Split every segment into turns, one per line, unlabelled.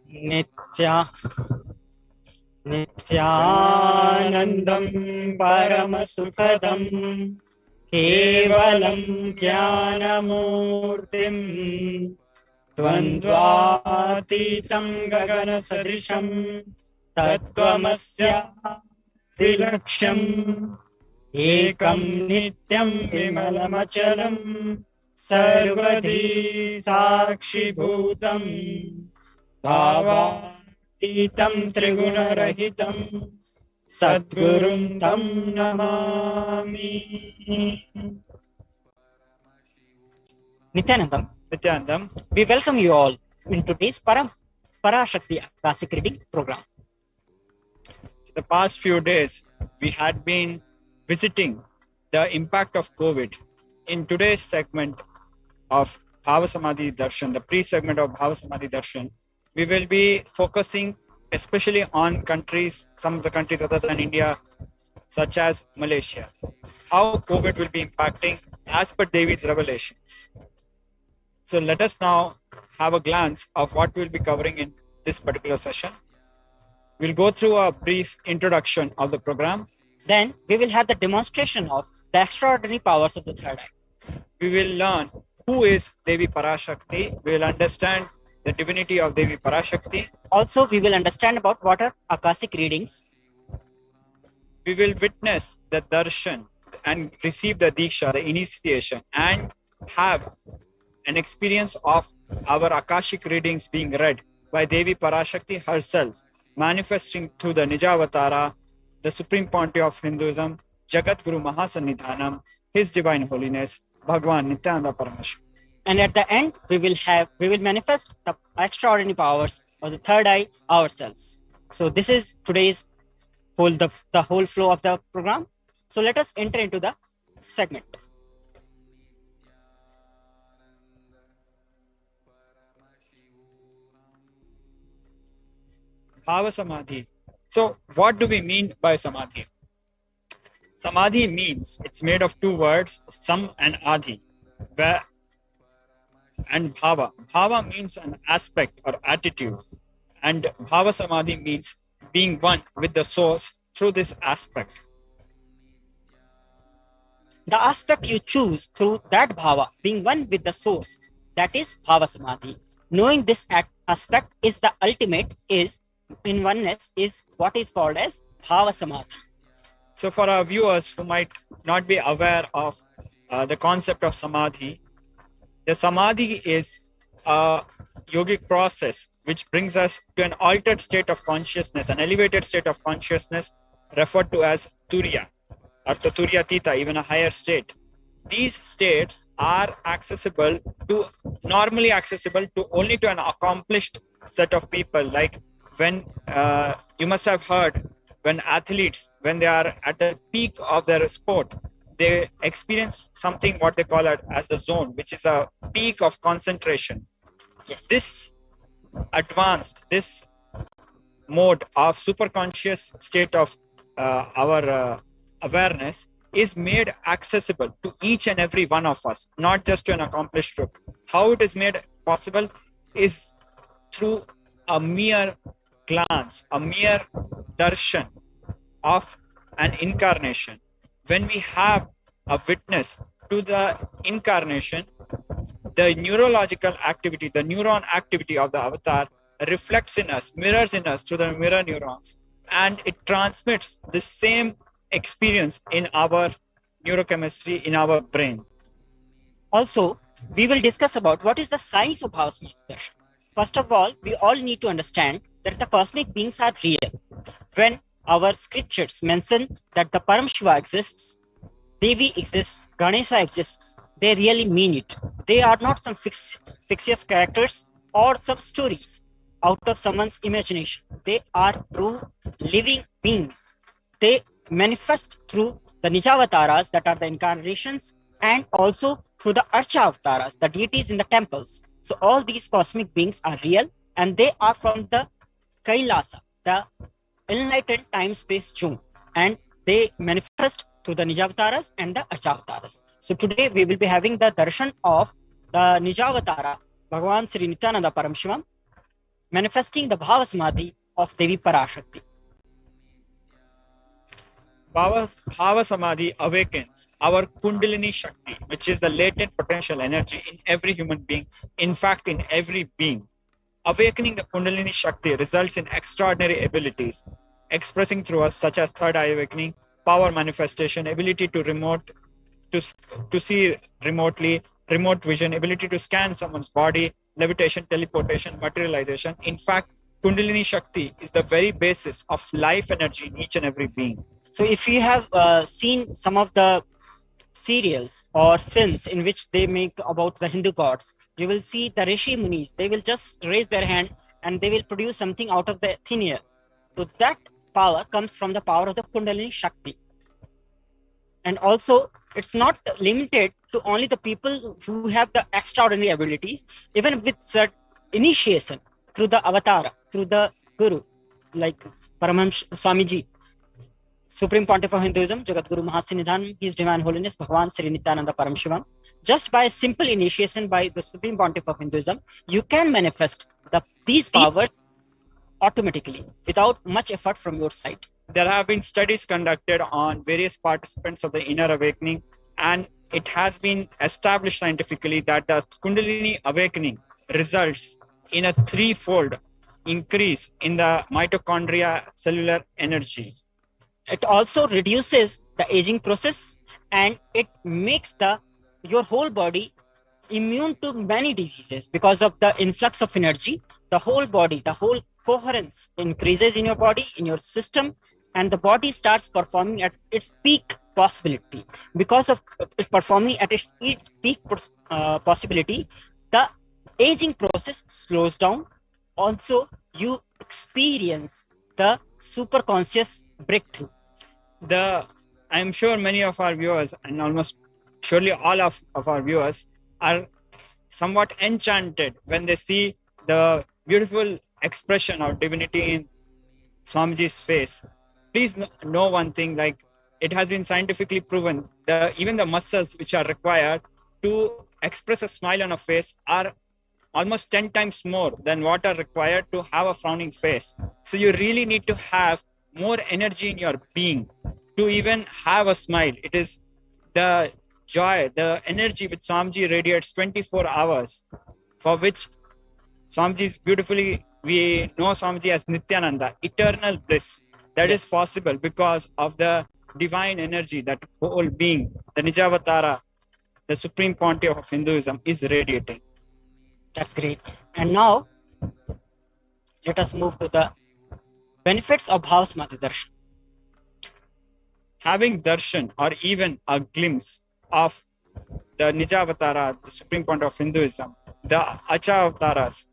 नित्यानन्दं परमसुखदं केवलं ज्ञानमूर्तिं द्वन्द्वातीतं गगनसदृशं तत्त्वमस्यादिलक्ष्यम् एकं नित्यं विमलमचलं सर्वधी साक्षिभूतं भावातीतं त्रिगुणरहितं सद्गुरुं तं Namami.
Nithyanandam,
we welcome you all in today's Parashakti Akashic reading program.
The past few days, we had been visiting the impact of COVID. In today's segment of Bhavasamadhi Darshan, the pre-segment of Bhavasamadhi Darshan, we will be focusing especially on countries, some of the countries other than India, such as Malaysia. How COVID will be impacting as per David's revelations. So let us now have a glance of what we'll be covering in this particular session. We'll go through a brief introduction of the program.
Then we will have the demonstration of the extraordinary powers of the third eye.
We will learn who is Devi Parashakti. We will understand the divinity of Devi Parashakti.
Also, we will understand about what are Akashic readings.
We will witness the darshan and receive the diksha, the initiation, and have an experience of our Akashic readings being read by Devi Parashakti herself, manifesting through the Nijavatara, the Supreme Pontiff of Hinduism, Jagat Guru Mahasannidhanam, His Divine Holiness, Bhagwan Nithyananda Paramashivam.
And at the end, we will manifest the extraordinary powers of the third eye ourselves. So this is today's the whole flow of the program. So let us enter into the segment.
Bhava Samadhi. So what do we mean by Samadhi? Samadhi means, it's made of two words, Sam and Adi, and Bhava. Bhava means an aspect or attitude, and Bhava Samadhi means being one with the source through this aspect.
The aspect you choose through that Bhava, being one with the source, that is Bhava Samadhi. Knowing this aspect is the ultimate, is in oneness, is what is called as Bhava Samadhi.
So for our viewers who might not be aware of the concept of Samadhi, the Samadhi is a yogic process which brings us to an altered state of consciousness, an elevated state of consciousness referred to as Turiya, or the Turiya Tita, even a higher state. These states are normally accessible to only to an accomplished set of people. Like when you must have heard, when athletes, when they are at the peak of their sport, they experience something what they call as the zone, which is a peak of concentration.
Yes.
This mode of superconscious state of our awareness is made accessible to each and every one of us, not just to an accomplished group. How it is made possible is through a mere glance, a mere darshan of an incarnation. When we have a witness to the incarnation, the neurological activity, the neuron activity of the avatar reflects in us, mirrors in us through the mirror neurons, and it transmits the same experience in our neurochemistry, in our brain.
Also, we will discuss about what is the science of Bhava Samadhi Darshan. First of all, we all need to understand that the cosmic beings are real. When our scriptures mention that the Paramashiva exists, Devi exists, Ganesha exists, they really mean it. They are not some fictitious characters or some stories out of someone's imagination. They are true living beings. They manifest through the Nijavataras, that are the incarnations, and also through the Archa-avataras, the deities in the temples. So all these cosmic beings are real, and they are from the Kailasa, the enlightened time-space zone, and they manifest through the Nijavataras and the Archa-avataras. So today we will be having the darshan of the Nijavatara, Bhagavan Sri Nithyananda Paramashivam, manifesting the Bhava Samadhi of Devi Parashakti.
Bhava Samadhi awakens our Kundalini Shakti, which is the latent potential energy in every human being, in fact, in every being. Awakening the Kundalini Shakti results in extraordinary abilities, expressing through us, such as third eye awakening, power manifestation, ability to, to see remotely, remote vision, ability to scan someone's body, levitation, teleportation, materialization. In fact, Kundalini Shakti is the very basis of life energy in each and every being.
So if you have seen some of the serials or films in which they make about the Hindu gods, you will see the Rishi Munis, they will just raise their hand and they will produce something out of the thin air. So that power comes from the power of the Kundalini Shakti. And also, it's not limited to only the people who have the extraordinary abilities. Even with certain initiation through the avatara, through the Guru, like Swamiji, Supreme Pontiff of Hinduism, Jagadguru Mahasinidhan, His Divine Holiness, Bhagavan Sri Nithyananda Paramashivam. Just by a simple initiation by the Supreme Pontiff of Hinduism, you can manifest these powers automatically without much effort from your side.
There have been studies conducted on various participants of the inner awakening, and it has been established scientifically that the Kundalini awakening results in a threefold increase in the mitochondria cellular energy.
It also reduces the aging process, and it makes your whole body immune to many diseases because of the influx of energy. The whole body, the whole coherence increases in your body, in your system, and the body starts performing at its peak possibility. Because of it performing at its peak possibility, the aging process slows down. Also, you experience the superconscious breakthrough.
I'm sure many of our viewers, and almost surely all of our viewers, are somewhat enchanted when they see the beautiful expression of divinity in Swamiji's face. Please know one thing, like it has been scientifically proven that even the muscles which are required to express a smile on a face are almost 10 times more than what are required to have a frowning face. So you really need to have more energy in your being to even have a smile. It is the joy, the energy which Swamiji radiates 24 hours, for which Swamiji is beautifully, we know Swamiji as Nithyananda, eternal bliss. That is possible because of the divine energy that whole being, the Nijavatara, the Supreme Pontiff of Hinduism, is radiating.
That's great. And now, let us move to the benefits of Bhava Samadhi Darshan.
Having darshan, or even a glimpse of the Nijavatara, the Supreme Pontiff of Hinduism, the Achavataras,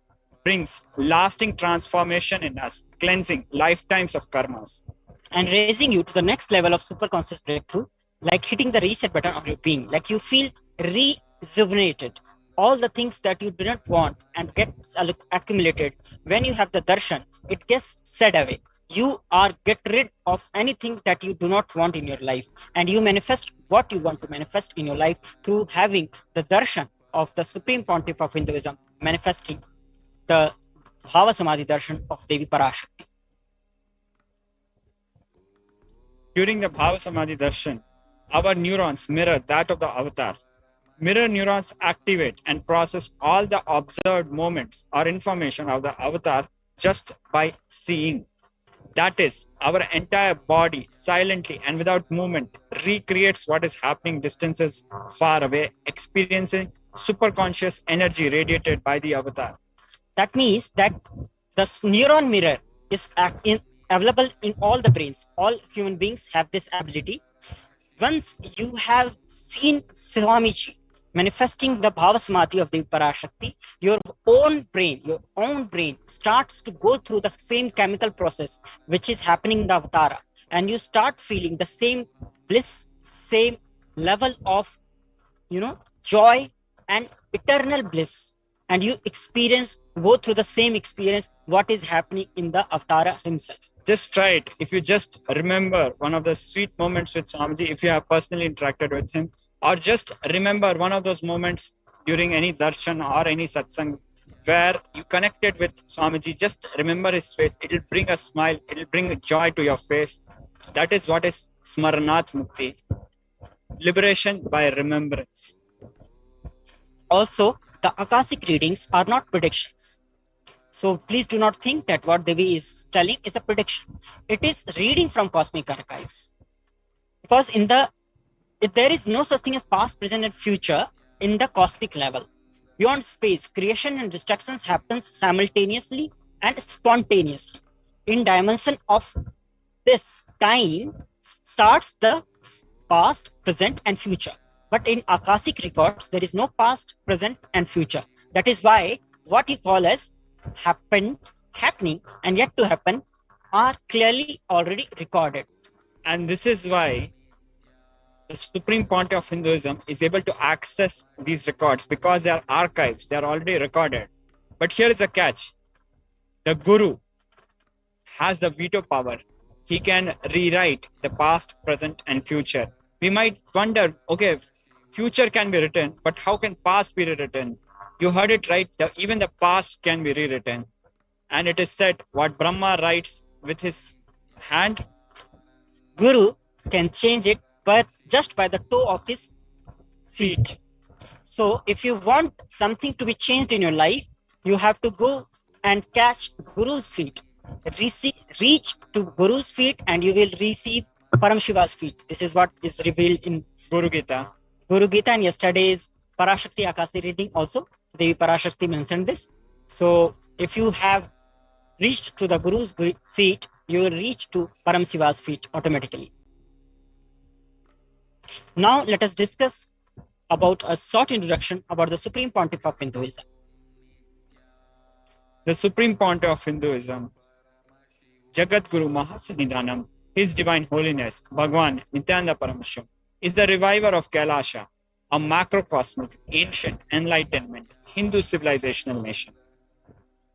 brings lasting transformation in us, cleansing lifetimes of karmas.
And raising you to the next level of superconscious breakthrough, like hitting the reset button of your being, like you feel rejuvenated. All the things that you do not want and gets accumulated, when you have the darshan, it gets set away. You get rid of anything that you do not want in your life, and you manifest what you want to manifest in your life through having the darshan of the Supreme Pontiff of Hinduism, manifesting the Bhava Samadhi Darshan of Devi Parashakti.
During the Bhava Samadhi Darshan, our neurons mirror that of the avatar. Mirror neurons activate and process all the observed moments or information of the avatar just by seeing. That is, our entire body silently and without movement recreates what is happening distances far away, experiencing superconscious energy radiated by the avatar.
That means that the neuron mirror is available in all the brains. All human beings have this ability. Once you have seen Swamiji manifesting the Bhava Samadhi of the Parashakti, your own brain starts to go through the same chemical process which is happening in the Avatara, and you start feeling the same bliss, same level of joy and eternal bliss, and you go through the same experience what is happening in the Avatara himself.
Just try it. If you just remember one of the sweet moments with Swamiji, if you have personally interacted with him, or just remember one of those moments during any darshan or any satsang, where you connected with Swamiji, just remember his face. It will bring a smile. It will bring joy to your face. That is what is Smaranat Mukti. Liberation by remembrance.
Also, the Akashic readings are not predictions. So please do not think that what Devi is telling is a prediction. It is reading from cosmic archives. Because there is no such thing as past, present, and future in the cosmic level. Beyond space, creation and destructions happens simultaneously and spontaneously. In dimension of this time starts the past, present, and future. But in Akashic records, there is no past, present, and future. That is why what you call as happening, and yet to happen are clearly already recorded.
And this is why the Supreme Pontiff of Hinduism is able to access these records because they are archives, they are already recorded. But here is a catch. The Guru has the veto power. He can rewrite the past, present, and future. We might wonder, okay, future can be written, but how can past be rewritten? You heard it right, even the past can be rewritten. And it is said, what Brahma writes with his hand,
Guru can change it but just by the toe of his feet. So if you want something to be changed in your life, you have to go and catch Guru's feet. Reach to Guru's feet and you will receive Paramashiva's feet. This is what is revealed in
Guru Gita.
Guru Gita, and yesterday's Parashakti Akashic reading also, Devi Parashakti mentioned this. So if you have reached to the Guru's feet, you will reach to Paramashiva's feet automatically. Now let us discuss about a short introduction about the Supreme Pontiff of Hinduism.
The Supreme Pontiff of Hinduism, Jagat Guru Mahasannidhanam, His Divine Holiness, Bhagwan Nithyananda Paramashivam, is the reviver of Kailasa, a macrocosmic, ancient, enlightenment, Hindu civilizational nation.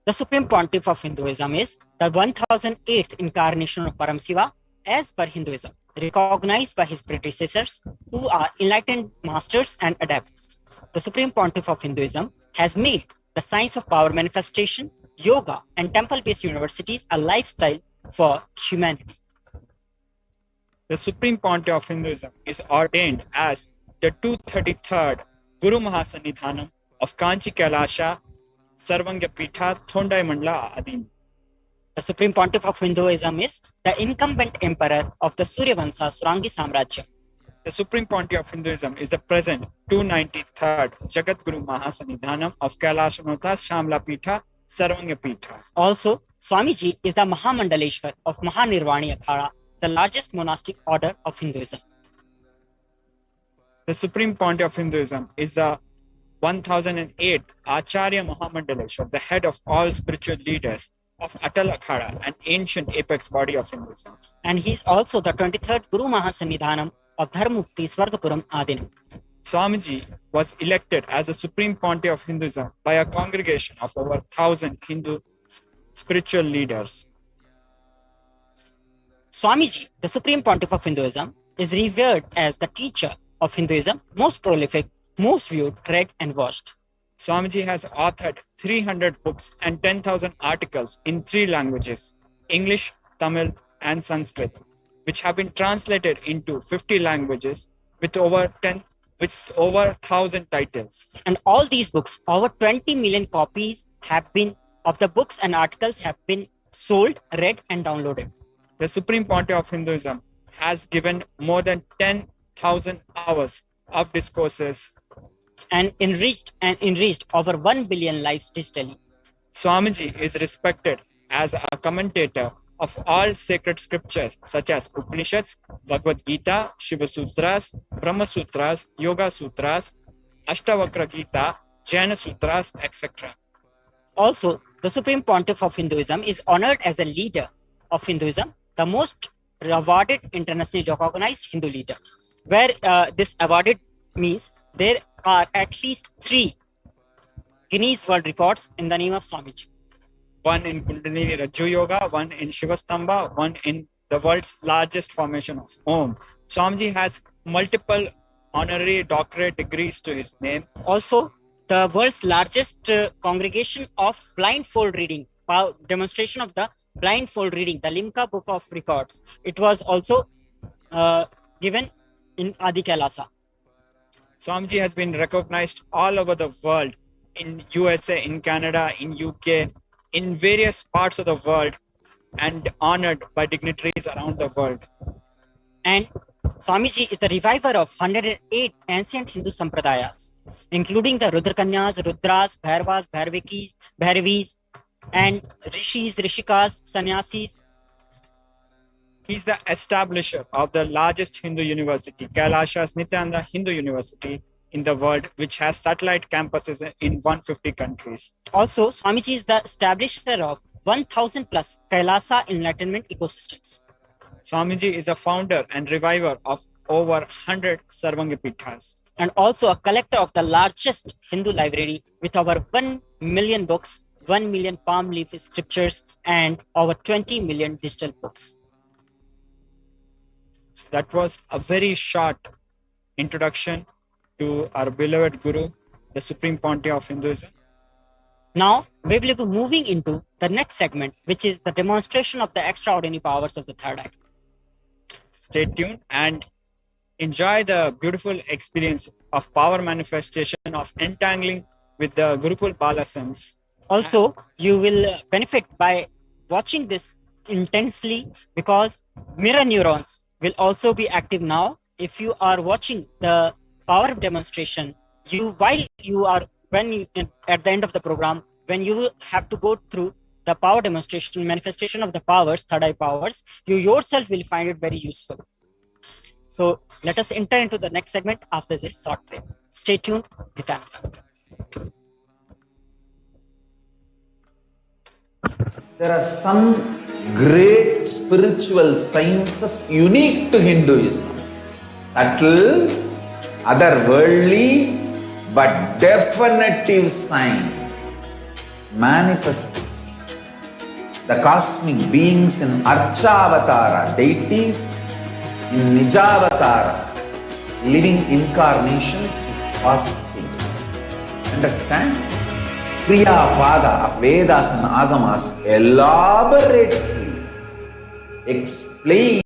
The Supreme Pontiff of Hinduism is the 1008th incarnation of Paramashiva as per Hinduism, recognized by his predecessors who are enlightened masters and adepts. The Supreme Pontiff of Hinduism has made the science of power manifestation, yoga, and temple-based universities a lifestyle for humanity.
The Supreme Pontiff of Hinduism is ordained as the 233rd Guru Mahasannidhanam of Kanchi Kailasa Sarvanga Pitha Thondai Mandla Adin.
The Supreme Pontiff of Hinduism is the incumbent emperor of the Suryavansa Surangi Samrajya.
The Supreme Pontiff of Hinduism is the present 293rd Jagat Guru Mahasannidhanam of Kailasanotha Shamla Pitha Sarvanga Pitha.
Also, Swamiji is the Mahamandaleshwar of Mahanirvani Akhada, the largest monastic order of Hinduism.
The Supreme Pontiff of Hinduism is the 1008th Acharya Mahamandaleshwar, the head of all spiritual leaders of Atal Akhada, an ancient apex body of Hinduism.
And he is also the 23rd Guru Mahasannidhanam of Dharmukti Swargapuram Adinam.
Swamiji was elected as the Supreme Pontiff of Hinduism by a congregation of over 1,000 Hindu spiritual leaders.
Swamiji, the Supreme Pontiff of Hinduism, is revered as the teacher of Hinduism, most prolific, most viewed, read, and watched.
Swamiji has authored 300 books and 10,000 articles in 3 languages, English, Tamil, and Sanskrit, which have been translated into 50 languages with over 1,000 titles.
And all these books, over 20 million copies of the books and articles have been sold, read, and downloaded.
The Supreme Pontiff of Hinduism has given more than 10,000 hours of discourses
and enriched over 1 billion lives digitally.
Swamiji is respected as a commentator of all sacred scriptures such as Upanishads, Bhagavad Gita, Shiva Sutras, Brahma Sutras, Yoga Sutras, Ashtavakra Gita, Jaina Sutras, etc.
Also, the Supreme Pontiff of Hinduism is honored as a leader of Hinduism, the most awarded internationally recognized Hindu leader, where this awarded means there are at least 3 Guinness World Records in the name of Swamiji.
One in Kundalini Rajju Yoga, one in Shivastamba, one in the world's largest formation of Om. Swamiji has multiple honorary doctorate degrees to his name.
Also, the world's largest congregation of blindfold reading, demonstration of the blindfold reading, the Limca Book of Records. It was also given in Adi Kailasa.
Swamiji has been recognized all over the world, in USA, in Canada, in UK, in various parts of the world, and honored by dignitaries around the world.
And Swamiji is the reviver of 108 ancient Hindu sampradayas, including the Rudrakanyas, Rudras, Bhairavas, Bhairavis, and Rishis, Rishikas, Sannyasis.
He's the establisher of the largest Hindu university, Kailasa's Nithyananda Hindu University in the world, which has satellite campuses in 150 countries.
Also, Swamiji is the establisher of 1,000 plus Kailasa enlightenment ecosystems.
Swamiji is the founder and reviver of over 100 Sarvangapithas.
And also a collector of the largest Hindu library with over 1 million books, 1 million palm leaf scriptures, and over 20 million digital books.
So that was a very short introduction to our beloved Guru, the Supreme Pontiff of Hinduism.
Now, we will be moving into the next segment, which is the demonstration of the extraordinary powers of the third eye.
Stay tuned and enjoy the beautiful experience of power manifestation of entangling with the Gurukul Bala sense.
Also, you will benefit by watching this intensely because mirror neurons will also be active now. If you are watching the power demonstration, at the end of the program, when you have to go through the power demonstration, manifestation of the powers, third eye powers, you yourself will find it very useful. So let us enter into the next segment after this short break. Stay tuned.
There are some great spiritual sciences unique to Hinduism. Subtle, otherworldly, but definitive sign. Manifesting the cosmic beings in Archavatara, deities in Nijavatara, living incarnation is possible. Understand? Kriya Pada of Vedas and Agamas elaborately explain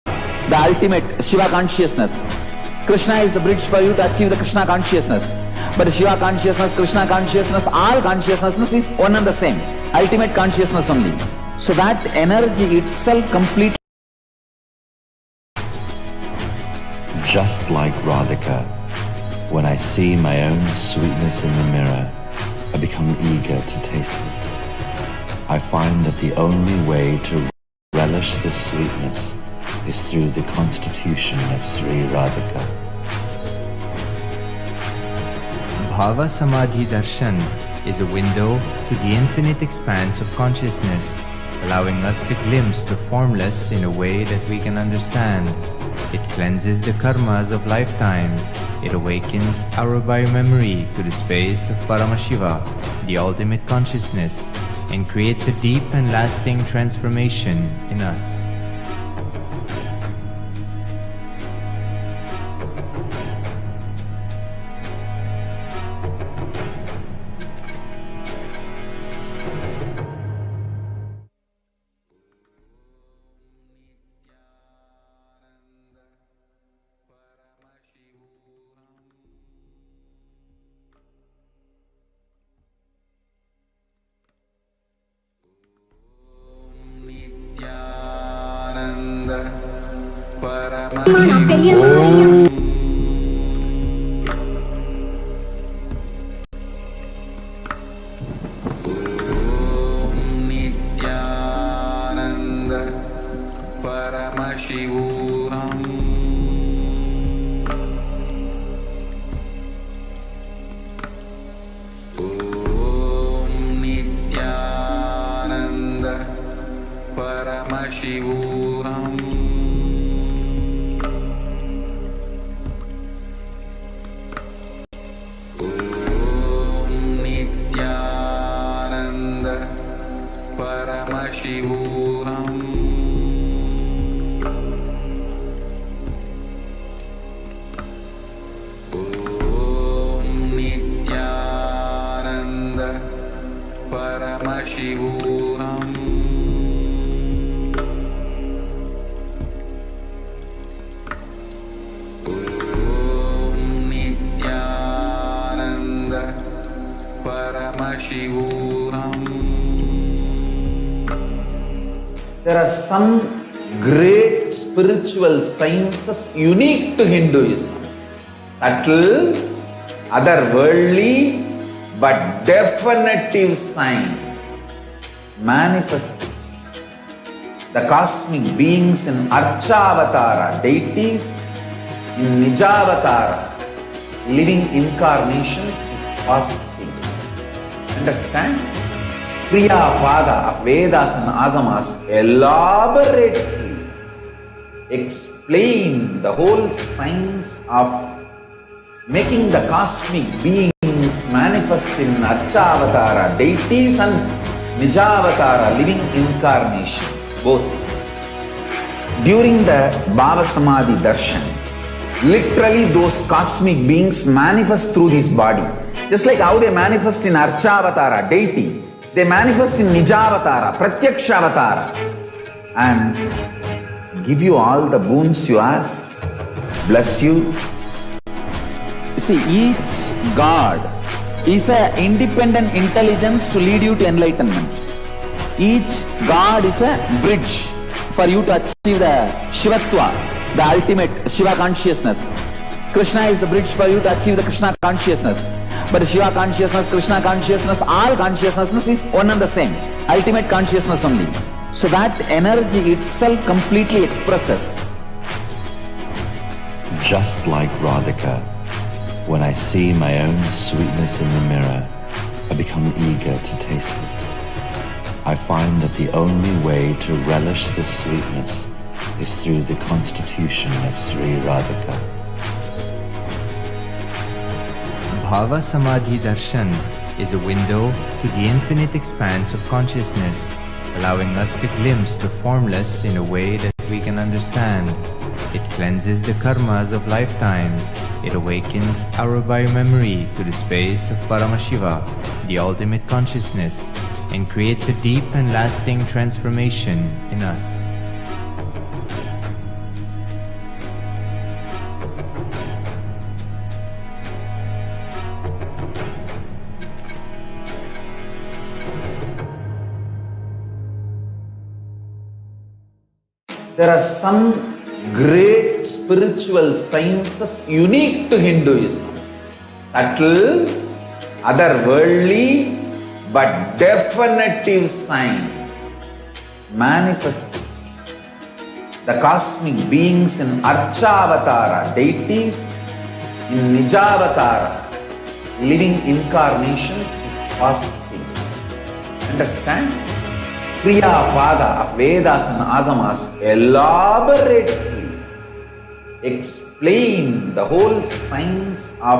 the ultimate Shiva consciousness. Krishna is the bridge for you to achieve the Krishna consciousness. But the Shiva consciousness, Krishna consciousness, all consciousness is one and the same. Ultimate consciousness only. So that energy itself completely.
Just like Radhika, when I see my own sweetness in the mirror, I become eager to taste it. I find that the only way to relish the sweetness is through the constitution of Sri Radhika.
Bhava Samadhi Darshan is a window to the infinite expanse of consciousness, allowing us to glimpse the formless in a way that we can understand. It cleanses the karmas of lifetimes. It awakens our biomemory to the space of Paramashiva, the ultimate consciousness, and creates a deep and lasting transformation in us.
Paramashivoham. Om Nithyananda Paramashivoham. Om Nithyananda Paramashivoham. Om Nithyananda Paramashivoham. Om Nithyananda Paramashivoham.
There are some great spiritual sciences unique to Hinduism. Subtle, otherworldly, but definitive sign. Manifest the cosmic beings in Archavatara, deities, in Nijavatara, living incarnations is possible. Understand? Kriya Pada of Vedas and Agamas elaborately explain the whole science of making the cosmic beings manifest in Archavatara, deities, and Nijavatara, living incarnations, both. During the Bhava Samadhi Darshan, literally those cosmic beings manifest through this body. Just like how they manifest in Archavatara, deity, they manifest in Nijavatara, Pratyakshavatara, and give you all the boons you ask, bless you. You see, each God is an independent intelligence to lead you to enlightenment. Each God is a bridge for you to achieve the Shivatva, the ultimate Shiva consciousness. Krishna is the bridge for you to achieve the Krishna consciousness. But Shiva consciousness, Krishna consciousness, all consciousness is one and the same. Ultimate consciousness only. So that energy itself completely expresses.
Just like Radhika, when I see my own sweetness in the mirror, I become eager to taste it. I find that the only way to relish this sweetness is through the constitution of Sri Radhika.
Bhava Samadhi Darshan is a window to the infinite expanse of consciousness, allowing us to glimpse the formless in a way that we can understand. It cleanses the karmas of lifetimes. It awakens our biomemory to the space of Paramashiva, the ultimate consciousness, and creates a deep and lasting transformation in us.
There are some great spiritual sciences unique to Hinduism. Subtle, otherworldly, but definitive sign. Manifest the cosmic beings in Archavatara, deities, in Nijavatara, living incarnations is possible. Understand? Kriya Pada of Vedas and Agamas elaborately explain the whole science of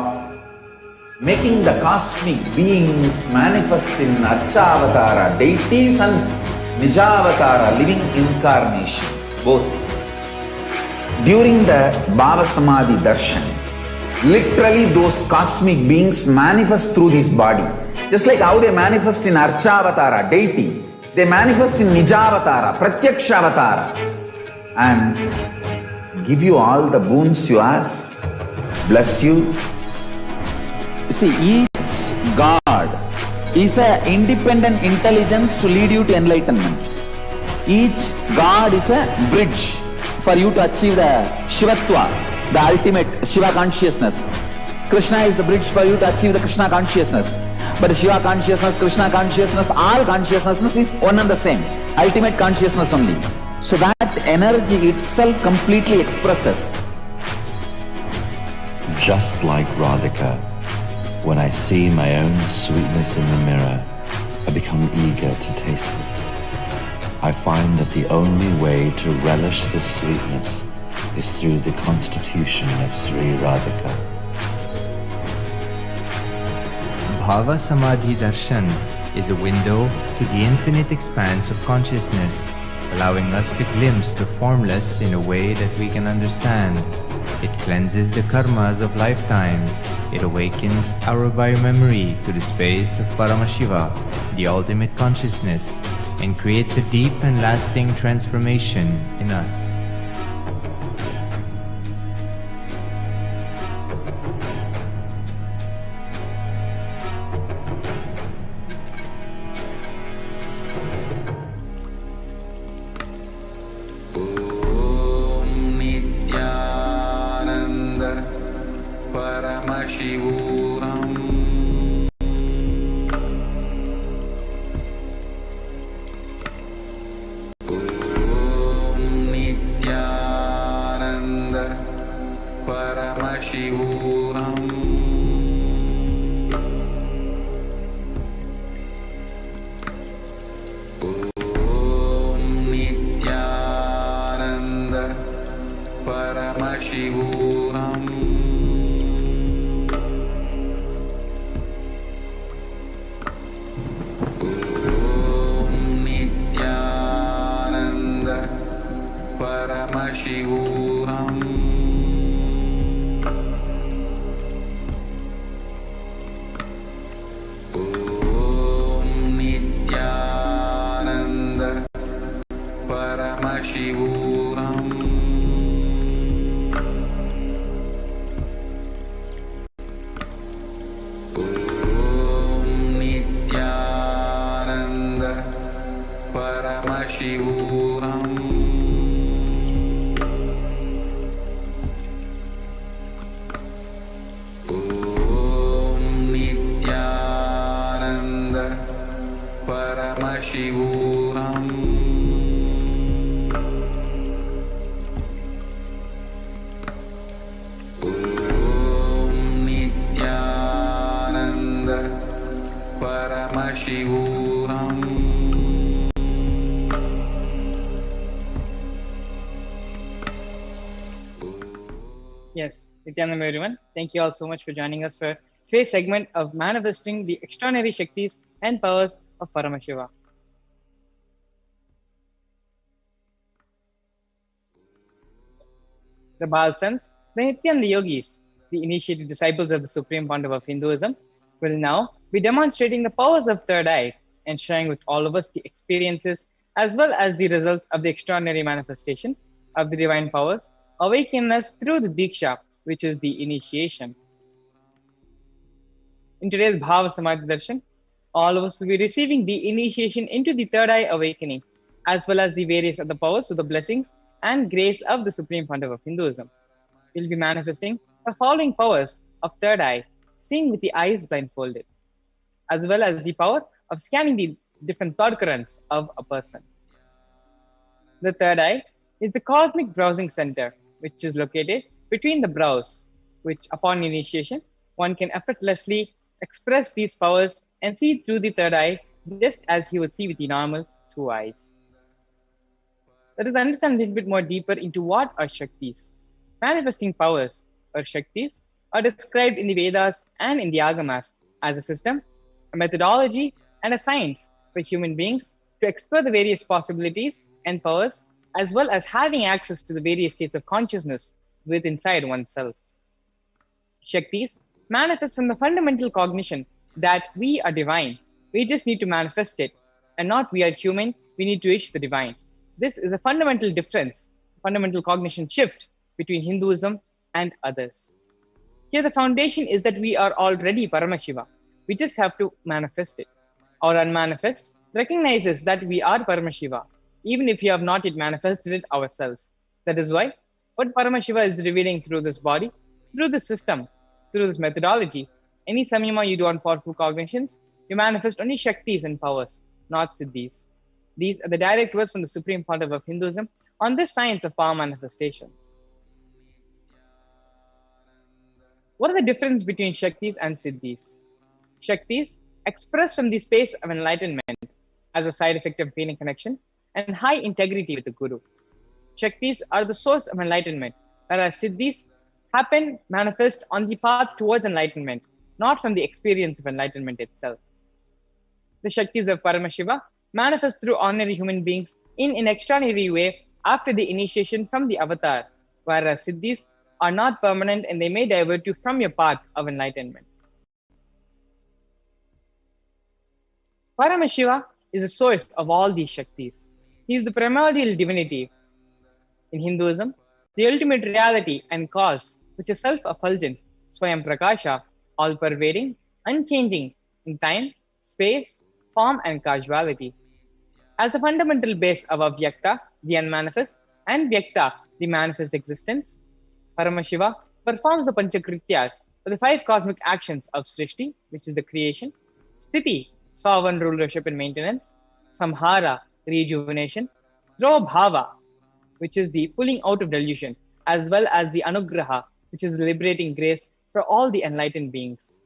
making the cosmic beings manifest in Archavatara, deities, and Nijavatara, living incarnations, both. During the Bhava Samadhi Darshan, literally those cosmic beings manifest through this body. Just like how they manifest in Archavatara, deity, they manifest in Nijavatara, Pratyakshavatara, and give you all the boons you ask, bless you. You see, each God is an independent intelligence to lead you to enlightenment. Each God is a bridge for you to achieve the Shivatva, the ultimate Shiva consciousness. Krishna is the bridge for you to achieve the Krishna consciousness. But Shiva consciousness, Krishna consciousness, all consciousness is one and the same. Ultimate consciousness only. So that energy itself completely expresses.
Just like Radhika, when I see my own sweetness in the mirror, I become eager to taste it. I find that the only way to relish this sweetness is through the constitution of Sri Radhika.
Bhava Samadhi Darshan is a window to the infinite expanse of consciousness, allowing us to glimpse the formless in a way that we can understand. It cleanses the karmas of lifetimes. It awakens our biomemory to the space of Paramashiva, the ultimate consciousness, and creates a deep and lasting transformation in us.
Nithyananda Paramashivoham. Nithyananda Paramashivoham. Nithyananda Paramashivoham. Nithyananda Paramashivoham. Nithyananda Paramashivoham. Nithyananda Paramashivoham. Nithyananda Paramashivoham. Nithyananda Paramashivoham.
Yes, Nithyananda everyone. Thank you all so much for joining us for today's segment of manifesting the extraordinary Shaktis and powers of Paramashiva. The Balsans, the Nithyananda Yogis, the initiated disciples of the Supreme Pontiff of Hinduism, will now be demonstrating the powers of third eye and sharing with all of us the experiences as well as the results of the extraordinary manifestation of the divine powers awakening us through the Diksha, which is the initiation. In today's Bhava Samadhi Darshan, all of us will be receiving the initiation into the third eye awakening, as well as the various other powers with the blessings and grace of the Supreme Pontiff of Hinduism. We'll be manifesting the following powers of third eye, seeing with the eyes blindfolded, as well as the power of scanning the different thought currents of a person. The third eye is the cosmic browsing center, which is located between the brows, which upon initiation, one can effortlessly express these powers and see through the third eye just as he would see with the normal two eyes. Let us understand a little bit more deeper into what are Shaktis. Manifesting powers, or Shaktis, are described in the Vedas and in the Agamas as a system, a methodology, and a science for human beings to explore the various possibilities and powers, as well as having access to the various states of consciousness within inside oneself. Shaktis manifest from the fundamental cognition that we are divine. We just need to manifest it, and not we are human, we need to reach the divine. This is a fundamental difference, fundamental cognition shift between Hinduism and others. Here the foundation is that we are already Paramashiva. We just have to manifest it. Our unmanifest recognizes that we are Paramashiva, even if we have not yet manifested it ourselves. That is why what Paramashiva is revealing through this body, through this system, through this methodology, any samyama you do on powerful cognitions, you manifest only Shaktis and powers, not Siddhis. These are the direct words from the Supreme Pontiff of Hinduism on this science of power manifestation. What are the difference between Shaktis and Siddhis? Shaktis express from the space of enlightenment as a side effect of feeling connection and high integrity with the Guru. Shaktis are the source of enlightenment, whereas Siddhis happen manifest on the path towards enlightenment, not from the experience of enlightenment itself. The Shaktis of Paramashiva manifest through ordinary human beings in an extraordinary way after the initiation from the avatar, whereas siddhis are not permanent and they may divert you from your path of enlightenment. Paramashiva is the source of all these Shaktis. He is the primordial divinity in Hinduism, the ultimate reality and cause, which is self-effulgent, Swayam Prakasha, all-pervading, unchanging in time, space, form and causality. As the fundamental base of Avyakta, the unmanifest, and Vyakta, the manifest existence, Paramashiva performs the Panchakrityas, or the five cosmic actions of Srishti, which is the creation, Sthiti, sovereign rulership and maintenance, Samhara, rejuvenation, Bhava, which is the pulling out of delusion, as well as the Anugraha, which is the liberating grace for all the enlightened beings.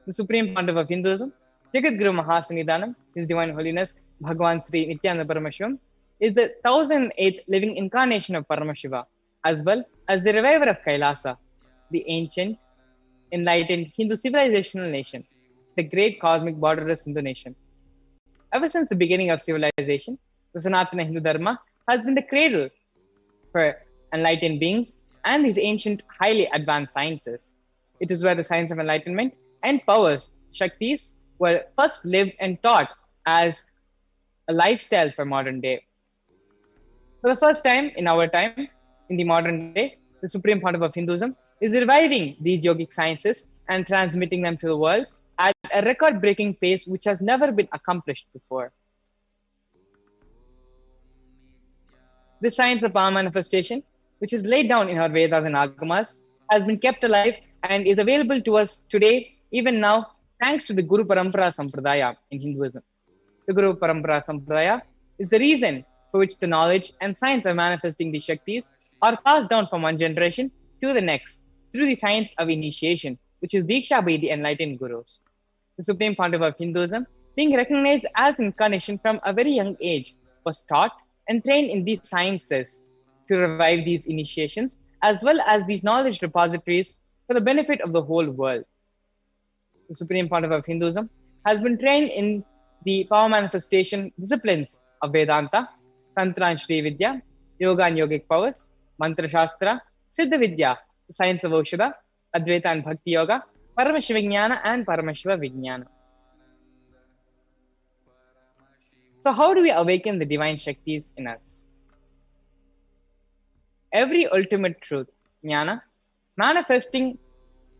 The Supreme Pontiff of Hinduism, Jagadguru Mahasanidhanam, His Divine Holiness Bhagwan Sri Nithyananda Paramashivam, is the 1008th living incarnation of Paramashiva, as well as the reviver of Kailasa, the ancient, enlightened Hindu civilizational nation, the great cosmic borderless Hindu nation. Ever since the beginning of civilization, the Sanatana Hindu Dharma has been the cradle for enlightened beings and these ancient, highly advanced sciences. It is where the science of enlightenment and powers, Shaktis, were first lived and taught as a lifestyle for modern day. For the first time in our time, in the modern day, the Supreme Pontiff of Hinduism is reviving these yogic sciences and transmitting them to the world at a record-breaking pace which has never been accomplished before. The science of power manifestation, which is laid down in our Vedas and Agamas, has been kept alive and is available to us today, even now, thanks to the Guru Parampara Sampradaya in Hinduism. The Guru Parampara Sampradaya is the reason for which the knowledge and science of manifesting the Shaktis are passed down from one generation to the next through the science of initiation, which is Diksha by the enlightened Gurus. The Supreme Pontiff of Hinduism, being recognized as an incarnation from a very young age, was taught and trained in these sciences to revive these initiations as well as these knowledge repositories for the benefit of the whole world. The Supreme Pontiff of Hinduism has been trained in the power manifestation disciplines of Vedanta, Tantra and Shri Vidya, Yoga and Yogic powers, Mantra Shastra, Siddha Vidya, the science of Aushadha, Advaita and Bhakti Yoga, Paramashiva and Paramashiva Vijnana. So how do we awaken the divine Shaktis in us? Every ultimate truth, Jnana, manifesting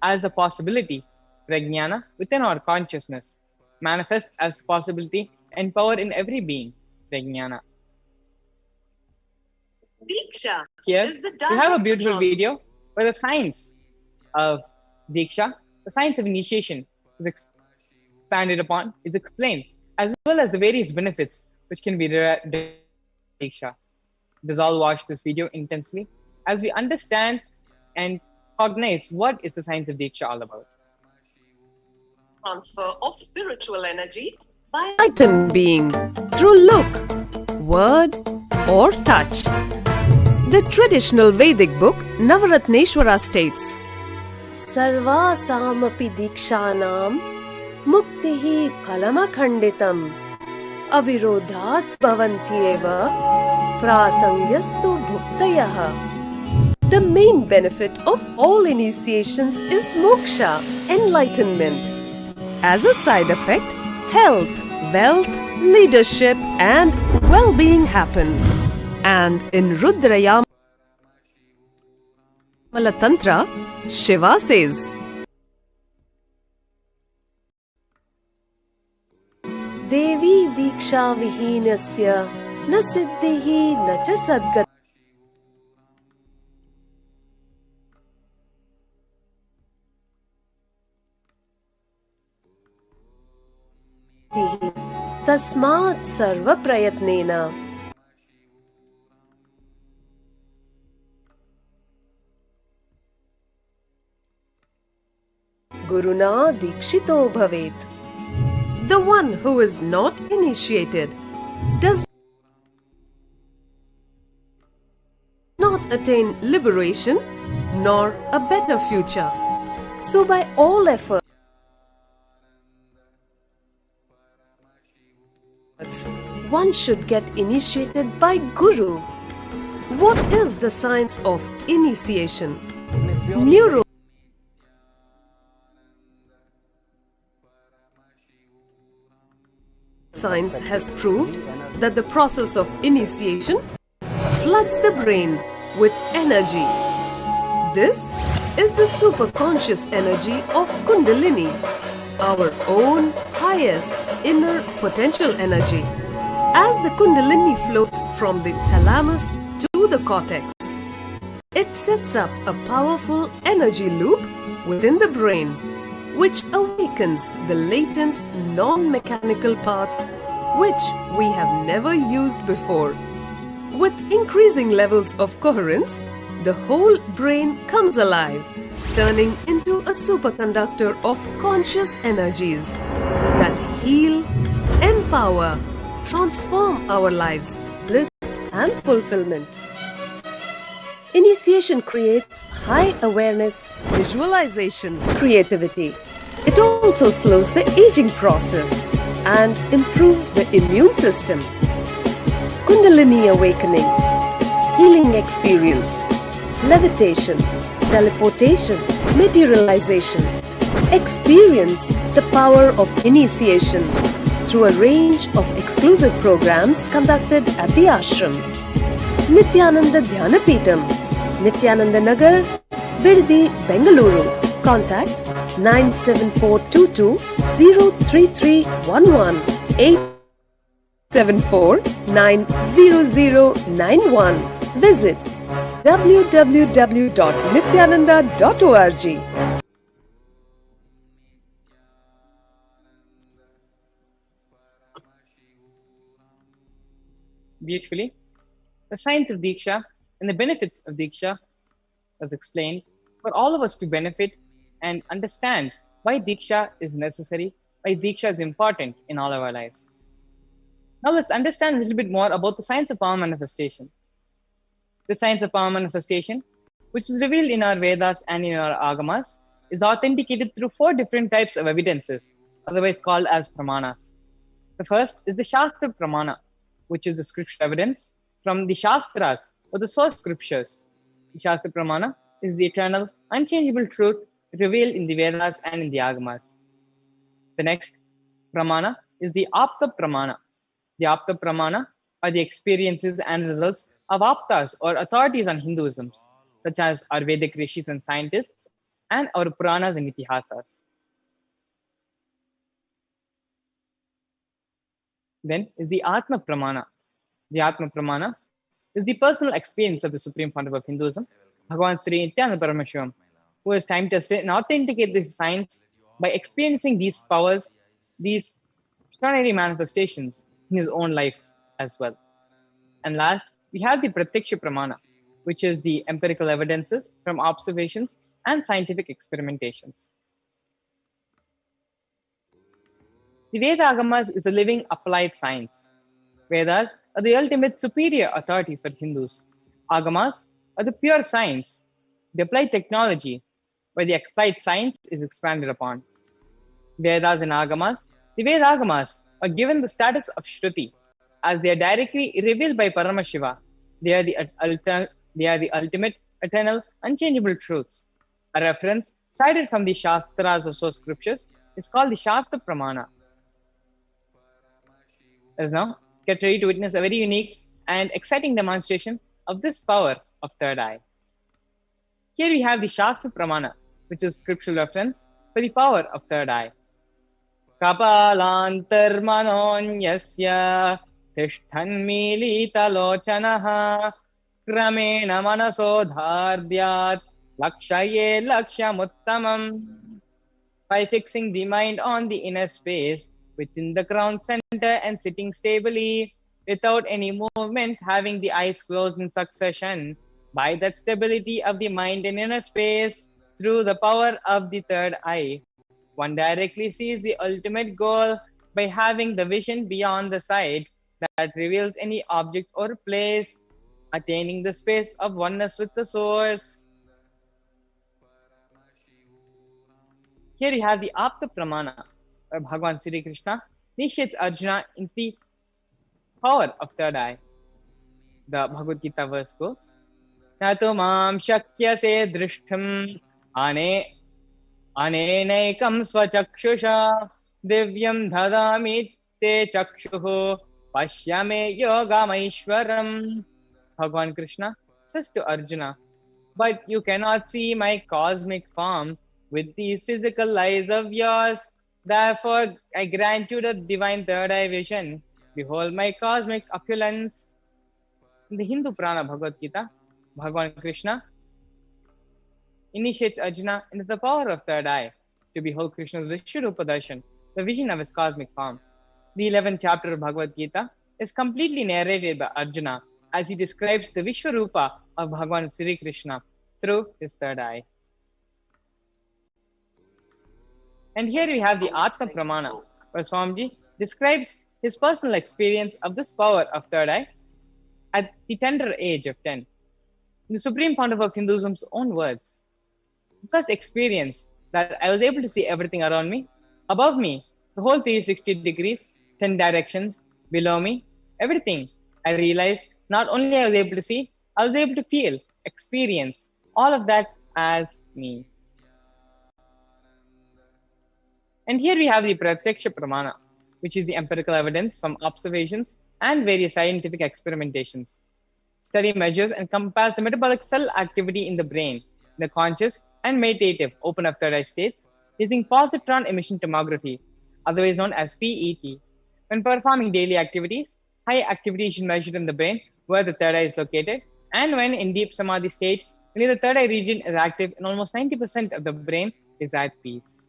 as a possibility, Prajnana, within our consciousness, manifests as possibility and power in every being, Prajnana.
Diksha.
Here, we have a beautiful video where the science of Diksha, the science of initiation, is expanded upon, is explained, as well as the various benefits which can be derived from Diksha. Let us all watch this video intensely as we understand and cognize what is the science of Diksha all about.
Transfer of spiritual energy by
Enlightened being through look, word, or touch. The traditional Vedic book Navaratneshwara states, Sarvasamapi dikshanam muktihi phalamakhanditam avirodhat bhavantyeva prasangyastu bhuktayah. The main benefit of all initiations is moksha, enlightenment. As a side effect, health, wealth, leadership, and well-being happen. And in Rudrayamala Tantra, Shiva says, Devi Diksha Vihinasya na siddhihi na cha sadgati. Tasmat sarva prayatnena. Guruna Dikshito Bhavet. The one who is not initiated does not attain liberation nor a better future. So by all efforts, one should get initiated by Guru. What is the science of initiation? Neuroscience has proved that the process of initiation floods the brain with energy. This is the superconscious energy of Kundalini, our own highest inner potential energy. As the Kundalini flows from the thalamus to the cortex, it sets up a powerful energy loop within the brain, which awakens the latent non-mechanical parts which we have never used before. With increasing levels of coherence, the whole brain comes alive, turning into a superconductor of conscious energies that heal, empower, transform our lives, bliss and fulfillment. Initiation creates high awareness, visualization, creativity. It also slows the aging process and improves the immune system. Kundalini awakening, healing experience, levitation, teleportation, materialization. Experience the power of initiation through a range of exclusive programs conducted at the ashram. Nithyananda Dhyanapitham, Nithyananda Nagar, Biddi, Bengaluru. Contact 97422 03311 874 90091. Visit www.nithyananda.org.
Beautifully, the science of Diksha and the benefits of Diksha was explained for all of us to benefit and understand why Diksha is necessary, why Diksha is important in all of our lives. Now let's understand a little bit more about the science of power manifestation. The science of power manifestation, which is revealed in our Vedas and in our Agamas, is authenticated through 4 different types of evidences, otherwise called as pramanas. The first is the Shastra Pramana, which is the scripture evidence from the Shastras or the source scriptures. The Shastra Pramana is the eternal, unchangeable truth revealed in the Vedas and in the Agamas. The next Pramana is the Apta Pramana. The Apta Pramana are the experiences and results of Aptas or authorities on Hinduism, such as our Vedic rishis and scientists, and our Puranas and Itihasas. Then is the Atma Pramana. The Atma Pramana is the personal experience of the Supreme Founder of Hinduism, Bhagavan Sri Nithyananda Paramashivam, who has time tested and authenticated this science by experiencing these powers, these extraordinary manifestations in his own life as well. And last, we have the Pratyaksha Pramana, which is the empirical evidences from observations and scientific experimentations. The Veda Agamas is a living applied science. Vedas are the ultimate superior authority for Hindus. Agamas are the pure science, the applied technology, where the applied science is expanded upon. Vedas and Agamas, the Veda Agamas are given the status of Shruti, as they are directly revealed by Paramashiva. They are the ultimate, eternal, unchangeable truths. A reference cited from the Shastras or source scriptures is called the Shastra Pramana. Let us now get ready to witness a very unique and exciting demonstration of this power of third eye. Here we have the Shastra Pramana, which is scriptural reference for the power of third eye. Kapalantarmanonyasya tishthanmilitalochanaha kramena manasodhardyat lakshaye lakshamuttamam. By fixing the mind on the inner space within the crown center and sitting stably without any movement, having the eyes closed in succession, by that stability of the mind in inner space through the power of the third eye, one directly sees the ultimate goal by having the vision beyond the sight that reveals any object or place, attaining the space of oneness with the source. Here you have the Apta Pramana, where Bhagavan Sri Krishna initiates Arjuna in the power of third eye. The Bhagavad Gita verse goes, Natu mam shakyase drishtam ane anenaikam swachakshusha divyam dhadami te chakshuhu pashyame yogamaishwaram. Bhagavan Krishna says to Arjuna, but you cannot see my cosmic form with these physical eyes of yours. Therefore, I grant you the divine third eye vision. Behold my cosmic opulence. In the Hindu Purana Bhagavad Gita, Bhagavan Krishna initiates Arjuna into the power of third eye to behold Krishna's Vishwarupa Darshan, the vision of his cosmic form. The 11th chapter of Bhagavad Gita is completely narrated by Arjuna as he describes the Vishwarupa of Bhagavan Sri Krishna through his third eye. And here we have the Atma Pramana, where Swamiji describes his personal experience of this power of third eye at the tender age of 10. In the Supreme Founder of Hinduism's own words, first experience that I was able to see everything around me, above me, the whole 360 degrees, 10 directions, below me, everything. I realized not only I was able to see, I was able to feel, experience all of that as me. And here we have the Pratyaksha Pramana, which is the empirical evidence from observations and various scientific experimentations. Study measures and compares the metabolic cell activity in the brain, the conscious and meditative open of third eye states using positron emission tomography, otherwise known as PET. When performing daily activities, high activity is measured in the brain where the third eye is located, and when in deep samadhi state, when the third eye region is active and almost 90% of the brain is at peace.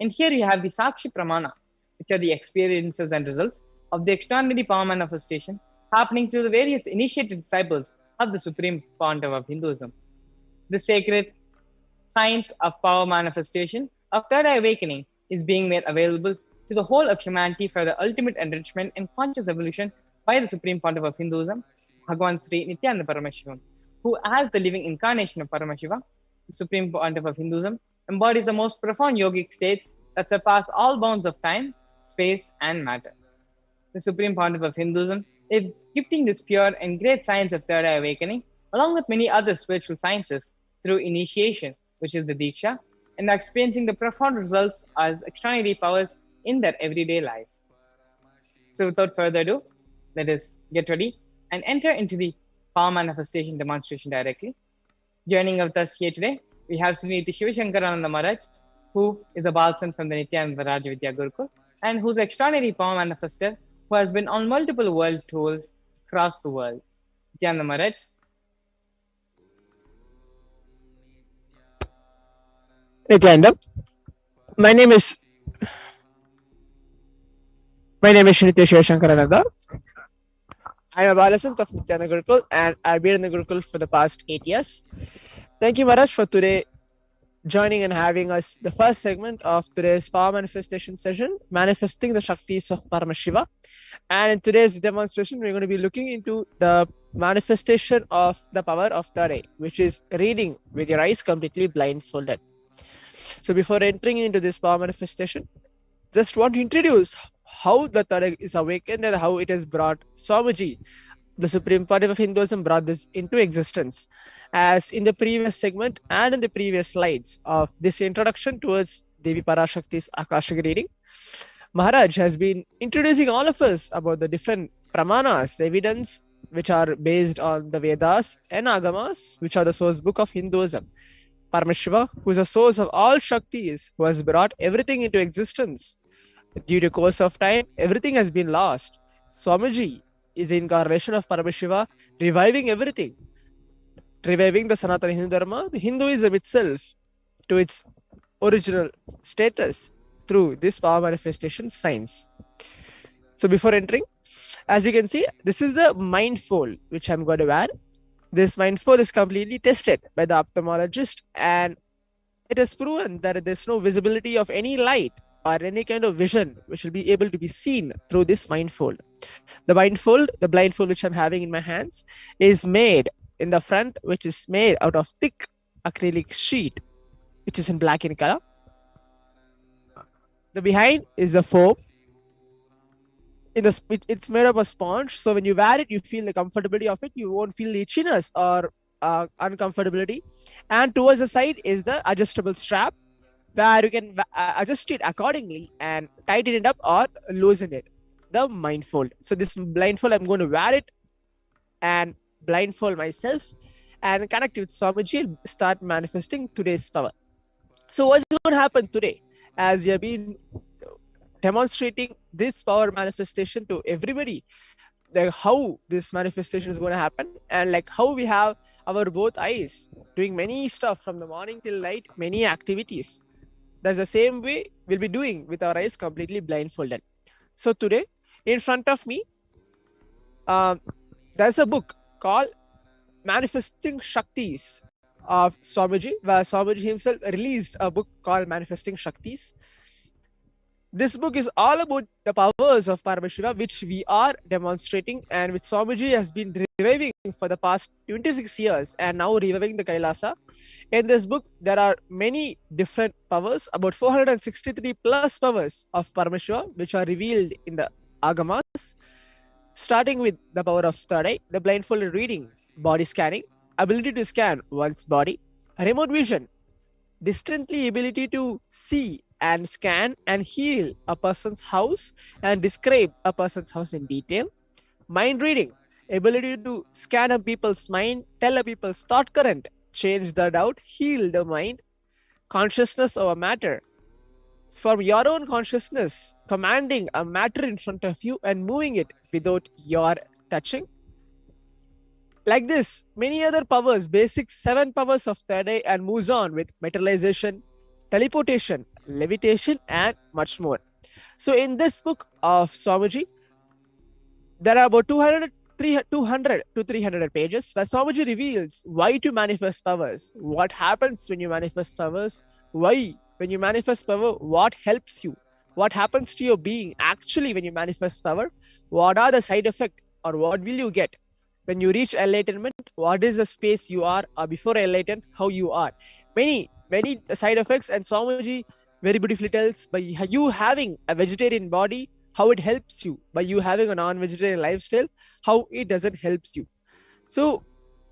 And here you have the Sakshi Pramana, which are the experiences and results of the extraordinary power manifestation happening through the various initiated disciples of the Supreme Founder of Hinduism. The sacred science of power manifestation of third eye awakening is being made available to the whole of humanity for the ultimate enrichment and conscious evolution by the Supreme Founder of Hinduism, Bhagavan Sri Nithyananda Paramashivam, who, as the living incarnation of Paramashiva, the Supreme Founder of Hinduism, embodies the most profound yogic states that surpass all bounds of time, space, and matter. The Supreme Founder of Hinduism is gifting this pure and great science of third eye awakening, along with many other spiritual sciences, through initiation, which is the Diksha, and experiencing the profound results as extraordinary powers in their everyday life. So without further ado, let us get ready and enter into the power manifestation demonstration directly. Joining with us here today, we have Sri Shivashankarananda Maharaj, who is a Balsan from the Nithyananda Raj Vidya Gurukul, and who's an extraordinary power manifester who has been on multiple world tours across the world. Nithyananda Maharaj.
Nithyananda. My name is Shri Shivashankarananda. I am a Balasant of Nithyananda Gurukul, and I've been in the Gurukul for the past 8 years. Thank you, Maharaj, for today joining and having us the first segment of today's power manifestation session, manifesting the Shaktis of Paramashiva. And in today's demonstration, we're going to be looking into the manifestation of the power of third eye, which is reading with your eyes completely blindfolded. So before entering into this power manifestation, just want to introduce how the third eye is awakened and how it has brought Swamiji, the Supreme Founder of Hinduism, brought this into existence. As in the previous segment and in the previous slides of this introduction towards Devi Parashakti's Akashic reading, Maharaj has been introducing all of us about the different pramanas, evidence which are based on the Vedas and Agamas, which are the source book of Hinduism. Paramashiva, who is the source of all Shaktis, who has brought everything into existence. Due to course of time, everything has been lost. Swamiji is the incarnation of Paramashiva, reviving everything. Reviving the Sanatana Hindu Dharma, the Hinduism itself, to its original status through this power manifestation science. So before entering, as you can see, this is the mindfold which I'm going to wear. This mindfold is completely tested by the ophthalmologist, and it is proven that there's no visibility of any light or any kind of vision which will be able to be seen through this mindfold. The blindfold which I'm having in my hands is made in the front, which is made out of thick acrylic sheet, which is in black in color. The behind is the foam, it's made of a sponge. So when you wear it, you feel the comfortability of it. You won't feel the itchiness or uncomfortability. And towards the side is the adjustable strap, where you can adjust it accordingly and tighten it up or loosen it. The blindfold. So this blindfold, I'm going to wear it and blindfold myself and connect with Swamiji and start manifesting today's power. So what's going to happen today, as we have been demonstrating this power manifestation to everybody, like how this manifestation is going to happen, and like how we have our both eyes doing many stuff from the morning till night, many activities. That's the same way we'll be doing with our eyes completely blindfolded. So today, in front of me, there's a book called Manifesting Shaktis of Swamiji, where Swamiji himself released a book called Manifesting Shaktis. This book is all about the powers of Paramashiva, which we are demonstrating, and which Swamiji has been reviving for the past 26 years and now reviving the Kailasa. In this book, there are many different powers, about 463 plus powers of Paramashiva, which are revealed in the Agamas, starting with the power of third eye, the blindfolded reading, body scanning, ability to scan one's body, remote vision, distantly ability to see and scan and heal a person's house and describe a person's house in detail, mind reading, ability to scan a people's mind, tell a people's thought current, change the doubt, heal the mind, consciousness over matter, from your own consciousness, commanding a matter in front of you and moving it without your touching. Like this, many other powers, basic 7 powers of third eye, and moves on with materialization, teleportation, levitation, and much more. So in this book of Swamiji, there are about 200 to 300 pages where Swamiji reveals why to manifest powers, what happens when you manifest powers, why when you manifest power, what helps you, what happens to your being actually when you manifest power, what are the side effects or what will you get when you reach enlightenment, what is the space you are, or before enlightenment, how you are. Many side effects, and Swamiji very beautifully tells by you having a vegetarian body, how it helps you, by you having a non-vegetarian lifestyle, how it doesn't helps you. So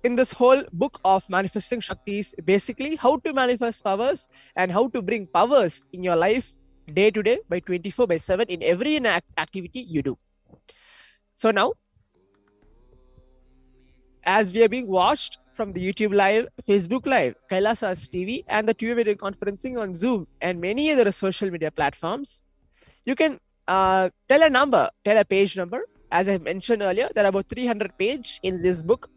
in this whole book of manifesting shaktis, basically how to manifest powers and how to bring powers in your life day to day by 24/7 in every activity you do. So now, as we are being watched from the YouTube live, Facebook live, Kailasa's TV, and the two-way video conferencing on Zoom and many other social media platforms, you can tell a number, tell a page number. As I mentioned earlier, there are about 300 pages in this book.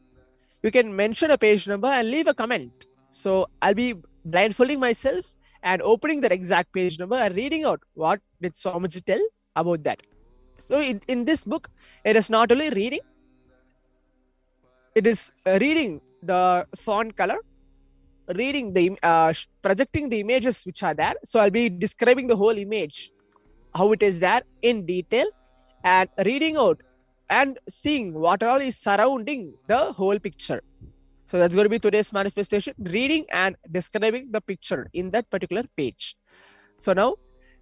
You can mention a page number and leave a comment. So I'll be blindfolding myself and opening that exact page number and reading out what did Swamiji tell about that. So in this book, it is not only reading, it is reading the font color, reading the projecting the images which are there. So I'll be describing the whole image, how it is there in detail, and reading out and seeing what all is surrounding the whole picture. So that's going to be today's manifestation, reading and describing the picture in that particular page. So now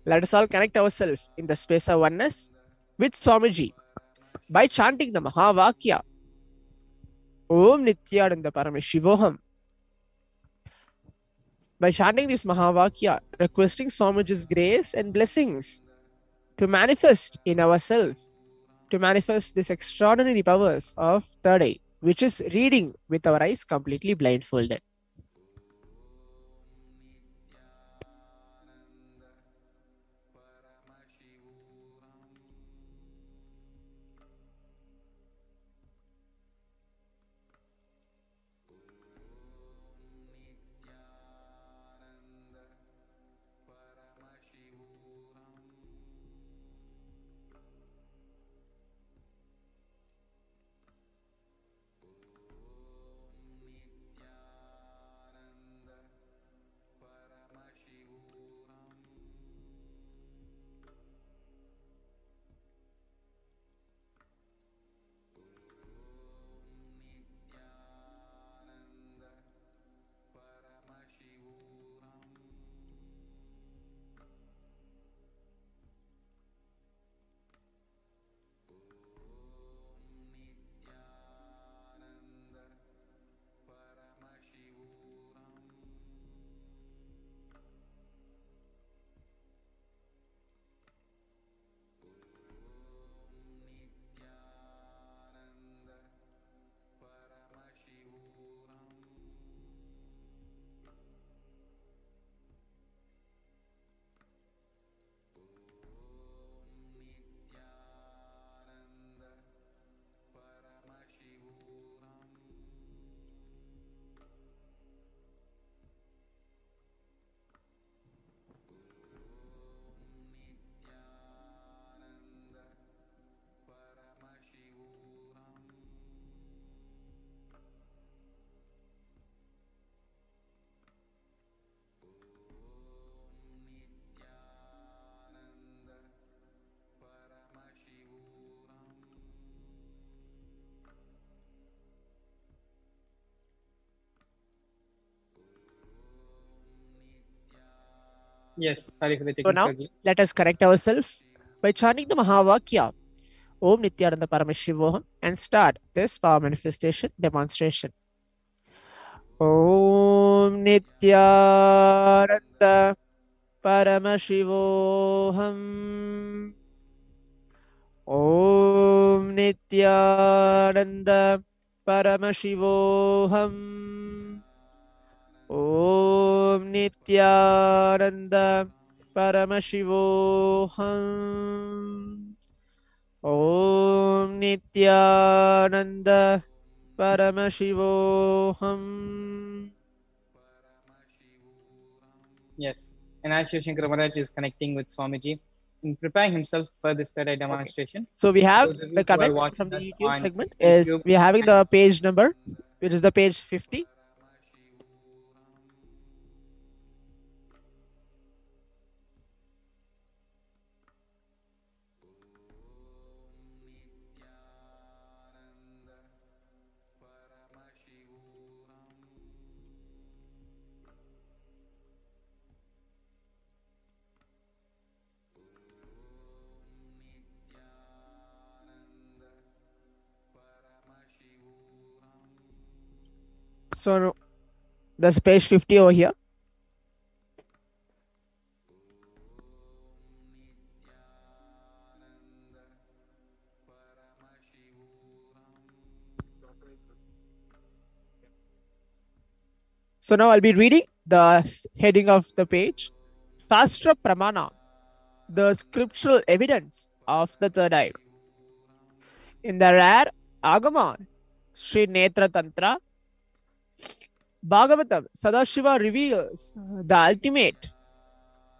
let us all connect ourselves in the space of oneness with Swamiji by chanting the Mahavakya, Om Nithyananda Paramashivoham. By chanting this Mahavakya, requesting Swamiji's grace and blessings to manifest in ourselves, to manifest this extraordinary powers of third eye, which is reading with our eyes completely blindfolded.
Yes, sorry for the
So now,
technical.
let us correct ourselves by chanting the Mahavakya, Om Nithyananda Paramashivoham, and start this power manifestation demonstration. Om Nithyananda Paramashivoham. Om Nithyananda Paramashivoham. Om Nithyananda Paramashivoham. Om Nithyananda Paramashivoham.
Yes, and as Shivshankar Maharaj is connecting with Swamiji in preparing himself for this third eye demonstration,
So we have
those of you
the
who are
comment from
watching
the
us
YouTube
on
segment is
YouTube,
we are having the page number, which is the page 50. So there's page 50 over here. So now I'll be reading the heading of the page. Shastra Pramana, the scriptural evidence of the third eye. In the rare Agama, Sri Netra Tantra, Bhagavatam, Sadashiva reveals the ultimate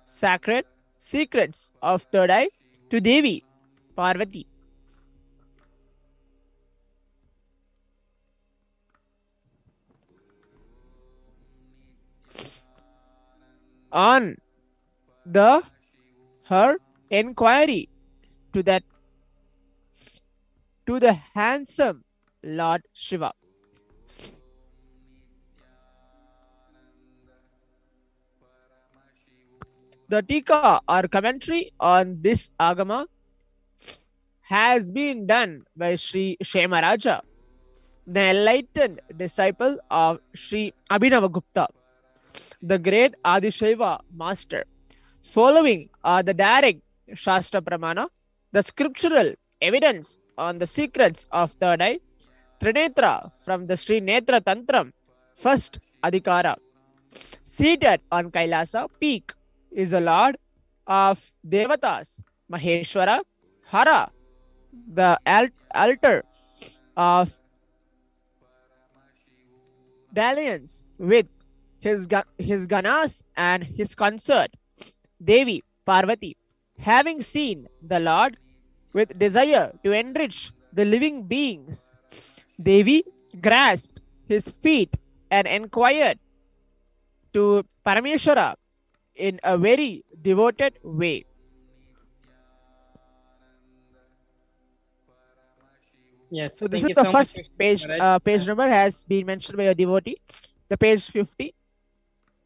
sacred secrets of third eye to Devi Parvati. On her inquiry to the handsome Lord Shiva. The Tika or commentary on this Agama has been done by Sri Shemaraja, the enlightened disciple of Sri Abhinavagupta, the great Adishaiva master. Following are the direct Shastra Pramana, the scriptural evidence on the secrets of third eye, Trinetra from the Sri Netra Tantram, first Adhikara. Seated on Kailasa peak is the Lord of Devatas, Maheshwara, Hara, the altar of dalliance with his ganas and his consort, Devi Parvati. Having seen the Lord with desire to enrich the living beings, Devi grasped his feet and inquired to Parameshwara in a very devoted way.
Yes,
So this
thank
is
you
the
so much,
first page. Page number has been mentioned by a devotee. The page 50.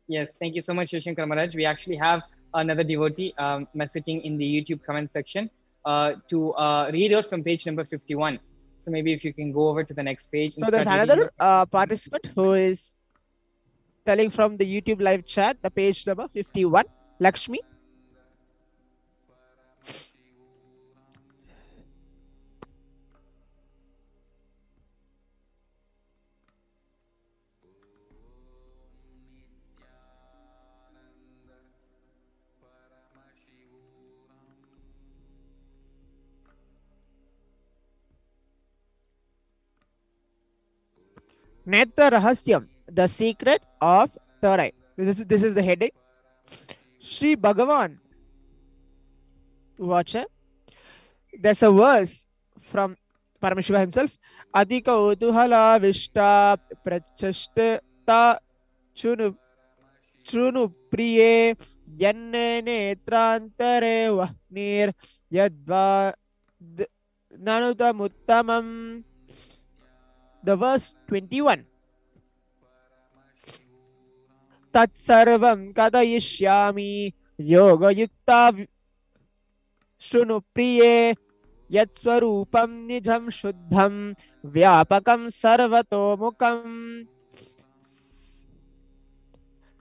Yes, thank you so much, Shivshankar Maharaj. We actually have another devotee messaging in the YouTube comment section to read out from page number 51. So maybe if you can go over to the next page and
So there's
start reading
another
out.
participant who is telling from the YouTube live chat, the page number 51, Lakshmi. Netra Rahasyam, the secret of third eye. This is the heading. Sri Bhagavan. Watch it. There's a verse from Paramashiva himself. Adhika utuhala vishta prachashta chunu priye yanne netrantare vahnir yadva nanutamuttamam. The verse 21. Tatsarvam kadayishyami Yoga Yukta Shunu Priye Yat Swarupam Nijam Shuddham Vyapakam Sarvato Mukam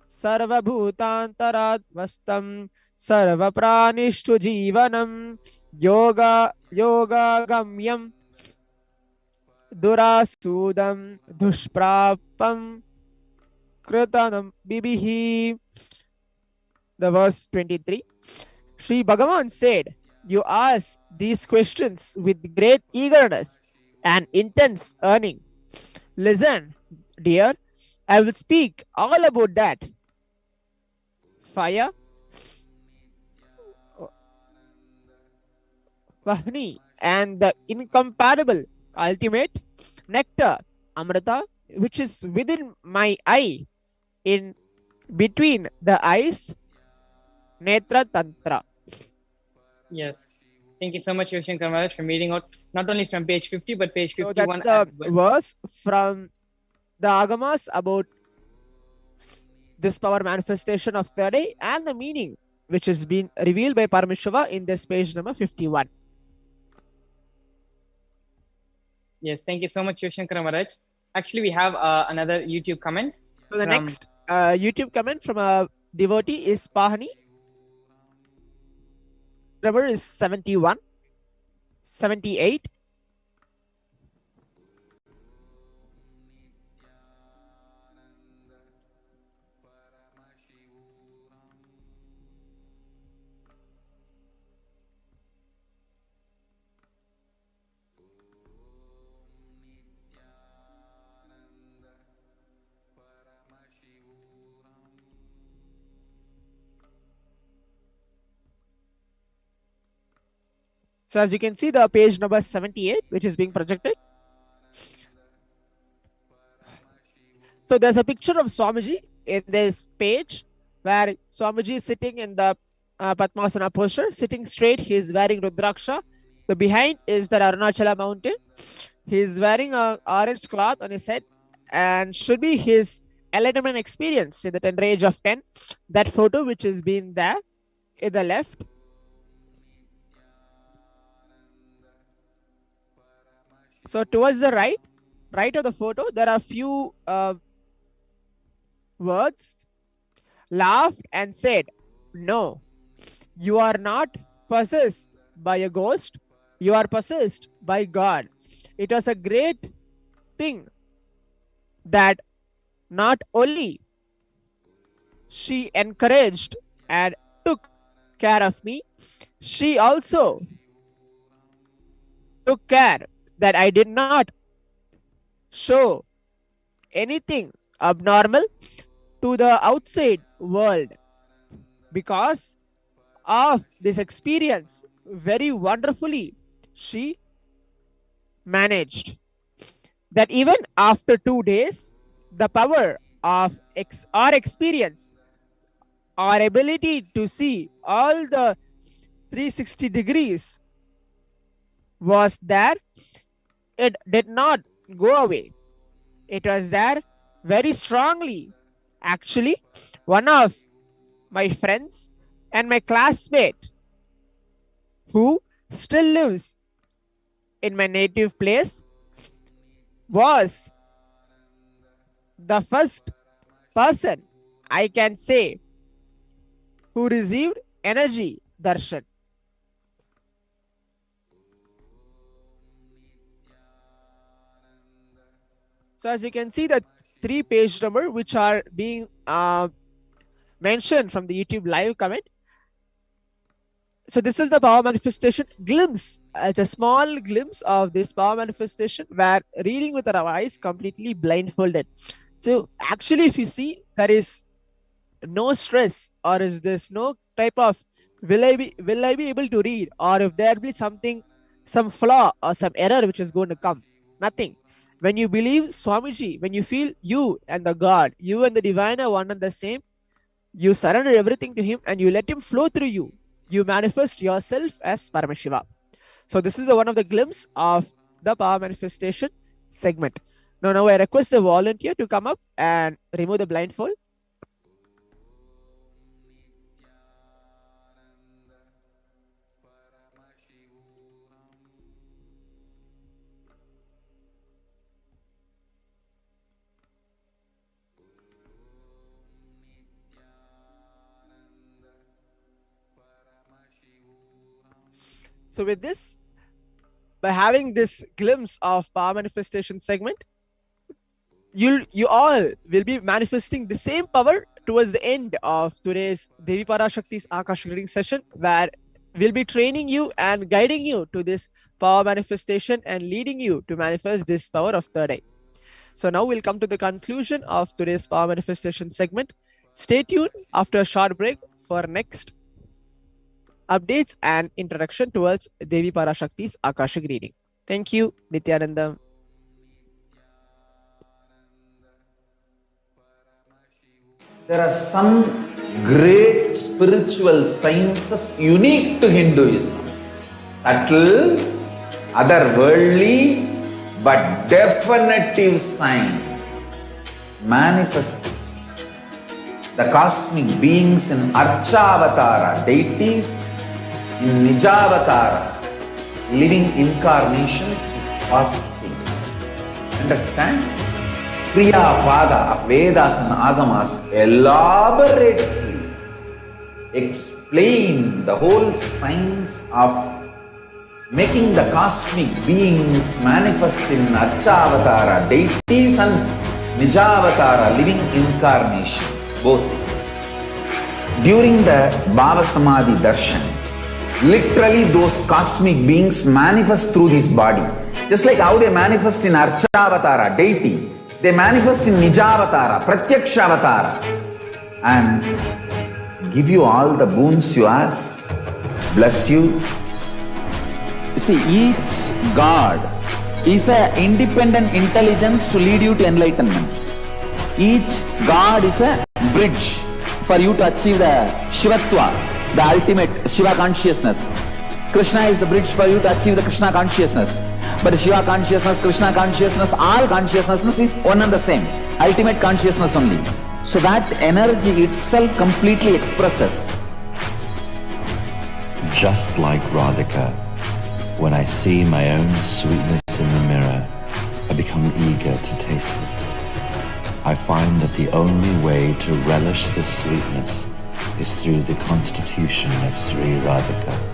Sarvabhutantaratmastam Sarvapranishtu Jivanam Yoga Gamyam Durasudam Dushprapam Kritanam Bibihi. The verse 23. Sri Bhagavan said, "You ask these questions with great eagerness and intense yearning. Listen, dear, I will speak all about that. Fire, Vahni, and the incomparable ultimate nectar, Amrita, which is within my eye, in between the eyes, Netra Tantra."
Yes. Thank you so much, Yoshankar Maharaj, for reading out not only from page 50 but page
So that's
51
the
as well.
verse from the Agamas about this power manifestation of the day and the meaning which has been revealed by Paramashiva in this page number 51.
Yes, thank you so much, Yoshankar Maharaj. Actually, we have another YouTube comment.
So the
from-
next YouTube comment from a devotee is Pahani. Number is 71, 78. So as you can see, the page number 78, which is being projected. So there's a picture of Swamiji in this page where Swamiji is sitting in the Padmasana posture, sitting straight. He is wearing Rudraksha. The behind is the Arunachala mountain. He is wearing a orange cloth on his head and should be his enlightenment experience in the tender age of 10. That photo which is being there in the left. So towards the right of the photo, there are few words, laughed and said, "No, you are not possessed by a ghost, you are possessed by God." It was a great thing that not only she encouraged and took care of me, she also took care that I did not show anything abnormal to the outside world. Because of this experience, very wonderfully she managed that even after 2 days, the power of our experience, our ability to see all the 360 degrees was there. It did not go away. It was there very strongly. Actually, one of my friends and my classmate who still lives in my native place was the first person, I can say, who received energy darshan. So as you can see, the 3 page number which are being mentioned from the YouTube live comment. So this is the power manifestation glimpse, a small glimpse of this power manifestation where reading with our eyes completely blindfolded. So actually, if you see, there is no stress, or is this no type of will I be able to read, or if there be something, some flaw or some error which is going to come. Nothing. When you believe Swamiji, when you feel you and the God, you and the divine are one and the same, you surrender everything to him and you let him flow through you. You manifest yourself as Paramashiva. So this is one of the glimpse of the power manifestation segment. Now I request the volunteer to come up and remove the blindfold. So with this, by having this glimpse of power manifestation segment, you all will be manifesting the same power towards the end of today's Devi Parashakti's Akashic reading session, where we'll be training you and guiding you to this power manifestation and leading you to manifest this power of third eye. So now we'll come to the conclusion of today's power manifestation segment. Stay tuned after a short break for next updates and introduction towards Devi Parashakti's Akashic reading. Thank you, Nithyananda.
There are some great spiritual sciences unique to Hinduism. Subtle, otherworldly, but definitive sign. Manifesting the cosmic beings in Archavatara, deities, in Nijavatara, living incarnations is possible. Understand? Kriya Pada of Vedas and Agamas elaborately explain the whole science of making the cosmic beings manifest in Archavatara, deities, and Nijavatara, living incarnations, both. During the Bhava Samadhi Darshan, literally those cosmic beings manifest through his body. Just like how they manifest in Archavatara, deity, they manifest in Nijavatara, Pratyakshavatara, and give you all the boons you ask, bless you. You see, each God is an independent intelligence to lead you to enlightenment. Each God is a bridge for you to achieve the Shivatva, the ultimate Shiva consciousness. Krishna is the bridge for you to achieve the Krishna consciousness. But Shiva consciousness, Krishna consciousness, all consciousness is one and the same. Ultimate consciousness only. So that energy itself completely expresses.
Just like Radhika, when I see my own sweetness in the mirror, I become eager to taste it. I find that the only way to relish this sweetness is through the constitution of Sri Radhika.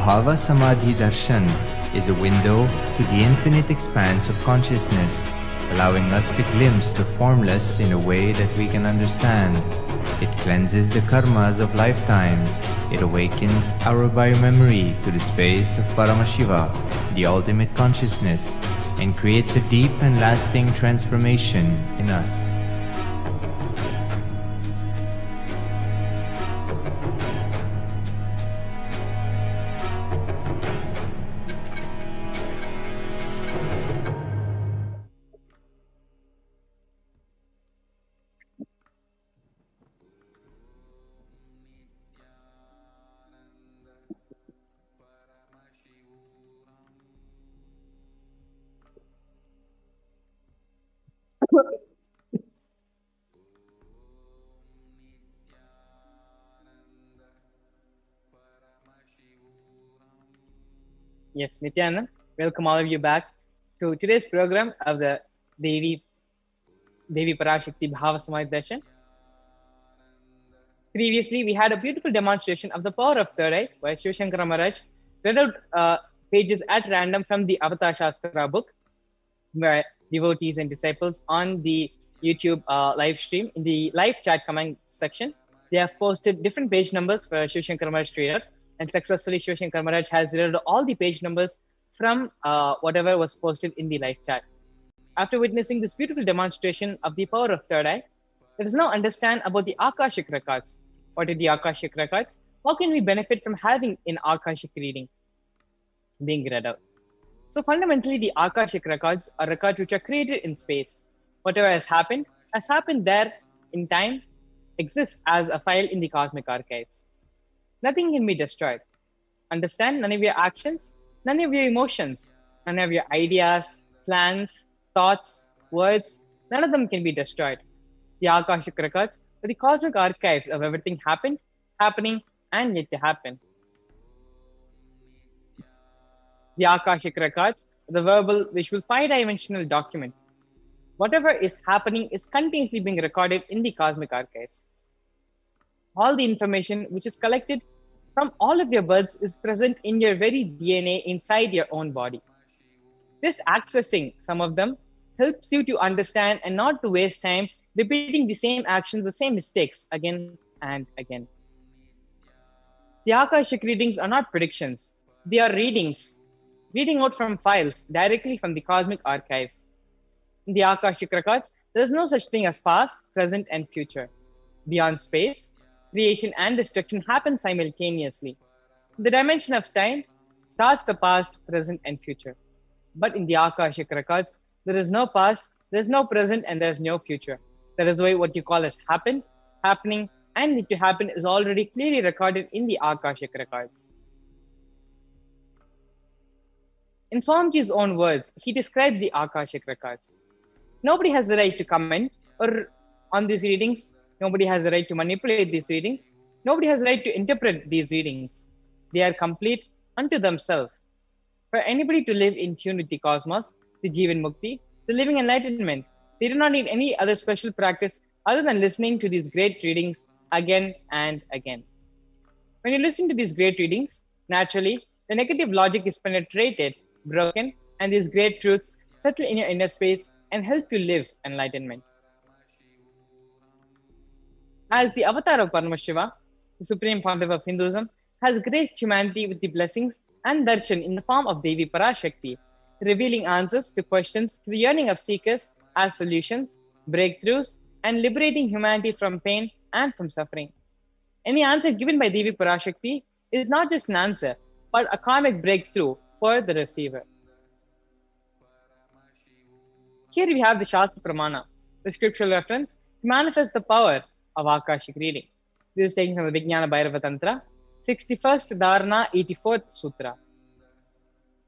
Bhava Samadhi Darshan is a window to the infinite expanse of consciousness, allowing us to glimpse the formless in a way that we can understand. It cleanses the karmas of lifetimes. It awakens our biomemory to the space of Paramashiva, the ultimate consciousness, and creates a deep and lasting transformation in us.
Yes, Nithyananda, welcome all of you back to today's program of the Devi Parashakti Bhava Samadhi Darshan. Previously, we had a beautiful demonstration of the power of third eye, where Shiv Shankara Maharaj read out pages at random from the Avatar Shastra book, where devotees and disciples on the YouTube live stream, in the live chat comment section, they have posted different page numbers for Shiv Shankara Maharaj to read out, and successfully Shiv Shankara Maharaj has read out all the page numbers from whatever was posted in the live chat. After witnessing this beautiful demonstration of the power of third eye, let us now understand about the Akashic records. What are the Akashic records? How can we benefit from having an Akashic reading being read out? So fundamentally, the Akashic records are records which are created in space. Whatever has happened there in time, exists as a file in the cosmic archives. Nothing can be destroyed. Understand? None of your actions, none of your emotions, none of your ideas, plans, thoughts, words, none of them can be destroyed. The Akashic records are the cosmic archives of everything happened, happening, and yet to happen. The Akashic records are the verbal, visual, five-dimensional document. Whatever is happening is continuously being recorded in the cosmic archives. All the information which is collected from all of your births is present in your very DNA inside your own body. Just accessing some of them helps you to understand and not to waste time repeating the same actions, the same mistakes again and again. The Akashic readings are not predictions, they are readings, reading out from files directly from the cosmic archives. In the Akashic records, there is no such thing as past, present, and future. Beyond space, creation and destruction happen simultaneously. The dimension of time starts the past, present, and future. But in the Akashic records, there is no past, there is no present, and there is no future. That is why what you call as happened, happening, and need to happen is already clearly recorded in the Akashic records. In Swamiji's own words, he describes the Akashic records. Nobody has the right to comment or on these readings. Nobody has the right to manipulate these readings. Nobody has the right to interpret these readings. They are complete unto themselves. For anybody to live in tune with the cosmos, the Jivan Mukti, the living enlightenment, they do not need any other special practice other than listening to these great readings again and again. When you listen to these great readings, naturally, the negative logic is penetrated, broken, and these great truths settle in your inner space and help you live enlightenment. As the avatar of Paramashiva, the supreme pontiff of Hinduism, has graced humanity with the blessings and darshan in the form of Devi Parashakti, revealing answers to questions to the yearning of seekers as solutions, breakthroughs, and liberating humanity from pain and from suffering. Any answer given by Devi Parashakti is not just an answer, but a karmic breakthrough for the receiver. Here we have the Shastra Pramana, the scriptural reference to manifest the power of Akashic reading. This is taken from the Vijnana Bhairava Tantra, 61st Dharana, 84th Sutra.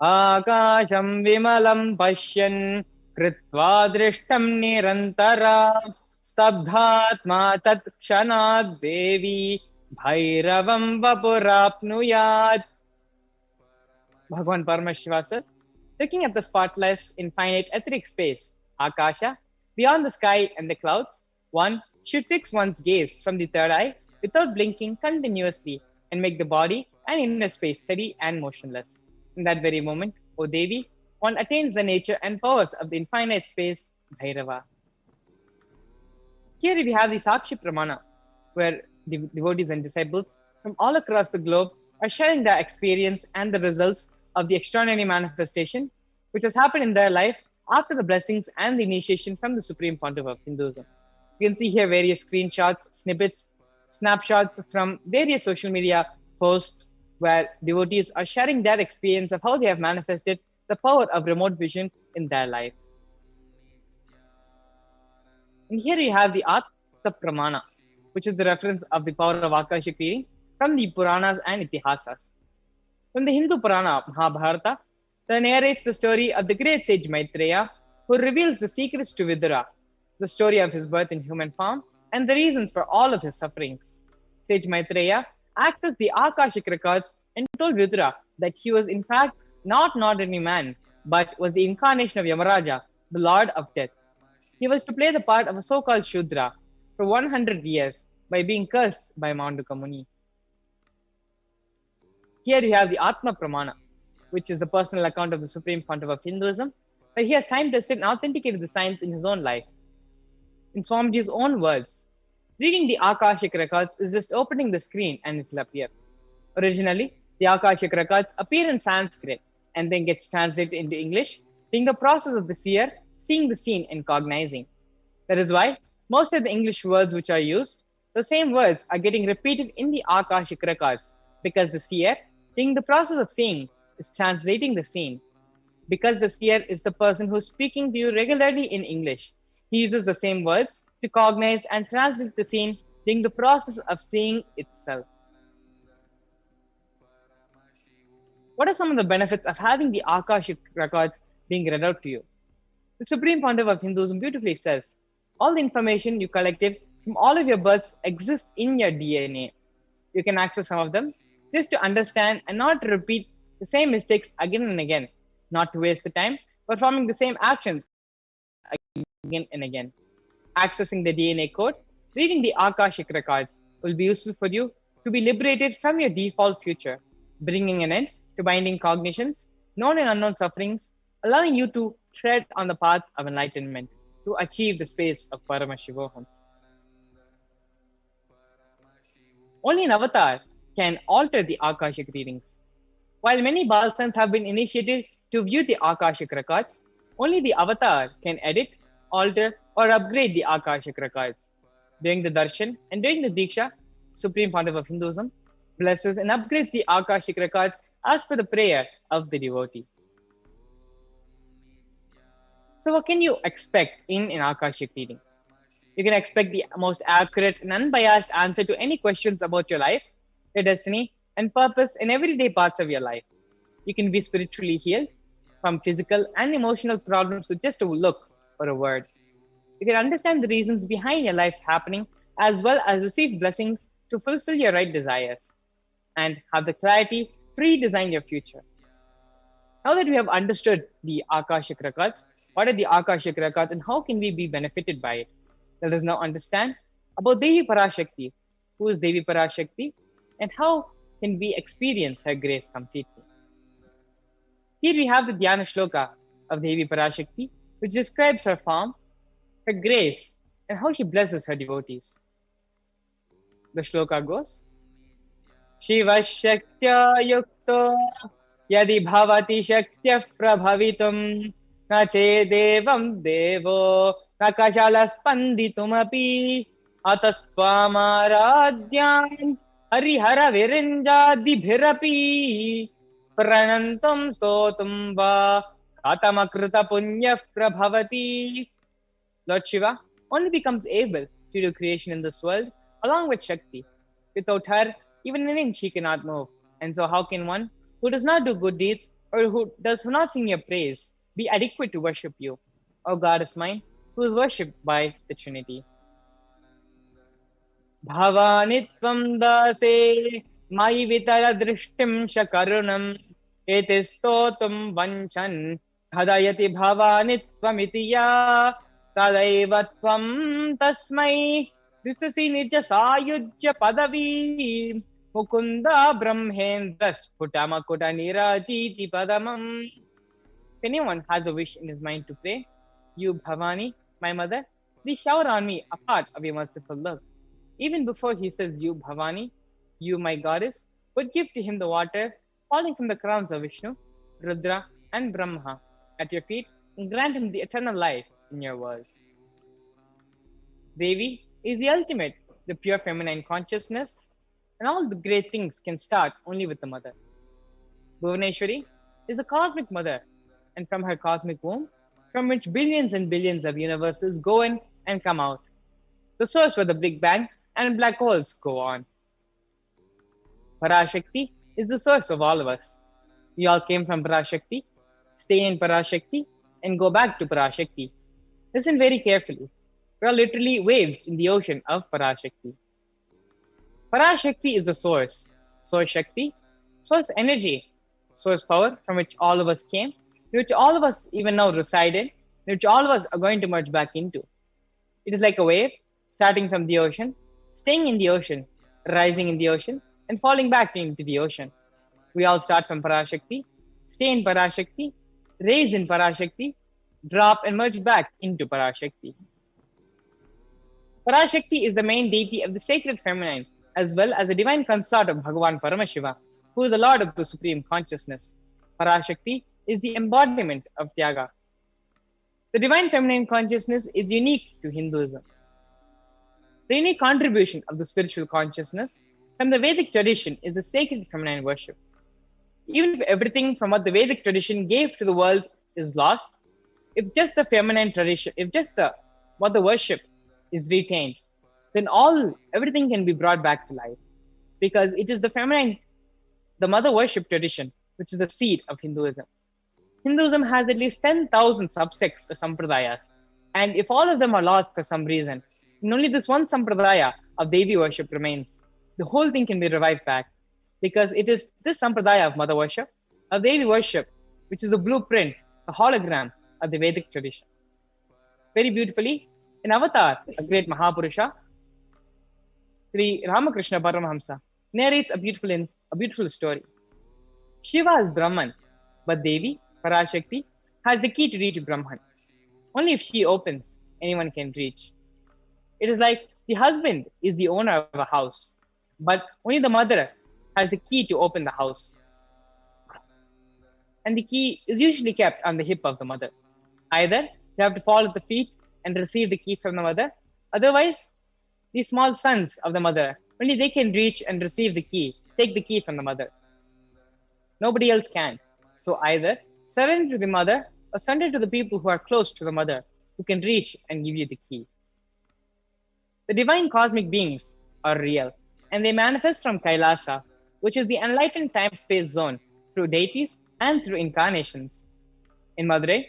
Akasham vimalam pashyan kritva drishtam nirantara stabdhatma tat kshanad devi bhairavam vapurapnuyat. Bhagavan Paramashiva says, looking at the spotless, infinite etheric space, Akasha, beyond the sky and the clouds, one should fix one's gaze from the third eye without blinking continuously and make the body and inner space steady and motionless. In that very moment, O Devi, one attains the nature and powers of the infinite space, Bhairava. Here we have the Sakshi Pramana, where devotees and disciples from all across the globe are sharing their experience and the results of the extraordinary manifestation which has happened in their life after the blessings and the initiation from the Supreme Pontiff of Hinduism. You can see here various screenshots, snippets, snapshots from various social media posts where devotees are sharing their experience of how they have manifested the power of remote vision in their life. And here you have the Atma Pramana, which is the reference of the power of Akashic reading from the Puranas and Itihasas. From the Hindu Purana Mahabharata, that narrates the story of the great sage Maitreya, who reveals the secrets to Vidura, the story of his birth in human form, and the reasons for all of his sufferings. Sage Maitreya accessed the Akashic records and told Vidura that he was in fact not an ordinary man, but was the incarnation of Yamaraja, the Lord of Death. He was to play the part of a so-called Shudra for 100 years by being cursed by Manduka Muni. Here you have the Atma Pramana, which is the personal account of the Supreme Pontiff of Hinduism, where he has time-tested and authenticated the science in his own life. In Swamiji's own words, reading the Akashic records is just opening the screen and it will appear. Originally, the Akashic records appear in Sanskrit and then gets translated into English, being the process of the seer seeing the scene and cognizing. That is why most of the English words which are used, the same words are getting repeated in the Akashic records, because the seer, being the process of seeing, is translating the scene. Because the seer is the person who is speaking to you regularly in English, he uses the same words to cognize and translate the scene, being the process of seeing itself. What are some of the benefits of having the Akashic records being read out to you? The Supreme Pontiff of Hinduism beautifully says, all the information you collected from all of your births exists in your DNA. You can access some of them just to understand and not to repeat the same mistakes again and again, not to waste the time performing the same actions again and again. Accessing the DNA code, reading the Akashic records will be useful for you to be liberated from your default future, bringing an end to binding cognitions, known and unknown sufferings, allowing you to tread on the path of enlightenment to achieve the space of Paramashivoham. Only an avatar can alter the Akashic readings. While many Balsans have been initiated to view the Akashic records, only the avatar can edit, alter, or upgrade the Akashic records. During the darshan and during the diksha, Supreme Pontiff of Hinduism blesses and upgrades the Akashic records as per the prayer of the devotee. So what can you expect in an Akashic reading? You can expect the most accurate and unbiased answer to any questions about your life, your destiny, and purpose in everyday parts of your life. You can be spiritually healed from physical and emotional problems with just a look or a word. You can understand the reasons behind your life's happening, as well as receive blessings to fulfill your right desires and have the clarity to redesign your future. Now that we have understood the Akashic records, what are the Akashic records and how can we be benefited by it? Let us now understand about Devi Parashakti. Who is Devi Parashakti and how can we experience her grace completely? Here we have the Dhyana Shloka of Devi Parashakti, which describes her form, her grace, and how she blesses her devotees. The shloka goes, Shiva Shaktya Yukto Yadi Bhavati Shaktya Prabhavitum Na Che Devam Devo Nakashala Spanditumapi Atastwamaradhyam Harihara Virinjadi Bhirapi Pranantam Stotum Va Katamakrita Punya Prabhavati. Lord Shiva only becomes able to do creation in this world along with Shakti. Without her, even an inch he cannot move. And so how can one who does not do good deeds or who does not sing your praise be adequate to worship you, O Goddess mine, who is worshipped by the Trinity? Bhavanitvam dase mai vitara drishtim shakarunam etistotum vanchan hadayati bhavanitvam ya tadaiva tvam tasmai risasi nija sayujya padavi mukunda brahmendra sputamakuta nirajiti padamam. If anyone has a wish in his mind to pray, you Bhavani, my mother, please shower on me a part of your merciful love. Even before he says you Bhavani, you my goddess, would give to him the water falling from the crowns of Vishnu, Rudra and Brahma at your feet and grant him the eternal life in your world. Devi is the ultimate, the pure feminine consciousness, and all the great things can start only with the mother. Bhuvaneshwari is a cosmic mother, and from her cosmic womb, from which billions and billions of universes go in and come out, the source where the Big Bang and black holes go on. Parashakti is the source of all of us. We all came from Parashakti, stay in Parashakti, and go back to Parashakti. Listen very carefully. We are literally waves in the ocean of Parashakti. Parashakti is the source, source Shakti, source energy, source power from which all of us came, which all of us even now reside in, which all of us are going to merge back into. It is like a wave starting from the ocean, staying in the ocean, rising in the ocean, and falling back into the ocean. We all start from Parashakti, stay in Parashakti, raise in Parashakti, drop and merge back into Parashakti. Parashakti is the main deity of the sacred feminine, as well as the divine consort of Bhagavan Paramashiva, who is the Lord of the Supreme Consciousness. Parashakti is the embodiment of Tyaga. The divine feminine consciousness is unique to Hinduism. The unique contribution of the spiritual consciousness from the Vedic tradition is the sacred feminine worship. Even if everything from what the Vedic tradition gave to the world is lost, if just the feminine tradition, if just what the worship is retained, then everything can be brought back to life, because it is the feminine, the mother worship tradition, which is the seed of Hinduism. Hinduism has at least 10,000 subsects or sampradayas, and if all of them are lost for some reason, and only this one sampradaya of Devi worship remains, the whole thing can be revived back, because it is this sampradaya of mother worship, of Devi worship, which is the blueprint, the hologram of the Vedic tradition. Very beautifully, in Avatar, a great Mahapurusha, Sri Ramakrishna Paramahamsa, narrates a beautiful story. Shiva is Brahman, but Devi, Parashakti, has the key to reach Brahman. Only if she opens, anyone can reach. It is like the husband is the owner of a house, but only the mother has the key to open the house. And the key is usually kept on the hip of the mother. Either you have to fall at the feet and receive the key from the mother, otherwise, the small sons of the mother, only they can reach and receive the key, take the key from the mother. Nobody else can. So either surrender to the mother or surrender to the people who are close to the mother, who can reach and give you the key. The divine cosmic beings are real, and they manifest from Kailasa, which is the enlightened time-space zone, through deities and through incarnations. In Madurai,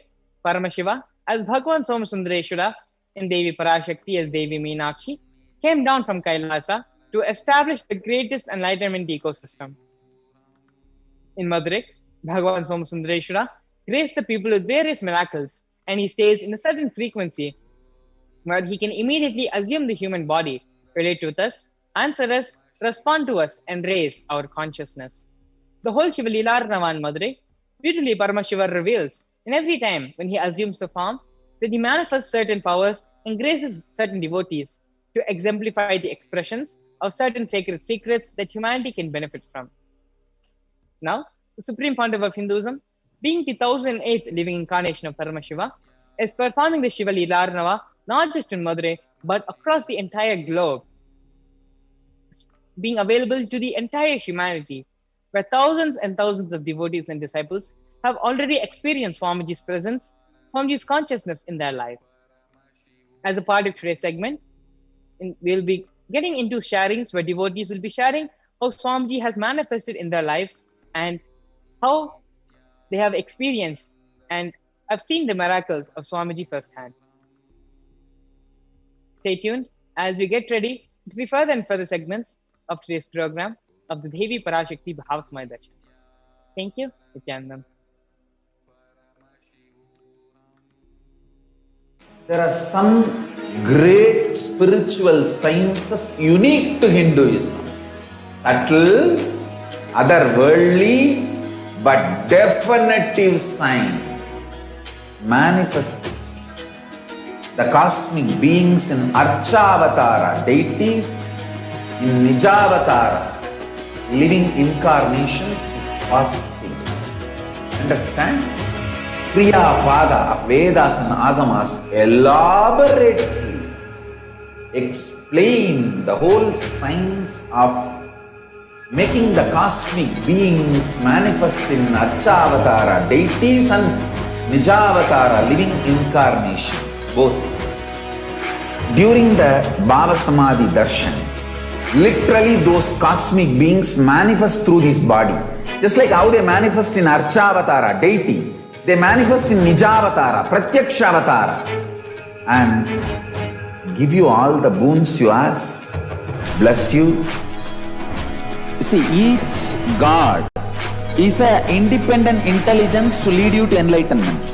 Paramashiva, as Bhagavan Somasundareshwara, and Devi Parashakti as Devi Meenakshi, came down from Kailasa to establish the greatest enlightenment ecosystem. In Madurai, Bhagavan Somasundareshwara graced the people with various miracles, and he stays in a certain frequency where he can immediately assume the human body, relate with us, answer us, respond to us, and raise our consciousness. The whole Shiva Leelarnava in Madurai, beautifully Paramashiva reveals in every time when he assumes the form that he manifests certain powers and graces certain devotees to exemplify the expressions of certain sacred secrets that humanity can benefit from. Now, the Supreme Pontiff of Hinduism, being the 1008th living incarnation of Paramashiva, is performing the Shiva Leelarnava not just in Madurai, but across the entire globe, being available to the entire humanity, where thousands and thousands of devotees and disciples have already experienced Swamiji's presence, Swamiji's consciousness in their lives. As a part of today's segment, we'll be getting into sharings where devotees will be sharing how Swamiji has manifested in their lives and how they have experienced and have seen the miracles of Swamiji firsthand. Stay tuned as we get ready to the further and further segments of today's program of the Devi Parashakti Bhavasmaya Darshan. Thank you, Nithyanandam.
There are some great spiritual sciences unique to Hinduism. Subtle, otherworldly, but definitive sign. Manifesting the cosmic beings in Archavatara, deities, in Nijavatara, living incarnations is possible. Understand? Kriya Pada of Vedas and Agamas elaborately explain the whole science of making the cosmic beings manifest in Archavatara, deities, and Nijavatara, living incarnations, both. During the Bhava Samadhi Darshan, literally those cosmic beings manifest through this body. Just like how they manifest in Archavatara, deity, they manifest in Nijavatara, Pratyakshavatara, and give you all the boons you ask, bless you. You see, each God is an independent intelligence to lead you to enlightenment.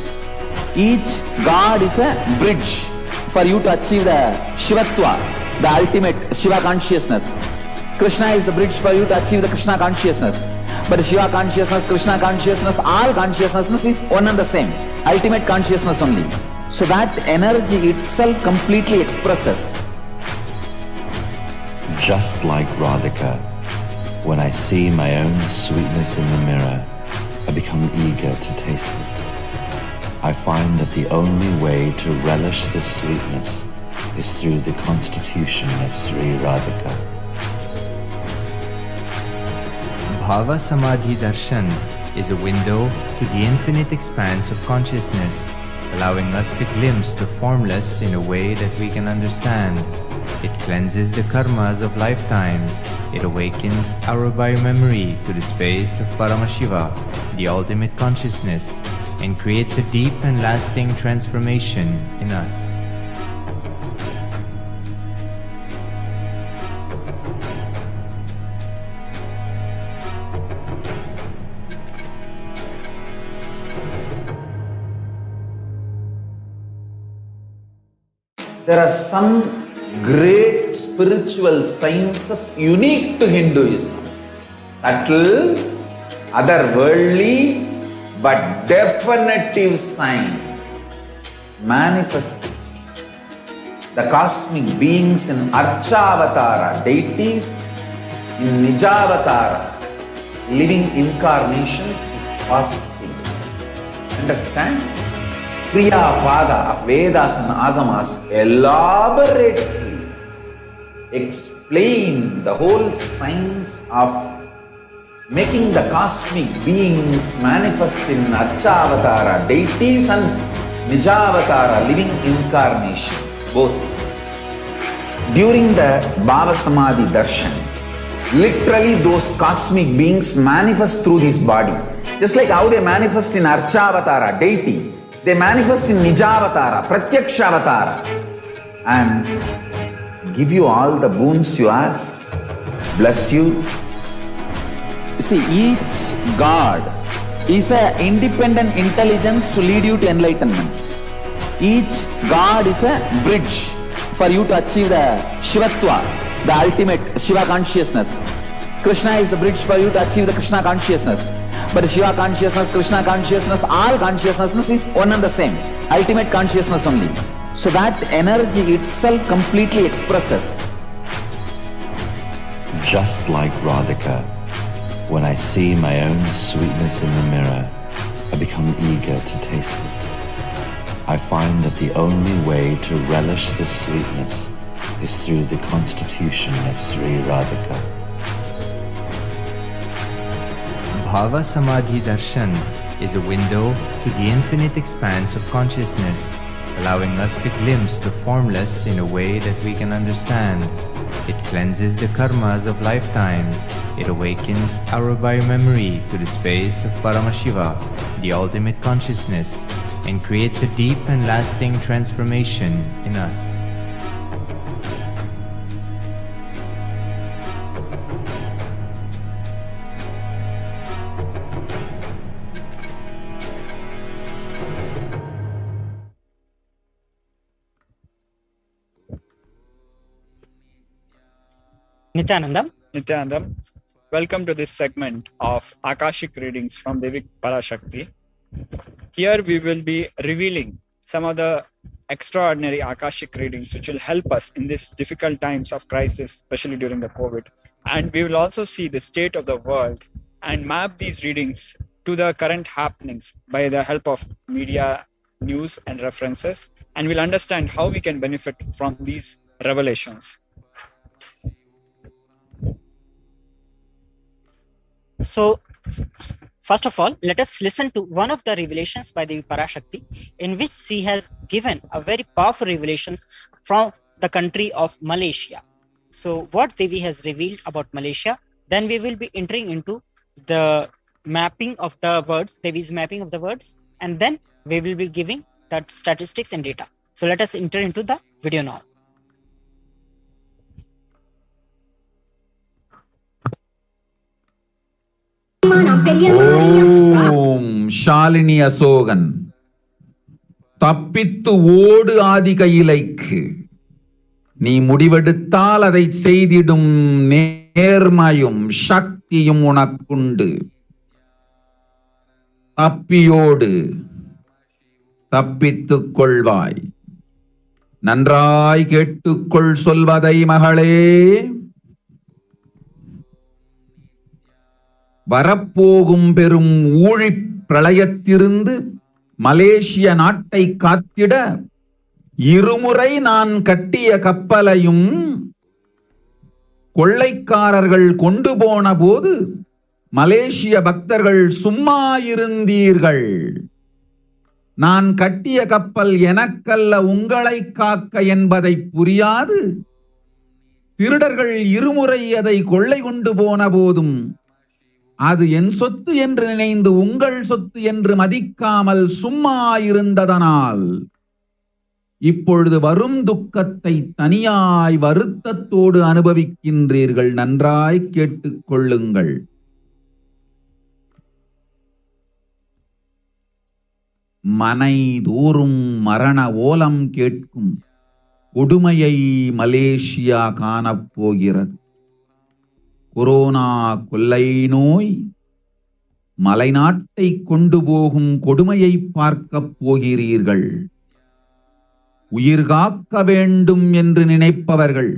Each God is a bridge for you to achieve the Shivatva, the ultimate Shiva consciousness. Krishna is the bridge for you to achieve the Krishna consciousness. But the Shiva consciousness, Krishna consciousness, all consciousness is one and the same. Ultimate consciousness only. So that energy itself completely expresses.
Just like Radhika, when I see my own sweetness in the mirror, I become eager to taste it. I find that the only way to relish this sweetness is through the constitution of Sri Radhika.
Bhava Samadhi Darshan is a window to the infinite expanse of consciousness, allowing us to glimpse the formless in a way that we can understand. It cleanses the karmas of lifetimes. It awakens our biomemory to the space of Paramashiva, the ultimate consciousness, and creates a deep and lasting transformation in us.
There are some great spiritual sciences unique to Hinduism. subtle, otherworldly, but definitive sign manifesting the cosmic beings in Archavatara, deities in Nijavatara, living incarnations is possible. Understand? Kriya Pada of Vedas and Agamas elaborately explain the whole science of making the cosmic beings manifest in Archavatara, deities and Nijavatara, living incarnations, both. During the Bhava Samadhi Darshan, literally those cosmic beings manifest through this body. Just like how they manifest in Archavatara, deity, they manifest in Nijavatara, Pratyakshavatara, and give you all the boons you ask, bless you. You see, each God is an independent intelligence to lead you to enlightenment. Each God is a bridge for you to achieve the Shivatva, the ultimate Shiva consciousness. Krishna is the bridge for you to achieve the Krishna consciousness. But Shiva consciousness, Krishna consciousness, all consciousness is one and the same. Ultimate consciousness only. So that energy itself completely expresses.
Just like Radhika, when I see my own sweetness in the mirror, I become eager to taste it. I find that the only way to relish this sweetness is through the constitution of Sri Radhika.
Bhava Samadhi Darshan is a window to the infinite expanse of consciousness, allowing us to glimpse the formless in a way that we can understand. It cleanses the karmas of lifetimes. It awakens our biomemory to the space of Paramashiva, the ultimate consciousness, and creates a deep and lasting transformation in us.
Nithyanandam, welcome to this segment of Akashic readings from Devik Parashakti. Here we will be revealing some of the extraordinary Akashic readings which will help us in these difficult times of crisis, especially during the COVID. And we will also see the state of the world and map these readings to the current happenings by the help of media, news and references. And we'll understand how we can benefit from these revelations.
So, first of all, let us listen to one of the revelations by Devi Parashakti, in which she has given a very powerful revelations from the country of Malaysia. So, what Devi has revealed about Malaysia, then we will be entering into the mapping of the words, Devi's mapping of the words, and then we will be giving the statistics and data. So, let us enter into the video now.
ஓம் ஷாலினி அசோகன் தப்பித்து ஓடு ஆதி கையிலைக்கு நீ முடிவெடுத்தால் அதை செய்திடும் நேர்மையும் சக்தியும் உனக்குண்டு தப்பியோடு தப்பித்துக் கொள்வாய் நன்றாய் கேட்டுக்கொள் சொல்வதை மகளே வரப்போகும் பெரும் ஊழிப் பிரளயத்திலிருந்து மலேசிய நாட்டை காத்திட இருமுறை நான் கட்டிய கப்பலையும் கொள்ளைக்காரர்கள் கொண்டு போன போது மலேசிய பக்தர்கள் சும்மா இருந்தீர்கள். நான் கட்டிய கப்பல் எனக்கல்ல உங்களை காக்க என்பதை புரியாது திருடர்கள் இருமுறை அதை கொள்ளை கொண்டு போன போதும் அது என் சொத்து என்று நினைந்து உங்கள் சொத்து என்று மதிக்காமல் சும்மா இருந்ததனால் இப்பொழுது வரும் துக்கத்தை தனியாய் வருத்தத்தோடு அனுபவிக்கின்றீர்கள். நன்றாய் கேட்டுக்கொள்ளுங்கள். மனை தோறும் மரண ஓலம் கேட்கும் கொடுமையை மலேசியா காணப்போகிறது. கொரோனா கொள்ளை நோய் மலைநாட்டை கொண்டு போகும் கொடுமையை பார்க்கப் போகிறீர்கள். உயிர் காக்க வேண்டும் என்று நினைப்பவர்கள்,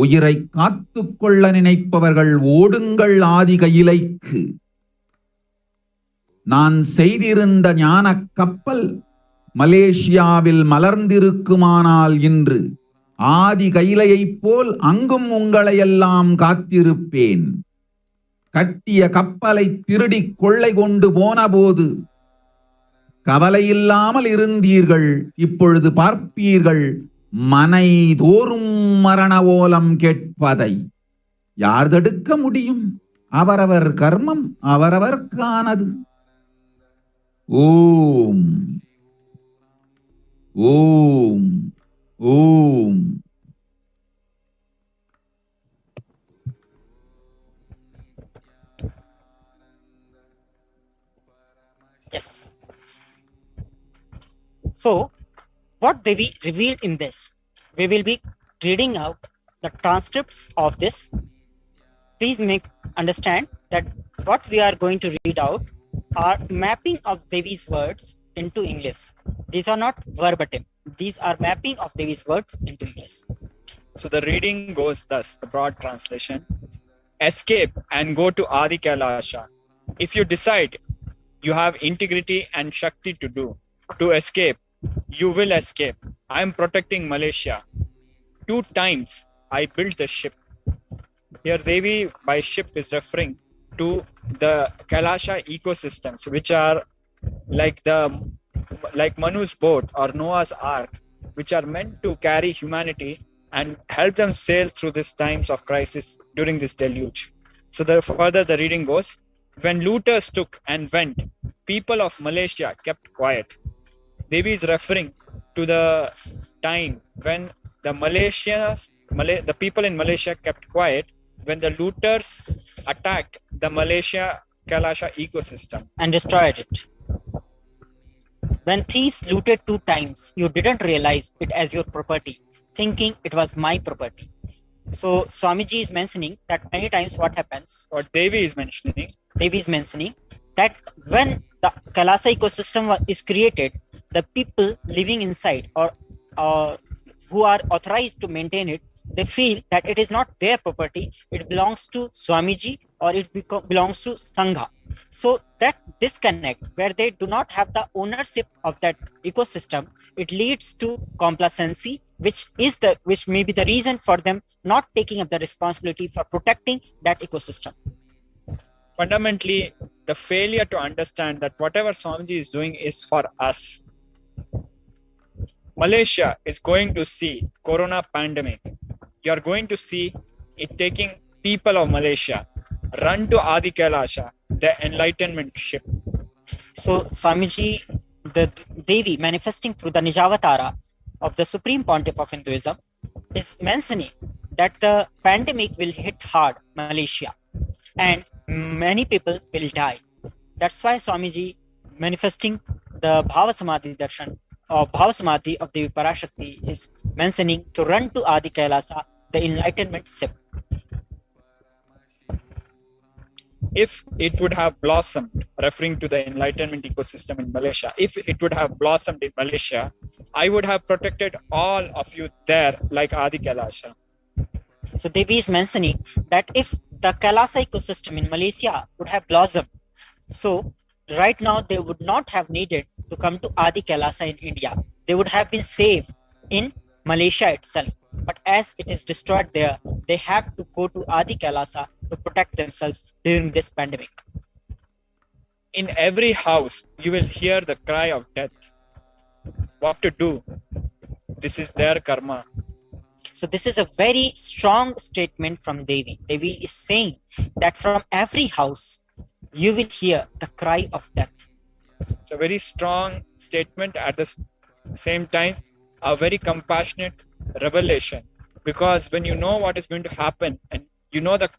உயிரை காத்துக் கொள்ள நினைப்பவர்கள் ஓடுங்கள் ஆதி கையிலைக்கு. நான் செய்திருந்த ஞான கப்பல் மலேசியாவில் மலர்ந்திருக்குமானால் இன்று ஆதி கையிலையைப் போல் அங்கும் உங்களையெல்லாம் காத்திருப்பேன். கட்டிய கப்பலை திருடி கொள்ளை கொண்டு போன போது கவலையில்லாமல் இருந்தீர்கள். இப்பொழுது பார்ப்பீர்கள் மனை தோறும் மரண ஓலம் கேட்பதை. யார் தடுக்க முடியும்? அவரவர் கர்மம் அவரவர்க்கானது. ஓம் ஓம் ஓம்.
Yes. So, what Devi revealed in this, we will be reading out the transcripts of this. Please understand that what we are going to read out are mapping of Devi's words into English. These are not verbatim. These are mapping of Devi's words into English.
So the reading goes thus, the broad translation. Escape and go to Adi Kailasa. If you decide you have integrity and Shakti to escape, you will escape. I am protecting Malaysia. 2 times I built the ship. Here Devi by ship is referring to the Kailasa ecosystems, which are like Manu's boat or Noah's ark, which are meant to carry humanity and help them sail through these times of crisis during this deluge. So further the reading goes, when looters took and went, people of Malaysia kept quiet. Devi is referring to the time when the people in Malaysia kept quiet when the looters attacked the Malaysia Kailasa ecosystem
and destroyed it. When thieves looted 2 times, you didn't realize it as your property, thinking it was my property. So Swamiji is mentioning that many times what happens,
what Devi is mentioning
that when the Kailasa ecosystem is created, the people living inside or who are authorized to maintain it, they feel that it is not their property, it belongs to Swamiji or it belongs to Sangha. So that disconnect where they do not have the ownership of that ecosystem, it leads to complacency, which may be the reason for them not taking up the responsibility for protecting that ecosystem.
Fundamentally, the failure to understand that whatever Swamiji is doing is for us. Malaysia is going to see corona pandemic. You are going to see it taking people of Malaysia run to Adi Kailasa, the enlightenment ship.
So Swamiji, the Devi manifesting through the Nijavatara of the Supreme Pontiff of Hinduism, is mentioning that the pandemic will hit hard Malaysia and many people will die. That's why Swamiji manifesting the Bhava Samadhi Darshan or Bhava Samadhi of Devi Parashakti is mentioning to run to Adi Kailasa, the enlightenment ship.
If it would have blossomed, referring to the enlightenment ecosystem in Malaysia, if it would have blossomed in Malaysia, I would have protected all of you there like Adi Kailasa.
So Devi is mentioning that if the Kailasa ecosystem in Malaysia would have blossomed, so right now they would not have needed to come to Adi Kailasa in India. They would have been saved in Malaysia itself. But as it is destroyed there, they have to go to Adi Kailasa to protect themselves during this pandemic.
In every house, you will hear the cry of death. What to do? This is their karma.
So this is a very strong statement from Devi. Devi is saying that from every house, you will hear the cry of death.
It's a very strong statement, at the same time, a very compassionate revelation. Because when you know what is going to happen and you know the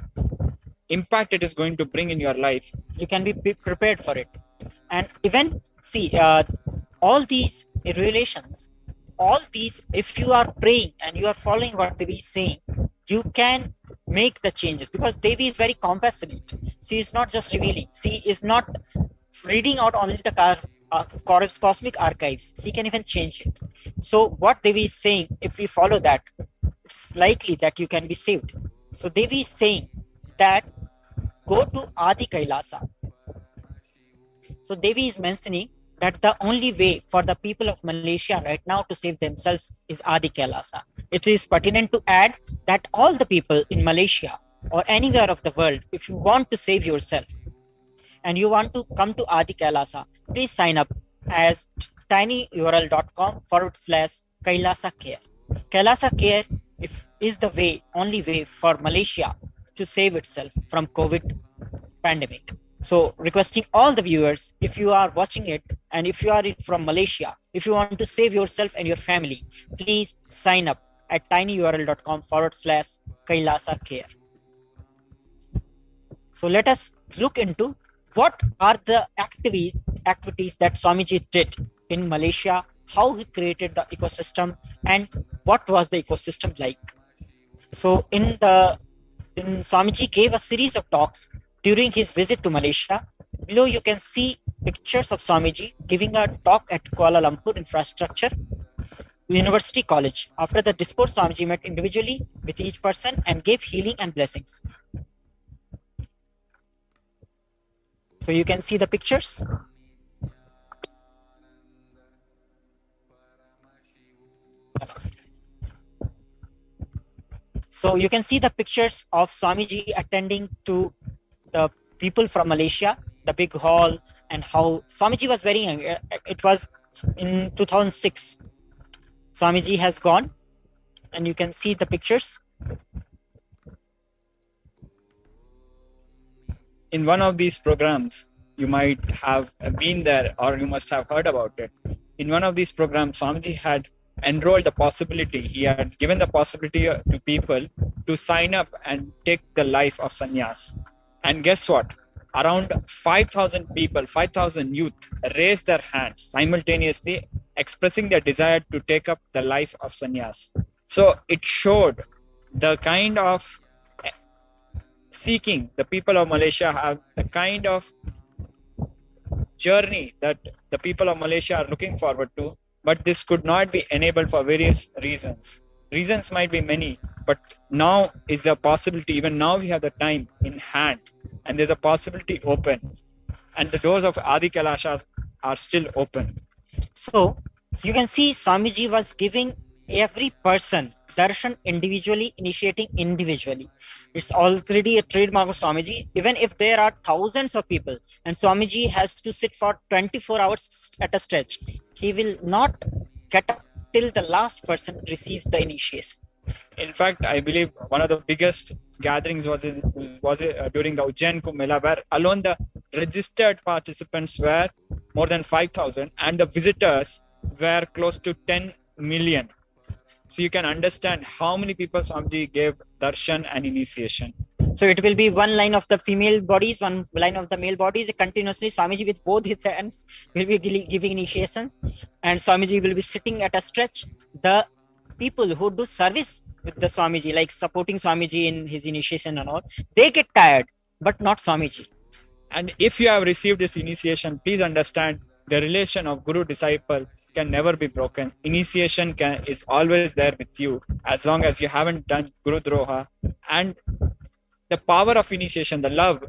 impact it is going to bring in your life,
you can be prepared for it. And even see all these revelations, all these, if you are praying and you are following what Devi is saying, you can make the changes, because Devi is very compassionate. She is not just revealing. She is not reading out only the cosmic archives. She can even change it. So what Devi is saying, if we follow that, it's likely that you can be saved. So Devi is saying that go to Adi Kailasa. So Devi is mentioning that the only way for the people of Malaysia right now to save themselves is Adi Kailasa. It is pertinent to add that all the people in Malaysia or anywhere of the world, if you want to save yourself and you want to come to Adi Kailasa, please sign up as tinyurl.com/Kailasa Care. Kailasa Care is the way, only way for Malaysia to save itself from COVID pandemic. So requesting all the viewers, if you are watching it and if you are from Malaysia, if you want to save yourself and your family, please sign up at tinyurl.com/Kailasa Care. So let us look into what are the activities that Swamiji did in Malaysia, how he created the ecosystem, and what was the ecosystem like. So Swamiji gave a series of talks during his visit to Malaysia. Below you can see pictures of Swamiji giving a talk at Kuala Lumpur Infrastructure University College. After the discourse, Swamiji met individually with each person and gave healing and blessings. So you can see the pictures. So you can see the pictures of Swamiji attending to the people from Malaysia, the big hall, and how Swamiji was very young. It was in 2006. Swamiji has gone, and you can see the pictures.
In one of these programs, you might have been there or you must have heard about it. In one of these programs, Swamiji had enrolled the possibility, he had given the possibility to people to sign up and take the life of sannyas. And guess what? Around 5,000 people, 5,000 youth raised their hands simultaneously, expressing their desire to take up the life of sannyas. So it showed the kind of seeking the people of Malaysia have, the kind of journey that the people of Malaysia are looking forward to, but this could not be enabled for various reasons. Reasons might be many, but now is the possibility, even now we have the time in hand, and there's a possibility open, and the doors of Adi Kailasa are still open.
So you can see Swamiji was giving every person darshan individually, initiating individually. It's already a trademark of Swamiji. Even if there are thousands of people and Swamiji has to sit for 24 hours at a stretch, he will not get up till the last person receives the initiation.
In fact, I believe one of the biggest gatherings was during the Ujjain Kumbh Mela, where alone the registered participants were more than 5,000 and the visitors were close to 10 million. So you can understand how many people Swamiji gave darshan and initiation.
So it will be one line of the female bodies, one line of the male bodies. Continuously, Swamiji with both his hands will be giving initiations, and Swamiji will be sitting at a stretch. The people who do service with the Swamiji, like supporting Swamiji in his initiation and all, they get tired, but not Swamiji.
And if you have received this initiation, please understand the relation of guru-disciple can never be broken. Initiation is always there with you as long as you haven't done Guru Droha. And the power of initiation, the love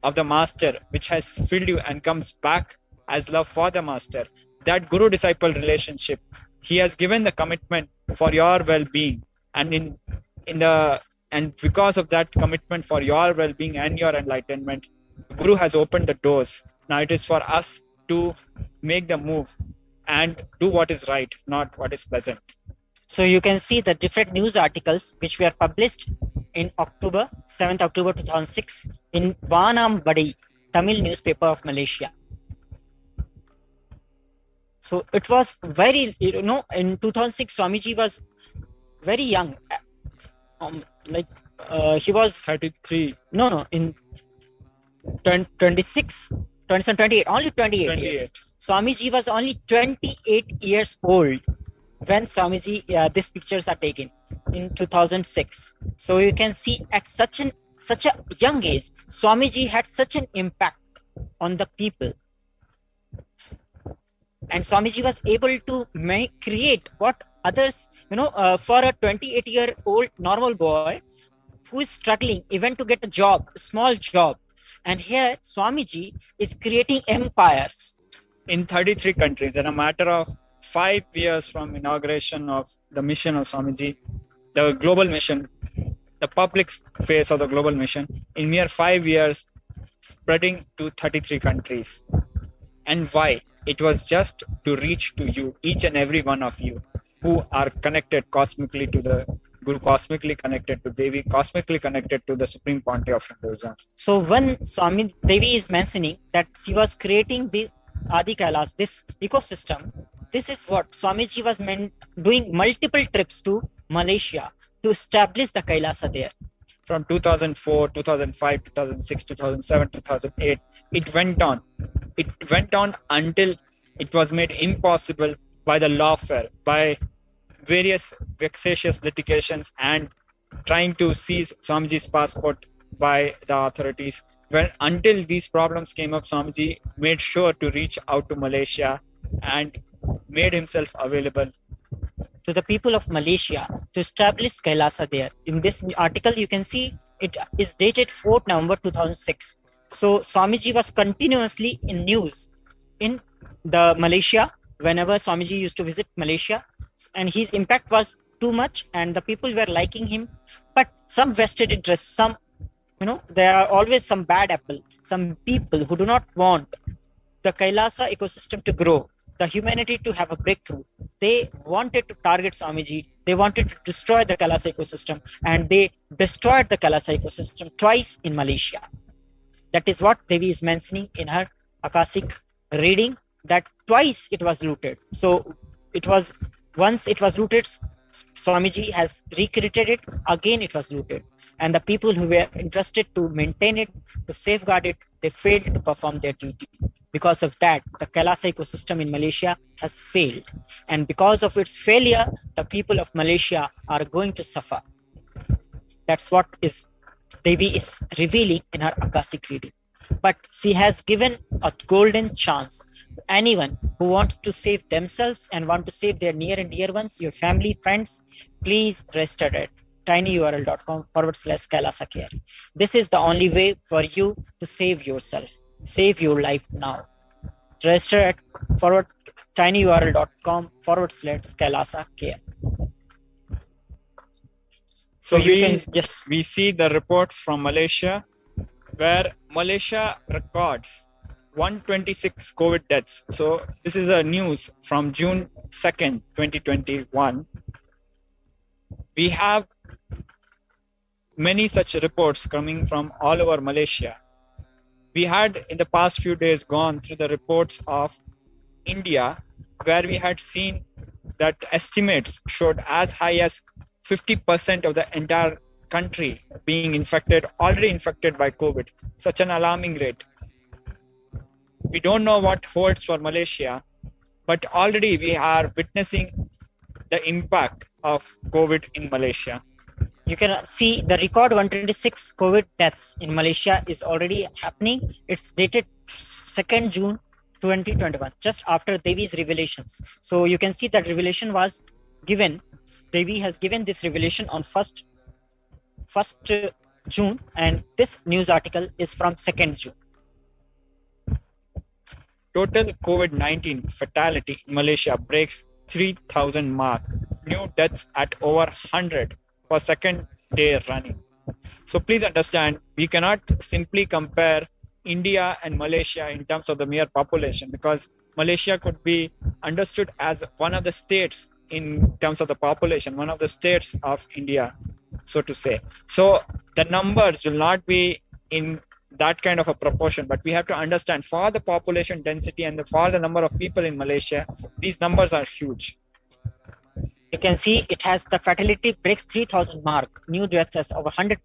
of the master, which has filled you and comes back as love for the master, that guru-disciple relationship, he has given the commitment for your well-being, and and because of that commitment for your well-being and your enlightenment, Guru has opened the doors. Now it is for us to make the move and do what is right, not what is pleasant.
So you can see the different news articles which were published in 7th October 2006 in Vanambadi, Tamil newspaper of Malaysia. So it was very, in 2006, Swamiji was very young. He was
33.
No, in 26, 27, 28, only 28 years. Swamiji was only 28 years old when Swamiji, these pictures are taken. in 2006. So you can see at such a young age, Swamiji had such an impact on the people. And Swamiji was able to create what others, for a 28-year-old normal boy who is struggling even to get a job, a small job. And here Swamiji is creating empires.
In 33 countries, in a matter of 5 years from inauguration of the mission of Swamiji, the global mission, the public face of the global mission, in mere 5 years, spreading to 33 countries. And why? It was just to reach to you, each and every one of you, who are connected cosmically to the Guru, cosmically connected to Devi, cosmically connected to the Supreme Pontiff of Hinduism.
So when Swami Devi is mentioning that she was creating the Adi Kailas, this ecosystem, this is what Swamiji was doing multiple trips to Malaysia to establish the Kailasa there.
From 2004, 2005, 2006, 2007, 2008, it went on. It went on until it was made impossible by the lawfare, by various vexatious litigations and trying to seize Swamiji's passport by the authorities. Until these problems came up, Swamiji made sure to reach out to Malaysia and made himself available
to the people of Malaysia to establish Kailasa there. In this article, you can see it is dated 4th November 2006. So Swamiji was continuously in news in the Malaysia whenever Swamiji used to visit Malaysia, and his impact was too much and the people were liking him. But some vested interests, some, there are always some bad apple, some people who do not want the Kailasa ecosystem to grow, the humanity to have a breakthrough. They wanted to target Swamiji. They wanted to destroy the Kailasa ecosystem, and they destroyed the Kailasa ecosystem twice in Malaysia. That is what Devi is mentioning in her Akashic reading, that twice it was looted. So once it was looted, Swamiji has recreated it, again it was looted. And the people who were interested to maintain it, to safeguard it, they failed to perform their duty. Because of that, the Kailasa ecosystem in Malaysia has failed. And because of its failure, the people of Malaysia are going to suffer. That's what Devi is revealing in her Akashic reading. But she has given a golden chance to anyone who wants to save themselves and want to save their near and dear ones, your family, friends. Please register at tinyurl.com/Kailasa care. This is the only way for you to save yourself. Save your life now. Register at tinyurl.com/Kailasa care.
So we see the reports from Malaysia, where Malaysia records 126 COVID deaths. So this is a news from June 2nd, 2021. We have many such reports coming from all over Malaysia. We had in the past few days gone through the reports of India, where we had seen that estimates showed as high as 50% of the entire country being already infected by COVID. Such an alarming rate. We don't know what holds for Malaysia, but already we are witnessing the impact of COVID in Malaysia.
You can see the record 126 COVID deaths in Malaysia is already happening. It's dated 2nd June 2021, just after Devi's revelations. So you can see that revelation was given. Devi has given this revelation on 1st June, and this news article is from 2nd June.
Total COVID-19 fatality in Malaysia breaks 3,000 mark. New deaths at over 100 for second day running. So please understand, we cannot simply compare India and Malaysia in terms of the mere population, because Malaysia could be understood as one of the states in terms of the population, one of the states of India, so to say. So the numbers will not be in that kind of a proportion, but we have to understand for the population density and for the number of people in Malaysia, these numbers are huge.
You can see it has the fatality breaks 3,000 mark, new deaths as over 100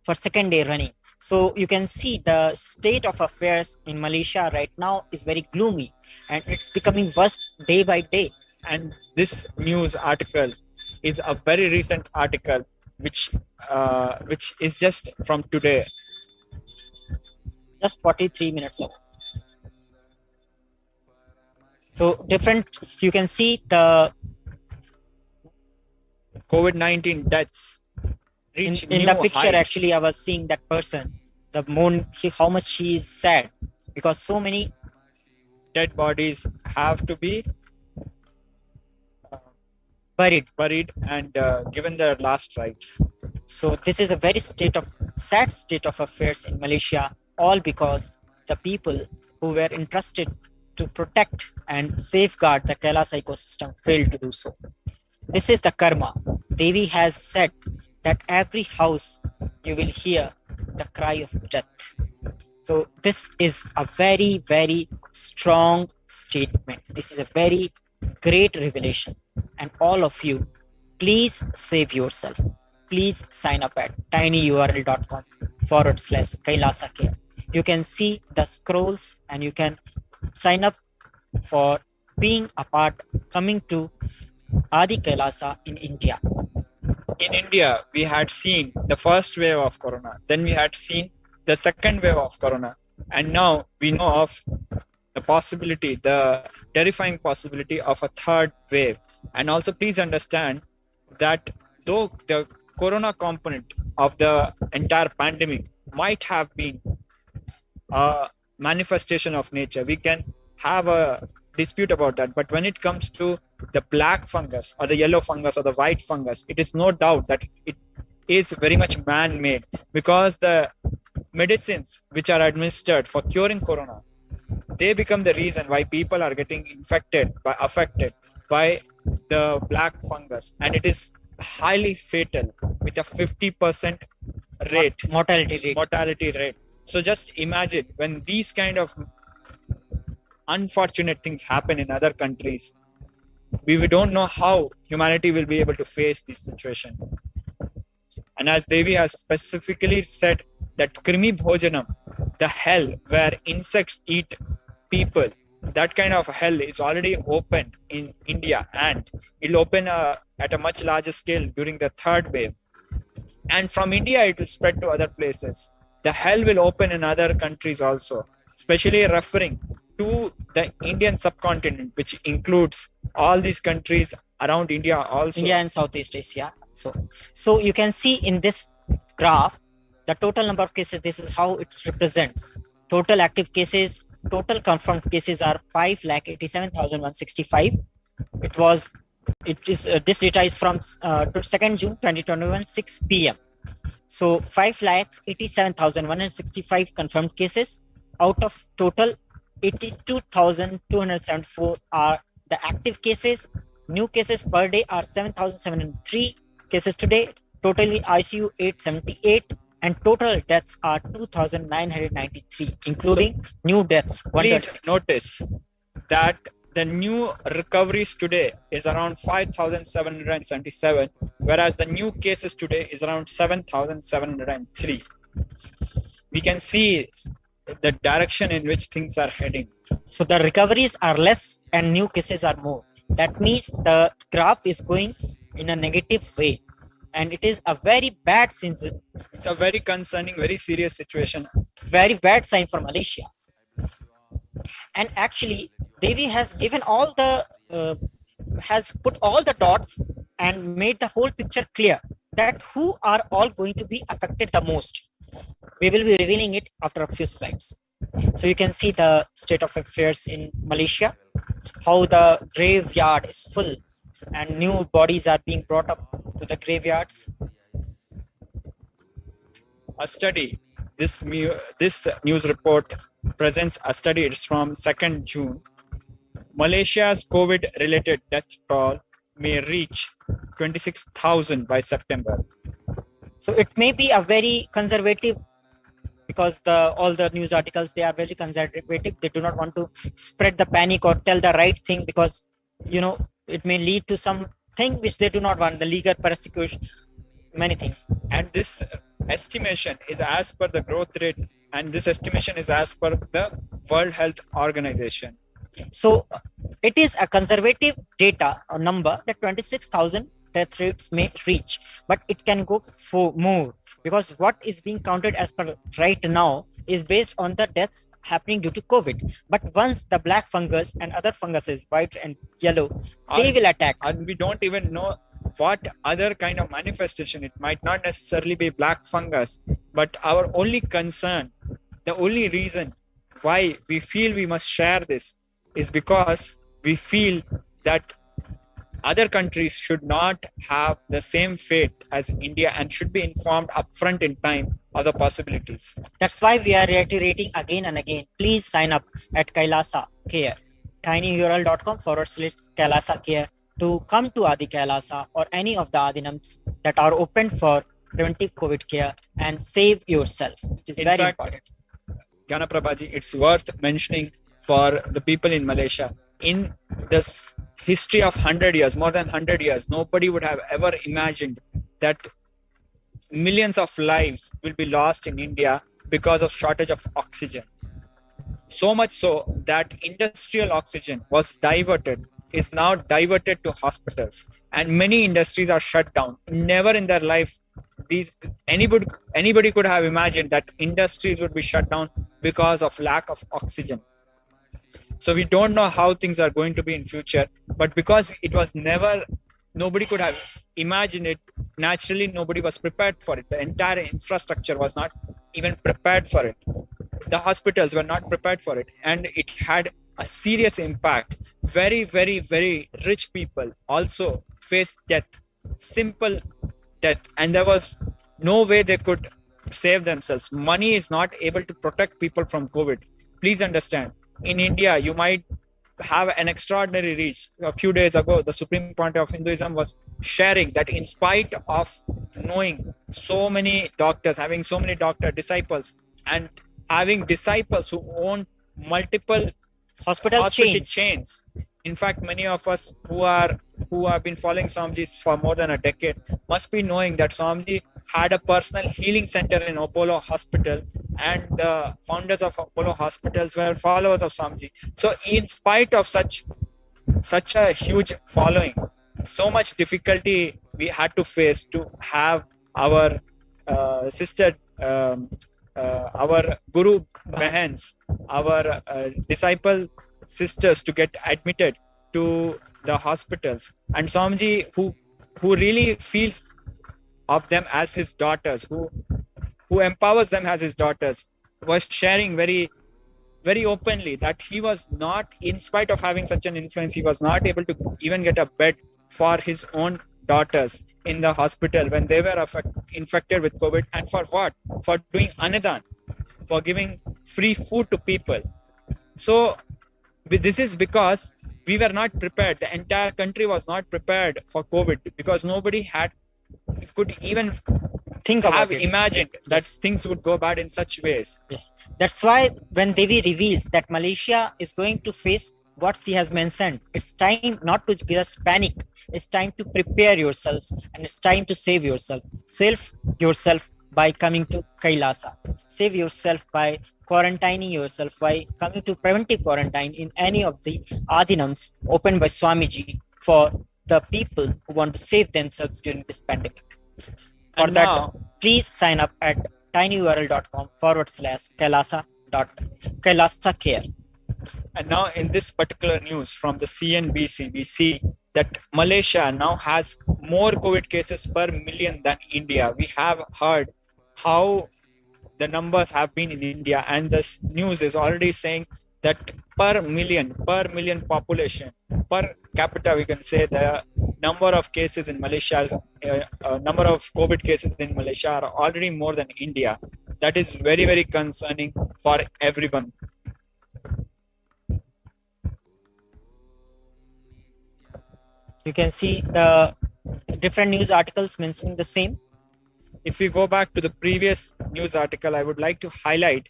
for second day running. So you can see the state of affairs in Malaysia right now is very gloomy, and it's becoming worse day by day.
And this news article is a very recent article, which is just from today.
Just 43 minutes ago. So different, you can see the
COVID-19 deaths reach
in
new
the picture.
height.
Actually, I was seeing that person, the how much she is sad because so many
dead bodies have to be
buried
and given their last rites.
So this is a very sad state of affairs in Malaysia, all because the people who were entrusted to protect and safeguard the Kailasa ecosystem failed to do so. This is the karma. Devi has said that every house you will hear the cry of death. So this is a very, very strong statement. This is a very great revelation. And all of you, please save yourself. Please sign up at tinyurl.com/Kailasa Care. You can see the scrolls and you can sign up for being a part, coming to Adi Kailasa in India.
In India, we had seen the first wave of corona. Then we had seen the second wave of corona. And now we know of the possibility, the terrifying possibility of a third wave. And also please understand that though the corona component of the entire pandemic might have been a manifestation of nature, we can have a dispute about that. But when it comes to the black fungus or the yellow fungus or the white fungus, it is no doubt that it is very much man-made, because the medicines which are administered for curing corona, they become the reason why people are getting affected by the black fungus, and it is highly fatal with a 50% mortality rate. So just imagine when these kind of unfortunate things happen in other countries, we don't know how humanity will be able to face this situation. And as Devi has specifically said, that Krimi Bhojanam, the hell where insects eat people, that kind of hell is already opened in India, and it'll open at a much larger scale during the third wave. And from India, it will spread to other places. The hell will open in other countries also, especially referring to the Indian subcontinent, which includes all these countries around India also.
India and Southeast Asia. So you can see in this graph, the total number of cases, this is how it represents. Total active cases, total confirmed cases are 5,87,165. This data is from 2nd June 2021, 6 p.m. So 5,87,165 confirmed cases. Out of total, 82,274 are the active cases. New cases per day are 7,703 cases today. Totally ICU 878, and total deaths are 2,993, including new deaths.
Please notice that the new recoveries today is around 5,777, whereas the new cases today is around 7,703. We can see the direction in which things are heading.
So the recoveries are less and new cases are more. That means the graph is going in a negative way, and it is a very bad sign.
It's a very concerning, very serious situation.
Very bad sign for Malaysia. And actually, Devi has given all the has put all the dots and made the whole picture clear that who are all going to be affected the most. We will be revealing it after a few slides. So you can see the state of affairs in Malaysia, how the graveyard is full and new bodies are being brought up to the graveyards.
A study, this news report presents a study. It's from 2nd June. Malaysia's COVID-related death toll may reach 26,000 by September.
So it may be a very conservative, because all the news articles, they are very conservative. They do not want to spread the panic or tell the right thing, because it may lead to something which they do not want, the legal persecution, many things.
And this estimation is as per the growth rate, and this estimation is as per the World Health Organization.
So It is a conservative data a number that 26,000 death rates may reach, but it can go for more because what is being counted as per right now is based on the deaths happening due to COVID. But once the black fungus and other funguses, white and yellow, they will attack.
And we don't even know what other kind of manifestation. It might not necessarily be black fungus, but our only concern, the only reason why we feel we must share this is because we feel that other countries should not have the same fate as India and should be informed upfront in time of the possibilities.
That's why we are reiterating again and again. Please sign up at Kailasa Care, tinyurl.com/Kailasa Care to come to Adi Kailasa or any of the Adinams that are open for preventive COVID care and save yourself. It is very important.
Ganaprabhaji, it's worth mentioning for the people in Malaysia. In this history of 100 years, more than 100 years, nobody would have ever imagined that millions of lives will be lost in India because of shortage of oxygen. So much so that industrial oxygen was diverted, is now diverted to hospitals, and many industries are shut down. Never in their life anybody could have imagined that industries would be shut down because of lack of oxygen. So we don't know how things are going to be in future, but because it was never, nobody could have imagined it. Naturally, nobody was prepared for it. The entire infrastructure was not even prepared for it. The hospitals were not prepared for it, and it had a serious impact. Very, very, very rich people also faced death, simple death, and there was no way they could save themselves. Money is not able to protect people from COVID. Please understand. In India, you might have an extraordinary reach. A few days ago, the Supreme Point of Hinduism was sharing that in spite of knowing so many doctors, having so many doctor disciples, and having disciples who own multiple
hospital
chains. In fact, many of us who have been following Swamiji for more than a decade must be knowing that Swamiji had a personal healing center in Apollo Hospital, and the founders of Apollo Hospitals were followers of Swamiji. So in spite of such a huge following, so much difficulty we had to face to have our sister, our Guru Bahans, our disciple sisters to get admitted to the hospitals. And Swamiji, who really feels of them as his daughters, who empowers them as his daughters, was sharing very, very openly that he was not, in spite of having such an influence, he was not able to even get a bed for his own daughters in the hospital when they were infected with COVID. And for what? For doing Anadan, for giving free food to people. So this is because we were not prepared. The entire country was not prepared for COVID because nobody could even imagined that things would go bad in such ways.
Yes, that's why when Devi reveals that Malaysia is going to face what she has mentioned, it's time not to just panic. It's time to prepare yourselves, and it's time to save yourself. Save yourself by coming to Kailasa. Save yourself by quarantining yourself, by coming to preventive quarantine in any of the Adinams opened by Swamiji for the people who want to save themselves during this pandemic. For
And
that,
now,
please sign up at tinyurl.com/Kailasa Care.
And now in this particular news from the CNBC, we see that Malaysia now has more COVID cases per million than India. We have heard how the numbers have been in India, and this news is already saying that per million population, per capita, we can say the number of cases in Malaysia, number of COVID cases in Malaysia are already more than India. That is very, very concerning for everyone.
You can see the different news articles mentioning the same.
If we go back to the previous news article, I would like to highlight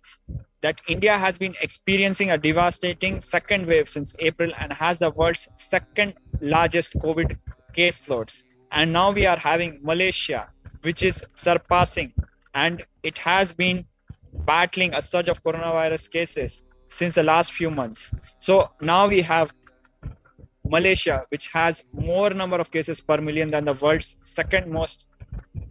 that India has been experiencing a devastating second wave since April and has the world's second largest COVID caseloads. And now we are having Malaysia, which is surpassing, and it has been battling a surge of coronavirus cases since the last few months. So now we have Malaysia, which has more number of cases per million than the world's second most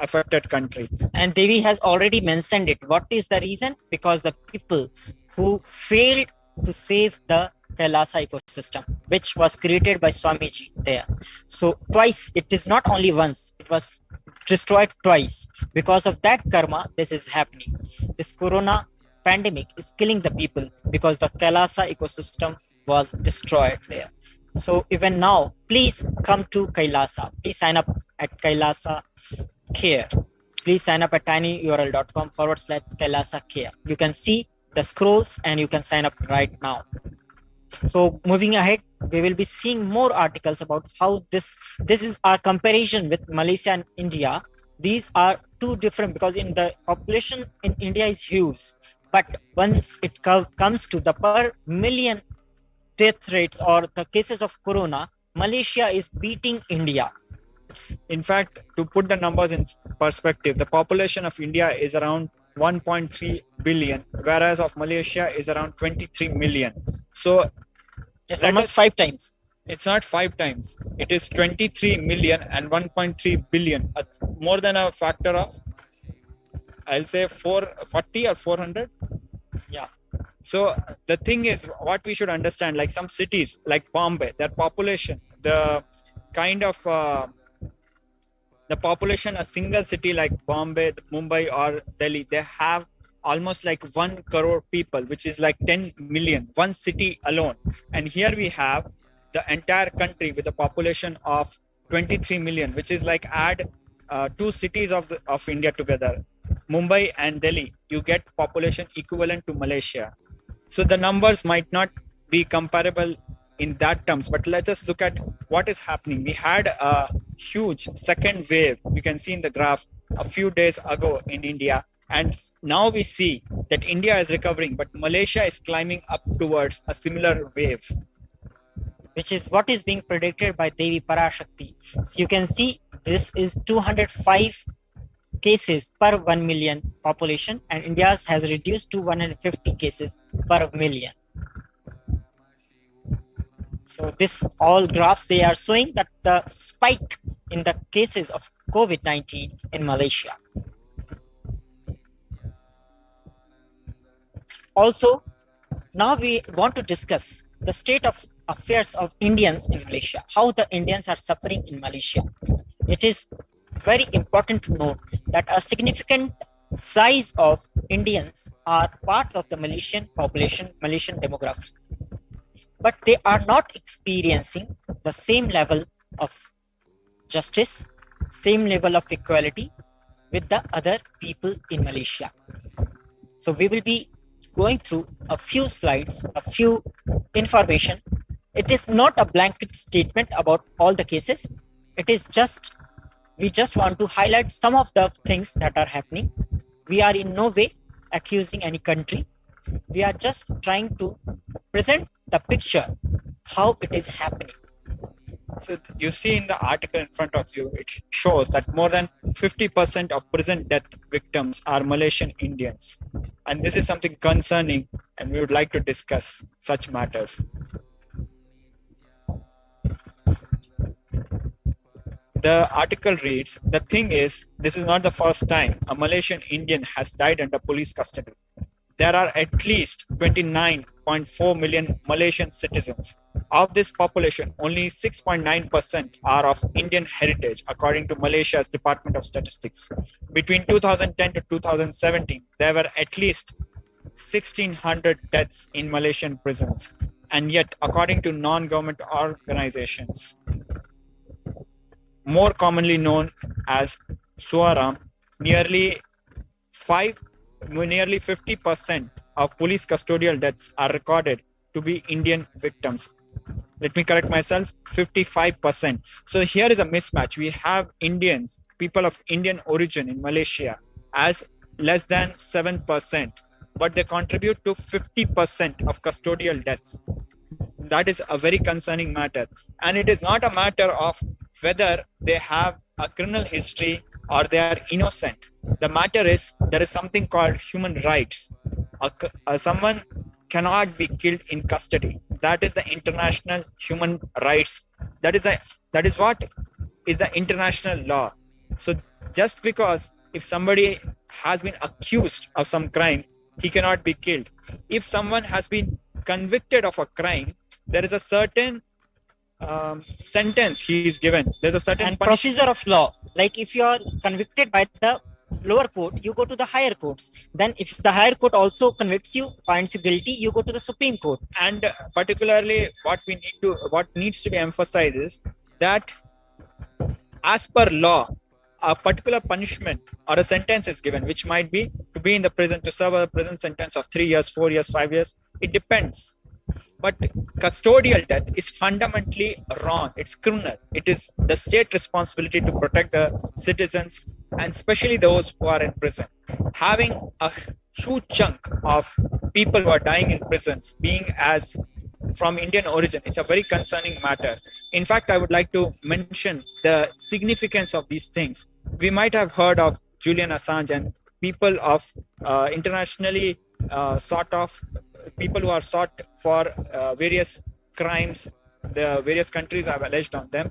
affected country.
And Devi has already mentioned it. What is the reason? Because the people who failed to save the Kailasa ecosystem, which was created by Swamiji there. So twice, it is not only once, it was destroyed twice. Because of that karma, this is happening. This corona pandemic is killing the people because the Kailasa ecosystem was destroyed there. So even now, please come to Kailasa. Please sign up at Kailasa Care. Please sign up at tinyurl.com/Kailasa Care. You can see the scrolls and you can sign up right now. So moving ahead, we will be seeing more articles about how this is our comparison with Malaysia and India. These are two different, because in the population in India is huge, but once it comes to the per million death rates or the cases of corona, Malaysia is beating India.
In fact, to put the numbers in perspective, the population of India is around 1.3 billion, whereas of Malaysia is around 23 million. So
it's almost 5 times.
It's not 5 times. It is 23 million and 1.3 billion. More than a factor of, I'll say 440 or 400.
Yeah.
So the thing is, what we should understand, like some cities like Bombay, their population, the kind of the population, a single city like Bombay, Mumbai or Delhi, they have almost like 1 crore people, which is like 10 million, one city alone. And here we have the entire country with a population of 23 million, which is like add 2 cities of India together, Mumbai and Delhi, you get population equivalent to Malaysia. So the numbers might not be comparable in that terms, but let us look at what is happening. We had a huge second wave, you can see in the graph, a few days ago in India, and now we see that India is recovering, but Malaysia is climbing up towards a similar wave,
which is what is being predicted by Devi Parashakti. So you can see this is 205 cases per 1 million population, and India's has reduced to 150 cases per million. So this all graphs, they are showing that the spike in the cases of COVID-19 in Malaysia. Also, now we want to discuss the state of affairs of Indians in Malaysia, how the Indians are suffering in Malaysia. It is very important to note that a significant size of Indians are part of the Malaysian population, Malaysian demography, but they are not experiencing the same level of justice, same level of equality with the other people in Malaysia. So we will be going through a few slides, a few information. It is not a blanket statement about all the cases. It is just, we just want to highlight some of the things that are happening. We are in no way accusing any country. We are just trying to present the picture, how it is happening.
So you see in the article in front of you, it shows that more than 50% of present death victims are Malaysian Indians. And this is something concerning, and we would like to discuss such matters. The article reads, the thing is, this is not the first time a Malaysian Indian has died under police custody. There are at least 29.4 million Malaysian citizens. Of this population, only 6.9% are of Indian heritage, according to Malaysia's Department of Statistics. Between 2010 to 2017, there were at least 1,600 deaths in Malaysian prisons. And yet, according to non-government organizations, more commonly known as Suaram, nearly 50% of police custodial deaths are recorded to be Indian victims. Let me correct myself, 55%. So here is a mismatch. We have Indians, people of Indian origin in Malaysia as less than 7%, but they contribute to 50% of custodial deaths. That is a very concerning matter. And it is not a matter of whether they have a criminal history or they are innocent. The matter is, there is something called human rights. Someone cannot be killed in custody. That is the international human rights That is what is the international law. So just because if somebody has been accused of some crime, he cannot be killed. If someone has been convicted of a crime, there is a certain sentence he is given. There's a certain
And
punishment.
procedure of law, like if you are convicted by the lower court, you go to the higher courts. Then if the higher court also convicts you, finds you guilty, you go to the Supreme Court.
And particularly what needs to be emphasized is that as per law, a particular punishment or a sentence is given, which might be to be in the prison, to serve a prison sentence of 3 years, 4 years, 5 years. It depends. But custodial death is fundamentally wrong. It's criminal. It is the state responsibility to protect the citizens, and especially those who are in prison. Having a huge chunk of people who are dying in prisons being as from Indian origin, it's a very concerning matter. In fact, I would like to mention the significance of these things. We might have heard of Julian Assange and people of internationally sort of people who are sought for various crimes. The various countries have alleged on them.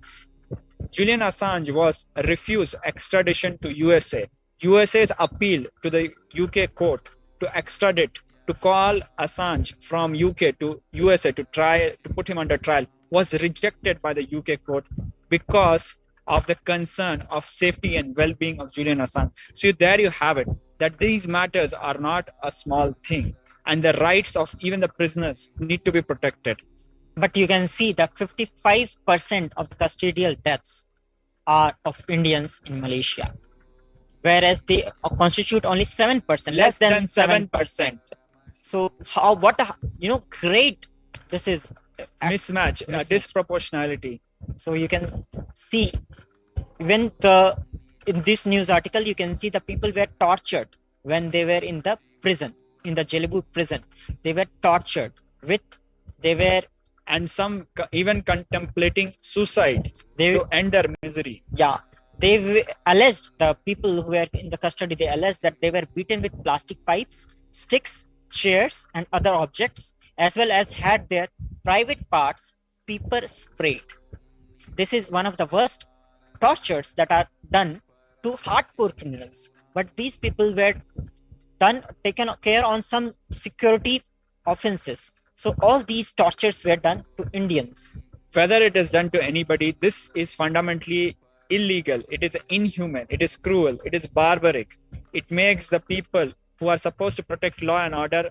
Julian Assange was refused extradition to USA. USA's appeal to the UK court to extradite, to call Assange from UK to USA to put him under trial, was rejected by the UK court because of the concern of safety and well-being of Julian Assange. So there you have it, that these matters are not a small thing, and the rights of even the prisoners need to be protected.
But you can see that 55% of the custodial deaths are of Indians in Malaysia, whereas they constitute only 7%, less than 7%. So great this is
Mismatch, disproportionality.
So you can see when in this news article, you can see the people were tortured when they were in the prison, in the Jelebu prison. They were tortured
and some even contemplating suicide to end their misery.
Yeah, they alleged, the people who were in the custody, they alleged that they were beaten with plastic pipes, sticks, chairs, and other objects, as well as had their private parts pepper sprayed. This is one of the worst tortures that are done to hardcore criminals. But these people were taken care on some security offenses. So all these tortures were done to Indians.
Whether it is done to anybody, this is fundamentally illegal. It is inhuman. It is cruel. It is barbaric. It makes the people who are supposed to protect law and order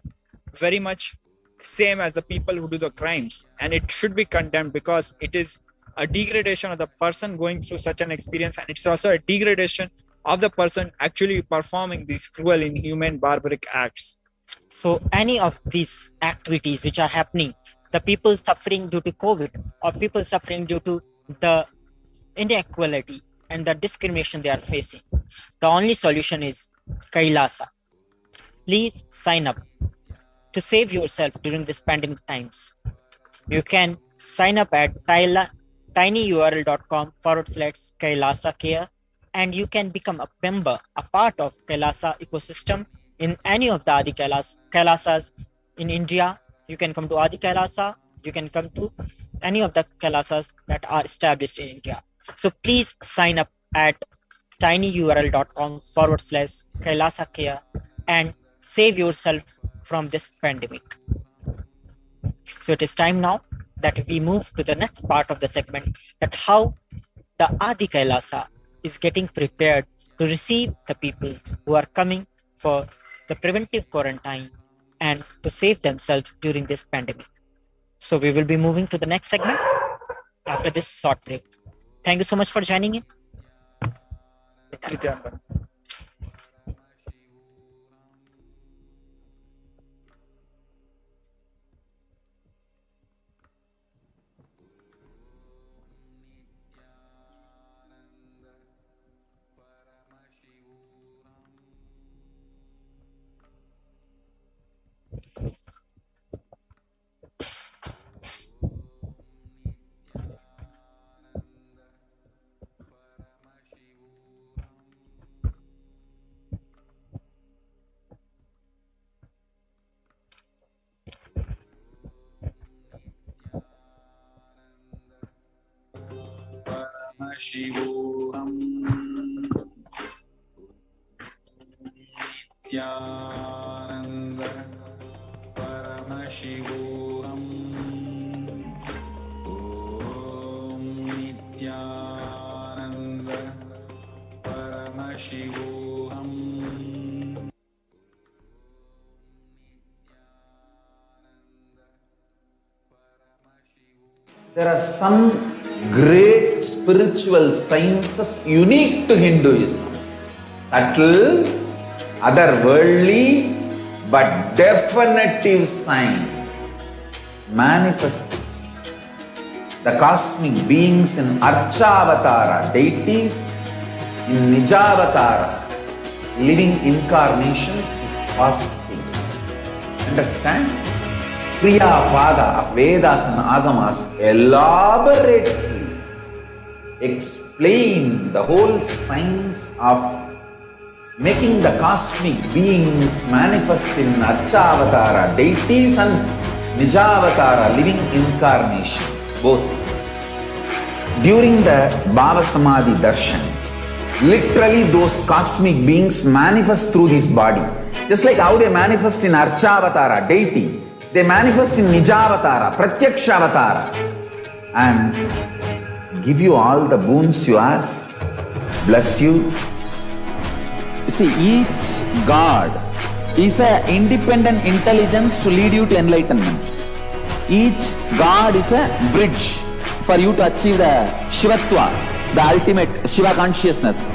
very much same as the people who do the crimes. And it should be condemned because it is a degradation of the person going through such an experience. And it's also a degradation of the person actually performing these cruel, inhuman, barbaric acts.
So any of these activities which are happening, the people suffering due to COVID or people suffering due to the inequality and the discrimination they are facing, the only solution is Kailasa. Please sign up to save yourself during this pandemic times. You can sign up at tinyurl.com/Kailasa care, and you can become a member, a part of Kailasa ecosystem in any of the Adi Kailasas in India. You can come to Adi Kailasa, you can come to any of the Kailasas that are established in India. So please sign up at tinyurl.com/Kailasa care and save yourself from this pandemic. So it is time now that we move to the next part of the segment, that how the Adi Kailasa is getting prepared to receive the people who are coming for the preventive quarantine and to save themselves during this pandemic. So we will be moving to the next segment after this short break. Thank you so much for joining in.
Paramashivoham Nithyananda Paramashivoham Om Nithyananda Paramashivoham.
There are some great spiritual sciences unique to Hinduism. Subtle, otherworldly, but definitive sign. Manifesting the cosmic beings in Archavatara, deities in Nijavatara, living incarnations is fasting. Understand? Kriya Pada of Vedas and Agamas elaborately explain the whole science of making the cosmic beings manifest in Archavatara, deities and Nijavatara, living incarnations, both. During the Bhava Samadhi Darshan, literally those cosmic beings manifest through this body. Just like how they manifest in Archavatara, deity, they manifest in Nijavatara, Pratyakshavatara, and give you all the boons you ask, bless you. You see, each God is an independent intelligence to lead you to enlightenment. Each God is a bridge for you to achieve the Shivatva, the ultimate Shiva consciousness.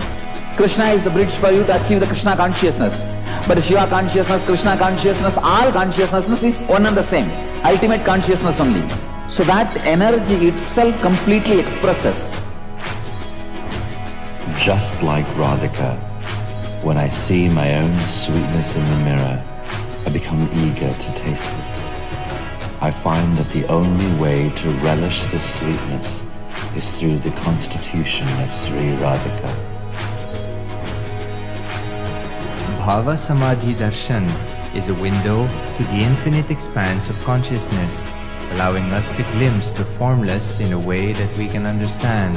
Krishna is the bridge for you to achieve the Krishna consciousness. But Shiva consciousness, Krishna consciousness, all consciousness is one and the same. Ultimate consciousness only. So that energy itself completely expresses.
Just like Radhika, when I see my own sweetness in the mirror, I become eager to taste it. I find that the only way to relish this sweetness is through the constitution of Sri Radhika.
Bhava Samadhi Darshan is a window to the infinite expanse of consciousness, allowing us to glimpse the formless in a way that we can understand.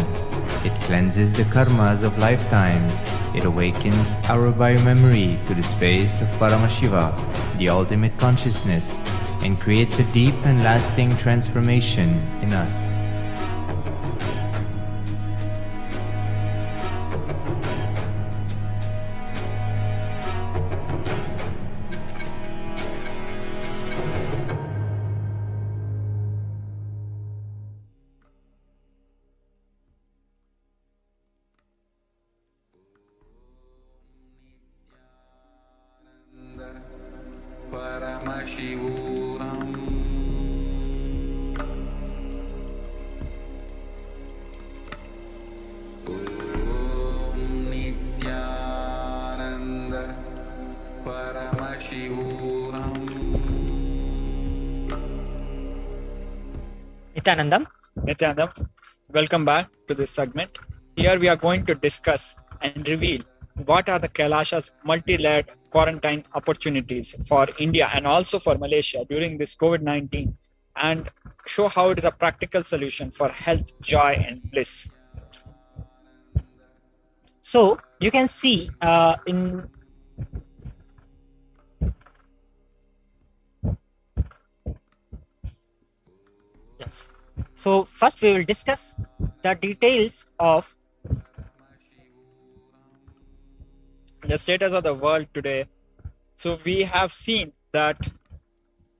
It cleanses the karmas of lifetimes. It awakens our biomemory to the space of Paramashiva, the ultimate consciousness, and creates a deep and lasting transformation in us.
Paramashivoham Om Nithyananda Paramashivoham.
Nithyanandam, welcome back to this segment. Here we are going to discuss and reveal what are the Kailasa's multi-layered quarantine opportunities for India and also for Malaysia during this COVID-19, and show how it is a practical solution for health, joy and bliss.
So you can see in yes. So first we will discuss the details of
The status of the world today. So we have seen that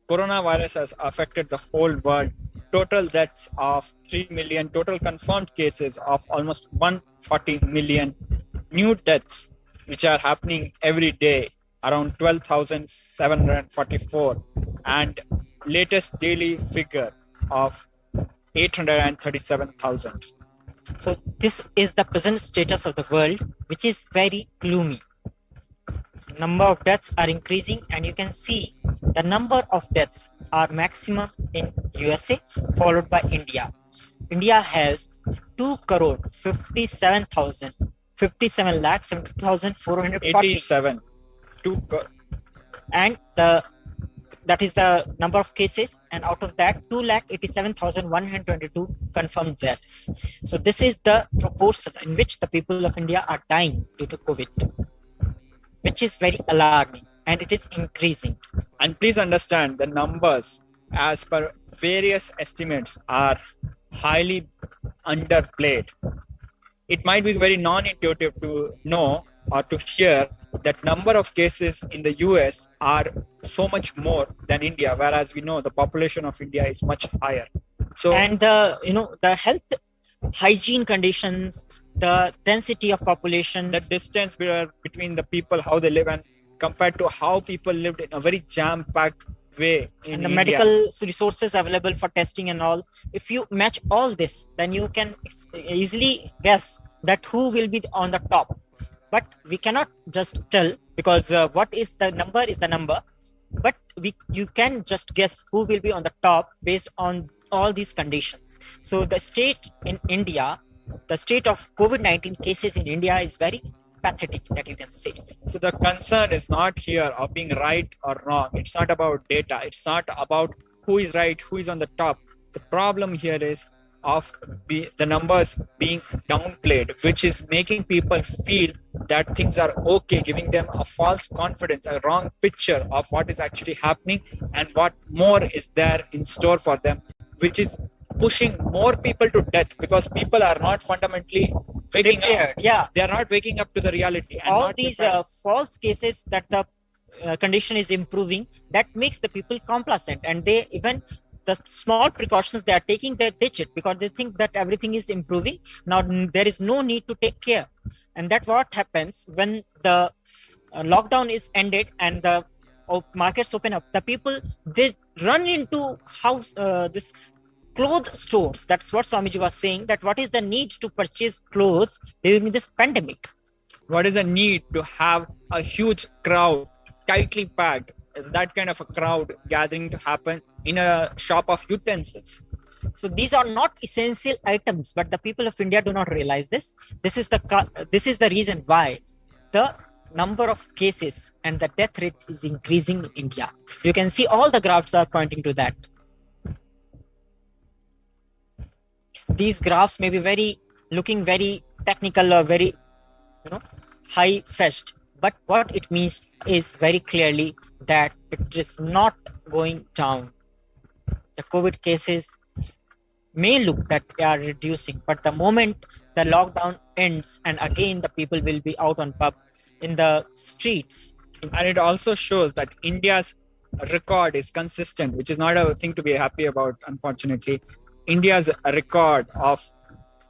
coronavirus has affected the whole world. Total deaths of 3 million, total confirmed cases of almost 140 million, new deaths which are happening every day, around 12,744, and latest daily figure of 837,000.
So this is the present status of the world, which is very gloomy. Number of deaths are increasing, and you can see the number of deaths are maximum in USA, followed by India. India has 2,57,440,
87.
and the that is the number of cases, and out of that 2,87,122 confirmed deaths. So this is the proportion in which the people of India are dying due to COVID, which is very alarming, and it is increasing.
And please understand, the numbers as per various estimates are highly underplayed. It might be very non-intuitive to know or to hear that number of cases in the US are so much more than India, whereas we know the population of India is much higher. So,
and the health hygiene conditions, the density of population,
the distance between the people, how they live, and compared to how people lived in a very jam-packed way in
and the
India.
medical resources available for testing and all, if you match all this, then you can easily guess that who will be on the top. But we cannot just tell, because what is the number is the number, but you can just guess who will be on the top based on all these conditions. So the state in India, the state of COVID-19 cases in India is very pathetic, that you can say.
So the concern is not here of being right or wrong. It's not about data. It's not about who is right, who is on the top. The problem here is of the numbers being downplayed, which is making people feel that things are okay, giving them a false confidence, a wrong picture of what is actually happening and what more is there in store for them, which is pushing more people to death, because people are not fundamentally waking up.
Yeah,
they are not waking up to the reality. And
all these false cases that the condition is improving, that makes the people complacent, and they even the small precautions they are taking, they ditch it because they think that everything is improving. Now there is no need to take care, and that what happens when the lockdown is ended and the markets open up. The people, they run into this clothes stores. That's what Swamiji was saying, that what is the need to purchase clothes during this pandemic?
What is the need to have a huge crowd, tightly packed, that kind of a crowd gathering to happen in a shop of utensils?
So these are not essential items, but the people of India do not realize this. This is the reason why the number of cases and the death rate is increasing in India. You can see all the graphs are pointing to that. These graphs may be looking very technical or very high-fetched, but what it means is very clearly that it is not going down. The COVID cases may look that they are reducing, but the moment the lockdown ends and again the people will be out on pub in the streets.
And it also shows that India's record is consistent, which is not a thing to be happy about, unfortunately. India's record of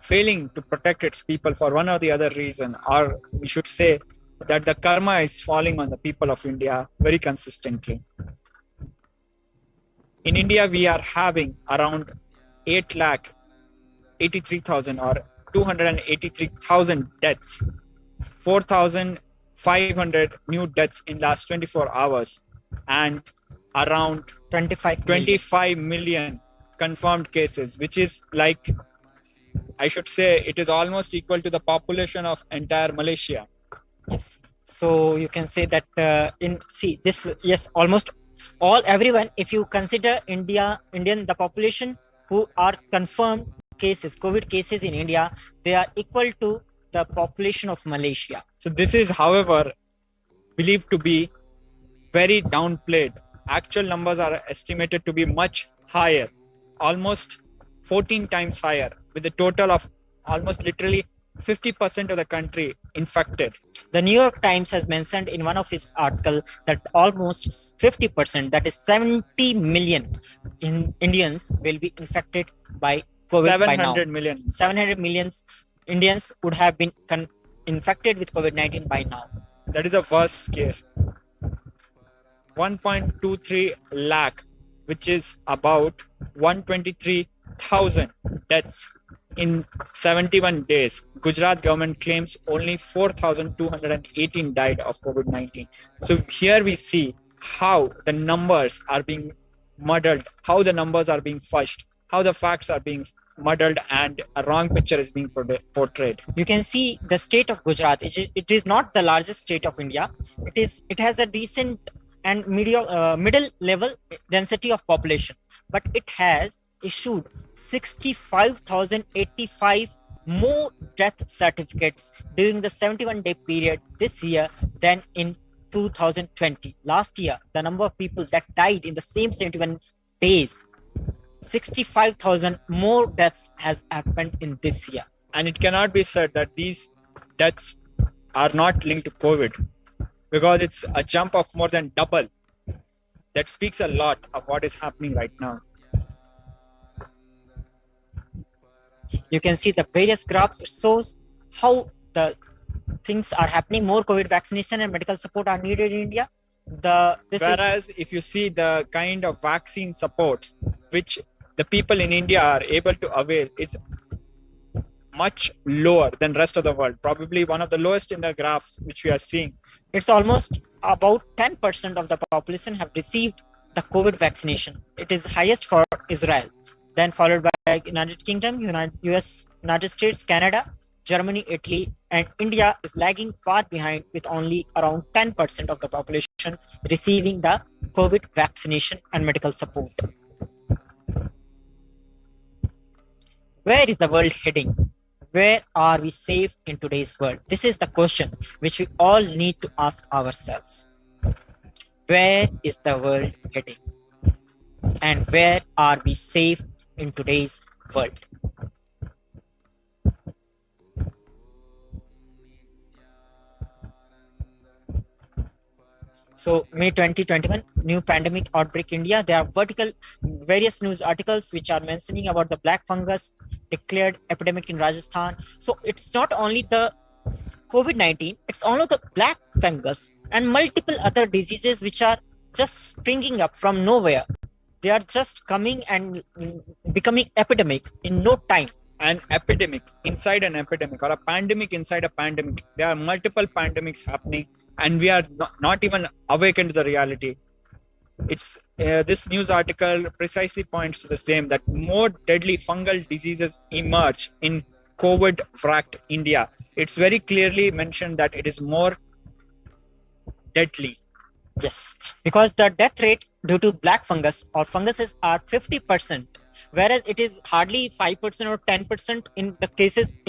failing to protect its people for one or the other reason, or we should say that the karma is falling on the people of India very consistently. In India, we are having around 8,83,000 or 283,000 deaths, 4,500 new deaths in last 24 hours, and around 25 million confirmed cases, which is like, I should say, it is almost equal to the population of entire Malaysia.
Yes. So you can say that almost everyone, if you consider the population who are confirmed cases, COVID cases in India, they are equal to the population of Malaysia.
So this is, however, believed to be very downplayed. Actual numbers are estimated to be much higher, almost 14 times higher, with a total of almost literally 50% of the country infected.
The New York Times has mentioned in one of its articles that almost 50%, that is 70 million Indians will be infected by COVID by now. 700 million Indians would have been infected with COVID-19 by now.
That is a worst case. 1.23 lakh, which is about 123,000 deaths in 71 days. Gujarat government claims only 4,218 died of COVID-19. So here we see how the numbers are being muddled, how the numbers are being fudged, how the facts are being muddled, and a wrong picture is being portrayed.
You can see the state of Gujarat. It is not the largest state of India. It has a decent and middle level density of population, but it has issued 65,085 more death certificates during the 71-day period this year than in 2020. Last year, the number of people that died in the same 71 days, 65,000 more deaths has happened in this year.
And it cannot be said that these deaths are not linked to COVID, because it's a jump of more than double. That speaks a lot of what is happening right now.
You can see the various graphs. It shows how the things are happening. More COVID vaccination and medical support are needed in India.
Whereas if you see the kind of vaccine supports which the people in India are able to avail is much lower than rest of the world. Probably one of the lowest in the graphs which we are seeing.
It's almost about 10% of the population have received the COVID vaccination. It is highest for Israel, then followed by United Kingdom, US, United States, Canada, Germany, Italy, and India is lagging far behind with only around 10% of the population receiving the COVID vaccination and medical support. Where is the world heading? Where are we safe in today's world? This is the question which we all need to ask ourselves. Where is the world heading? And where are we safe in today's world? So May 2021, new pandemic outbreak India. There are various news articles which are mentioning about the black fungus declared epidemic in Rajasthan. So it's not only the COVID-19, it's also the black fungus and multiple other diseases which are just springing up from nowhere. They are just coming and becoming epidemic in no time.
An epidemic inside an epidemic, or a pandemic inside a pandemic. There are multiple pandemics happening and we are not even awakened to the reality. It's this news article precisely points to the same, that more deadly fungal diseases emerge in COVID-wracked India. It's very clearly mentioned that it is more deadly.
Yes, because the death rate due to black fungus or funguses are 50%, whereas it is hardly 5% or 10% in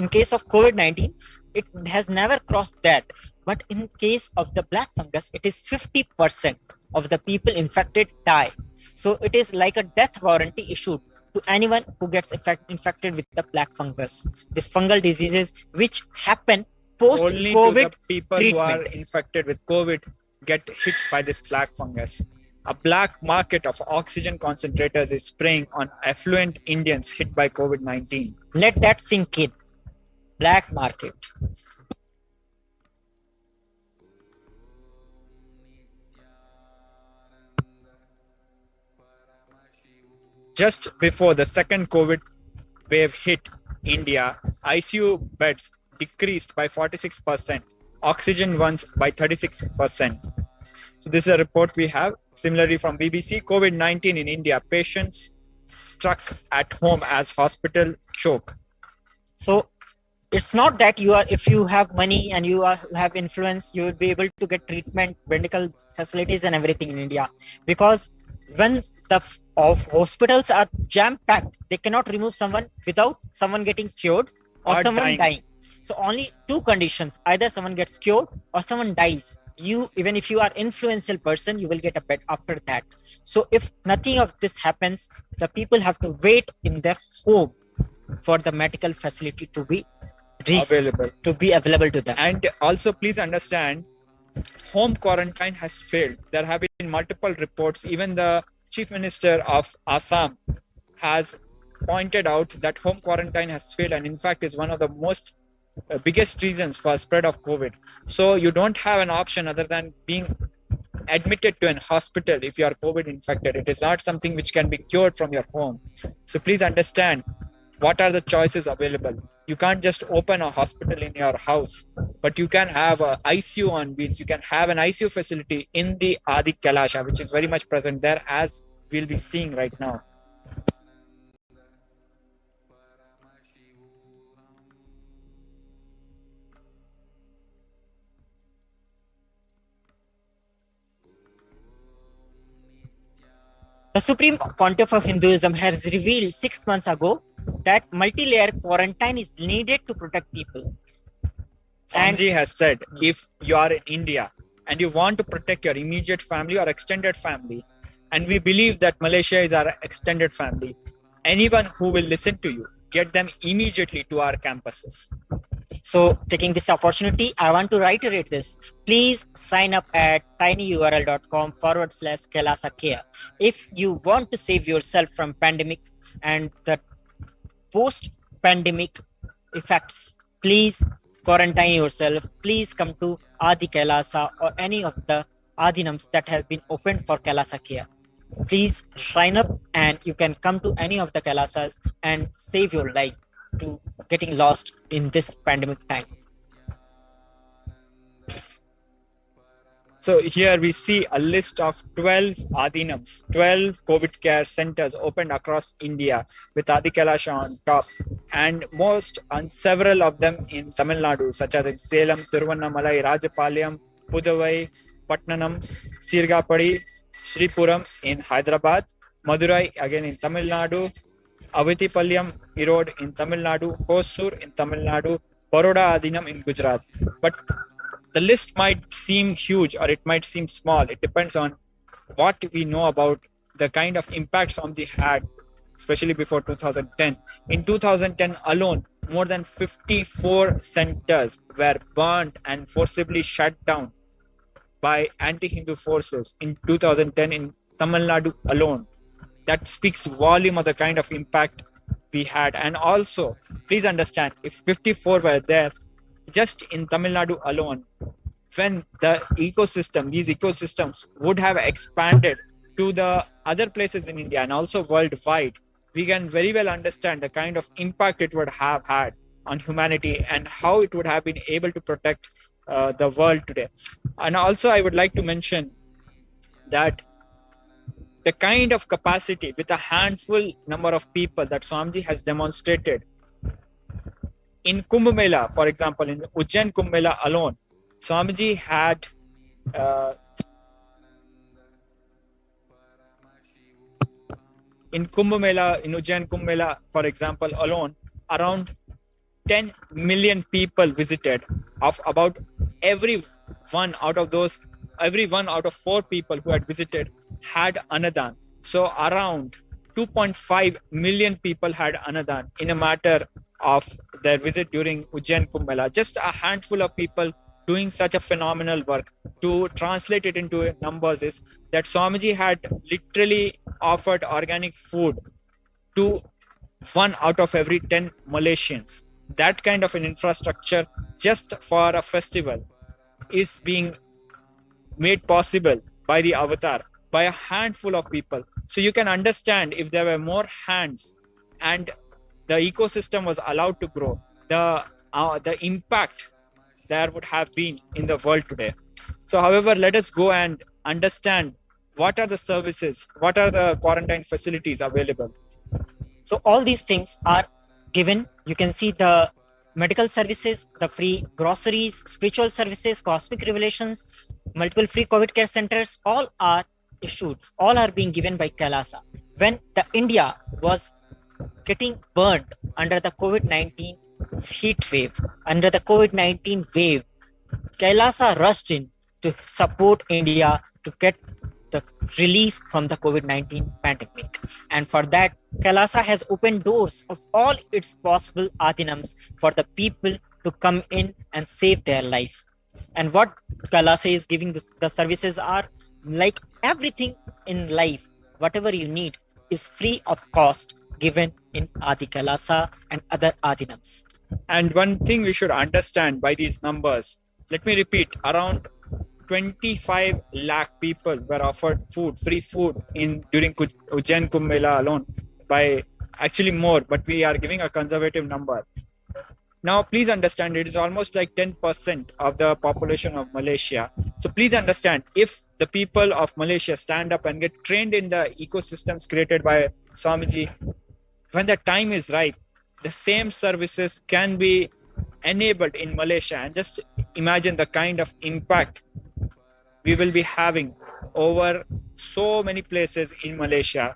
case of COVID-19. It has never crossed that. But in case of the black fungus, it is 50% of the people infected die. So it is like a death warranty issued to anyone who gets infected with the black fungus. These fungal diseases which happen post-COVID
Only to the people
treatment.
who are infected with COVID get hit by this black fungus. A black market of oxygen concentrators is spraying on affluent Indians hit by COVID-19.
Let that sink in. Black market.
Just before the second COVID wave hit India, ICU beds decreased by 46%, oxygen ones by 36%. So this is a report we have. Similarly from BBC, COVID-19 in India, patients stuck at home as hospital choke.
So it's not that if you have money and have influence, you will be able to get treatment, medical facilities and everything in India. Because when the hospitals are jam-packed, they cannot remove someone without someone getting cured or someone dying. So only two conditions, either someone gets cured or someone dies. Even if you are influential person, you will get a bed after that. So if nothing of this happens, the people have to wait in their home for the medical facility to be available to them.
And also please understand, home quarantine has failed. There have been multiple reports. Even the Chief Minister of Assam has pointed out that home quarantine has failed, and in fact is one of the most biggest reasons for spread of COVID. So you don't have an option other than being admitted to an hospital if you are COVID infected. It is not something which can be cured from your home. So please understand what are the choices available. You can't just open a hospital in your house, but you can have an ICU on wheels. You can have an ICU facility in the Adi Kailasa, which is very much present there, as we'll be seeing right now.
The Supreme Pontiff of Hinduism has revealed 6 months ago that multi-layer quarantine is needed to protect people.
Swamiji has said, if you are in India and you want to protect your immediate family or extended family, and we believe that Malaysia is our extended family, anyone who will listen to you, get them immediately to our campuses.
So, taking this opportunity, I want to reiterate this. Please sign up at tinyurl.com/Kailasa Care. If you want to save yourself from pandemic and the post-pandemic effects, please quarantine yourself. Please come to Adi Kailasa or any of the Adinams that have been opened for Kailasa Care. Please sign up and you can come to any of the Kailasas and save your life to getting lost in this pandemic time.
So here we see a list of 12 Adinams, 12 COVID care centers opened across India with Adi Kailasa on top, and several of them in Tamil Nadu, such as in Salem, Tiruvannamalai, Rajapalayam, Pudavai, Patnam, Sirgapadi, Sripuram in Hyderabad, Madurai again in Tamil Nadu, Avitipalayam Erode in Tamil Nadu, Hosur in Tamil Nadu, Baroda Adinam in Gujarat. But the list might seem huge or it might seem small. It depends on what we know about the kind of impact Swamiji had, especially before 2010. In 2010 alone, more than 54 centers were burnt and forcibly shut down by anti-Hindu forces in 2010 in Tamil Nadu alone. That speaks volume of the kind of impact we had. And also, please understand, if 54 were there, just in Tamil Nadu alone, when these ecosystems would have expanded to the other places in India and also worldwide, we can very well understand the kind of impact it would have had on humanity and how it would have been able to protect the world today. And also, I would like to mention that the kind of capacity with a handful number of people that Swamiji has demonstrated in Kumbh Mela, for example, in Ujjain Kumbh Mela alone, Swamiji had in Ujjain Kumbh Mela, for example, alone, around 10 million people visited. Of about every one out of 4 people who had visited had Annadan. So around 2.5 million people had Annadan in a matter of their visit during Ujjain Kumbh Mela. Just a handful of people doing such a phenomenal work. To translate it into numbers is that Swamiji had literally offered organic food to 1 out of every 10 Malaysians. That kind of an infrastructure just for a festival is being made possible by the avatar, by a handful of people. So you can understand, if there were more hands and the ecosystem was allowed to grow, the impact there would have been in the world today. So however, let us go and understand what are the services, what are the quarantine facilities available.
So all these things are given. You can see the medical services, the free groceries, spiritual services, cosmic revelations, multiple free COVID care centers, all are issued, all are being given by Kailasa. When the India was getting burnt under the COVID-19 heat wave, under the COVID-19 wave, Kailasa rushed in to support India to get the relief from the COVID-19 pandemic. And for that, Kailasa has opened doors of all its possible Adinams for the people to come in and save their life. And what Kailasa is giving the services are like everything in life, whatever you need is free of cost, given in Adi Kailasa and other Adinams.
And one thing we should understand by these numbers, let me repeat, around 25 lakh people were offered free food during Ujjain Kumbh Mela alone, by actually more, but we are giving a conservative number. Now, please understand, it is almost like 10% of the population of Malaysia. So please understand, if the people of Malaysia stand up and get trained in the ecosystems created by Swamiji, when the time is right, the same services can be enabled in Malaysia. And just imagine the kind of impact we will be having over so many places in Malaysia.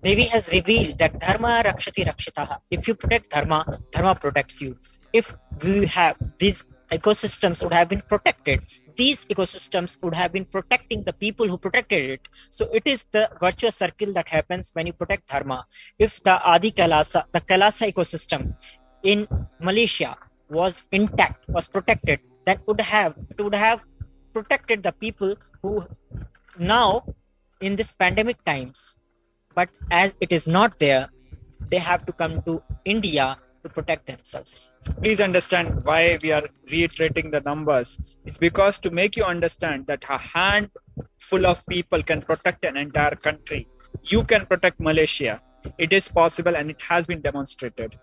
Devi has revealed that dharma rakshati rakshitaha. If you protect dharma, dharma protects you. If we have these ecosystems would have been protected, these ecosystems would have been protecting the people who protected it. So it is the virtuous circle that happens when you protect dharma. If the the Kailasa ecosystem in Malaysia was intact, was protected, then it would have protected the people who now in this pandemic times. But as it is not there, they have to come to India to protect themselves.
Please understand why we are reiterating the numbers. It's because to make you understand that a handful of people can protect an entire country. You can protect Malaysia. It is possible and it has been demonstrated.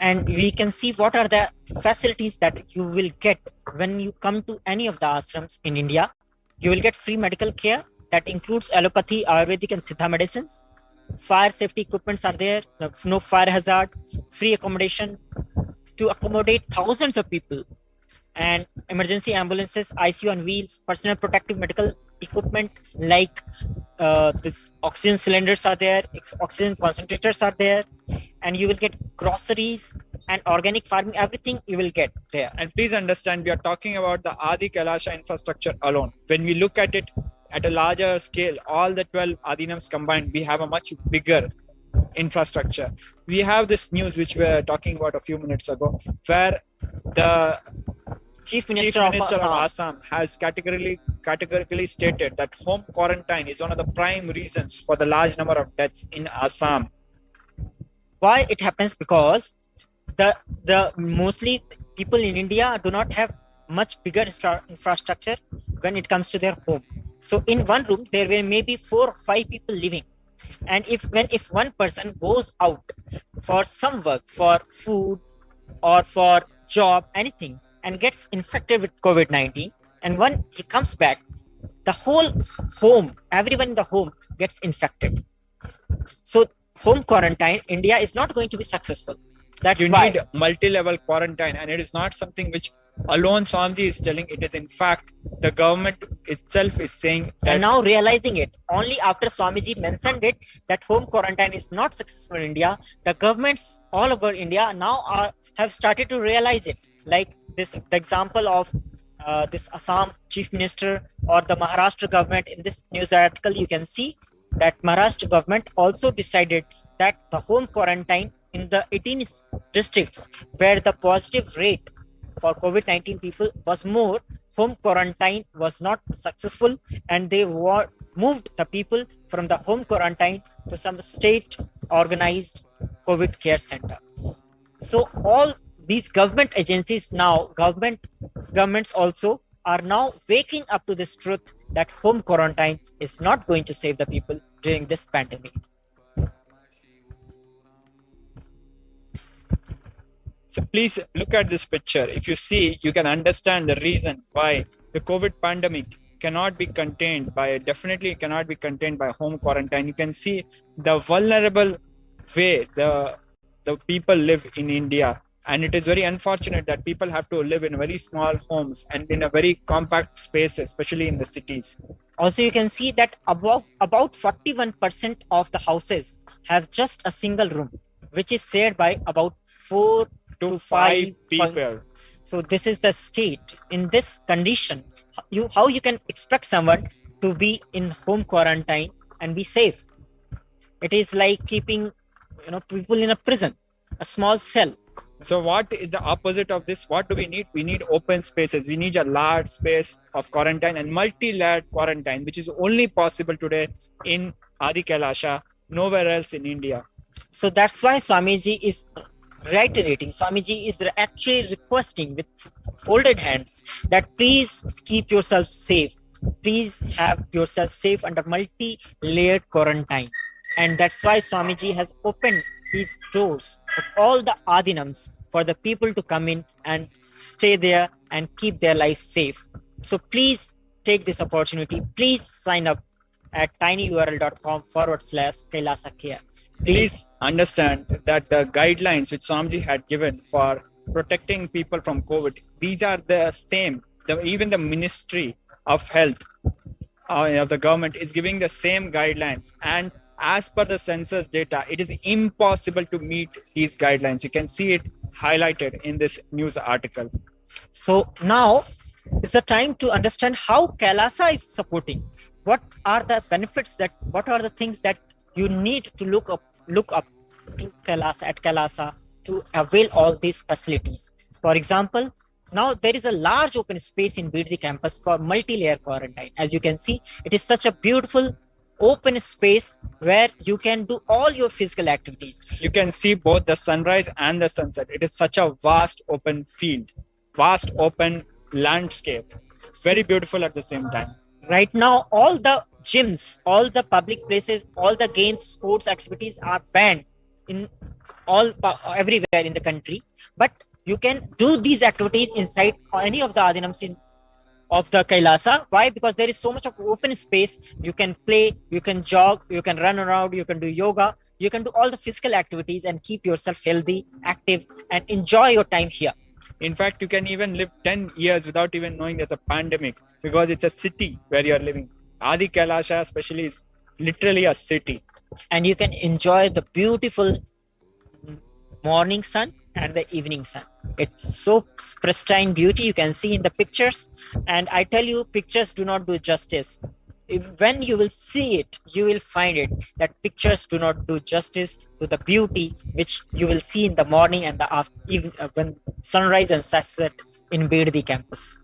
And we can see what are the facilities that you will get when you come to any of the ashrams in India. You will get free medical care that includes allopathy, Ayurvedic and Siddha medicines. Fire safety equipments are there, no fire hazard, free accommodation to accommodate thousands of people, and emergency ambulances, ICU on wheels, personal protective medical equipment like this oxygen cylinders are there, oxygen concentrators are there, and you will get groceries and organic farming, everything you will get there.
And please understand, we are talking about the Adi Kailasa infrastructure alone. When we look at it at a larger scale, all the 12 Adinams combined, we have a much bigger infrastructure. We have this news which we were talking about a few minutes ago, where the
Chief Minister of
Assam has categorically stated that home quarantine is one of the prime reasons for the large number of deaths in Assam.
Why it happens? Because the mostly people in India do not have much bigger infrastructure when it comes to their home. So in one room there will maybe 4 or 5 people living, and if one person goes out for some work, for food or for job, anything, and gets infected with COVID-19, and when he comes back, the whole home, everyone in the home gets infected. So home quarantine, India is not going to be successful. That's
you
why
need multi-level quarantine, and it is not something which alone Swamiji is telling. It is in fact the government itself is saying that.
And now realizing it only after Swamiji mentioned it, that home quarantine is not successful in India, the governments all over India now have started to realize it. Like this, the example of this Assam Chief Minister or the Maharashtra government. In this news article, you can see that Maharashtra government also decided that the home quarantine in the 18 districts where the positive rate for COVID-19 people was more, home quarantine was not successful, and they moved the people from the home quarantine to some state organized COVID care center. So all these government agencies now, governments also are now waking up to this truth that home quarantine is not going to save the people during this pandemic.
So please look at this picture. If you see, you can understand the reason why the COVID pandemic cannot be contained by, definitely cannot be contained by home quarantine. You can see the vulnerable way the people live in India. And it is very unfortunate that people have to live in very small homes and in a very compact space, especially in the cities.
Also, you can see that about 41% of the houses have just a single room, which is shared by about 4 to 5
people.
So this is the state. In this condition, how you can expect someone to be in home quarantine and be safe? It is like keeping people in a prison, a small cell.
So what is the opposite of this? What do we need? We need open spaces. We need a large space of quarantine and multi-layered quarantine, which is only possible today in Adi Kailasa, nowhere else in India.
So that's why Swamiji is reiterating, Swamiji is actually requesting with folded hands that please keep yourself safe. Please have yourself safe under multi-layered quarantine. And that's why Swamiji has opened his doors of all the Adinams for the people to come in and stay there and keep their life safe. So please take this opportunity. Please sign up at tinyurl.com/Kailasa Care.
Please understand that the guidelines which Swamiji had given for protecting people from COVID, these are the same. Even the Ministry of Health of the government is giving the same guidelines, and as per the census data, it is impossible to meet these guidelines. You can see it highlighted in this news article.
So now is the time to understand how Kailasa is supporting. What are the benefits what are the things that you need to look up to Kailasa to avail all these facilities. For example, now there is a large open space in BD campus for multi-layer quarantine. As you can see, it is such a beautiful open space where you can do all your physical activities.
You can see both the sunrise and the sunset. It is such a vast open field, vast open landscape, very beautiful at the same time.
Right now, all the gyms, all the public places, all the games, sports activities are banned in everywhere in the country. But you can do these activities inside any of the adinams of the Kailasa. Why? Because there is so much of open space. You can play, you can jog, you can run around, you can do yoga, you can do all the physical activities and keep yourself healthy, active, and enjoy your time here.
In fact, you can even live 10 years without even knowing there's a pandemic, because it's a city where you're living. Adi Kailasa especially is literally a city.
And you can enjoy the beautiful morning sun and the evening sun. It's so pristine beauty you can see in the pictures. And I tell you, pictures do not do justice. When you will see it, you will find it that pictures do not do justice to the beauty which you will see in the morning and the even when sunrise and sunset in BD campus.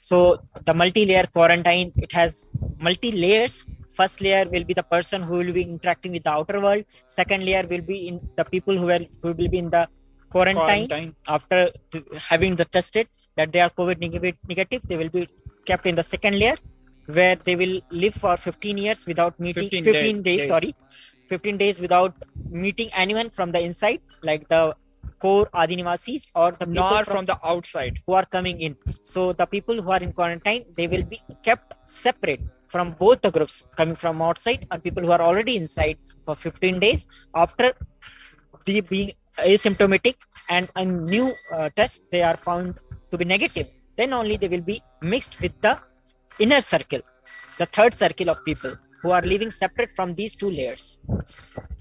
So the multi-layer quarantine, it has multi-layers. First layer will be the person who will be interacting with the outer world. Second layer will be in the people who will be in the quarantine. After having the tested that they are COVID negative, they will be kept in the second layer where they will live for 15 years without meeting 15 days without meeting anyone from the inside, like the core Adinivasis or the people
from the outside
who are coming in. So the people who are in quarantine, they will be kept separate from both the groups, coming from outside and people who are already inside for 15 days. After they being asymptomatic and a new test, they are found to be negative, then only they will be mixed with the inner circle, the third circle of people who are living separate from these two layers.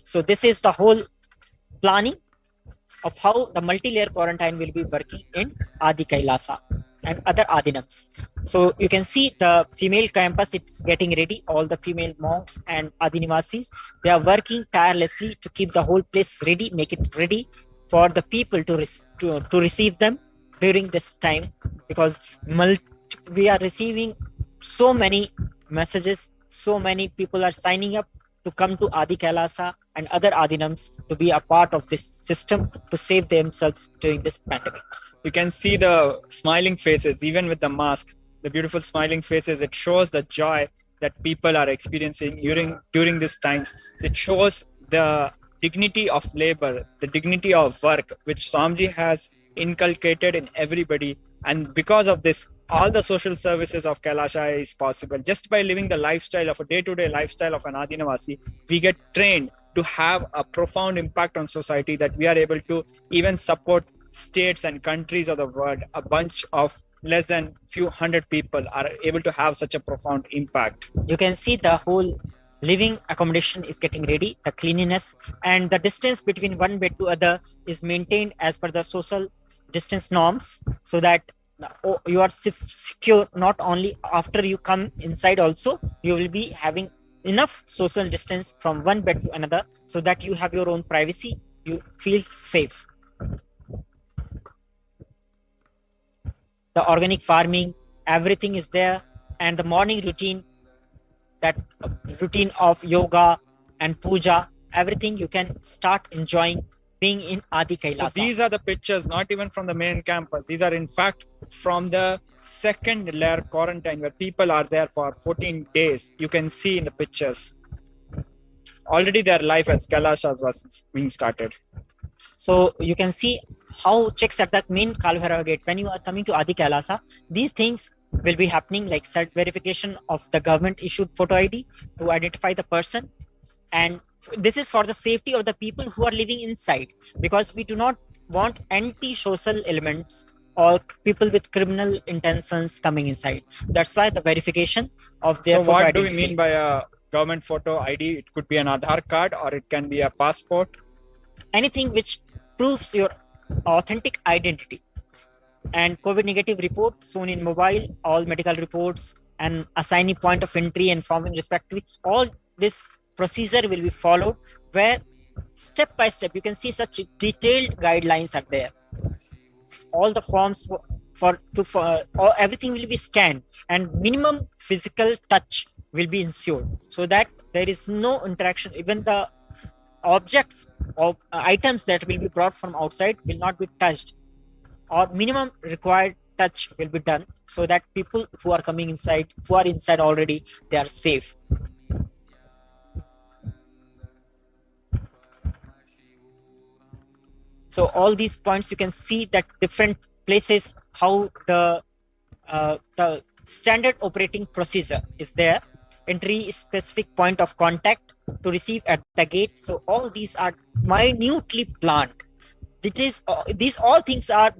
So this is the whole planning of how the multi-layer quarantine will be working in Adi Kailasa and other Adinams. So you can see the female campus, it's getting ready. All the female monks and Adinivasis, they are working tirelessly to keep the whole place ready, make it ready for the people to receive them during this time, because we are receiving so many messages, so many people are signing up to come to Adi Kailasa and other Adinams to be a part of this system to save themselves during this pandemic.
You can see the smiling faces, even with the masks, the beautiful smiling faces. It shows the joy that people are experiencing during these times. It shows the dignity of labor, the dignity of work, which Swamiji has inculcated in everybody. And because of this, all the social services of Kailasa is possible. Just by living the lifestyle of a day-to-day lifestyle of an Adinavasi, we get trained to have a profound impact on society, that we are able to even support states and countries of the world. A bunch of less than few hundred people are able to have such a profound impact.
You can see the whole living accommodation is getting ready, the cleanliness and the distance between one bed to other is maintained as per the social distance norms, so that you are secure. Not only after you come inside, also you will be having enough social distance from one bed to another, so that you have your own privacy, you feel safe. The organic farming, everything is there, and the morning routine, that routine of yoga and puja, everything you can start enjoying being in Adi Kailasa.
So these are the pictures, not even from the main campus. These are in fact from the second layer quarantine, where people are there for 14 days. You can see in the pictures. Already their life as Kailasas was being started.
So you can see how checks at that main Kalbhairava gate, when you are coming to Adi Kailasa, these things will be happening, like verification of the government issued photo ID to identify the person. And this is for the safety of the people who are living inside, because we do not want anti-social elements or people with criminal intentions coming inside. That's why the verification of their
So
photo
what do we
identity.
mean by a government photo ID? It could be an Aadhaar card or it can be a passport.
Anything which proves your authentic identity. And COVID negative report shown in mobile, all medical reports, and assigning point of entry and forming respectively. All this procedure will be followed, where step by step you can see such detailed guidelines are there. All the forms or everything will be scanned, and minimum physical touch will be ensured, so that there is no interaction. Even the objects or items that will be brought from outside will not be touched, or minimum required touch will be done, so that people who are coming inside, who are inside already, they are safe. So all these points you can see that different places how the standard operating procedure is there. Entry specific point of contact to receive at the gate. So all these are minutely planned. These all things are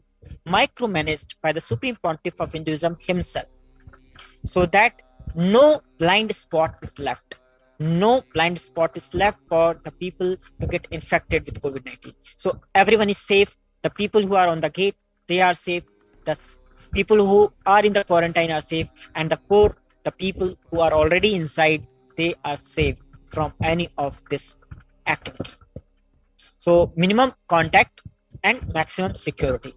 micromanaged by the Supreme Pontiff of Hinduism himself, so that no blind spot is left. No blind spot is left for the people to get infected with COVID-19. So everyone is safe. The people who are on the gate, they are safe. The people who are in the quarantine are safe, and the people who are already inside, they are safe from any of this activity. So minimum contact and maximum security.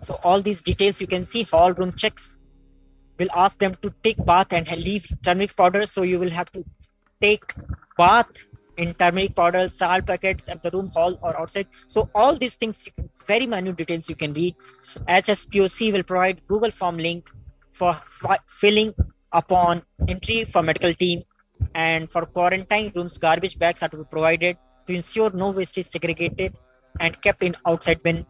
So all these details you can see. Hall room checks will ask them to take bath and leave turmeric powder. So you will have to take bath in turmeric powder, salt packets at the room, hall, or outside. So all these things, very minute details you can read. HSPOC will provide Google form link for filling upon entry for medical team, and for quarantine rooms, garbage bags are to be provided to ensure no waste is segregated and kept in outside bin.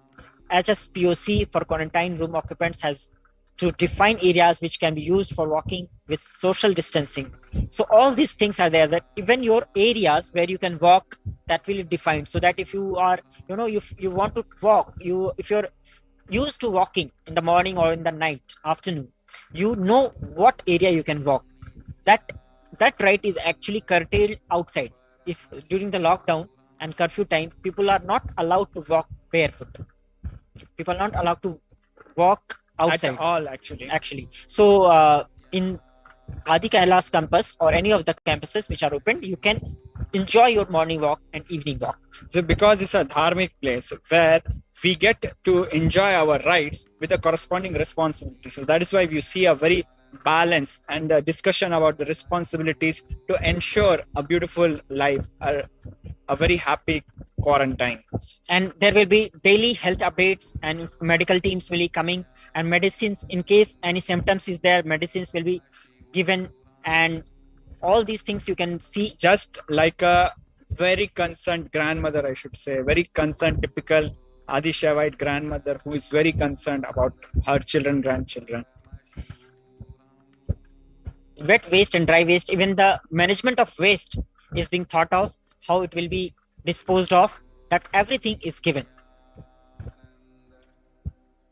HSPOC for quarantine room occupants has to define areas which can be used for walking with social distancing. So all these things are there, that even your areas where you can walk, that will be defined, so that if you are, you want to walk, if you're used to walking in the morning or in the night, afternoon, you know what area you can walk. That right is actually curtailed outside. If during the lockdown and curfew time, people are not allowed to walk barefoot. People are not allowed to walk outside
at all, actually.
So in Adi Kailas campus or any of the campuses which are open, you can enjoy your morning walk and evening walk.
So because it's a dharmic place where we get to enjoy our rights with a corresponding responsibility. So that is why you see a very balance and a discussion about the responsibilities to ensure a beautiful life, a very happy quarantine.
And there will be daily health updates, and medical teams will be coming, and medicines, in case any symptoms is there, medicines will be given, and all these things you can see.
Just like a very concerned grandmother, I should say, very concerned, typical Adishavite grandmother who is very concerned about her children, grandchildren.
Wet waste and dry waste, even the management of waste is being thought of, how it will be disposed of, that everything is given.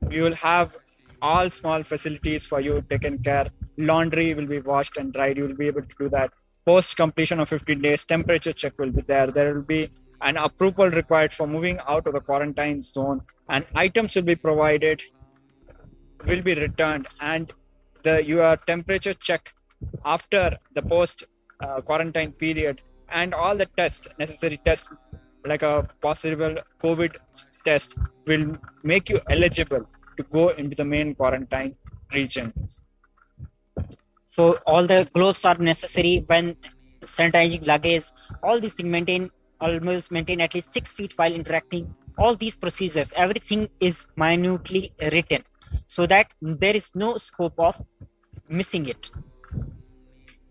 We will have all small facilities for you taken care. Laundry will be washed and dried. You will be able to do that. Post completion of 15 days, temperature check will be there. There will be an approval required for moving out of the quarantine zone, and items will be provided, will be returned, and your temperature check after the post quarantine period, and all the necessary tests like a possible COVID test will make you eligible to go into the main quarantine region.
So all the gloves are necessary when sanitizing luggage. All these things maintain at least 6 feet while interacting. All these procedures, everything is minutely written, so that there is no scope of missing it.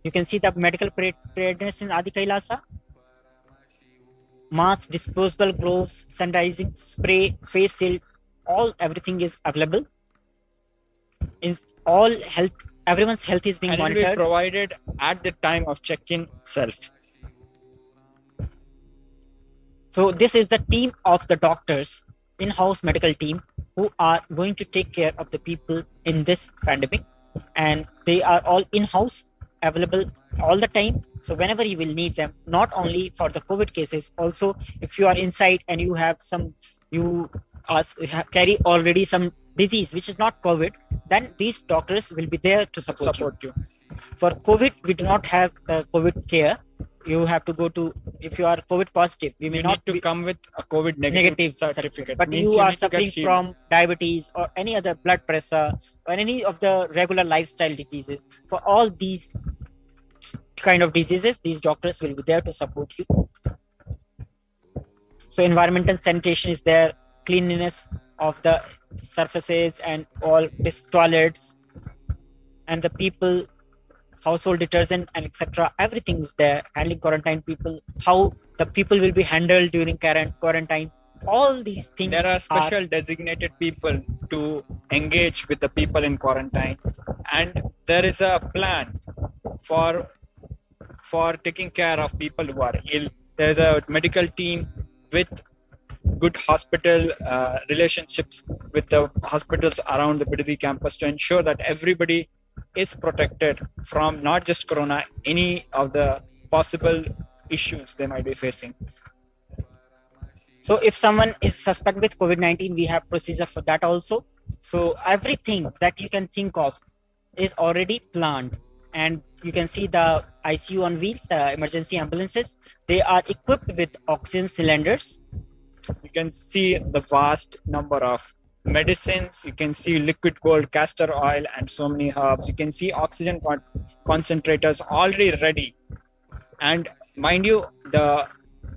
You can see the medical preparedness in Adi Kailasa. Mask, disposable gloves, sanitizing spray, face shield, everything is available. Everyone's health is being monitored.
It will be provided at the time of check-in itself.
So this is the team of the doctors, in-house medical team, who are going to take care of the people in this pandemic, and they are all in-house, available all the time. So whenever you will need them, not only for the COVID cases, also if you are inside and you have some, you carry already some disease which is not COVID, then these doctors will be there to support you. For COVID, we do not have the COVID care. You have to go to, if you are COVID positive, we may
You
not
need to come with a COVID negative certificate.
but
Means
you are
need to get
suffering
healed.
from diabetes or any other blood pressure or any of the regular lifestyle diseases. For all these kind of diseases, these doctors will be there to support you. So environmental sanitation is there, cleanliness of the surfaces and all these toilets and the people, household detergent and etc. Everything is there. Handling quarantine people, how the people will be handled during quarantine. All these things.
There are special designated people to engage with the people in quarantine, and there is a plan for taking care of people who are ill. There's a medical team with good hospital relationships with the hospitals around the Bidadi campus to ensure that everybody is protected from not just corona, any of the possible issues they might be facing.
So if someone is suspect with COVID-19, we have procedure for that also. So everything that you can think of is already planned. And you can see the ICU on wheels, the emergency ambulances, they are equipped with oxygen cylinders.
You can see the vast number of medicines. You can see liquid gold, castor oil, and so many herbs. You can see oxygen concentrators already ready. And mind you, the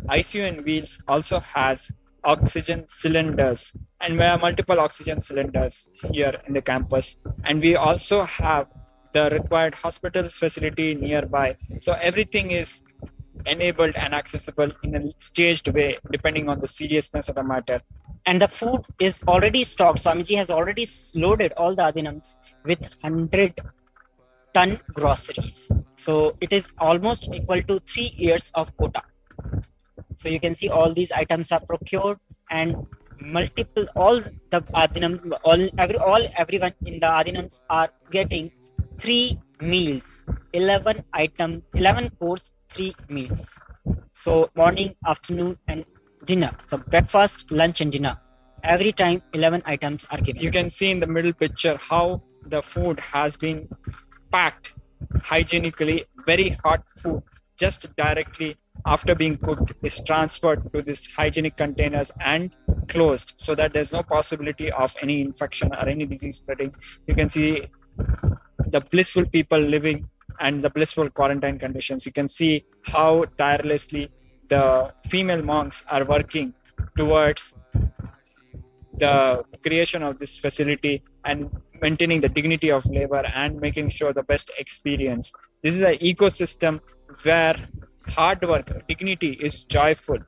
ICU on wheels also has oxygen cylinders, and we have multiple oxygen cylinders here in the campus. And we also have the required hospitals facility nearby. So everything is enabled and accessible in a staged way, depending on the seriousness of the matter.
And the food is already stocked. Swamiji has already loaded all the adinams with 100-ton groceries. So it is almost equal to 3 years of quota. So you can see all these items are procured, and multiple, all the adinam, everyone in the adinams are getting 3 meals, 11 course, 3 meals. So morning, afternoon, and dinner. So breakfast, lunch, and dinner. Every time 11 items are given.
You can see in the middle picture how the food has been packed hygienically. Very hot food, just directly after being cooked, is transferred to these hygienic containers and closed, so that there's no possibility of any infection or any disease spreading. You can see the blissful people living and the blissful quarantine conditions. You can see how tirelessly the female monks are working towards the creation of this facility and maintaining the dignity of labor and making sure the best experience. This is an ecosystem where hard work, dignity is joyful.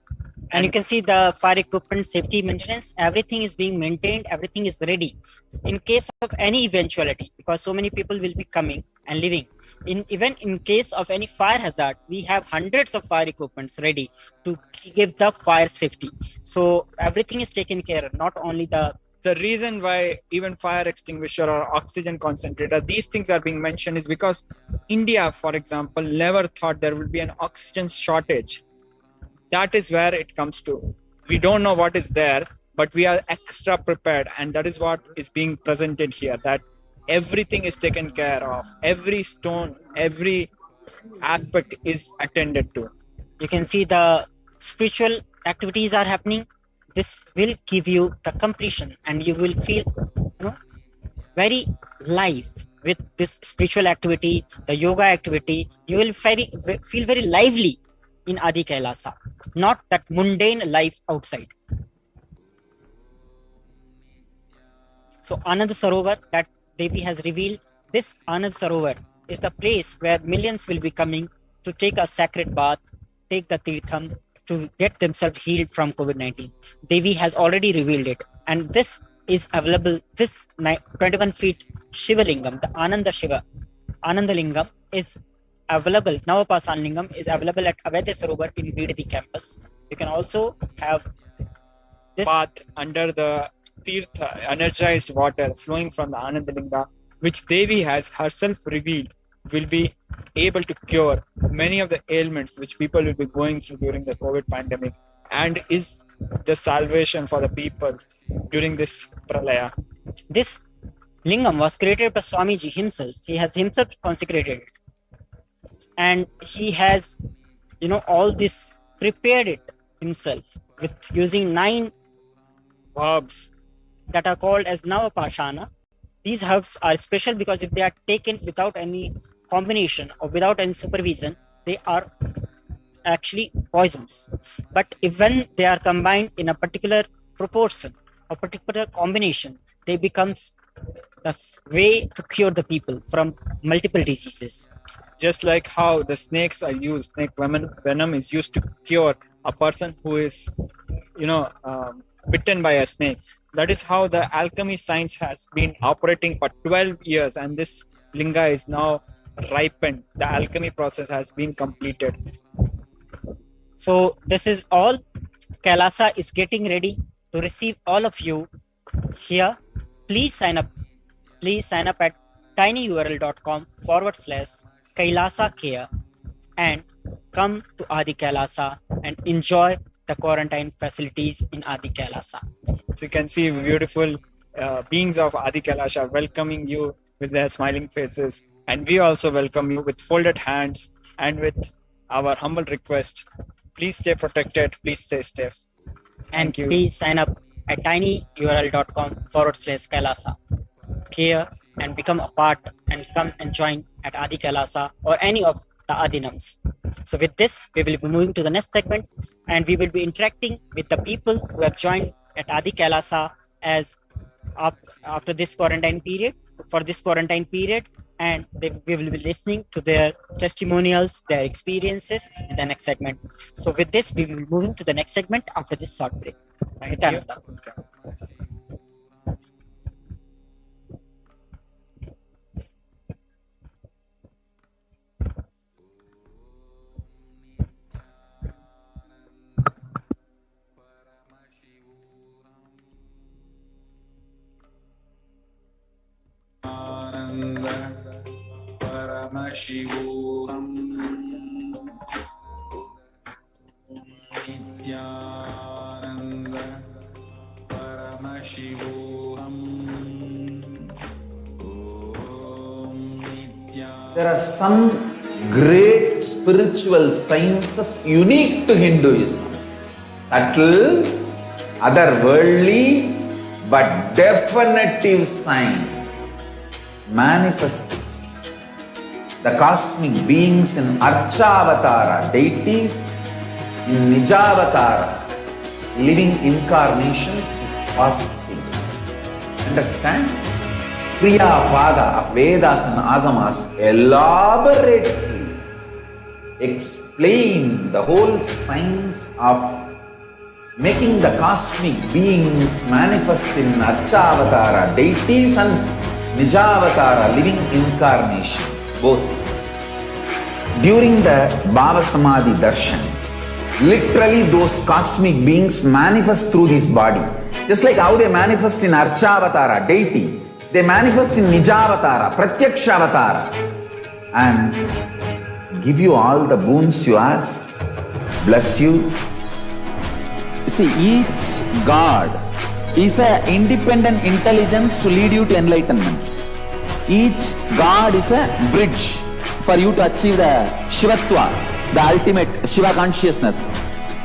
And you can see the fire equipment, safety maintenance, everything is being maintained, everything is ready in case of any eventuality, because so many people will be coming and living. Even in case of any fire hazard, we have hundreds of fire equipments ready to give the fire safety. So everything is taken care of, not only the
reason why even fire extinguisher or oxygen concentrator, these things are being mentioned, is because India, for example, never thought there would be an oxygen shortage. That is where it comes to. We don't know what is there, but we are extra prepared, and that is what is being presented here, that everything is taken care of. Every stone, every aspect is attended to.
You can see the spiritual activities are happening. This will give you the completion, and you will feel very live with this spiritual activity, the yoga activity. You will feel very lively in Adi Kailasa, not that mundane life outside. So Anand Sarovar that Devi has revealed, this Anand Sarovar is the place where millions will be coming to take a sacred bath, take the tirtham, to get themselves healed from COVID-19. Devi has already revealed it. And this is available, this 21 feet Shiva Lingam, the Ananda Lingam is available, Navapasan Lingam is available at Avaidya Sarovar in Bidadi campus. You can also have this
path under the Tirtha, energized water flowing from the Anandalinga, which Devi has herself revealed will be able to cure many of the ailments which people will be going through during the COVID pandemic, and is the salvation for the people during this pralaya.
This lingam was created by Swamiji himself. He has himself consecrated it, and he has, all this prepared it himself with using 9
Herbs.
that are called as Navapashana. These herbs are special because if they are taken without any combination or without any supervision, they are actually poisons. But when they are combined in a particular proportion or particular combination, they becomes the way to cure the people from multiple diseases.
Just like how the snakes are used, snake venom is used to cure a person who is, bitten by a snake. That is how the alchemy science has been operating for 12 years, and this linga is now ripened. The alchemy process has been completed.
So this is all. Kailasa is getting ready to receive all of you here. Please sign up. Please sign up at tinyurl.com/Kailasa Care and come to Adi Kailasa and enjoy the quarantine facilities in Adi Kailasa.
So you can see beautiful beings of Adi Kailasa welcoming you with their smiling faces, and we also welcome you with folded hands and with our humble request. Please stay protected. Please stay safe.
And
Thank you.
please sign up at tinyurl.com/Kailasa Care and become a part and come and join at Adi Kailasa or any of the Adinams. So with this, we will be moving to the next segment, and we will be interacting with the people who have joined at Adi Kailasa as after this quarantine period, and we will be listening to their testimonials, their experiences in the next segment. So with this, we will be moving to the next segment after this short break.
Thank you.
Nithyananda.
Paramashivoham Nithyananda Paramashivoham Om Nithyananda.
There are some great spiritual sciences unique to Hinduism. Subtle, otherworldly, but definitive sign. Manifesting the cosmic beings in Archavatara, deities in Nijavatara, living incarnations is fasting. Understand? Kriya Pada of Vedas and Agamas elaborately explain the whole science of making the cosmic beings manifest in Archavatara, deities and Nijavatara, living incarnation, both. During the Bhava Samadhi Darshan, literally those cosmic beings manifest through this body. Just like how they manifest in Archavatara, deity, they manifest in Nijavatara, Pratyakshavatara, and give you all the boons you ask, bless you. See, each God is an independent intelligence to lead you to enlightenment. Each God is a bridge for you to achieve the Shivatva, the ultimate Shiva consciousness.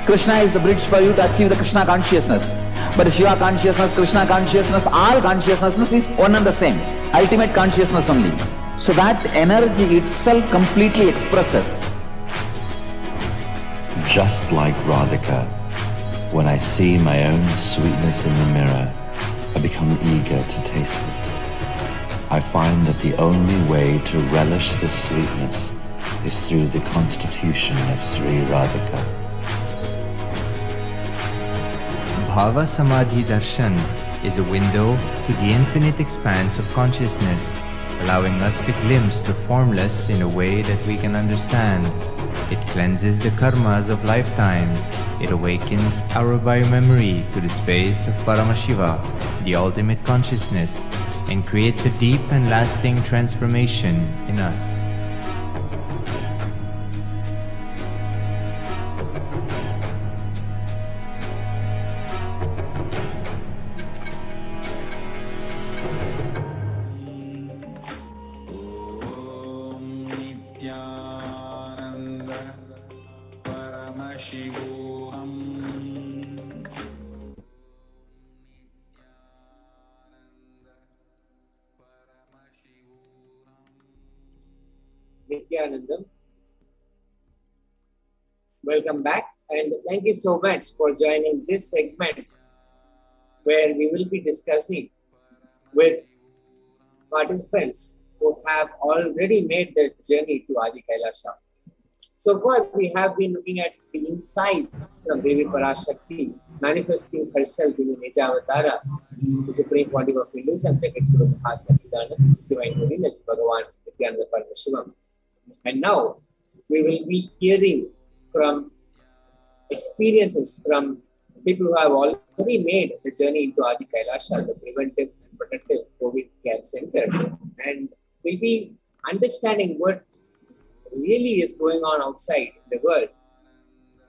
Krishna is the bridge for you to achieve the Krishna consciousness. But Shiva consciousness, Krishna consciousness, all consciousness is one and the same. Ultimate consciousness only. So that energy itself completely expresses.
Just like Radhika, when I see my own sweetness in the mirror, I become eager to taste it. I find that the only way to relish this sweetness is through the constitution of Sri Radhika.
Bhava Samadhi Darshan is a window to the infinite expanse of consciousness, allowing us to glimpse the formless in a way that we can understand. It cleanses the karmas of lifetimes. It awakens our biomemory to the space of Paramashiva, the ultimate consciousness, and creates a deep and lasting transformation in us.
Om Nithyananda Paramashivoham.
Nithyanandam. Welcome back, and thank you so much for joining this segment where we will be discussing with participants who have already made the journey to Adi Kailasa. So far, we have been looking at the insights from Devi Parashakti manifesting herself in the Nijavatara, the Supreme Pontiff of Hinduism, Jagatkuru Mahasannidhanam, His Divine Holiness, Bhagavan Nithyananda Paramashivam. And now, we will be hearing from experiences from people who have already made the journey into Adi Kailasa, the preventive and protective COVID care center, and we'll be understanding what really is going on outside the world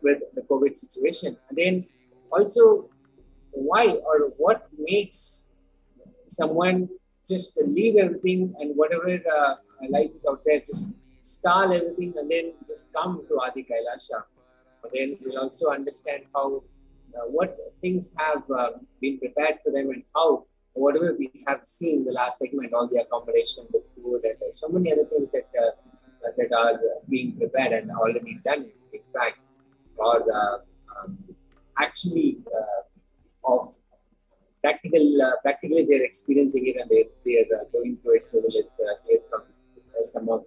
with the COVID situation, and then also why or what makes someone just leave everything and whatever life is out there, just stall everything and then just come to Adi Kailasa. But then we'll also understand how what things have been prepared for them and how whatever we have seen in the last segment, all the accommodation, the food, and so many other things that that are being prepared and already done, in fact, or actually of practically they're experiencing it and they're going through it. So let's hear from some of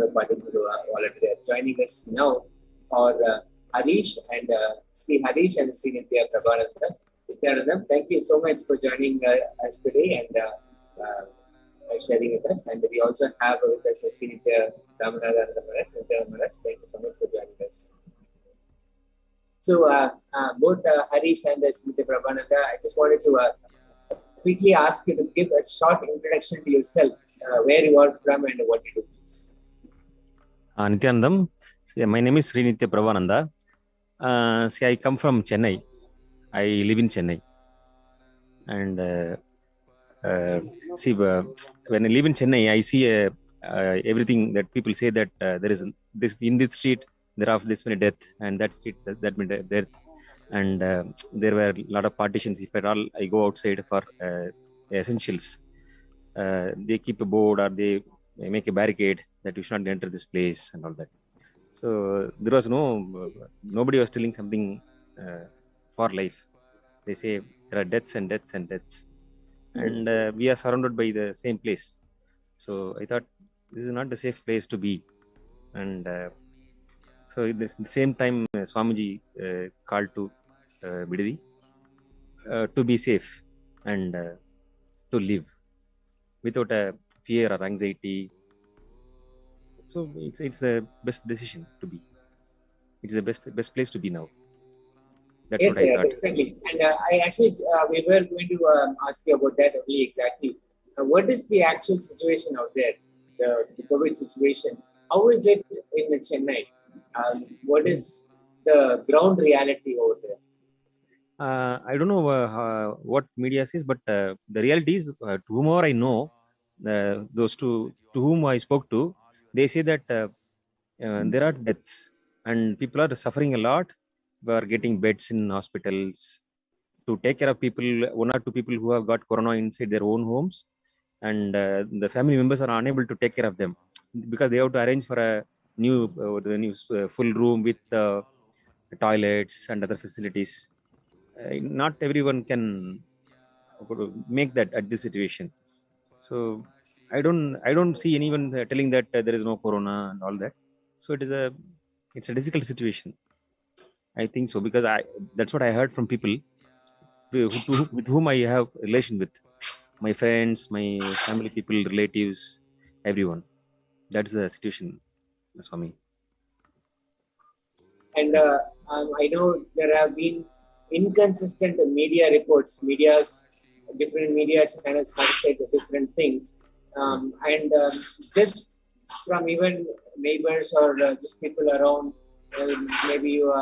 the participants who are already there. Joining us now are Harish and Sri Harish and Sri Nithyanandam. Thank you so much for joining us today and sharing with us. And we also have with us Sri Nithyananda Paramashivam. Thank you so much for joining us. So both Harish and Smita Prabhananda, I just wanted to quickly ask you to give a short introduction to yourself, where you are from and what you do, please.
Nithyanandam, my name is Sri Nithya Prabhananda. See, I come from Chennai. I live in Chennai. And see, when I live in Chennai, I see everything that people say that there is this in this street, there are this many death, and that street that many death, and there were a lot of partitions. If at all I go outside for essentials, they keep a board or they make a barricade that you should not enter this place and all that. So there was nobody was telling something for life. They say there are deaths and deaths and deaths, and we are surrounded by the same place. So I thought this is not the safe place to be, and so at the same time, Swamiji called to Bidadi to be safe and to live without a fear or anxiety. So it's the best decision to be. It's the best place to be now. That's
yes,
what I thought.
definitely. And I actually we were going to ask you about that only exactly. What is the actual situation out there, the COVID situation? How is it in Chennai? What is the ground reality over there?
I don't know what media says, but the reality is, to whomever I know, those to whom I spoke to, they say that there are deaths and people are suffering a lot. We are getting beds in hospitals to take care of people, one or two people who have got corona inside their own homes, and the family members are unable to take care of them because they have to arrange for a new full room with toilets and other facilities. Not everyone can make that at this situation. So I don't see anyone telling that there is no corona and all that. So it's a difficult situation. I think so because that's what I heard from people with whom I have relation with. my friends, my family people, relatives, everyone. That's the situation, Swami.
And I know there have been inconsistent media reports. Different media channels have said different things. And just from even neighbors or just people around, maybe you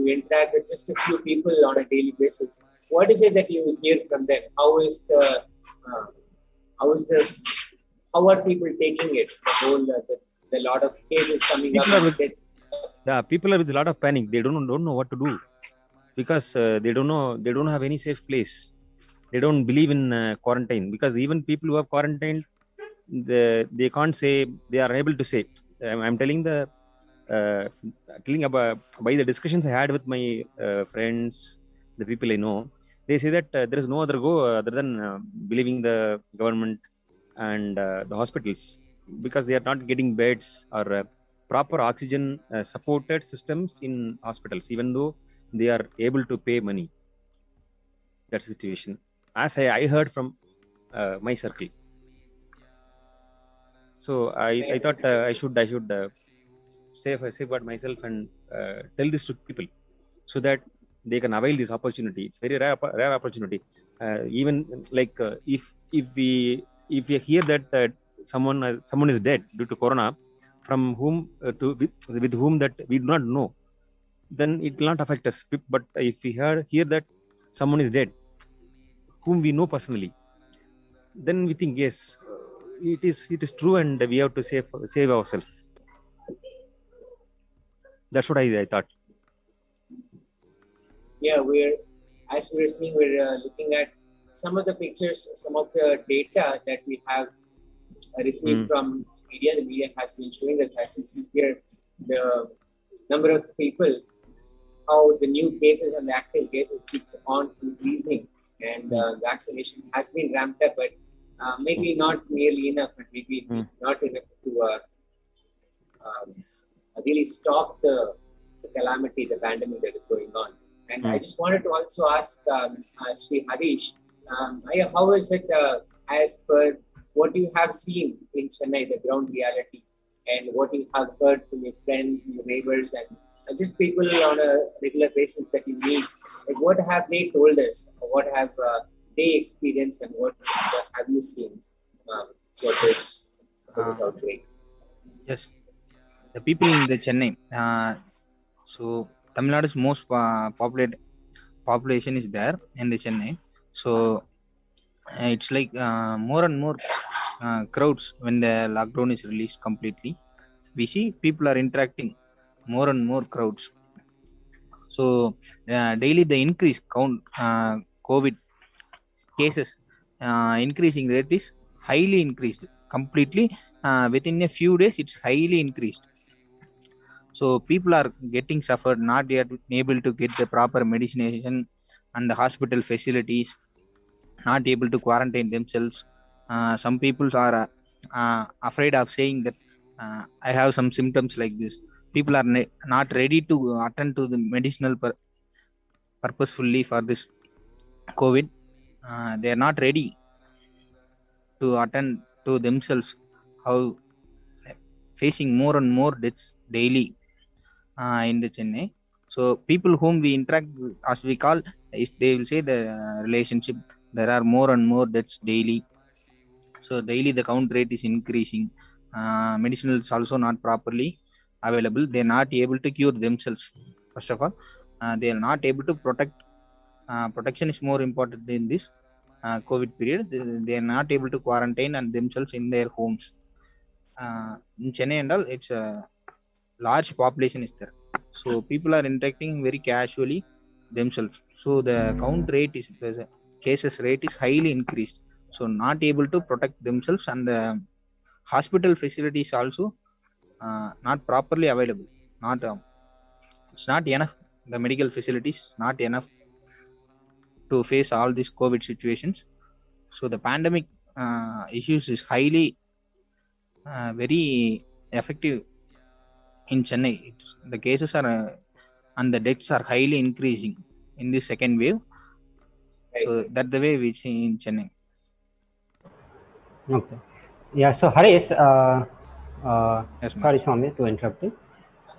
interact with just a few people on a daily basis. What is it that you hear from them? Uh, how is this? How are people taking it? The lot of cases coming up.
People are with a lot of panic. They don't know what to do because they don't have any safe place. They don't believe in quarantine because even people who have quarantined, they can't say, they are able to say. I'm telling about by the discussions I had with my friends, the people I know. They say that there is no other go other than believing the government and the hospitals because they are not getting beds or proper oxygen supported systems in hospitals, even though they are able to pay money. That's the situation, as I heard from my circle. So I thought I should safeguard myself and tell this to people so that they can avail this opportunity. It's very rare opportunity. Even like if we hear that someone is dead due to corona, from whom with whom that we do not know, then it will not affect us. But if we hear that someone is dead whom we know personally, then we think yes, it is true, and we have to save ourselves. That's what I thought.
Yeah, as we're seeing, we're looking at some of the pictures, some of the data that we have received from media. The media has been showing us, as you see here, the number of people, how the new cases and the active cases keeps on increasing, and vaccination has been ramped up, but maybe not nearly enough, and maybe not enough to really stop the calamity, the pandemic that is going on. And I just wanted to also ask Sri Harish, how is it as per what you have seen in Chennai, the ground reality, and what you have heard from your friends, your neighbors, and just people on a regular basis that you meet? Like, what have they told us? What have they experienced, and what have you seen for this outbreak?
Yes, the people in the Chennai. So Tamil Nadu's most population is there in the Chennai. So it's like more and more crowds when the lockdown is released completely. We see people are interacting, more and more crowds. So daily the increase count COVID cases increasing rate is highly increased completely. Within a few days, it's highly increased. So people are getting suffered, not yet able to get the proper medication and the hospital facilities, not able to quarantine themselves. Some people are afraid of saying that I have some symptoms like this. People are not ready to attend to the medicinal purposefully for this COVID. They are not ready to attend to themselves. How facing more and more deaths daily in the Chennai. So people whom we interact with, as we call, is they will say the relationship. There are more and more deaths daily. So daily the count rate is increasing. Medicinal is also not properly available. They are not able to cure themselves. First of all, they are not able to protect. Protection is more important in this COVID period. They are not able to quarantine and themselves in their homes. In Chennai and all, it's a large population is there. So people are interacting very casually themselves. So the count rate is the cases rate is highly increased. So not able to protect themselves, and the hospital facilities also not properly available. Not it's not enough. The medical facilities not enough to face all these COVID situations. So the pandemic issues is highly very effective in Chennai. The cases are and the deaths are highly increasing in this second wave. So that's the way we see in Chennai.
Okay. Yeah. So Harish,
Yes,
sorry,
Maharaj.
Swami, to interrupt you.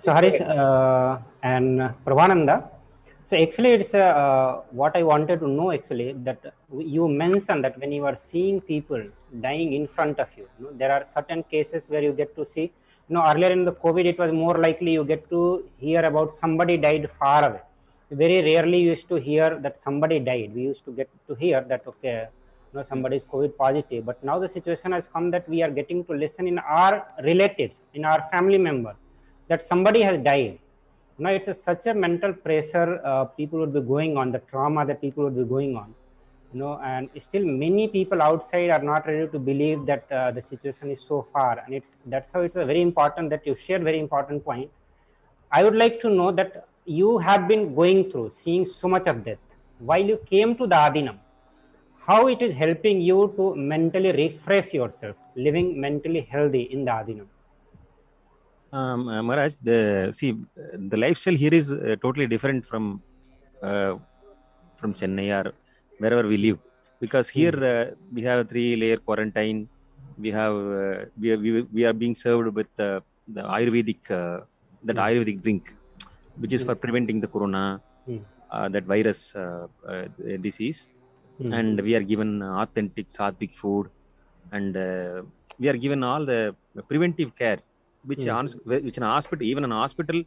So
Please go
Harish
ahead.
and Prabhananda. So actually, it's what I wanted to know. Actually, that you mentioned that when you are seeing people dying in front of you, there are certain cases where you get to see. Earlier in the COVID, it was more likely you get to hear about somebody died far away. Very rarely you used to hear that somebody died. We used to get to hear that okay, somebody is COVID positive. But now the situation has come that we are getting to listen in our relatives, in our family member, that somebody has died. It's such a mental pressure people would be going on, the trauma that people would be going on, and still many people outside are not ready to believe that the situation is so far, and that's how it's a very important that you share very important point. I would like to know that you have been going through seeing so much of death while you came to the Adinam, how it is helping you to mentally refresh yourself, living mentally healthy in the Adinam.
Maharaj, the lifestyle here is totally different uh, from Chennai or wherever we live, because here we have 3-layer quarantine. We are being served with the Ayurvedic Ayurvedic drink, which is for preventing the corona, that virus disease, and we are given authentic sattvic food, and we are given all the preventive care, which an hospital, even an hospital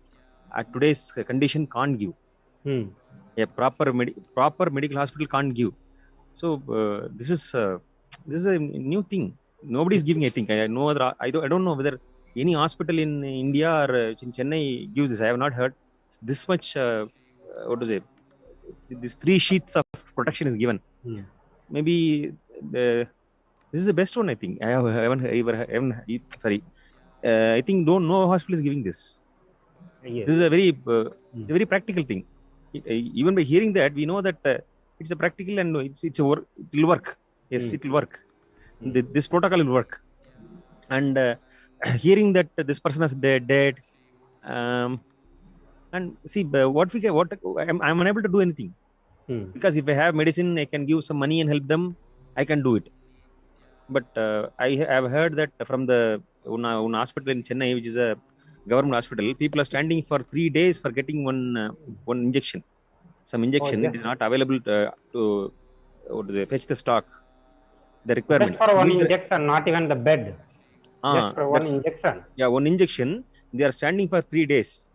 at today's condition can't give. A proper medical hospital can't give. So this is a new thing. Nobody is giving. I think I know other. I don't know whether any hospital in India or in Chennai gives this. I have not heard this much. What to say? These 3 sheets of protection is given. Maybe this is the best one. I think I haven't ever. Sorry. I think don't no hospital is giving this.
Yes.
This is a very it's a very practical thing. Even by hearing that, we know that it's a practical and it's a work. It will work. Yes, it will work. This protocol will work. And hearing that this person is dead, and see what we can, what I'm unable to do anything, because if I have medicine, I can give some money and help them. I can do it. But I have heard that from the one hospital in Chennai, which is a government hospital, people are standing for 3 days for getting one injection. Some injection, it is not available to what to say, fetch the stock, the
Just
requirement.
for one injection, not even the bed. Just for one
That's
injection.
yeah, one injection. They are standing for 3 days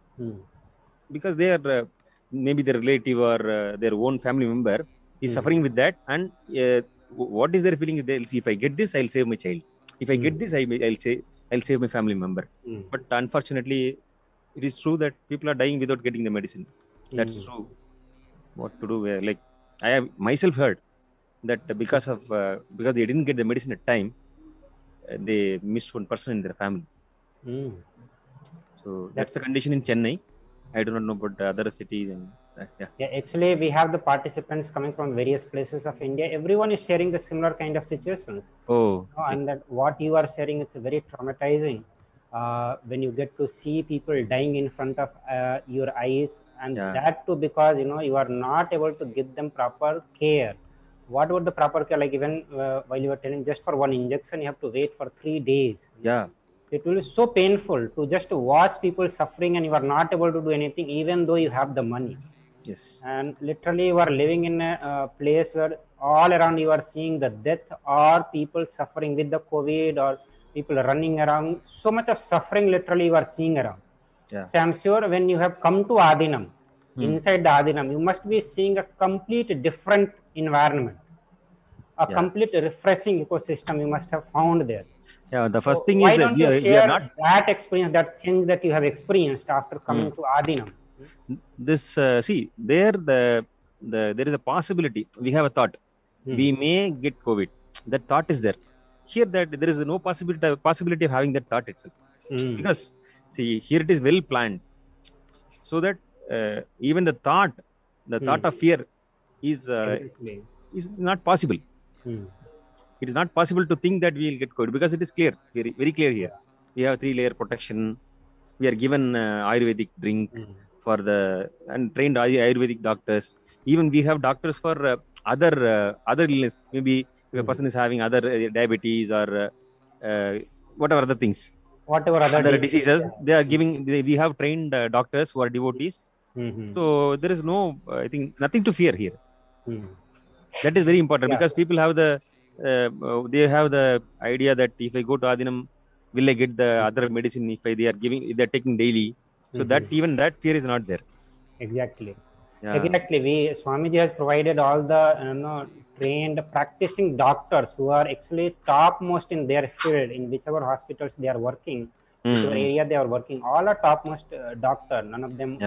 because they are maybe their relative or their own family member is suffering with that, and what is their feeling? They'll see, if I get this, I'll save my child. If I get this, I'll save my family member. But unfortunately, it is true that people are dying without getting the medicine. That's true. What to do? Like I have myself heard that because they didn't get the medicine at time, they missed one person in their family. So that's the condition in Chennai. I do not know about the other cities. And
yeah, actually, we have the participants coming from various places of India. Everyone is sharing the similar kind of situations. And that what you are sharing, it's very traumatizing. When you get to see people dying in front of your eyes, and that too because you are not able to give them proper care. What about the proper care? Like even while you were telling, just for one injection, you have to wait for 3 days.
Yeah.
It will be so painful to just watch people suffering, and you are not able to do anything, even though you have the money.
Yes.
And literally, you are living in a place where all around you are seeing the death or people suffering with the COVID or people running around. So much of suffering, literally, you are seeing around.
Yeah.
So I'm sure when you have come to Adinam, inside the Adinam, you must be seeing a complete different environment, a complete refreshing ecosystem you must have found there.
Yeah, the first thing
Why
is that
don't you
we
share
are not
that experience, that change that you have experienced after coming to Adinam?
This see there is a possibility. We have a thought. We may get COVID. That thought is there. Here, that there is no possibility of having that thought itself, because see, here it is well planned, so that even the thought of fear is not possible. It is not possible to think that we will get COVID, because it is clear, very very clear here. We have 3-layer protection. We are given Ayurvedic drink for the and trained Ayurvedic doctors. Even we have doctors for other illness. Maybe if a person is having other diabetes or whatever other things,
whatever other
diseases, they are giving. We have trained doctors who are devotees. So there is no, I think, nothing to fear here. That is very important because people have they have the idea that if I go to Adinam, will I get the other medicine if they are giving, if they are taking daily? So that even that fear is not there.
Exactly.
Yeah.
Exactly. Swamiji has provided all the trained practicing doctors who are actually topmost in their field, in whichever hospitals they are working, whichever area they are working. All are topmost doctor. None of them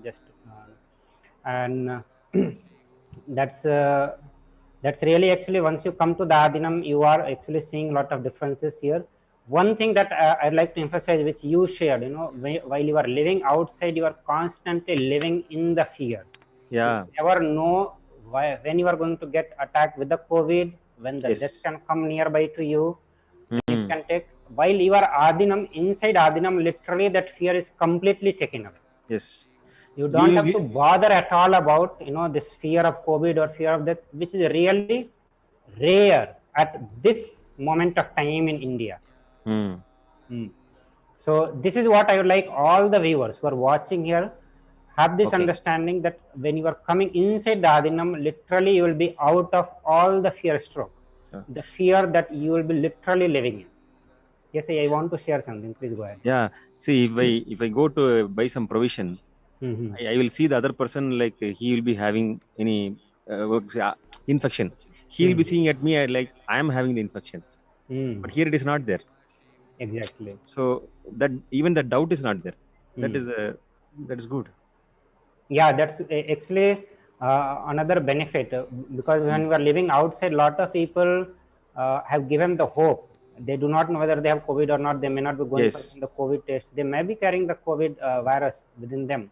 just and that's really actually, once you come to the Adinam, you are actually seeing a lot of differences here. One thing that I'd like to emphasize, which you shared, while you are living outside, you are constantly living in the fear.
Yeah.
You never know when you are going to get attacked with the COVID, when the death can come nearby to you, it can take. While you are Adinam, inside Adinam, literally that fear is completely taken away.
Yes.
You don't have to bother at all about this fear of COVID or fear of death, which is really rare at this moment of time in India. So this is what I would like all the viewers who are watching here have this understanding, that when you are coming inside the Adinam, literally you will be out of all the fear stroke, the fear that you will be literally living in. Yes, I want to share something. Please go ahead.
Yeah. See, if I go to buy some provision, I will see the other person, like he will be having any infection. He will be seeing at me like I am having the infection, but here it is not there.
Exactly.
So that even the doubt is not there. That is good.
Yeah, that's actually another benefit, because when we are living outside, lot of people have given the hope. They do not know whether they have COVID or not. They may not be going for the COVID test. They may be carrying the COVID virus within them.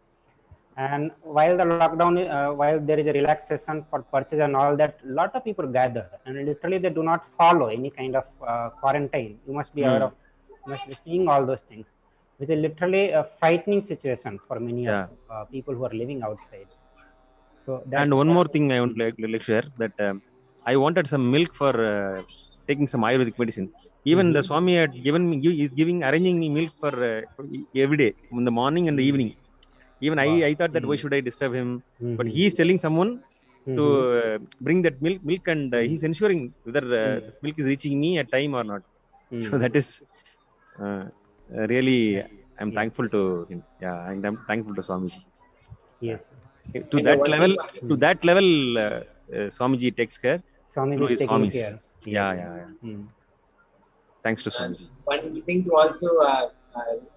And while the lockdown, while there is a relaxation for purchase and all that, lot of people gather, and literally they do not follow any kind of quarantine. You must be aware of, you must be seeing all those things, which is literally a frightening situation for many of people who are living outside. So that's,
and one more thing I want to share, that I wanted some milk for taking some Ayurvedic medicine. Even the Swami had given me, is arranging me milk for every day in the morning and the evening. Even I thought that why should I disturb him? But he is telling someone to bring that milk, and he's ensuring whether this milk is reaching me at time or not. So that is really, I'm thankful to him. Yeah, and I'm thankful to Swamiji.
Yes.
To that level, Swamiji takes care.
Swamiji is taking care.
Yeah. Thanks to Swamiji.
One thing to also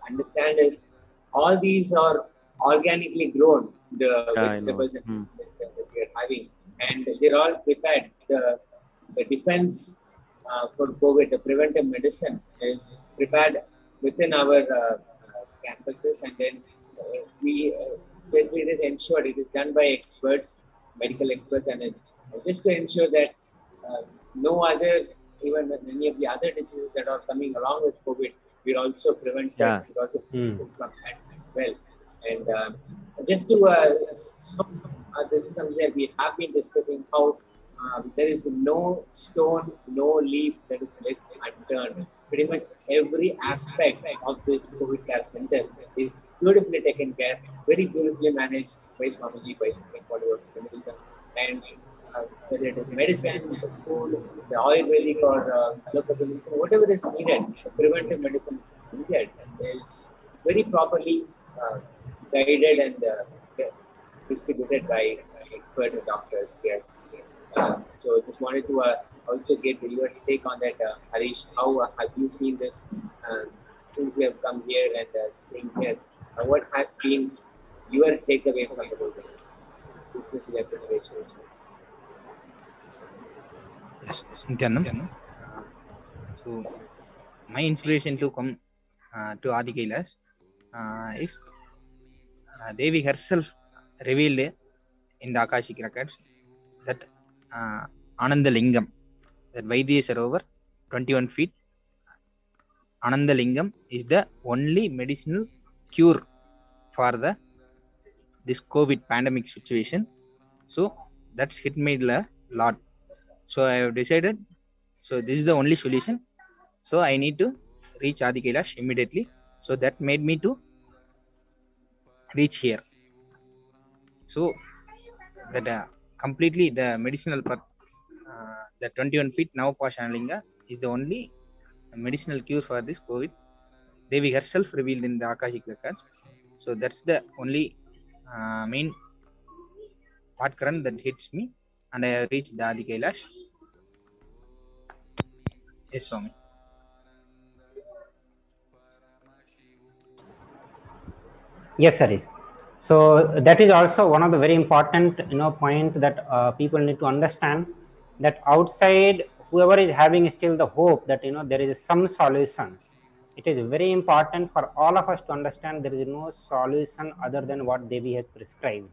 understand is all these are organically grown, the vegetables and that we are having, and they're all prepared. The defense for COVID, the preventive medicine is prepared within our campuses, and then we basically it is ensured, it is done by experts, medical experts, and just to ensure that no other, even many of the other diseases that are coming along with COVID, we're also prevented. We're also from that as well. And just to this is something that we have been discussing, how there is no stone, no leaf that is left unturned. Pretty much every aspect of this COVID care center is beautifully taken care, very beautifully managed by Swamiji, by Hinduism, and whether it is medicine, the food, the Ayurvedic or allopathic medicine, whatever is needed, preventive medicine is needed, is very properly guided and distributed by expert doctors here. So just wanted to also get your take on that, Harish. How have you seen this since you have come here and staying here? What has been your takeaway from the whole thing, especially after generations?
Yes, Nithyanam. So my inspiration to come to Adi Kailas is Devi herself revealed in the Akashic records that Ananda Lingam, that Vaidya Sarovar, 21 feet, Ananda Lingam is the only medicinal cure for this COVID pandemic situation. So that's hit me a lot. So I have decided, so this is the only solution. So I need to reach Adi Kailash immediately. So that made me to reach here. So that completely the medicinal part, the 21 feet Navapa Shanalinga is the only medicinal cure for this COVID. Devi herself revealed in the Akashic records. So that's the only main part current that hits me, and I have reached the Adi Kailash. Yes, Swami.
Yes, Harish. So that is also one of the very important point that people need to understand, that outside whoever is having still the hope that there is some solution. It is very important for all of us to understand there is no solution other than what Devi has prescribed,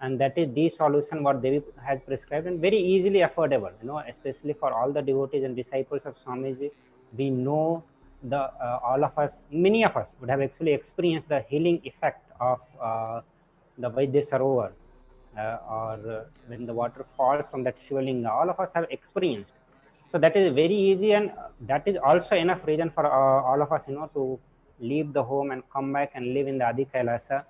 and that is the solution what Devi has prescribed, and very easily affordable. Especially for all the devotees and disciples of Swamiji, we know the all of us, many of us would have actually experienced the healing effect of the Vaidya Sarovar, or when the water falls from that Shivalinga. All of us have experienced. So that is very easy, and that is also enough reason for all of us, to leave the home and come back and live in the Adi Kailasa.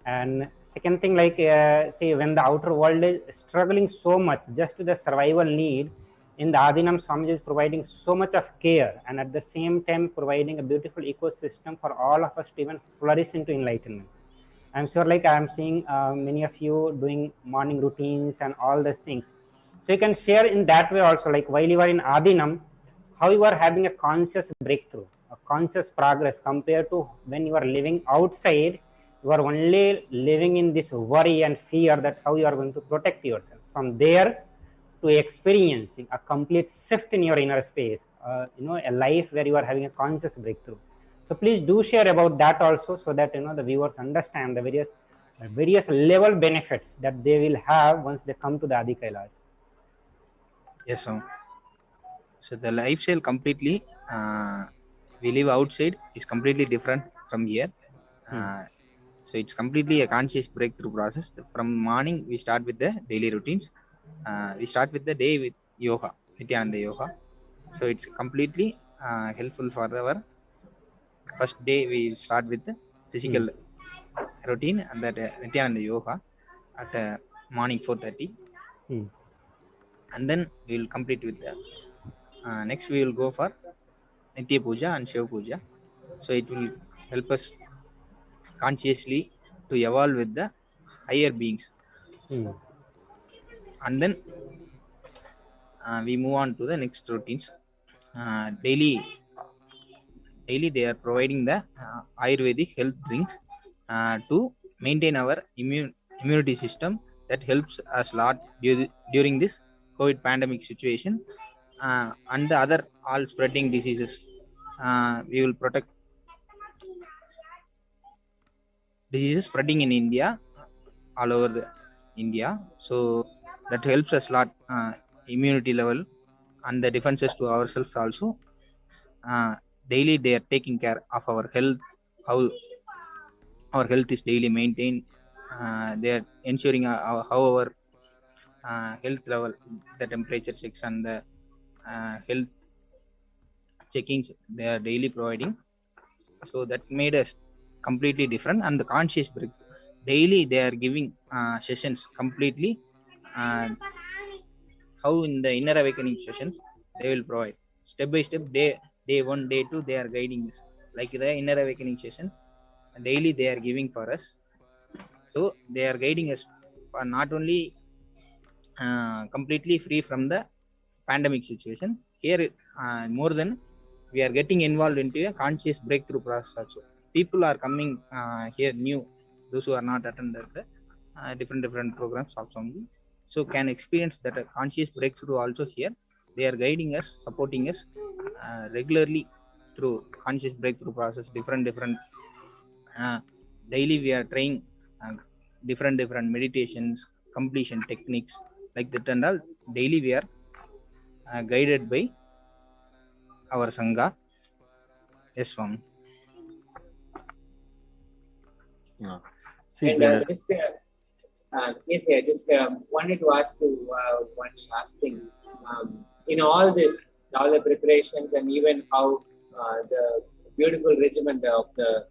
And second thing, like say, when the outer world is struggling so much just to the survival need, in the Adinam, Swamiji is providing so much of care, and at the same time providing a beautiful ecosystem for all of us to even flourish into enlightenment. I'm sure, like I'm seeing many of you doing morning routines and all these things. So you can share in that way also, like while you are in Adinam, how you are having a conscious breakthrough, a conscious progress compared to when you are living outside. You are only living in this worry and fear that how you are going to protect yourself. From there to experiencing a complete shift in your inner space, a life where you are having a conscious breakthrough. So please do share about that also, so that the viewers understand the various level benefits that they will have once they come to the Adi Kailash.
Yes, Swami. So the lifestyle completely we live outside is completely different from here. So it's completely a conscious breakthrough process. From morning we start with the daily routines. We start with the day with yoga, Nithyananda yoga. So it's completely helpful for our first day. We start with the physical routine, and that Nithyananda yoga at morning 4:30, and then we will complete with the next we will go for Nitya Puja and Shiva Puja. So it will help us consciously to evolve with the higher beings. And then we move on to the next routines. Daily they are providing the Ayurvedic health drinks to maintain our immunity system. That helps us a lot during this COVID pandemic situation, and the other all spreading diseases. We will protect diseases spreading in India, all over the India. So that helps us a lot, immunity level and the defenses to ourselves also. Daily they are taking care of our health, how our health is daily maintained. They are ensuring how our health level, the temperature checks and the health checkings they are daily providing. So that made us completely different. And the conscious break, daily they are giving sessions completely, how in the inner awakening sessions they will provide step by step, day one, day two, they are guiding us like the inner awakening sessions daily they are giving for us. So they are guiding us for not only completely free from the pandemic situation here, more than we are getting involved into a conscious breakthrough process also. People are coming here new, those who are not attended the different programs of Swamiji, so can experience that a conscious breakthrough also here. They are guiding us, supporting us regularly through conscious breakthrough process. Different daily we are trying different meditations, completion techniques like that, and all daily we are guided by our Sangha. Yes, Swami.
See,
And just Yes, I just wanted to ask you one last thing. In all this, all the preparations, and even how the beautiful regimen of the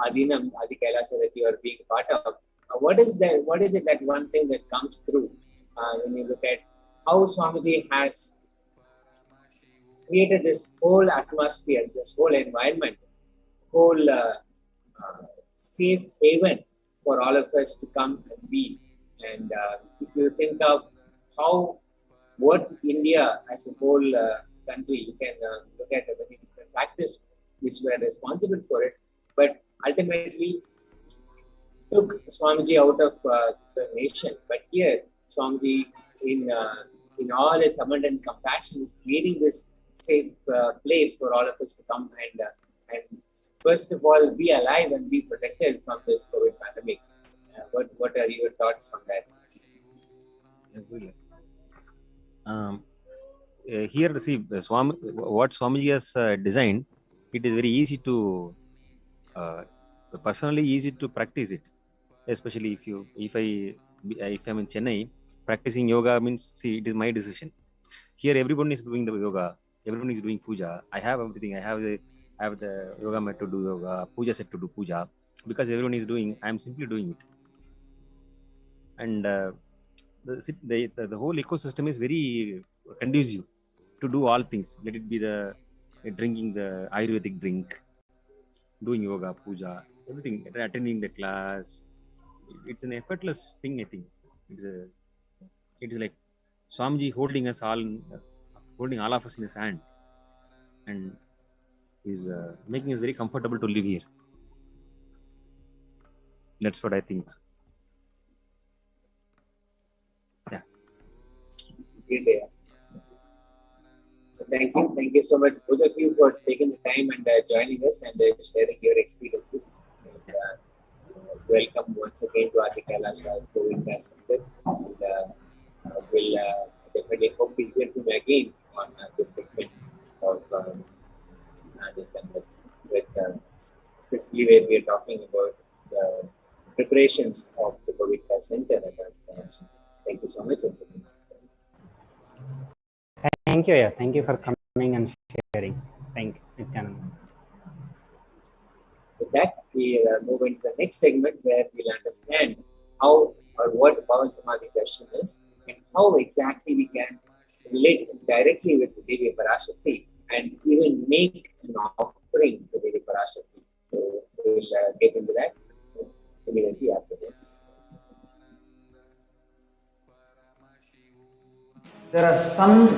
Adinam, Adi Kailasa that you are being part of, what is that? What is it that one thing that comes through when you look at how Swamiji has created this whole atmosphere, this whole environment, whole safe haven for all of us to come and be. And if you think of how what India as a whole country, you can look at many different factors which were responsible for it, but ultimately took Swamiji out of the nation. But here, Swamiji, in all his abundant compassion, is creating this safe place for all of us to come and first of all be alive and be protected from this COVID pandemic. What are your thoughts on that?
Here, see, what Swamiji has designed, it is very easy to, personally easy to practice it. Especially if I'm in Chennai, practicing yoga means, see, it is my decision. Here, everyone is doing the yoga, everyone is doing puja. I have everything. I have the yoga mat to do yoga, puja set to do puja. Because everyone is doing, I am simply doing it. And the whole ecosystem is very conducive to do all things. Let it be the drinking the Ayurvedic drink, doing yoga, puja, everything, attending the class. It's an effortless thing, I think. It is like Swamiji holding us all, holding all of us in his hand, and is making us very comfortable to live here. That's what I think. Yeah.
So thank you so much, both of you, for taking the time and joining us and sharing your experiences. And, welcome once again to Adi Kailasa COVID Center. And we'll definitely hope to hear from you again on this segment of with especially where we are talking about the preparations of the COVID Center. Thank you so much.
Thank you. Yeah. Thank you for coming and sharing. Thank you, Nithyananda.
With that, we move into the next segment where we'll understand how or what Bhava Samadhi Darshan is and how exactly we can relate directly with the Devi Parashakti and even make an offering to Devi Parashakti. So we'll get into that immediately after this.
There are some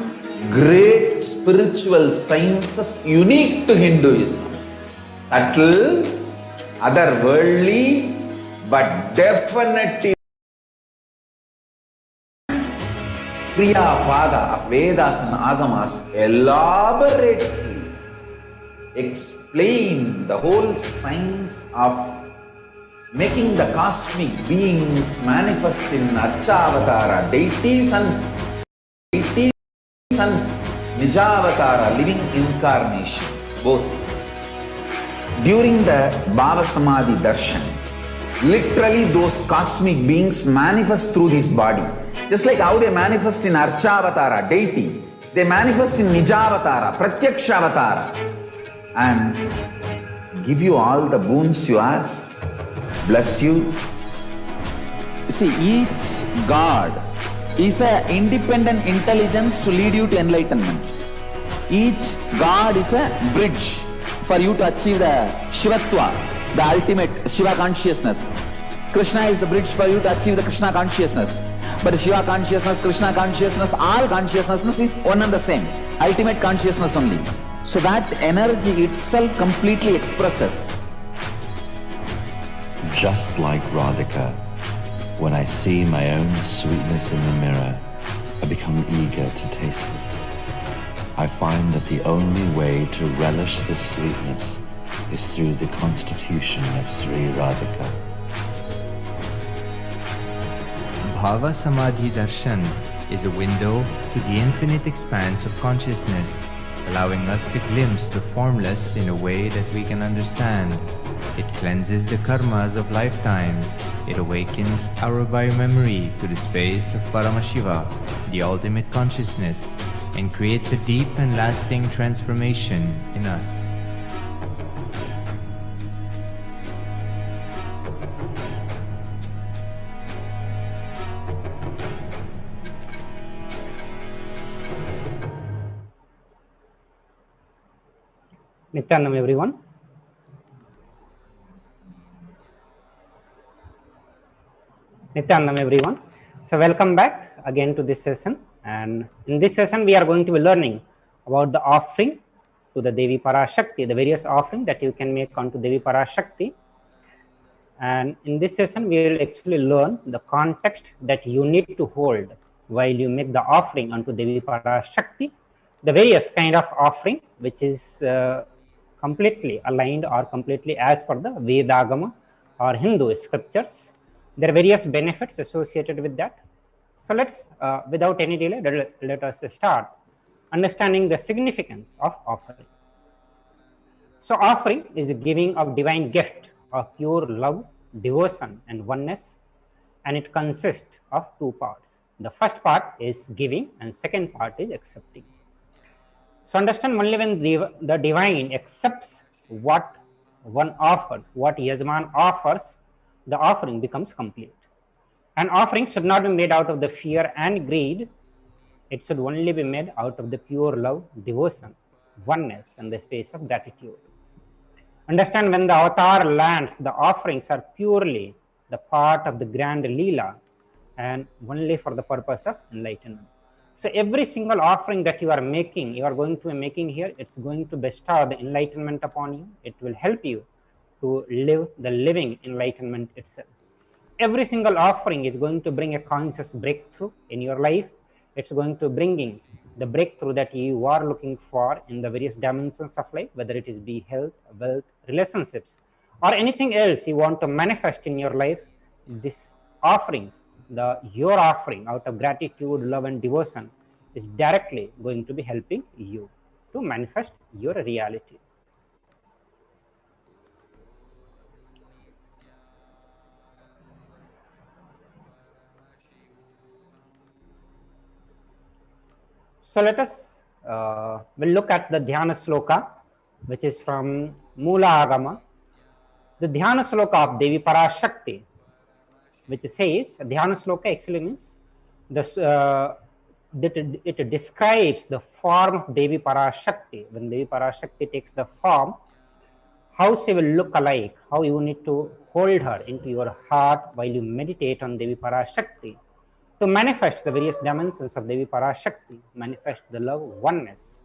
great spiritual sciences unique to Hinduism. Subtle, otherworldly, but definitely Kriya Pada of Vedas and Agamas elaborately explain the whole science of making the cosmic beings manifest in Archavatara, deities and Nijavatara, living incarnation, both. During the Bhava Samadhi Darshan, literally those cosmic beings manifest through his body. Just like how they manifest in Archavatara, deity, they manifest in Nijavatara, Pratyakshavatara, and give you all the boons you ask, bless you. See, each God is an independent intelligence to lead you to enlightenment. Each God is a bridge for you to achieve the Shivatva, the ultimate Shiva consciousness. Krishna is the bridge for you to achieve the Krishna consciousness. But Shiva consciousness, Krishna consciousness, all consciousness is one and the same. Ultimate consciousness only. So that energy itself completely expresses.
Just like Radhika, when I see my own sweetness in the mirror, I become eager to taste it. I find that the only way to relish this sweetness is through the constitution of Sri Radhika.
Bhava Samadhi Darshan is a window to the infinite expanse of consciousness, allowing us to glimpse the formless in a way that we can understand. It cleanses the karmas of lifetimes. It awakens our biomemory to the space of Paramashiva, the ultimate consciousness, and creates a deep and lasting transformation in us.
Nithyanam everyone. Nithyanam everyone. So welcome back again to this session, and in this session we are going to be learning about the offering to the Devi Parashakti, the various offerings that you can make onto Devi Parashakti. And in this session we will actually learn the context that you need to hold while you make the offering onto Devi Parashakti, the various kind of offering which is completely aligned or completely as per the Vedagama or Hindu scriptures. There are various benefits associated with that. So let's, without any delay, let us start understanding the significance of offering. So offering is a giving of divine gift of pure love, devotion and oneness, and it consists of two parts. The first part is giving and second part is accepting. So understand, only when the divine accepts what one offers, what Yajman offers, the offering becomes complete. An offering should not be made out of the fear and greed. It should only be made out of the pure love, devotion, oneness and the space of gratitude. Understand, when the avatar lands, the offerings are purely the part of the grand Leela and only for the purpose of enlightenment. So every single offering that you are making, you are going to be making here, it's going to bestow the enlightenment upon you. It will help you to live the living enlightenment itself. Every single offering is going to bring a conscious breakthrough in your life. It's going to bring the breakthrough that you are looking for in the various dimensions of life, whether it is be health, wealth, relationships, or anything else you want to manifest in your life. This offerings, your offering out of gratitude, love and devotion is directly going to be helping you to manifest your reality. So let us we'll look at the Dhyana Sloka, which is from Mula Agama. The Dhyana Sloka of Devi Parashakti, which says, Dhyana Sloka actually means it describes the form of Devi Parashakti. When Devi Parashakti takes the form, how she will look alike, how you need to hold her into your heart while you meditate on Devi Parashakti, to manifest the various dimensions of Devi Parashakti, manifest the love, oneness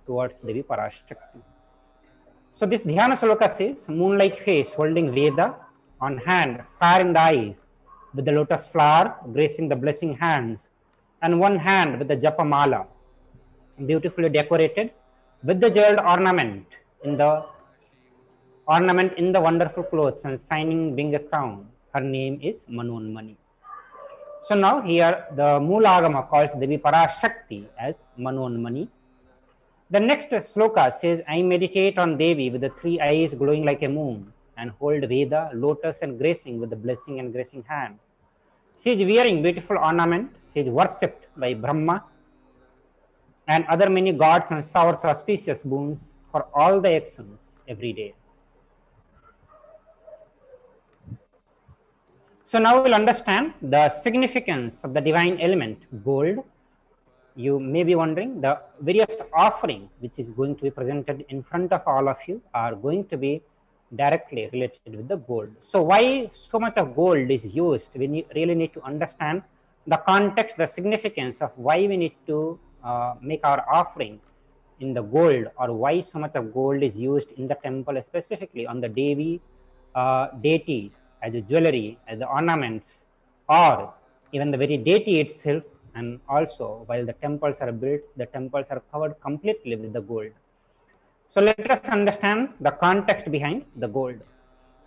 towards Devi Parashakti. So this Dhyana Sloka says, moon-like face holding Veda, on hand, fire in the eyes, with the lotus flower gracing the blessing hands, and one hand with the Japa Mala, beautifully decorated with the jeweled ornament in the wonderful clothes and shining being crown. Her name is Manonmani. So now here the Moolagama calls Devi Parashakti as Manonmani. The next sloka says, I meditate on Devi with the three eyes glowing like a moon and hold Veda, lotus and gracing with the blessing and gracing hand. She is wearing beautiful ornament. She is worshipped by Brahma and other many gods and showers auspicious boons for all the actions every day. So now we'll understand the significance of the divine element, gold. You may be wondering, the various offering which is going to be presented in front of all of you are going to be directly related with the gold. So why so much of gold is used? We really need to understand the context, the significance of why we need to make our offering in the gold, or why so much of gold is used in the temple, specifically on the Devi deities as a jewelry, as the ornaments, or even the very deity itself. And also, while the temples are built, the temples are covered completely with the gold. So let us understand the context behind the gold.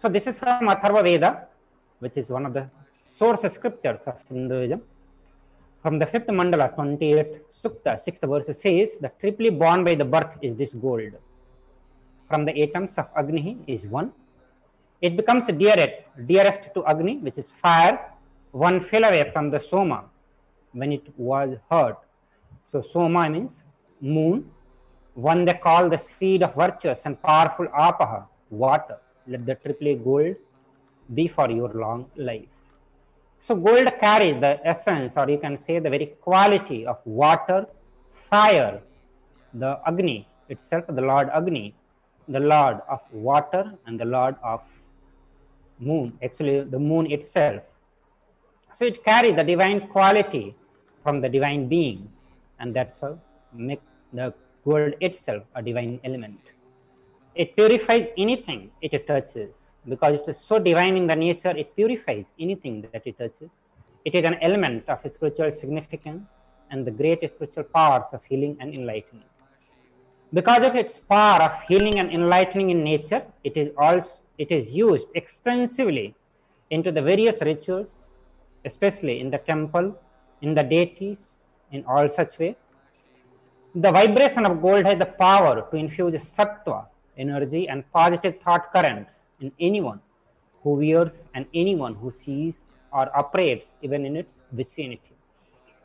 So this is from Atharva Veda, which is one of the source scriptures of Hinduism. From the 5th mandala, 28th sukta, 6th verse says, the triply born by the birth is this gold. From the atoms of Agni is one. It becomes dearest to Agni, which is fire, one fell away from the Soma when it was hurt. So Soma means moon, one they call the seed of virtuous and powerful Apaha, water. Let the triply gold be for your long life. So gold carries the essence, or you can say the very quality of water, fire, the Agni itself, the Lord Agni, the Lord of water and the Lord of moon, actually the moon itself. So it carries the divine quality from the divine beings, and that's how make the gold itself a divine element. It purifies anything it touches because it is so divine in the nature, it purifies anything that it touches. It is an element of spiritual significance and the great spiritual powers of healing and enlightening. Because of its power of healing and enlightening in nature, it is used extensively into the various rituals, especially in the temple, in the deities, in all such way. The vibration of gold has the power to infuse sattva, energy and positive thought currents in anyone who wears and anyone who sees or operates even in its vicinity.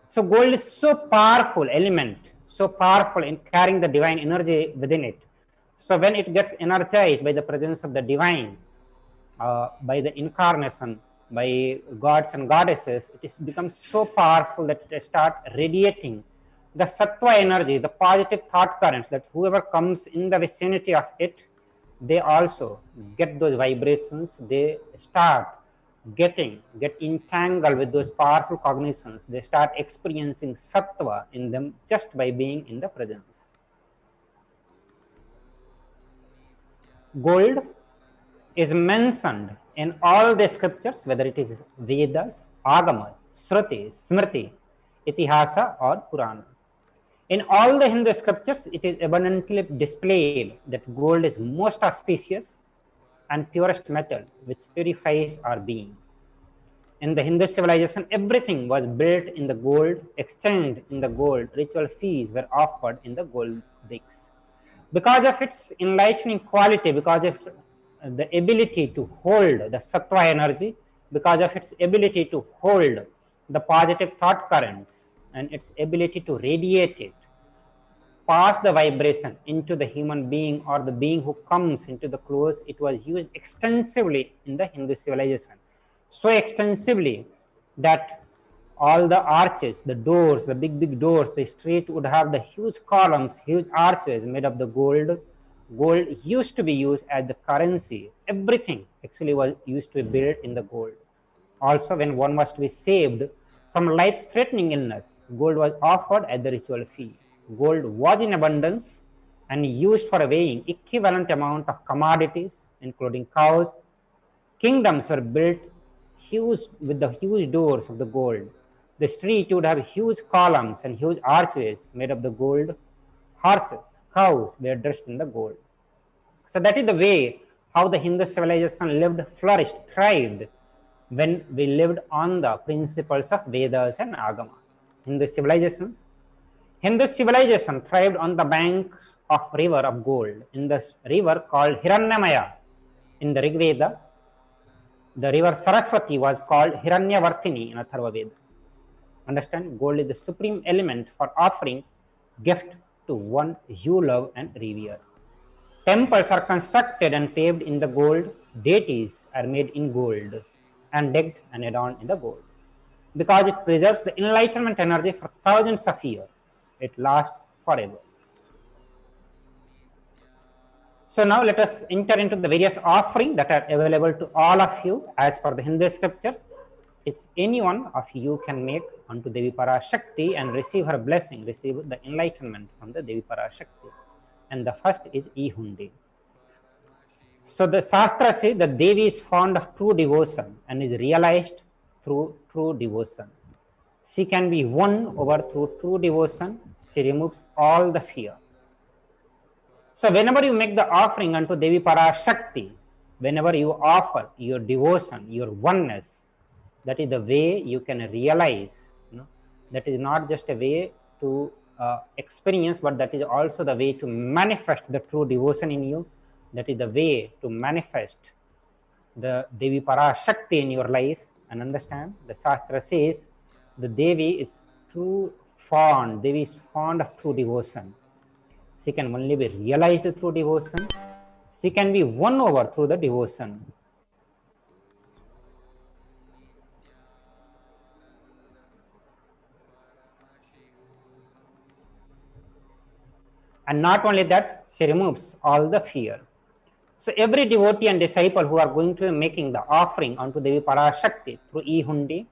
So gold is so powerful element, so powerful in carrying the divine energy within it. So when it gets energized by the presence of the divine, by the incarnation, by gods and goddesses, it becomes so powerful that it starts radiating the sattva energy, the positive thought currents, that whoever comes in the vicinity of it, they also get those vibrations, they get entangled with those powerful cognitions, they start experiencing sattva in them just by being in the presence. Gold is mentioned in all the scriptures, whether it is Vedas, Agamas, Shruti, Smriti, Itihasa or Purana. In all the Hindu scriptures, it is abundantly displayed that gold is most auspicious and purest metal which purifies our being. In the Hindu civilization, everything was built in the gold, exchanged in the gold, ritual fees were offered in the gold bricks. Because of its enlightening quality, because of the ability to hold the sattva energy, because of its ability to hold the positive thought currents and its ability to radiate it, pass the vibration into the human being or the being who comes into the close, it was used extensively in the Hindu civilization. So extensively that all the arches, the doors, the big doors, the street would have the huge columns, huge arches made of the gold. Gold used to be used as the currency. Everything actually was used to be built in the gold. Also, when one was to be saved from life-threatening illness, gold was offered as the ritual fee. Gold was in abundance and used for weighing equivalent amount of commodities, including cows. Kingdoms were built huge with the huge doors of the gold. The street would have huge columns and huge archways made of the gold. Horses, cows were dressed in the gold. So that is the way how the Hindu civilization lived, flourished, thrived when we lived on the principles of Vedas and Agama. Hindu civilization thrived on the bank of river of gold, in the river called Hiranyamaya. In the Rig Veda, the river Saraswati was called Hiranyavartini in Atharva Veda. Understand, gold is the supreme element for offering gift to one you love and revere. Temples are constructed and paved in the gold. Deities are made in gold and decked and adorned in the gold. Because it preserves the enlightenment energy for thousands of years. It lasts forever. So now let us enter into the various offerings that are available to all of you as per the Hindu scriptures. It's any one of you can make unto Devi Parashakti and receive her blessing, receive the enlightenment from the Devi Parashakti. And the first is Ihundi. So the Shastra says that Devi is fond of true devotion and is realized through true devotion. She can be won over through true devotion. She removes all the fear. So whenever you make the offering unto Devi Parashakti, whenever you offer your devotion, your oneness, that is the way you can realize That is not just a way to experience, but that is also the way to manifest the true devotion in you. That is the way to manifest the Devi Parashakti in your life. And understand, the Shastra says the Devi is true fond, Devi is fond of true devotion. She can only be realized through devotion. She can be won over through the devotion. And not only that, she removes all the fear. So every devotee and disciple who are going to be making the offering onto Devi Parashakti through e-hundi,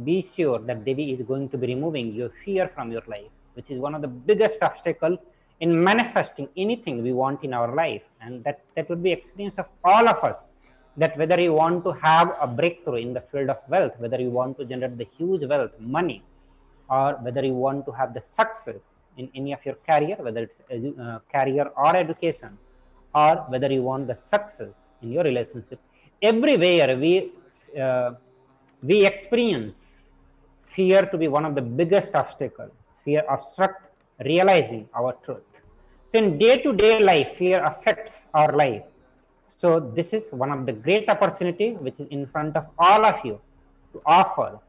be sure that Devi is going to be removing your fear from your life, which is one of the biggest obstacles in manifesting anything we want in our life. And that would be experience of all of us, that whether you want to have a breakthrough in the field of wealth, whether you want to generate the huge wealth, money, or whether you want to have the success in any of your career, whether it's career or education, or whether you want the success in your relationship, everywhere we experience fear to be one of the biggest obstacles. Fear obstructs realizing our truth. So in day-to-day life, fear affects our life. So this is one of the great opportunity which is in front of all of you to offer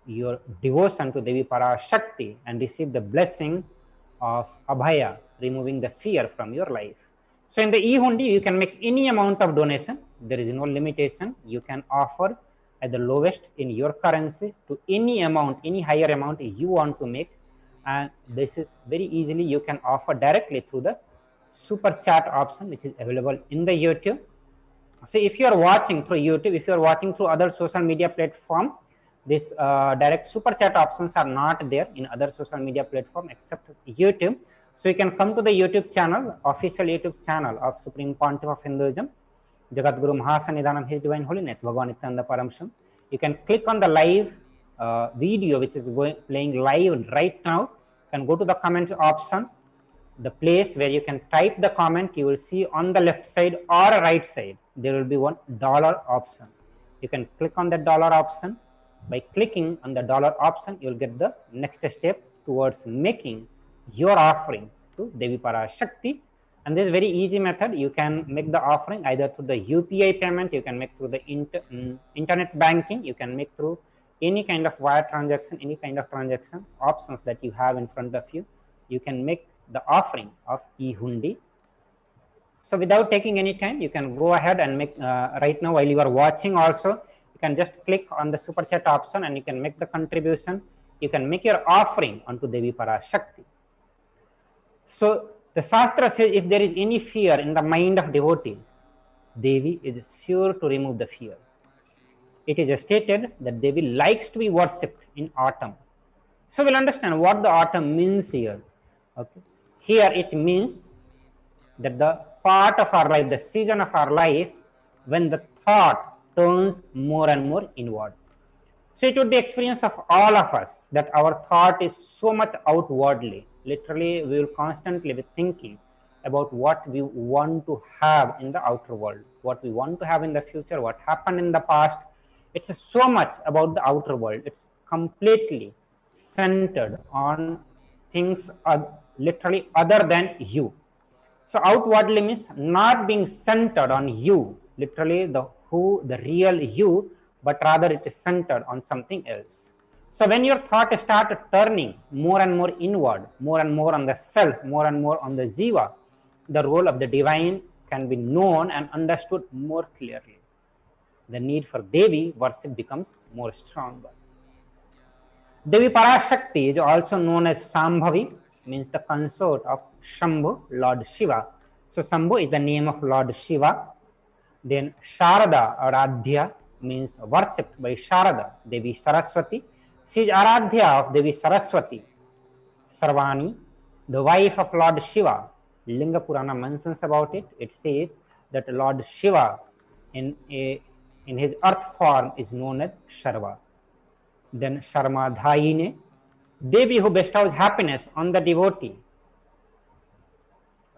your devotion to Devi Parashakti and receive the blessing of Abhaya, removing the fear from your life. So in the e-hundi, you can make any amount of donation. There is no limitation. You can offer at the lowest in your currency to any amount, any higher amount you want to make. And this is very easily you can offer directly through the super chat option, which is available in the YouTube. So if you are watching through YouTube, if you are watching through other social media platform, this direct super chat options are not there in other social media platform except YouTube. So you can come to the YouTube channel, official YouTube channel of Supreme Pontiff of Hinduism, Jagat Guru Mahasannidhanam, His Divine Holiness, Bhagavan Nithyananda Paramashivam. You can click on the live video which is playing live right now. You can go to the comment option, the place where you can type the comment. You will see on the left side or right side, there will be one dollar option. You can click on the dollar option. By clicking on the dollar option, you will get the next step towards making your offering to Devi Parashakti. And this is very easy method. You can make the offering either through the UPI payment, you can make through the internet banking, you can make through any kind of wire transaction, any kind of transaction options that you have in front of you. You can make the offering of e-hundi. So without taking any time, you can go ahead and make right now while you are watching also, you can just click on the super chat option and you can make the contribution. You can make your offering onto Devi Parashakti. So the Shastra says if there is any fear in the mind of devotees, Devi is sure to remove the fear. It is stated that Devi likes to be worshipped in autumn. So we'll understand what the autumn means here. Okay. Here it means that the part of our life, the season of our life, when the thought turns more and more inward. So it would be experience of all of us that our thought is so much outwardly. Literally, we will constantly be thinking about what we want to have in the outer world, what we want to have in the future, what happened in the past. It's so much about the outer world. It's completely centered on things literally other than you. So outwardly means not being centered on you, literally the real you, but rather it is centered on something else. So when your thought starts turning more and more inward, more and more on the self, more and more on the jiva, the role of the divine can be known and understood more clearly. The need for Devi worship becomes more stronger. Devi Parashakti is also known as Sambhavi, means the consort of Shambhu, Lord Shiva. So Shambhu is the name of Lord Shiva. Then Sharada, Aradhya, means worshipped by Sharada, Devi Saraswati. She is Aradhya of Devi Saraswati. Sarvani, the wife of Lord Shiva. Linga Purana mentions about it. It says that Lord Shiva in his earth form is known as Sharva. Then Sharmadhayine, Devi who bestows happiness on the devotee.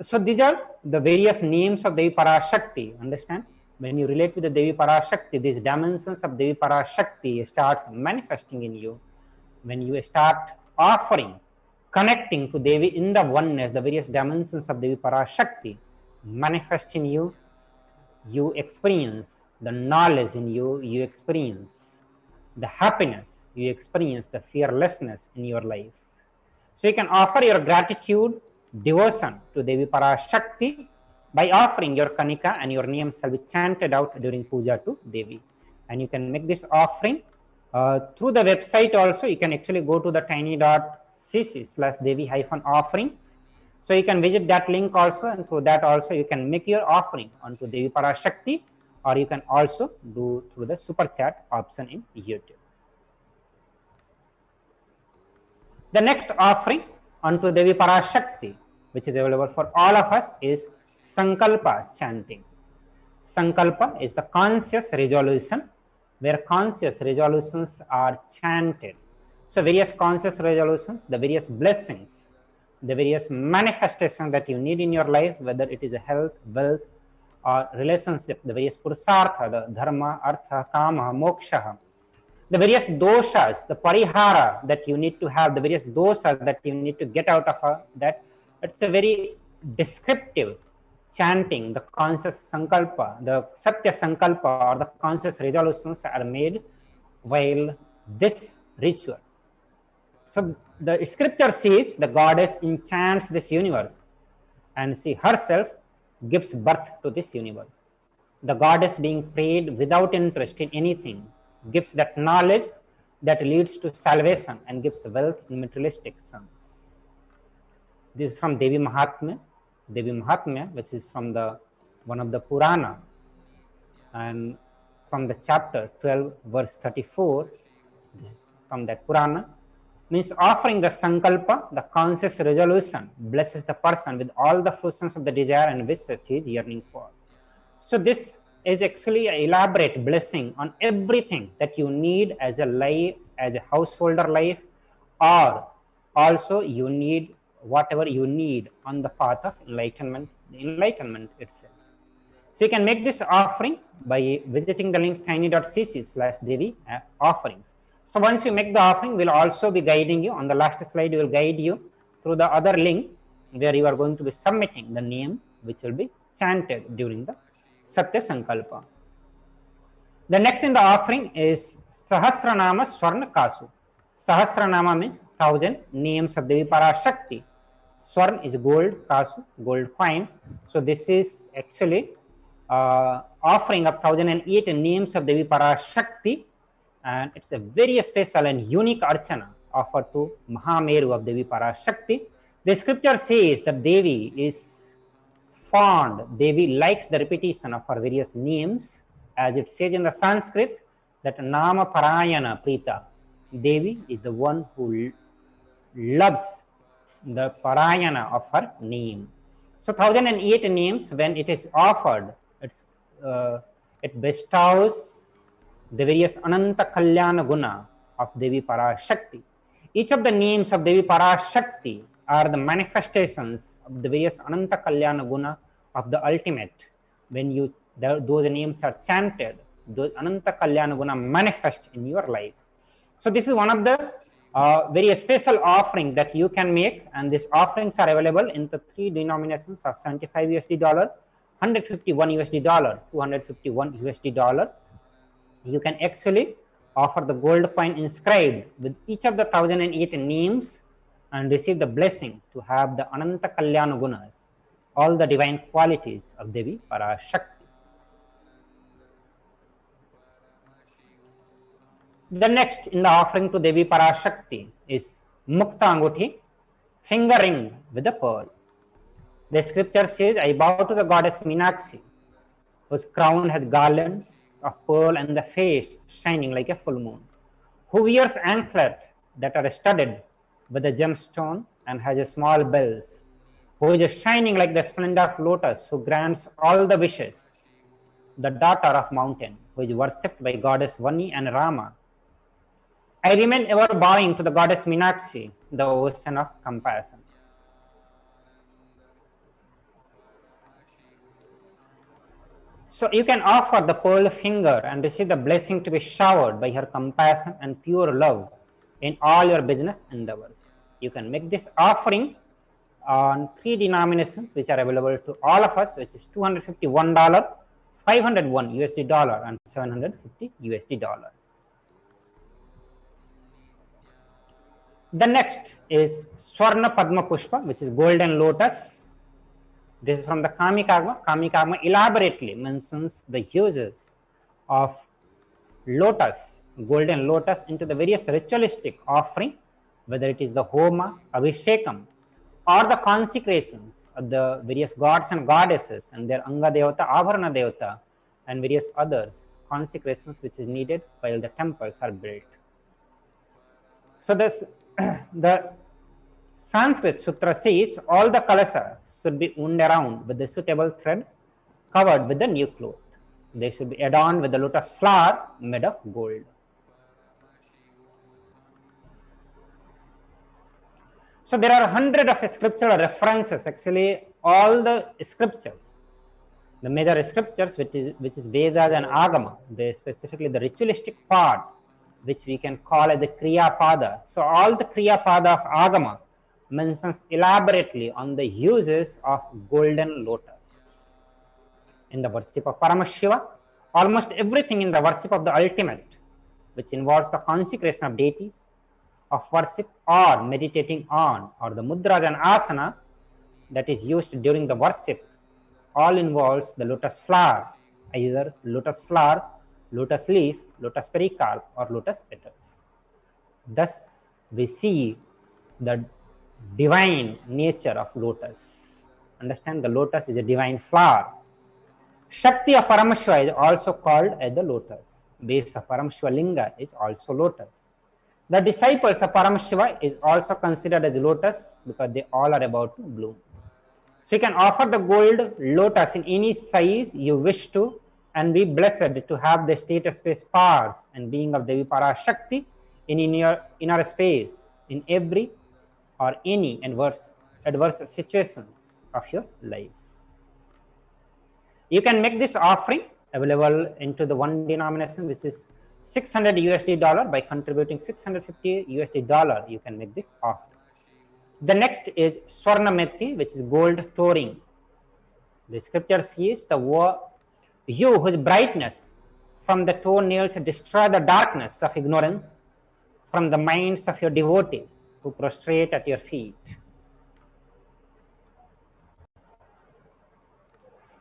So these are the various names of Devi Parashakti. Understand? When you relate with the Devi Parashakti, these dimensions of Devi Parashakti starts manifesting in you. when you start offering, connecting to Devi in the oneness, the various dimensions of Devi Parashakti manifest in you, you experience the knowledge in you, you experience the happiness, you experience the fearlessness in your life. So you can offer your gratitude, devotion to Devi Parashakti by offering your kanika, and your name shall be chanted out during puja to Devi. And you can make this offering through the website also. You can actually go to the tiny.cc/Devi-offerings. So you can visit that link also, and through that also you can make your offering onto Devi Parashakti, or you can also do through the super chat option in YouTube. The next offering unto Devi Parashakti, which is available for all of us, is Sankalpa chanting. Sankalpa is the conscious resolution, where conscious resolutions are chanted. So various conscious resolutions, the various blessings, the various manifestations that you need in your life, whether it is a health, wealth, or relationship, the various purusartha, the dharma, artha, kama, moksha, the various doshas, the parihara that you need to have, the various doshas that you need to get out of that. It's a very descriptive chanting. The conscious sankalpa, the satya sankalpa, or the conscious resolutions are made while this ritual. So the scripture says the goddess enchants this universe, and she herself gives birth to this universe. The goddess being prayed without interest in anything gives that knowledge that leads to salvation and gives wealth in materialistic sense. This is from Devi Mahatmya. Devi Mahatmya, which is from the one of the Purana, and from the chapter 12, verse 34. This is from that Purana. Means offering the sankalpa, the conscious resolution, blesses the person with all the fruitions of the desire and wishes he is yearning for. So this is actually an elaborate blessing on everything that you need as a life, as a householder life, or also you need whatever you need on the path of enlightenment, the enlightenment itself. So you can make this offering by visiting the link tiny.cc/Devi offerings. So once you make the offering, we'll also be guiding you. On the last slide, we will guide you through the other link where you are going to be submitting the name which will be chanted during the Satya Sankalpa. The next in the offering is Sahasranama Swarna Kasu. Sahasranama means 1000 names of Devi Parashakti. Swarn is gold, Kasu, gold coin. So this is actually offering of 1008 names of Devi Parashakti, and it's a very special and unique archana offered to Mahameru of Devi Parashakti. The scripture says that Devi is fond, Devi likes the repetition of her various names, as it says in the Sanskrit that Nama Parayana Prita. Devi is the one who loves the Parayana of her name. So 1008 names, when it is offered, it bestows the various Ananta Kalyana Guna of Devi Parashakti. Each of the names of Devi Parashakti are the manifestations of the various Ananta Kalyana Guna of the ultimate. When those names are chanted, those Ananta Kalyana Guna manifest in your life. So this is one of the very special offering that you can make, and these offerings are available in the three denominations of $75, 151 $, 251 $. You can actually offer the gold coin inscribed with each of the 1008 names and receive the blessing to have the Ananta Kalyana Gunas, all the divine qualities of Devi Parashakti. The next in the offering to Devi Parashakti is Mukta Anguthi, finger ring with a pearl. The scripture says, I bow to the goddess Meenakshi, whose crown has garlands of pearl and the face shining like a full moon, who wears anklets that are studded with a gemstone and has a small bells, who is shining like the splendor of lotus, who grants all the wishes, the daughter of mountain, who is worshipped by goddess Vani and Rama. I remain ever bowing to the goddess Meenakshi, the ocean of compassion. So you can offer the pearl finger and receive the blessing to be showered by her compassion and pure love in all your business endeavors. You can make this offering on 3 denominations which are available to all of us, which is $251, $501 USD dollar, and $750 USD dollar. The next is Swarna Padma Pushpa, which is golden lotus. This is from the Kami Karma. Kami Karma elaborately mentions the uses of lotus, golden lotus, into the various ritualistic offering, whether it is the Homa, Abhishekam, or the consecrations of the various gods and goddesses and their Anga Devata, Abharana Devata, and various others, consecrations which is needed while the temples are built. So this, the Sanskrit Sutra says all the Kailasa should be wound around with the suitable thread covered with the new cloth. They should be adorned with the lotus flower made of gold. So there are hundreds of scriptural references, actually all the scriptures, the major scriptures which is Vedas and Agama, they specifically the ritualistic part which we can call as the Kriya Pada. So all the Kriya Pada of Agama mentions elaborately on the uses of golden lotus. In the worship of Paramashiva, almost everything in the worship of the ultimate, which involves the consecration of deities, of worship or meditating on, or the mudras and asana that is used during the worship, all involves the lotus flower, either lotus flower, lotus leaf, lotus pericarp, or lotus petals. Thus, we see the divine nature of lotus. Understand, the lotus is a divine flower. Shakti of Paramashiva is also called as the lotus. Base of Paramashiva Linga is also lotus. The disciples of Paramashiva is also considered as lotus because they all are about to bloom. So you can offer the gold lotus in any size you wish to and be blessed to have the state space powers and being of Devi Parashakti in your inner space in every or any adverse situations of your life. You can make this offering available into the one denomination which is 600 USD dollar. By contributing 650 USD dollar, you can make this offering. The next is Swarna Methi, which is gold touring. The scripture says you whose brightness from the toenails destroy the darkness of ignorance from the minds of your devotees who prostrate at your feet.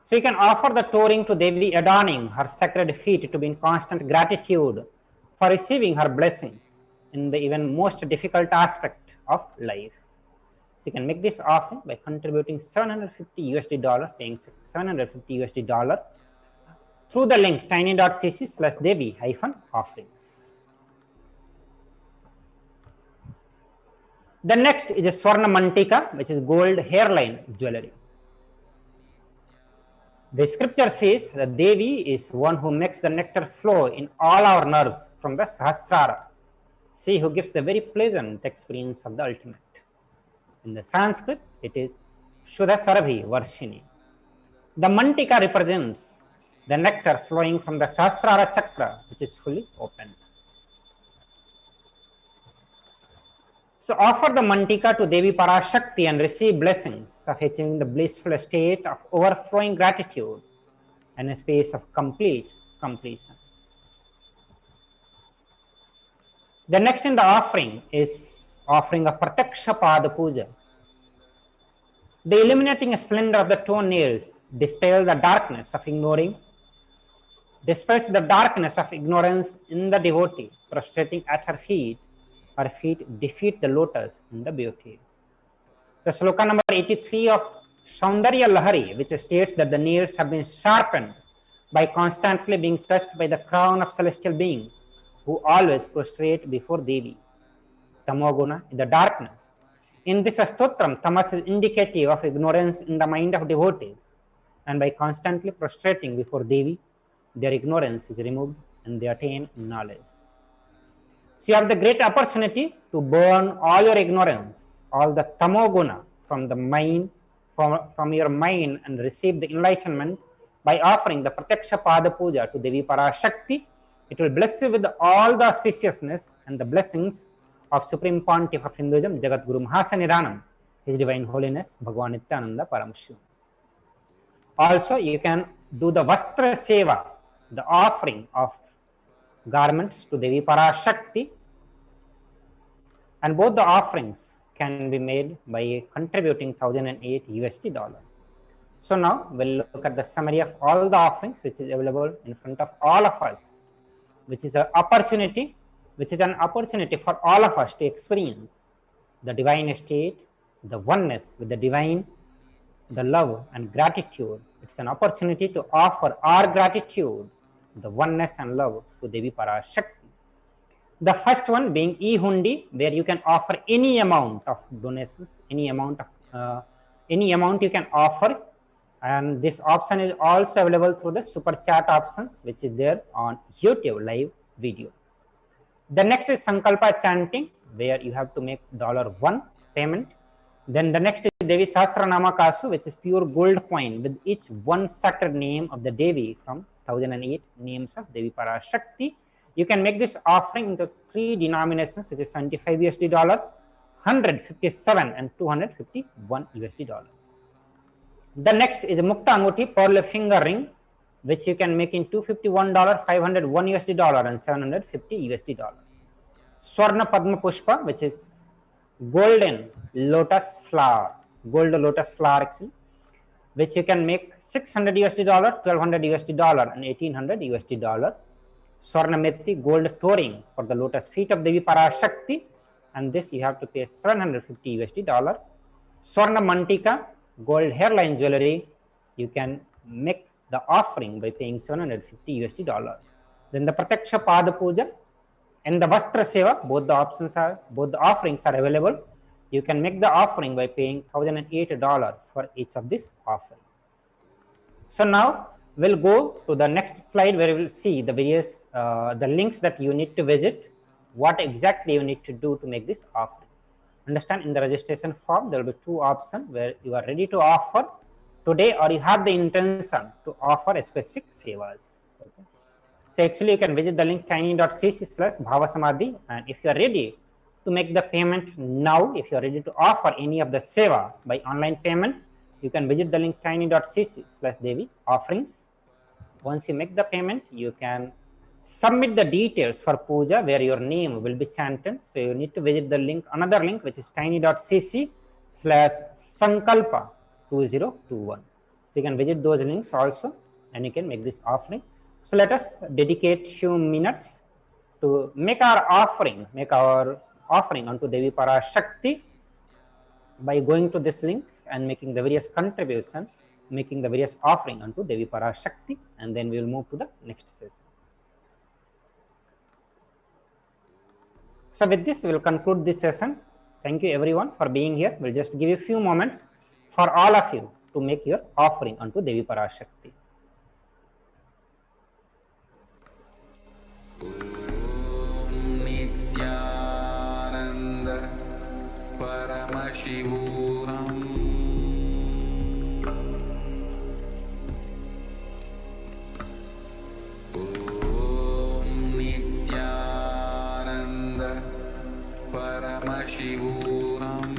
So you can offer the touring to Devi, adorning her sacred feet to be in constant gratitude for receiving her blessings in the even most difficult aspect of life. So you can make this offering by contributing 750 USD dollar, paying 750 USD dollar through the link tiny.cc/Devi-offerings. The next is a Swarna Mantika, which is gold hairline jewelry. The scripture says that Devi is one who makes the nectar flow in all our nerves from the Sahasrara. She who gives the very pleasant experience of the ultimate. In the Sanskrit, it is Shuddha Sarabhi Varshini. The Mantika represents the nectar flowing from the Sahasrara chakra, which is fully open. So offer the Mantika to Devi Parashakti and receive blessings of achieving the blissful state of overflowing gratitude and a space of complete completion. The next in the offering is offering a Prataksha Pada Puja. The illuminating splendor of the toenails dispels the darkness of ignorance in the devotee prostrating at her feet. Her feet defeat the lotus in the beauty. The sloka number 83 of Saundarya Lahari, which states that the nails have been sharpened by constantly being touched by the crown of celestial beings who always prostrate before Devi. Tamoguna is the darkness. In this stotram, tamas is indicative of ignorance in the mind of devotees, and by constantly prostrating before Devi, their ignorance is removed and they attain knowledge. So you have the great opportunity to burn all your ignorance, all the tamoguna from the mind, from your mind, and receive the enlightenment by offering the Prataksha Pada Puja to Devi Parashakti. It will bless you with all the auspiciousness and the blessings of Supreme Pontiff of Hinduism, Jagat Guru Mahasanidanam, His Divine Holiness Bhagwan Nithyananda Paramashivam. Also, you can do the Vastra Seva, the offering of garments to Devi Parashakti, and both the offerings can be made by contributing 1008 USD dollar. So now we'll look at the summary of all the offerings which is available in front of all of us, which is an opportunity for all of us to experience the divine state, the oneness with the divine, the love and gratitude. It's an opportunity to offer our gratitude, the oneness and love to Devi Parashakti. The first one being e-hundi, where you can offer any amount of donations, any amount you can offer, and this option is also available through the super chat options, which is there on YouTube live video. The next is Sankalpa chanting, where you have to make $1 payment. Then the next is Devi Sahasranama Kasu, which is pure gold coin with each one sacred name of the Devi from 1008 names of Devi Parashakti. You can make this offering into 3 denominations, which is 75 USD dollar, 157 and 251 USD dollar. The next is Mukta Anguti pearl finger ring, which you can make in $251, 501 USD dollar and 750 USD dollar. Swarna Padma Pushpa, which is golden lotus flower, gold lotus flower actually, which you can make 600 USD dollar, 1200 USD dollar and 1800 USD dollar. Swarna Metti gold touring for the lotus feet of Devi Parashakti, and this you have to pay 750 USD dollar. Swarna Mantika gold hairline jewelry, you can make the offering by paying 750 USD dollar. Then the Prataksha Pada Puja and the Vastra Seva, both the offerings are available. You can make the offering by paying $1008 for each of this offering. So now we'll go to the next slide, where we will see the various the links that you need to visit, what exactly you need to do to make this offering. Understand, in the registration form there will be 2 options where you are ready to offer today, or you have the intention to offer a specific sevas. Okay. So actually you can visit the link tiny.cc/bhavasamadhi, and if you are ready to make the payment now, if you are ready to offer any of the seva by online payment, you can visit the link tiny.cc/devi offerings. Once you make the payment, you can submit the details for puja, where your name will be chanted. So you need to visit the link, another link, which is tiny.cc/sankalpa2021. So you can visit those links also, and you can make this offering. So let us dedicate few minutes to make our offering unto Devi Parashakti by going to this link and making the various contribution, making the various offering unto Devi Parashakti, and then we will move to the next session. So with this, we will conclude this session. Thank you everyone for being here. We'll just give you a few moments for all of you to make your offering unto Devi Parashakti.
Nithyananda Paramashivoham. Nithyananda Paramashivoham.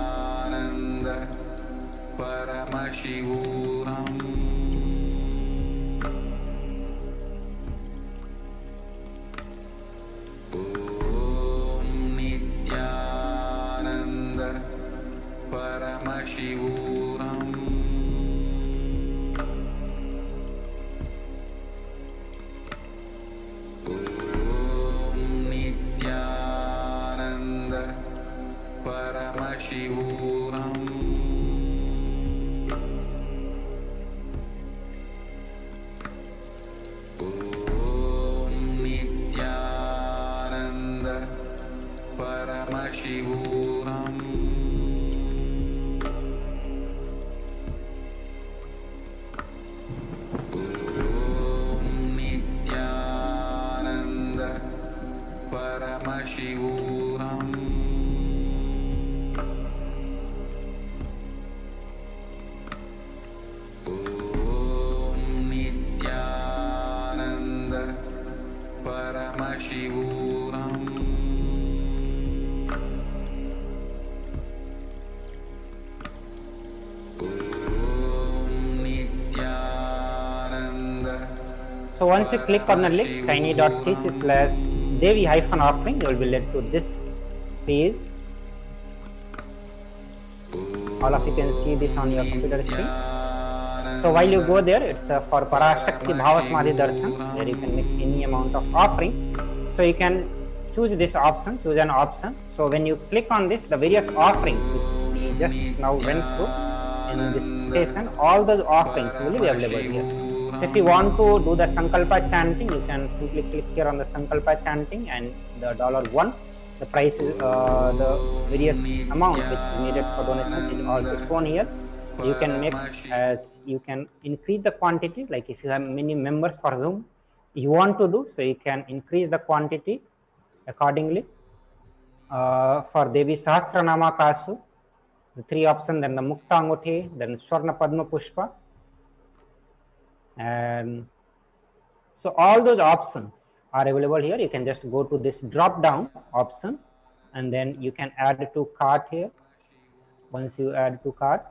Nithyananda Paramashivoham. Nithyananda Paramashivoham. Nithyananda Paramashivoham. Nithyananda Paramashivoham. Nithyananda Paramashivoham. Nithyananda
So once you click on the link tiny.cc/Devi-offering, you will be led to this page. All of you can see this on your computer screen. So while you go there, it's for Parashakti Darshan, where you can make any amount of offering. So you can choose this option, choose an option. So when you click on this, the various offerings which we just now went through in this session, all those offerings will be available here. So if you want to do the Sankalpa chanting, you can simply click here on the Sankalpa chanting, and the $1, the price is the various amount which is needed for donation is also shown here. You can make as you can increase the quantity, like if you have many members for whom you want to do, so you can increase the quantity accordingly. For Devi Sahasranama Kasu, the 3 options, then the Mukta Anguthi, then Swarna Padma Pushpa, and so all those options are available here. You can just go to this drop down option, and then you can add to cart here. Once you add to cart,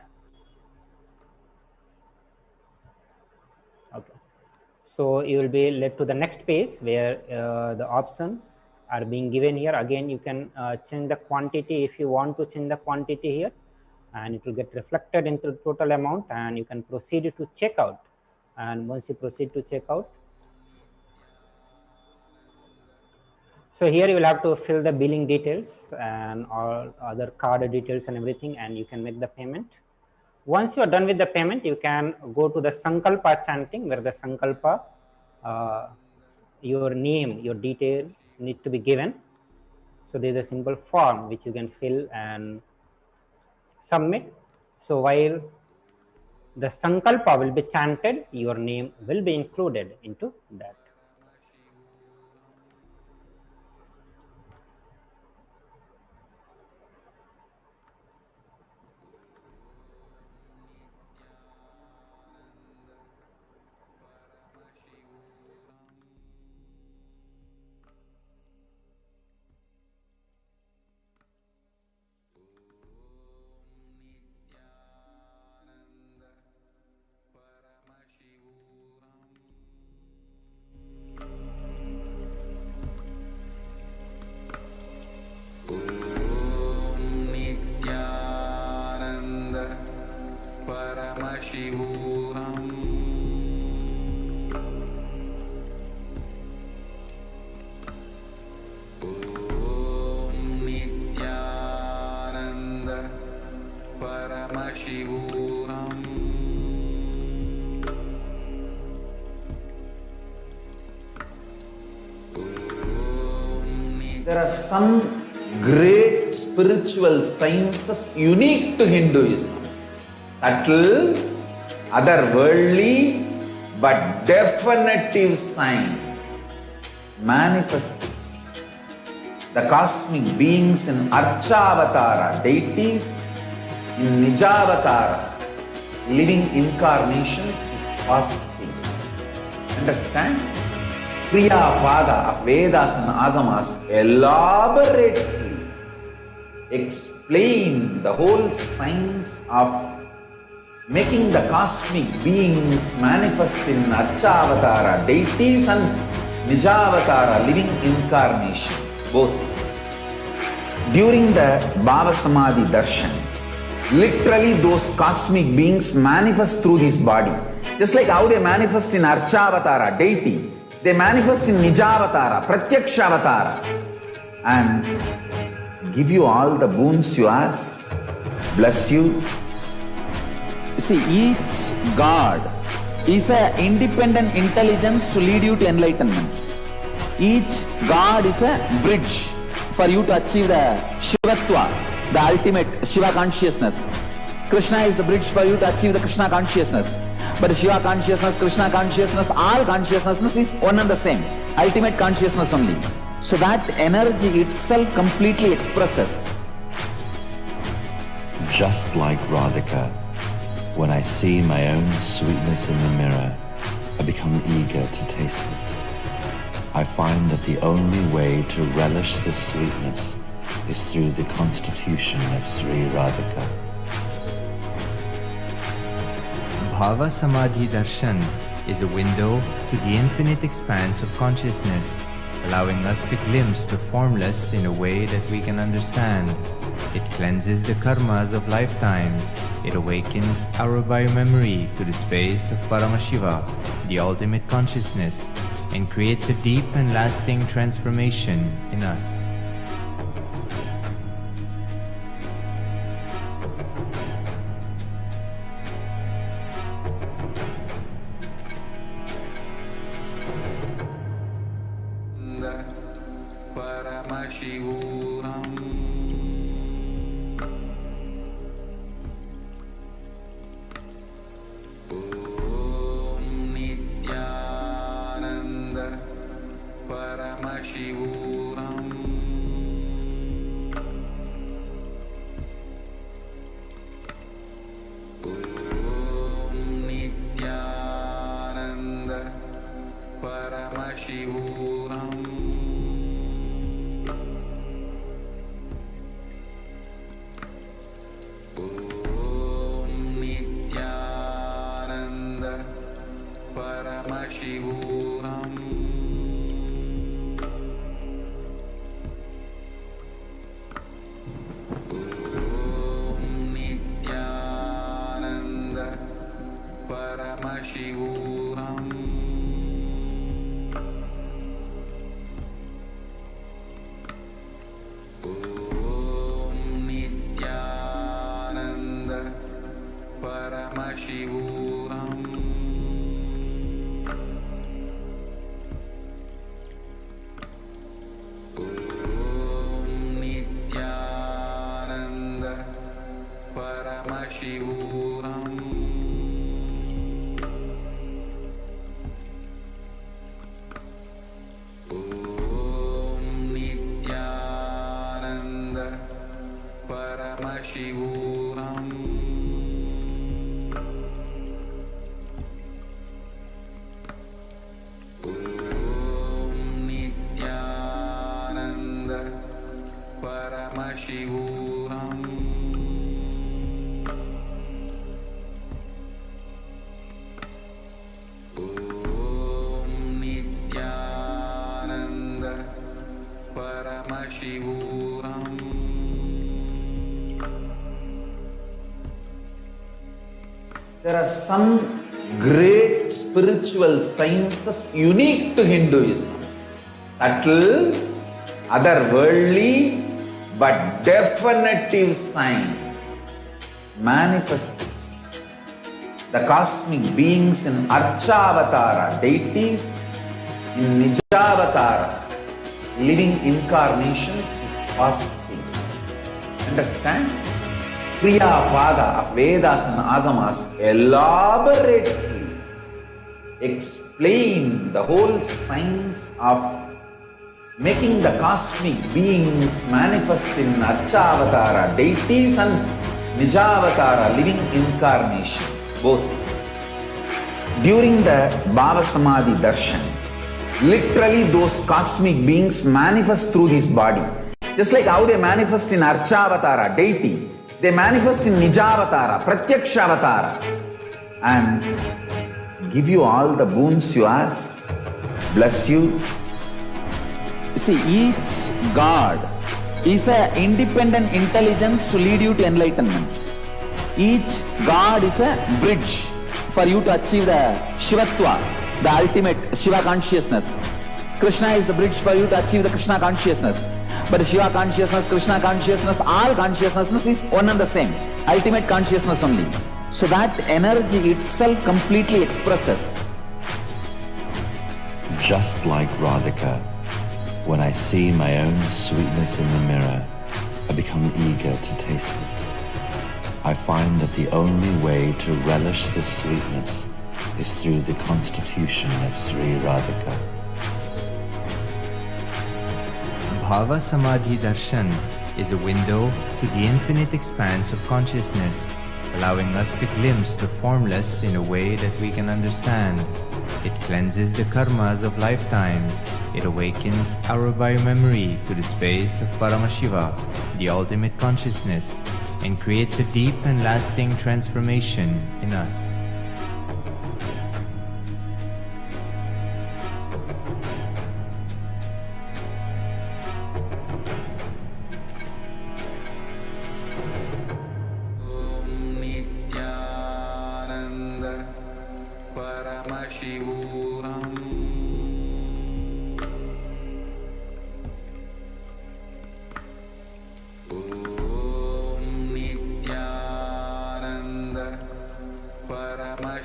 okay, so you will be led to the next page where the options are being given here. Again, you can change the quantity if you want to change the quantity here, and it will get reflected into the total amount, and you can proceed to checkout. And once you proceed to checkout, so here you will have to fill the billing details and all other card details and everything, and you can make the payment. Once you are done with the payment, you can go to the Sankalpa chanting, where the Sankalpa, your name, your detail need to be given. So there is a simple form which you can fill and submit. So while the Sankalpa will be chanted, your name will be included into that.
Paramashivoham. Om Nithyananda Paramashivoham.
There are some great spiritual sciences unique to Hinduism. Subtle, otherworldly, but definitive sign. Manifesting the cosmic beings in Archavatara, deities in Nijavatara, living incarnations is fasting. Understand? Kriya Pada of Vedas and Agamas elaborately explain the whole science of making the cosmic beings manifest in Archavatara, deities, and Nijavatara, living incarnations, both. During the Bhava Samadhi Darshan, literally those cosmic beings manifest through this body. Just like how they manifest in Archavatara, deity, they manifest in Nijavatara, Pratyakshavatara, and give you all the boons you ask, bless you. See, each God is an independent intelligence to lead you to enlightenment. Each God is a bridge for you to achieve the Shivatva, the ultimate Shiva consciousness. Krishna is the bridge for you to achieve the Krishna consciousness. But the Shiva consciousness, Krishna consciousness, all consciousness is one and the same. Ultimate consciousness only. So that energy itself completely expresses.
Just like Radhika, when I see my own sweetness in the mirror, I become eager to taste it. I find that the only way to relish this sweetness is through the constitution of Sri Radhika.
Bhava Samadhi Darshan is a window to the infinite expanse of consciousness, allowing us to glimpse the formless in a way that we can understand. It cleanses the karmas of lifetimes. It awakens our biomemory to the space of Paramashiva, the ultimate consciousness, and creates a deep and lasting transformation in us.
Paramashivoham. Om Nithyananda Paramashivoham. Om Nithyananda Paramashivoham. Paramashivoham. Om Nithyananda Paramashivoham. Om Nithyananda Paramashivoham. Paramashivoham. Om Nithyananda Paramashivoham. Om Nithyananda Paramashivoham. Paramashivoham.
There are some great spiritual sciences unique to Hinduism. Subtle, otherworldly, but definitive sign. Manifesting the cosmic beings in Archavatara, deities in Nijavatara, living incarnation is fasting. Understand? Kriya Pada of Vedas and Agamas elaborately explain the whole science of making the cosmic beings manifest in Archavatara, deities and Nijavatara, living incarnation, both. During the Bhava Samadhi Darshan, literally those cosmic beings manifest through this body. Just like how they manifest in Archavatara, deity, they manifest in Nijavatara, Pratyakshavatara, and give you all the boons you ask, bless you. You see, each God is an independent intelligence to lead you to enlightenment. Each God is a bridge for you to achieve the Shivatva, the ultimate Shiva consciousness. Krishna is the bridge for you to achieve the Krishna consciousness. But the Shiva consciousness, Krishna consciousness, all consciousness is one and the same. Ultimate consciousness only. So that energy itself completely expresses.
Just like Radhika, when I see my own sweetness in the mirror, I become eager to taste it. I find that the only way to relish this sweetness is through the constitution of Sri Radhika.
Bhava Samadhi Darshan is a window to the infinite expanse of consciousness, allowing us to glimpse the formless in a way that we can understand. It cleanses the karmas of lifetimes. It awakens our biomemory to the space of Paramashiva, the ultimate consciousness, and creates a deep and lasting transformation in us.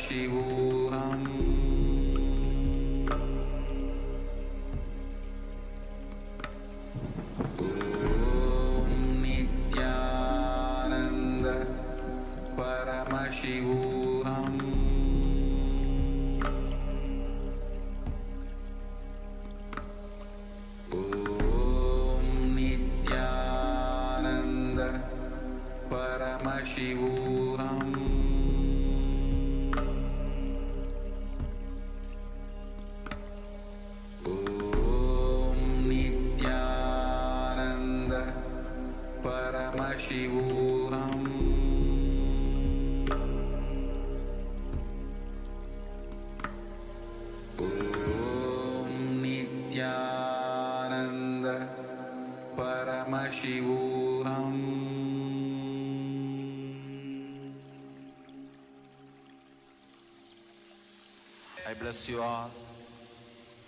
Paramashivoham. Om Nithyananda Paramashivoham. Om Nithyananda Paramashivoham. Om Nithyananda Paramashivoham. Om Nithyananda Paramashivoham.
I bless you all.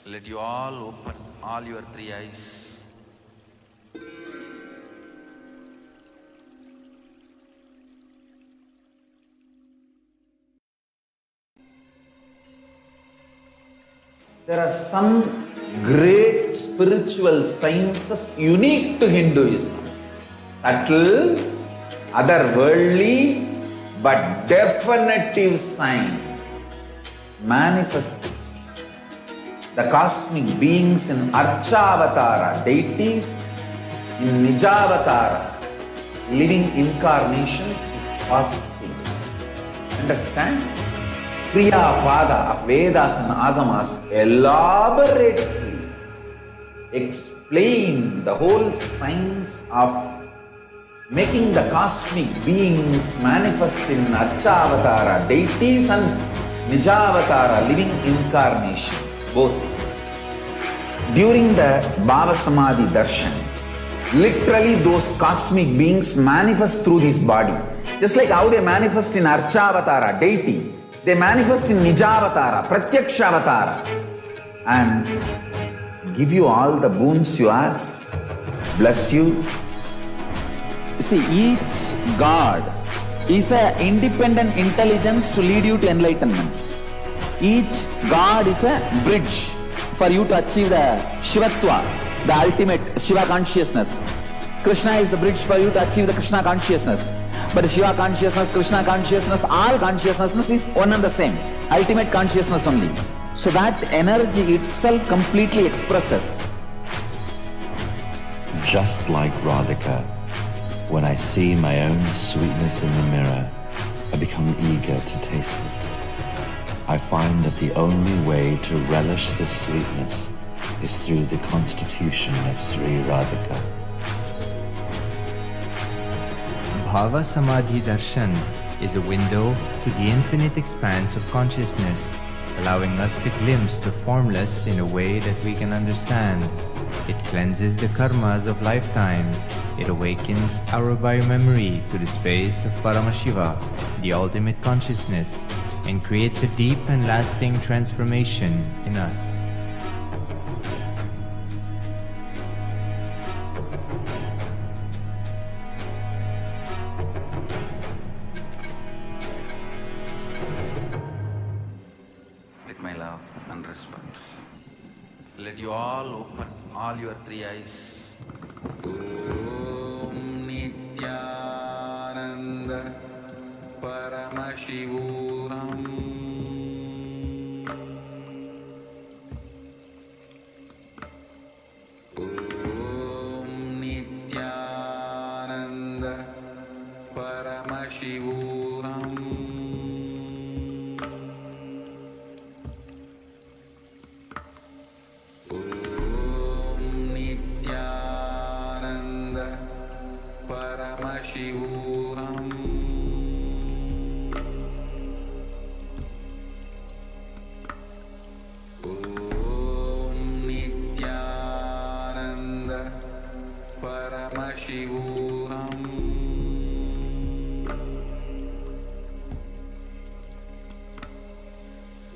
Let you all open all your three eyes. There are some great spiritual sciences unique to Hinduism. Subtle, otherworldly, but definitive sign. Manifesting the cosmic beings in Archavatara, deities, in Nijavatara, living incarnations is possible. Understand? Kriya Pada of Vedas and Agamas elaborately explain the whole science of making the cosmic beings manifest in Archavatara, deities, and Nijavatara, living incarnations, both. During the Bhava Samadhi Darshan, literally those cosmic beings manifest through this body. Just like how they manifest in Archavatara, deity, they manifest in Nijavatara, Pratyakshavatara, and give you all the boons you ask, bless you. You see, each God is an independent intelligence to lead you to enlightenment. Each God is a bridge for you to achieve the Shivatva, the ultimate Shiva consciousness. Krishna is the bridge for you to achieve the Krishna consciousness. But Shiva consciousness, Krishna consciousness, all consciousness is one and the same. Ultimate consciousness only. So that energy itself completely expresses.
Just like Radhika, when I see my own sweetness in the mirror, I become eager to taste it. I find that the only way to relish this sweetness is through the constitution of Sri Radhika.
Bhava Samadhi Darshan is a window to the infinite expanse of consciousness, allowing us to glimpse the formless in a way that we can understand. It cleanses the karmas of lifetimes. It awakens our biomemory to the space of Paramashiva, the ultimate consciousness, and creates a deep and lasting transformation in us.
With my love and respect. Let you all open all your three eyes.
Om Nithyananda Paramashivoham. Om Nithyananda Paramashivoham. Om Nithyananda Paramashivoham. Om Nithyananda Paramashivoham.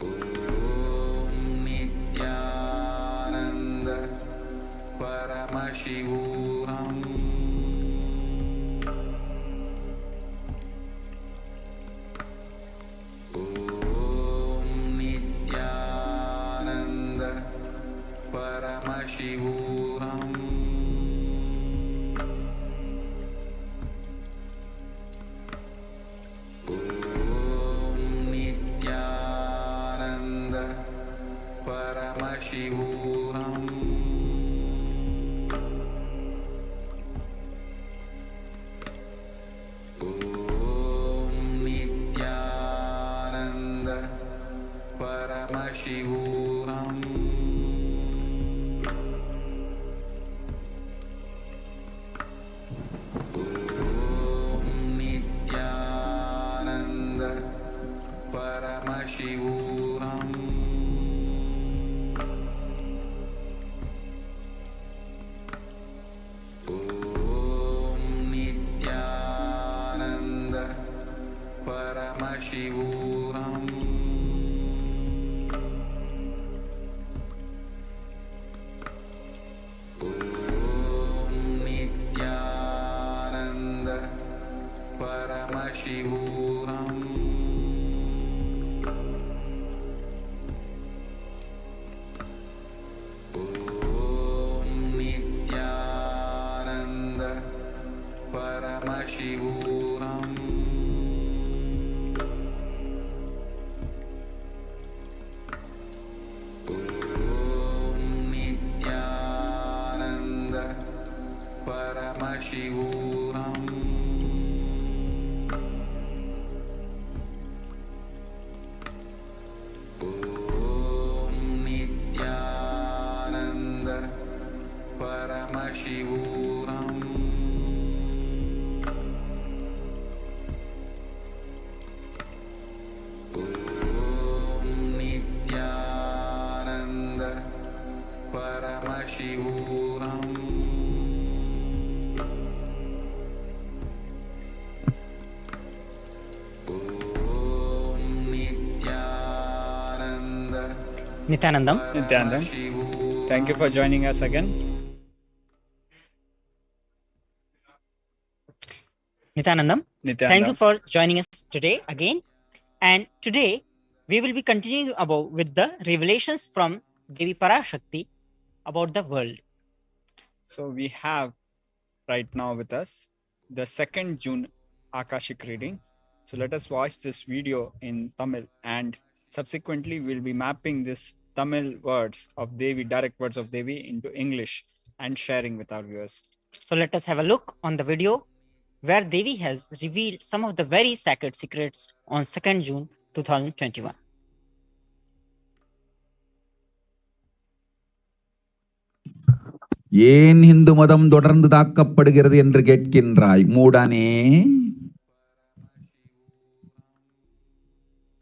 Om Nithyananda Paramashivoham. Paramashivoham. Om Nithyananda Paramashivoham. Om Nithyananda Paramashivoham. Om Nithyananda Paramashivoham. Om Nithyananda Paramashivoham. Om Nithyananda Paramashivoham. Om Nithyananda
Nithyanandam.
Nithyanandam, thank you for joining us again.
Nithyanandam, thank you
Nithyanandam.
for joining us today again. And today we will be continuing about with the revelations from Devi Parashakti about the world.
So we have right now with us the 2nd June Akashic reading. So let us watch this video in Tamil, and subsequently we'll be mapping this Tamil words of Devi, direct words of Devi, into English and sharing with our viewers.
So let us have a look on the video where Devi has revealed some of the very sacred secrets on 2nd June 2021.
ஏன் இந்து மதம் தொடர்ந்து தாக்கப்படுகிறது என்று கேட்கின்றாய் மூடனே.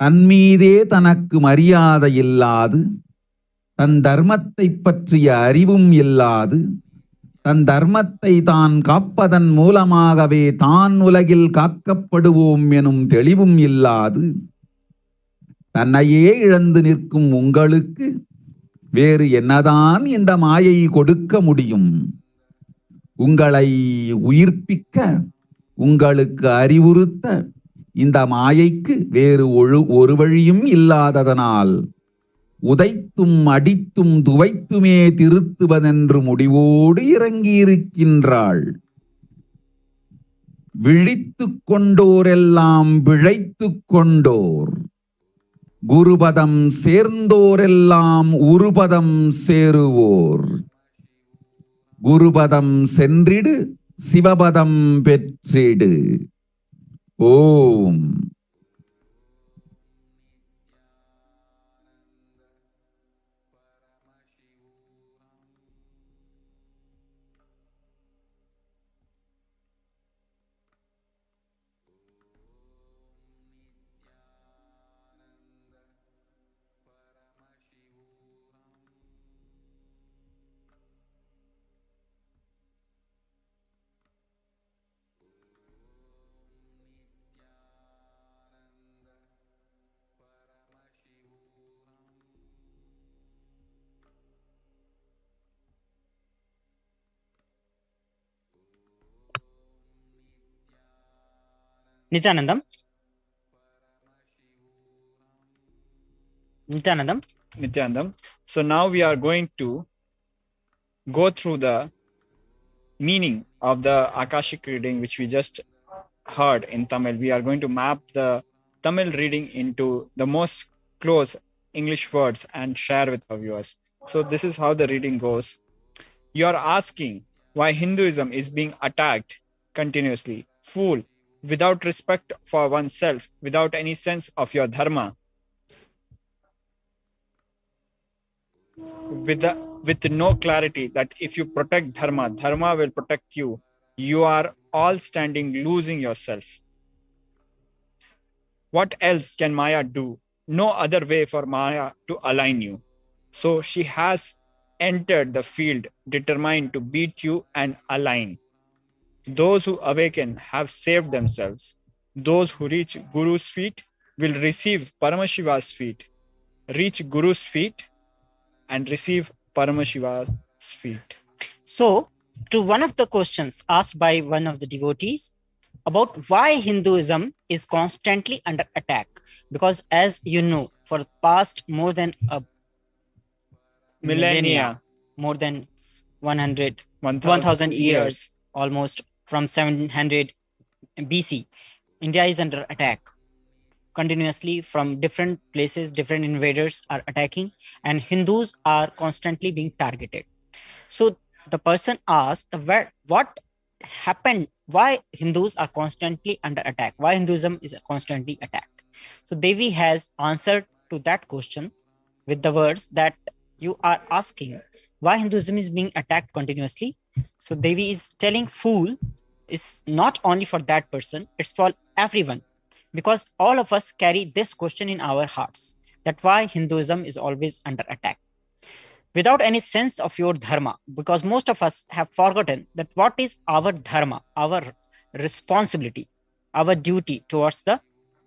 தன்மீதே தனக்கு மரியாதை இல்லாது, தன் தர்மத்தை பற்றிய அறிவும் இல்லாது, தன் தர்மத்தை தான் காப்பதன் மூலமாகவே தான் உலகில் காக்கப்படுவோம் எனும் தெளிவும் இல்லாது, தன்னையே இழந்து நிற்கும் உங்களுக்கு வேறு என்னதான் இந்த மாயை கொடுக்க முடியும்? உங்களை உயிர்ப்பிக்க, உங்களுக்கு அறிவுறுத்த இந்த மாயைக்கு வேறு ஒரு வழியும் இல்லாததனால் உதைத்தும் அடித்தும் துவைத்துமே திருத்துவதென்று முடிவோடு இறங்கியிருக்கின்றாள். விழித்துக் கொண்டோரெல்லாம் பிழைத்துக் கொண்டோர், குருபதம் சேர்ந்தோரெல்லாம் உருபதம் சேருவோர். குருபதம் சென்றிடு, சிவபதம் பெற்றிடு. ஓம்.
Nithyanandam. Nithyanandam.
Nithyanandam. So now we are going to go through the meaning of the Akashic reading which we just heard in Tamil. We are going to map the Tamil reading into the most close English words and share with our viewers. So this is how the reading goes. You are asking why Hinduism is being attacked continuously. Fool, without respect for oneself, without any sense of your dharma, with no clarity that if you protect dharma, dharma will protect you. You are all standing losing yourself. What else can Maya do? No other way for Maya to align you. So she has entered the field determined to beat you and align. Those who awaken have saved themselves. Those who reach Guru's feet will receive Paramashiva's feet. Reach Guru's feet and receive Paramashiva's feet.
So, to one of the questions asked by one of the devotees about why Hinduism is constantly under attack, because as you know, for the past more than a millennia, more than 1,000 years, almost from 700 BC, India is under attack continuously from different places. Different invaders are attacking, and Hindus are constantly being targeted. So the person asked, what happened? Why Hindus are constantly under attack? Why Hinduism is constantly attacked? So Devi has answered to that question with the words that you are asking why Hinduism is being attacked continuously. So Devi is telling, fool is not only for that person, it's for everyone, because all of us carry this question in our hearts, that why Hinduism is always under attack without any sense of your dharma, because most of us have forgotten that what is our dharma, our responsibility, our duty towards the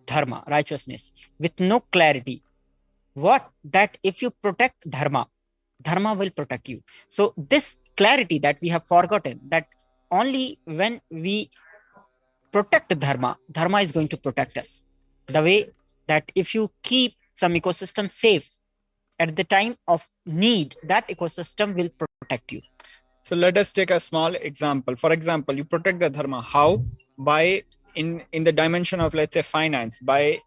dharma, righteousness, with no clarity. What that if you protect dharma, dharma will protect you. So this clarity that we have forgotten, that only when we protect dharma, dharma is going to protect us. The way that if you keep some ecosystem safe, at the time of need, that ecosystem will protect you.
So let us take a small example. For example, you protect the dharma. How? By in the dimension of, let's say, finance, by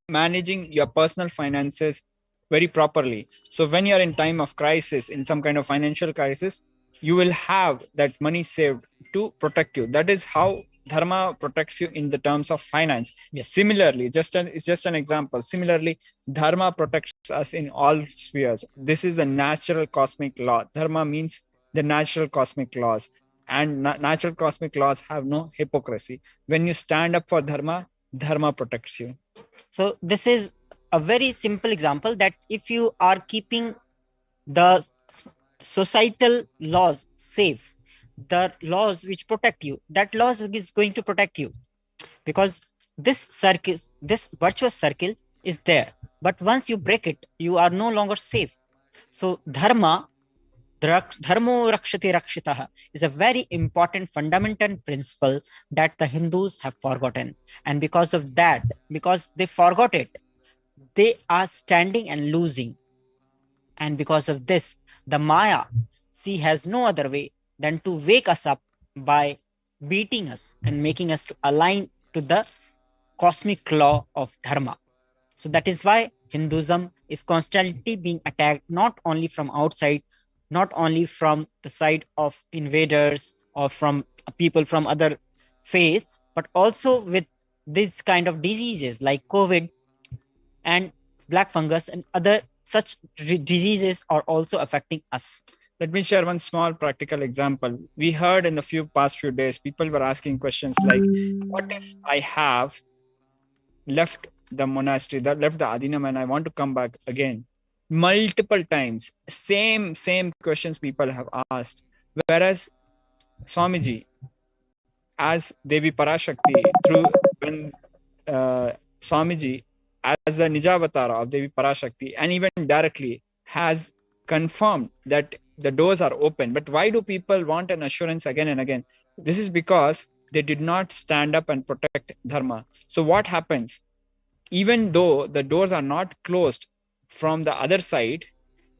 managing your personal finances very properly. So when you're in time of crisis, in some kind of financial crisis, you will have that money saved to protect you. That is how dharma protects you in the terms of finance. Yes. Similarly, it's just an example. Similarly, dharma protects us in all spheres. This is the natural cosmic law. Dharma means the natural cosmic laws, and natural cosmic laws have no hypocrisy. When you stand up for dharma, dharma protects you.
So this is a very simple example, that if you are keeping the societal laws safe, the laws which protect you, that laws is going to protect you, because this circle, this virtuous circle is there. But once you break it, you are no longer safe. So dharma, dharmo rakshate rakshitah, is a very important fundamental principle that the Hindus have forgotten. And because of that, because they forgot it, they are standing and losing. And because of this, the Maya, she has no other way than to wake us up by beating us and making us to align to the cosmic law of dharma. So that is why Hinduism is constantly being attacked, not only from outside, not only from the side of invaders or from people from other faiths, but also with this kind of diseases like COVID and black fungus and other such diseases are also affecting us.
Let me share one small practical example. We heard in the past few days, people were asking questions like, what if I have left the monastery, left the adinam, and I want to come back again? Multiple times, same questions people have asked. Whereas Swamiji, as Devi Parashakti, through when Swamiji, as the Nijavatara of Devi Parashakti, and even directly has confirmed that the doors are open. But why do people want an assurance again and again? This is because they did not stand up and protect dharma. So what happens? Even though the doors are not closed from the other side,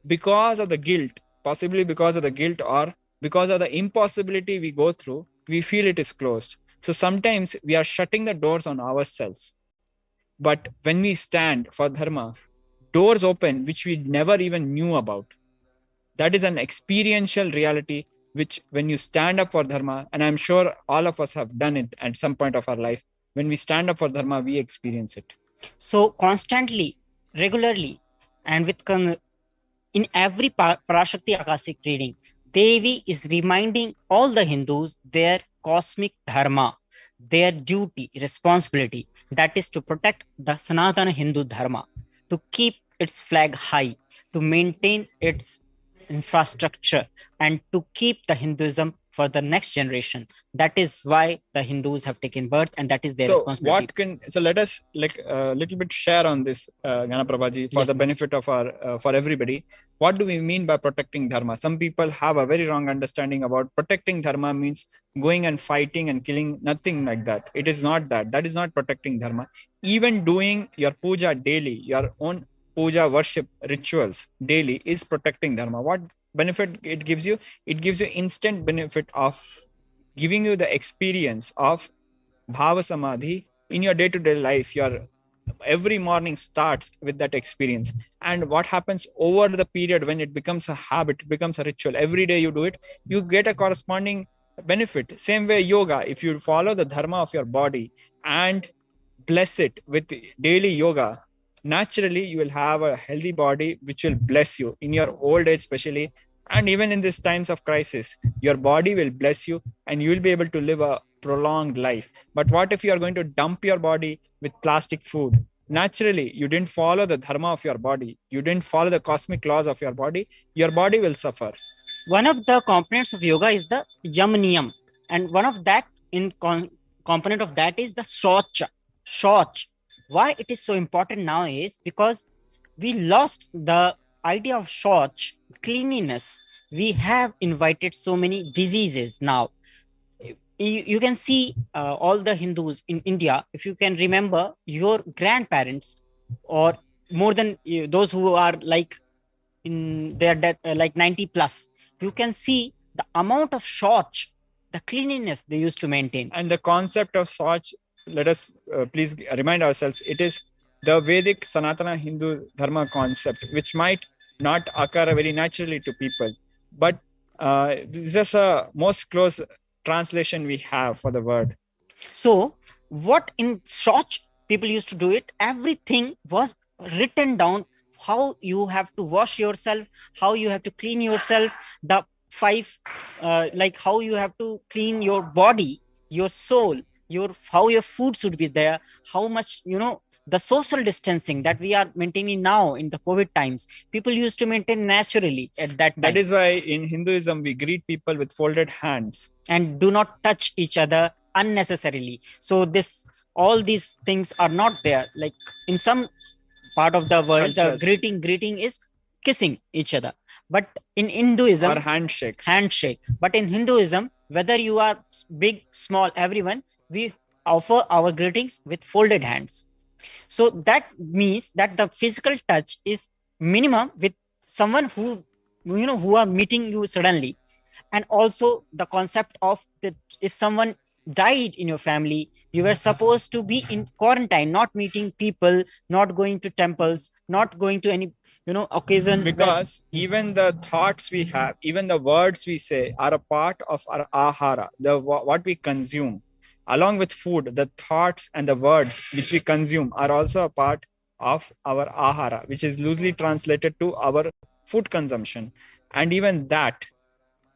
because of the guilt, possibly because of the guilt or because of the impossibility we go through, we feel it is closed. So sometimes we are shutting the doors on ourselves. But when we stand for dharma, doors open which we never even knew about. That is an experiential reality which, when you stand up for dharma, and I'm sure all of us have done it at some point of our life, when we stand up for dharma, we experience it.
So constantly, regularly, and in every Parashakti Akashic reading, Devi is reminding all the Hindus their cosmic dharma, their duty, responsibility, that is to protect the Sanatana Hindu dharma, to keep its flag high, to maintain its infrastructure and to keep the Hinduism for the next generation. That is why the Hindus have taken birth, and that is their
So
responsibility.
let us like a little bit share on this, Gnana Prabhaji, for
Yes,
the
ma'am.
benefit of our for everybody. What do we mean by protecting dharma? Some people have a very wrong understanding about protecting dharma means going and fighting and killing. Nothing like that. It is not that. That is not protecting dharma. Even doing your puja daily, your own puja worship rituals daily is protecting dharma. What benefit it gives you? It gives you instant benefit of giving you the experience of bhava samadhi in your day-to-day life. Your every morning starts with that experience, and what happens over the period when it becomes a habit, it becomes a ritual, every day you do it, you get a corresponding benefit. Same way yoga, if you follow the dharma of your body and bless it with daily yoga, naturally you will have a healthy body which will bless you in your old age especially, and even in these times of crisis your body will bless you and you will be able to live a prolonged life. But what if you are going to dump your body with plastic food? Naturally you didn't follow the dharma of your body, you didn't follow the cosmic laws of your body will suffer.
One of the components of yoga is the yam niyam, and one of that component of that is the shoch. Why it is so important now is because we lost the idea of shoch, cleanliness. We have invited so many diseases now. You can see all the Hindus in India. If you can remember your grandparents, or more than those who are like in their death, like 90 plus, you can see the amount of shoch, the cleanliness they used to maintain.
And the concept of Swach, let us please remind ourselves, it is the Vedic Sanatana Hindu Dharma concept, which might not occur very naturally to people. But this is a most close translation we have for the word.
So, what in Shoch people used to do it, everything was written down, how you have to wash yourself, how you have to clean yourself, the five, like how you have to clean your body, your soul, how your food should be there, how much, the social distancing that we are maintaining now in the COVID times, people used to maintain naturally at that time.
That is why in Hinduism we greet people with folded hands
and do not touch each other unnecessarily. So all these things are not there. Like in some part of the world, the greeting is kissing each other. But in Hinduism,
or handshake.
But in Hinduism, whether you are big, small, everyone, we offer our greetings with folded hands. So that means that the physical touch is minimum with someone who are meeting you suddenly. And also the concept of that if someone died in your family, you were supposed to be in quarantine, not meeting people, not going to temples, not going to any occasion,
because even the thoughts we have, even the words we say are a part of our ahara, what we consume. Along with food, the thoughts and the words which we consume are also a part of our ahara, which is loosely translated to our food consumption. And even that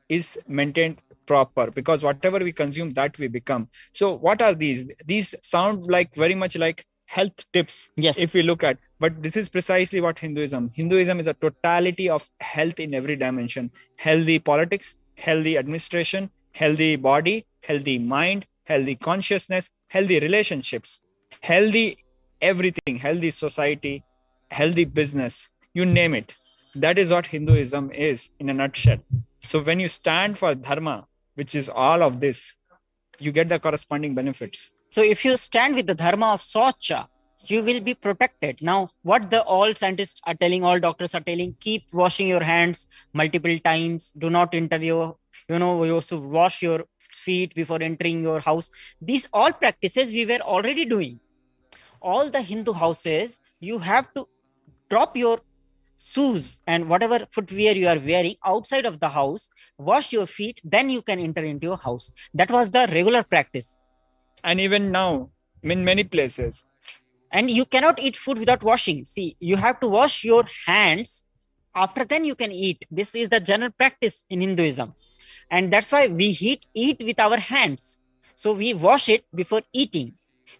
is maintained proper, because whatever we consume, that we become. So what are these sound like very much like health tips,
yes,
if we look at, but this is precisely what Hinduism is a totality of health in every dimension. Healthy politics, healthy administration, healthy body, healthy mind, healthy consciousness, healthy relationships, healthy everything, healthy society, healthy business, you name it. That is what Hinduism is in a nutshell. So when you stand for dharma, which is all of this, you get the corresponding benefits.
So if you stand with the dharma of Socha, you will be protected. Now, what all scientists are telling, all doctors are telling, keep washing your hands multiple times. Do not enter you should wash your feet before entering your house. These all practices we were already doing. All the Hindu houses, you have to drop your shoes and whatever footwear you are wearing outside of the house, wash your feet, then you can enter into your house. That was the regular practice.
And even now, in many places.
And you cannot eat food without washing. See, you have to wash your hands. After then you can eat. This is the general practice in Hinduism. And that's why we eat with our hands. So we wash it before eating.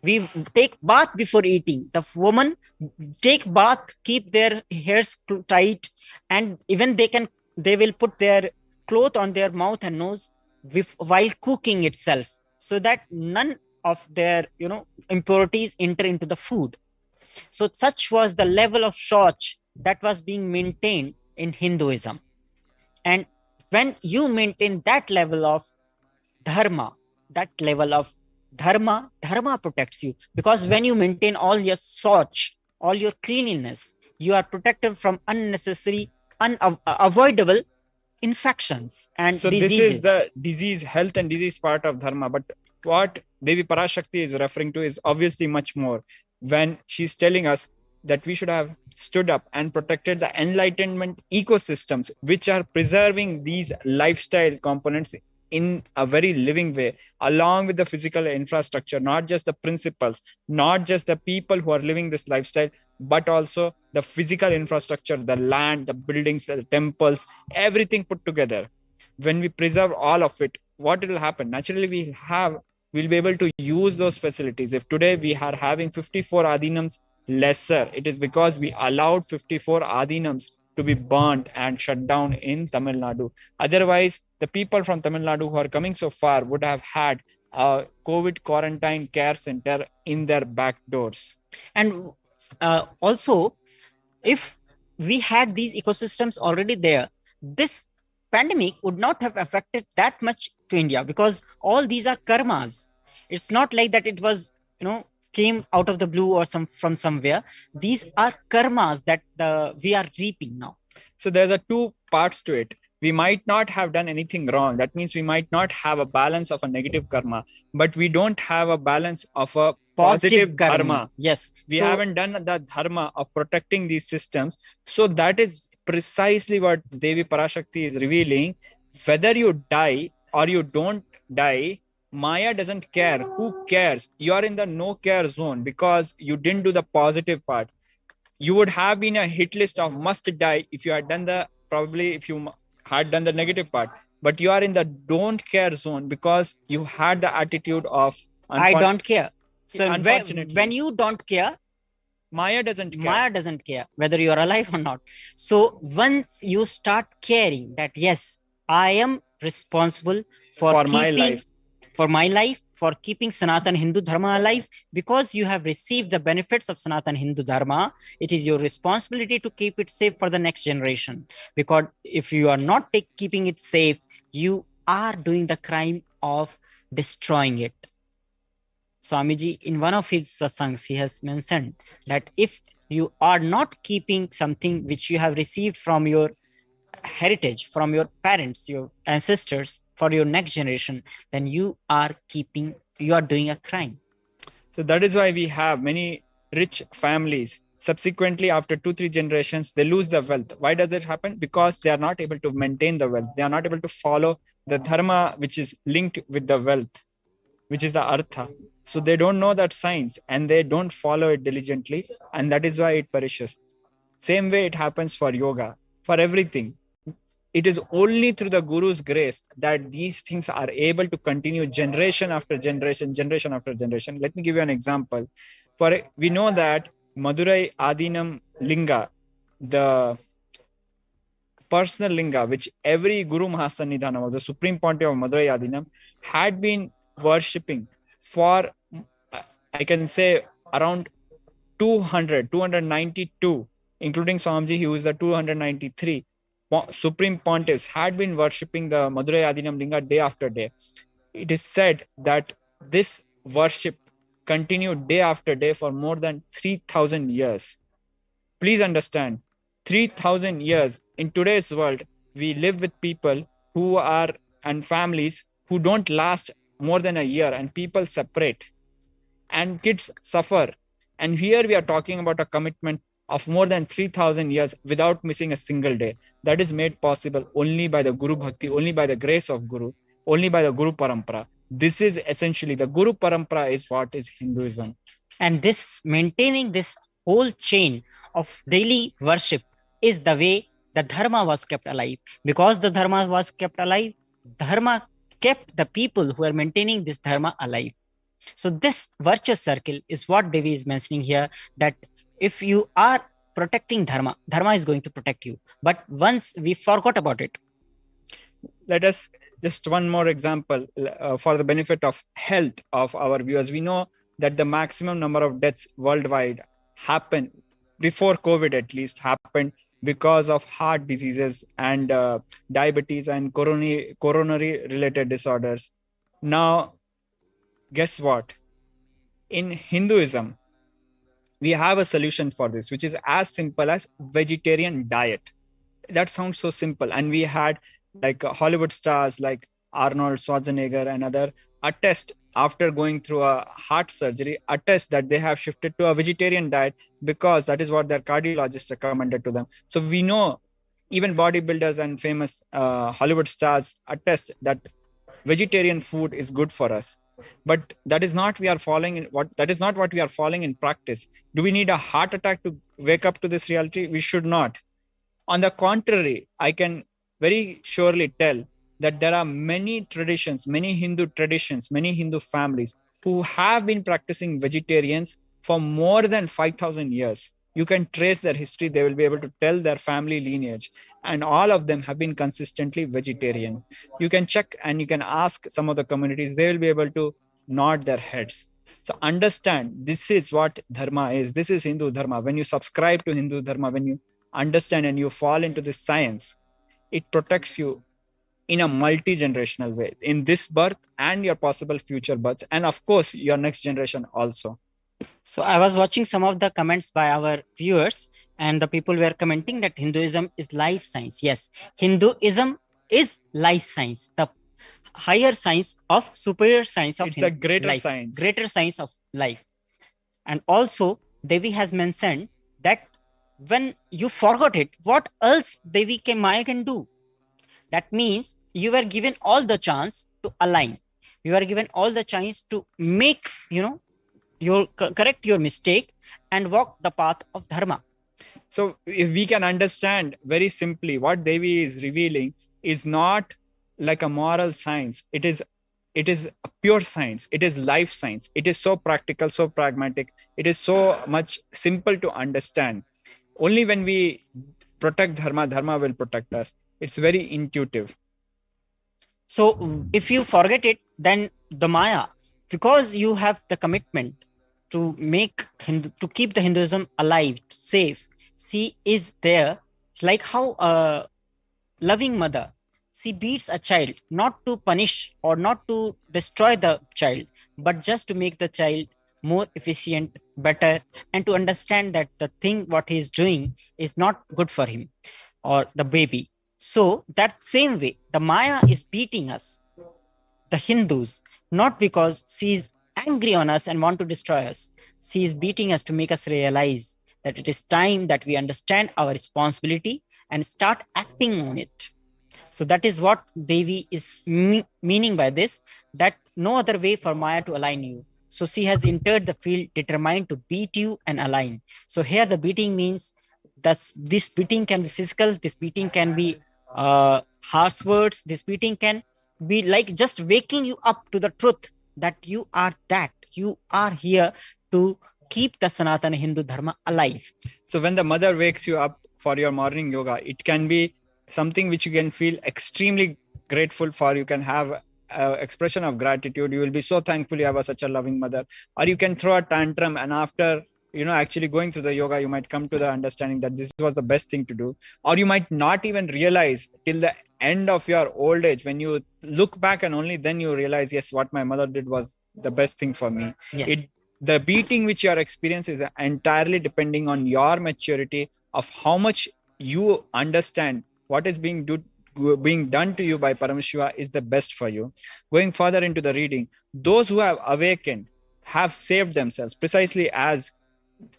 We take bath before eating. The woman take bath, keep their hairs tight, and even they can they will put their cloth on their mouth and nose while cooking itself, so that none of their impurities enter into the food. So such was the level of shauch that was being maintained in Hinduism. And when you maintain that level of dharma, that level of dharma protects you, because when you maintain all your shauch, all your cleanliness, you are protected from unnecessary, unavoidable infections and
So
diseases.
this is the disease, health and disease part of dharma. But what Devi Parashakti is referring to is obviously much more, when she's telling us that we should have stood up and protected the enlightenment ecosystems, which are preserving these lifestyle components in a very living way, along with the physical infrastructure, not just the principles, not just the people who are living this lifestyle, but also the physical infrastructure, the land, the buildings, the temples, everything put together. When we preserve all of it, what will happen? Naturally, we'll be able to use those facilities. If today we are having 54 adinams lesser, it is because we allowed 54 adinams to be burnt and shut down in Tamil Nadu. Otherwise, the people from Tamil Nadu who are coming so far would have had a COVID quarantine care center in their back doors.
And also, if we had these ecosystems already there, this pandemic would not have affected that much to India, because all these are karmas. It's not like that it was, came out of the blue or from somewhere. These are karmas that we are reaping now.
So there's a two parts to it. We might not have done anything wrong. That means we might not have a balance of a negative karma, but we don't have a balance of a positive dharma.
Yes.
We haven't done the dharma of protecting these systems. So that is precisely what Devi Parashakti is revealing. Whether you die or you don't die, Maya doesn't care. Who cares? You are in the no care zone because you didn't do the positive part. You would have been a hit list of must die if you had done if you had done the negative part, but you are in the don't care zone because you had the attitude of
I don't care. So
unfortunately,
when you don't care,
Maya doesn't care.
Maya doesn't care whether you are alive or not. So once you start caring that, yes, I am responsible for
my life,
for keeping Sanatana Hindu Dharma alive, because you have received the benefits of Sanatana Hindu Dharma, it is your responsibility to keep it safe for the next generation. Because if you are not keeping it safe, you are doing the crime of destroying it. Swamiji, in one of his satsangs, he has mentioned that if you are not keeping something which you have received from your heritage, from your parents, your ancestors, for your next generation, then you are doing a crime.
So that is why we have many rich families. Subsequently, after 2-3 generations, they lose the wealth. Why does it happen? Because they are not able to maintain the wealth. They are not able to follow the dharma which is linked with the wealth, which is the artha. So they don't know that science and they don't follow it diligently, and that is why it perishes. Same way it happens for yoga, for everything. It is only through the Guru's grace that these things are able to continue generation after generation, generation after generation. Let me give you an example. We know that Madurai Adinam Linga, the personal linga which every Guru Mahasannidhanam, the Supreme Pontiff of Madurai Adinam, had been worshipping for, I can say, around 292, including Swamiji, who is the 293. Supreme Pontiffs had been worshipping the Madurai Adinam Linga day after day. It is said that this worship continued day after day for more than 3,000 years. Please understand, 3,000 years. In today's world, we live with people who are, and families who don't last more than a year, and people separate and kids suffer. And here we are talking about a commitment of more than 3,000 years without missing a single day. That is made possible only by the Guru Bhakti, only by the grace of Guru, only by the Guru Parampara. This is essentially the Guru Parampara is what is Hinduism.
And this maintaining this whole chain of daily worship is the way the dharma was kept alive. Because the dharma was kept alive, dharma kept the people who are maintaining this dharma alive. So this virtuous circle is what Devi is mentioning here, that if you are protecting dharma. Dharma is going to protect you. But once we forgot about it.
Let us just one more example for the benefit of health of our viewers. We know that the maximum number of deaths worldwide happen before COVID, at least, happened because of heart diseases and diabetes and coronary related disorders. Now, guess what? In Hinduism, we have a solution for this, which is as simple as vegetarian diet. That sounds so simple. And we had like Hollywood stars like Arnold Schwarzenegger and other attest after going through a heart surgery, attest that they have shifted to a vegetarian diet because that is what their cardiologist recommended to them. So we know even bodybuilders and famous Hollywood stars attest that vegetarian food is good for us. But that is not we are following in what that is not what we are following in practice. Do we need a heart attack to wake up to this reality? We should not. On the contrary, I can very surely tell that there are many traditions, many Hindu traditions, many Hindu families who have been practicing vegetarians for more than 5,000 years. You can trace their history, they will be able to tell their family lineage, and all of them have been consistently vegetarian. You can check and you can ask some of the communities, they will be able to nod their heads. So understand, this is what dharma is. This is Hindu dharma. When you subscribe to Hindu dharma, when you understand and you fall into this science, it protects you in a multi-generational way in this birth and your possible future births, and of course your next generation also.
So I was watching some of the comments by our viewers, and the people were commenting that Hinduism is life science. Yes, Hinduism is life science, the higher science of superior science of
it's a greater
life,
science,
greater science of life. And also Devi has mentioned that when you forgot it, what else Devi Maya can do? That means you were given all the chance to align. You were given all the chance to make, your correct your mistake and walk the path of dharma.
So if we can understand very simply, what Devi is revealing is not like a moral science. It is a pure science. It is life science. It is so practical, so pragmatic. It is so much simple to understand. Only when we protect dharma, dharma will protect us. It's very intuitive.
So if you forget it, then the Maya, because you have the commitment to to keep the Hinduism alive, safe, she is there. Like how a loving mother, she beats a child not to punish or not to destroy the child, but just to make the child more efficient, better, and to understand that the thing what he is doing is not good for him or the baby. So that same way, the Maya is beating us, the Hindus, not because she is angry on us and want to destroy us. She is beating us to make us realize that it is time that we understand our responsibility and start acting on it. So that is what Devi is meaning by this, that no other way for Maya to align you. So she has entered the field determined to beat you and align. So here the beating means that this beating can be physical, this beating can be harsh words, this beating can be like just waking you up to the truth that you are here to keep the Sanatana Hindu Dharma alive.
So when the mother wakes you up for your morning yoga, it can be something which you can feel extremely grateful for. You can have an expression of gratitude. You will be so thankful you have such a loving mother. Or you can throw a tantrum, and after actually going through the yoga, you might come to the understanding that this was the best thing to do. Or you might not even realize till the end of your old age, when you look back and only then you realize, yes, what my mother did was the best thing for me.
Yes.
The beating which you are experiencing is entirely depending on your maturity of how much you understand what is being done to you by Paramashiva is the best for you. Going further into the reading, those who have awakened have saved themselves, precisely as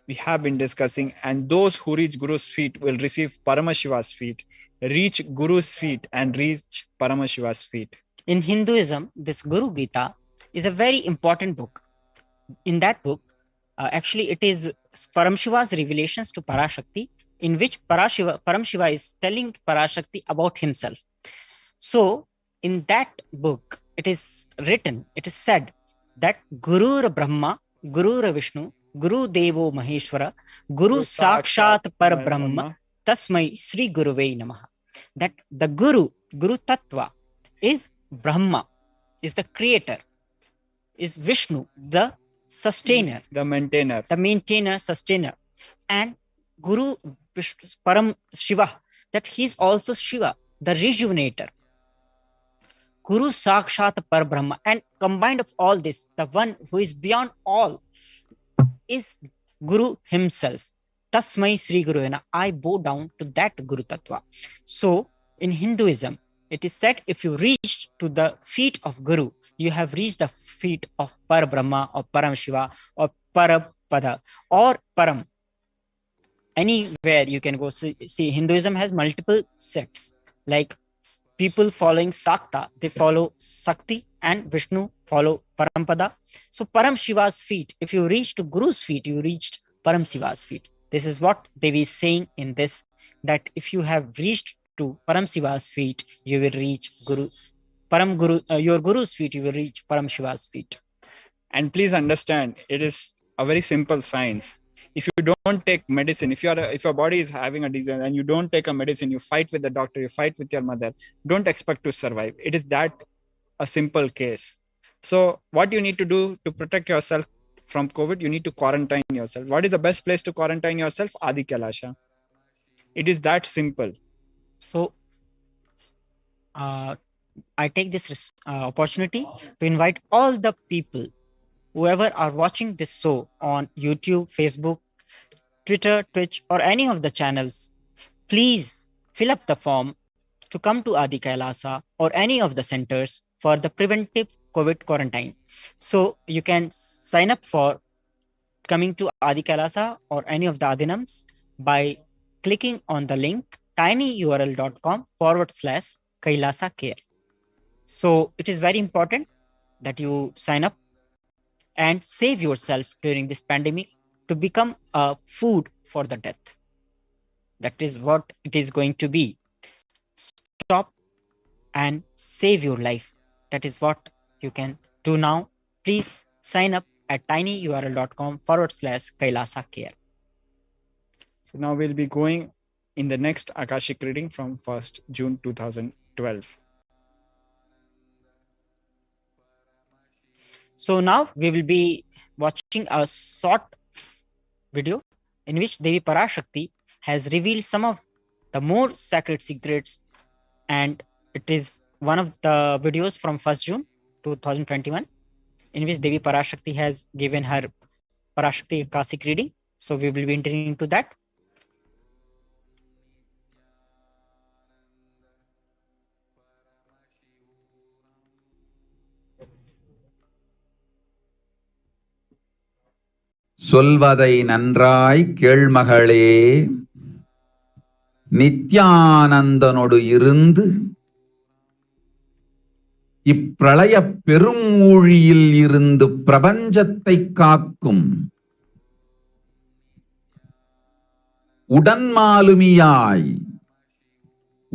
we have been discussing, and those who reach Guru's feet will receive Paramashiva's feet. Reach Guru's feet and reach Paramashiva's feet.
In Hinduism, this Guru Gita is a very important book. In that book, actually it is Paramashiva's revelations to Parashakti, in which Paramashiva is telling Parashakti about himself. So in that book, it is written, it is said that Gurur Brahma, Gurur Vishnu, Guru Devo Maheshwara, Guru Sakshat Par Brahma, Tasmai Sri Guruve Namaha. That the Guru Tattva is Brahma, is the creator, is Vishnu, the sustainer,
the maintainer,
sustainer, and Guru Vishnu, Param Shiva, that he is also Shiva, the rejuvenator. Guru Sakshat Par Brahma, and combined of all this, the one who is beyond all is Guru himself. Tasmai Sri Guruvena, I bow down to that Guru Tattva. So in Hinduism, it is said if you reach to the feet of Guru, you have reached the feet of Par Brahma or Param Shiva or Parapada or Param. Anywhere you can go see Hinduism has multiple sects. Like people following Sakta, they follow Sakti, and Vishnu follow Parampada. So Param Shiva's feet, if you reach to Guru's feet, you reached Param Shiva's feet. This is what Devi is saying in this, that if you have reached to Param Shiva's feet, you will reach your Guru's feet, you will reach Param Shiva's feet.
And please understand, it is a very simple science. If you don't take medicine, if your body is having a disease and you don't take a medicine, you fight with the doctor, you fight with your mother, don't expect to survive. It is that a simple case. So what you need to do to protect yourself from COVID, you need to quarantine yourself. What is the best place to quarantine yourself? Adi Kailasa. It is that simple.
So I take this opportunity to invite all the people, whoever are watching this show on YouTube, Facebook, Twitter, Twitch, or any of the channels, please fill up the form to come to Adi Kailasa or any of the centers for the preventive COVID quarantine. So you can sign up for coming to Adi Kailasa or any of the Adinams by clicking on the link tinyurl.com/Kailasa care. So it is very important that you sign up and save yourself during this pandemic to become a food for the death. That is what it is going to be. Stop and save your life. That is what you can do now. Please sign up at tinyurl.com/Kailasa care.
So now we'll be going in the next Akashic reading from 1st June 2012.
So now we will be watching a short video in which Devi Parashakti has revealed some of the more sacred secrets, and it is one of the videos from 1st June 2021 in which Devi Parashakti has given her Parashakti Akashic reading. So we will be entering into that.
சொல்வதை நன்றாய் கேள்மகளே, நித்யானந்தனோடு இருந்து இப்பிரளய பெரும் ஊழியில் இருந்து பிரபஞ்சத்தை காக்கும் உடன்மாலுமியாய்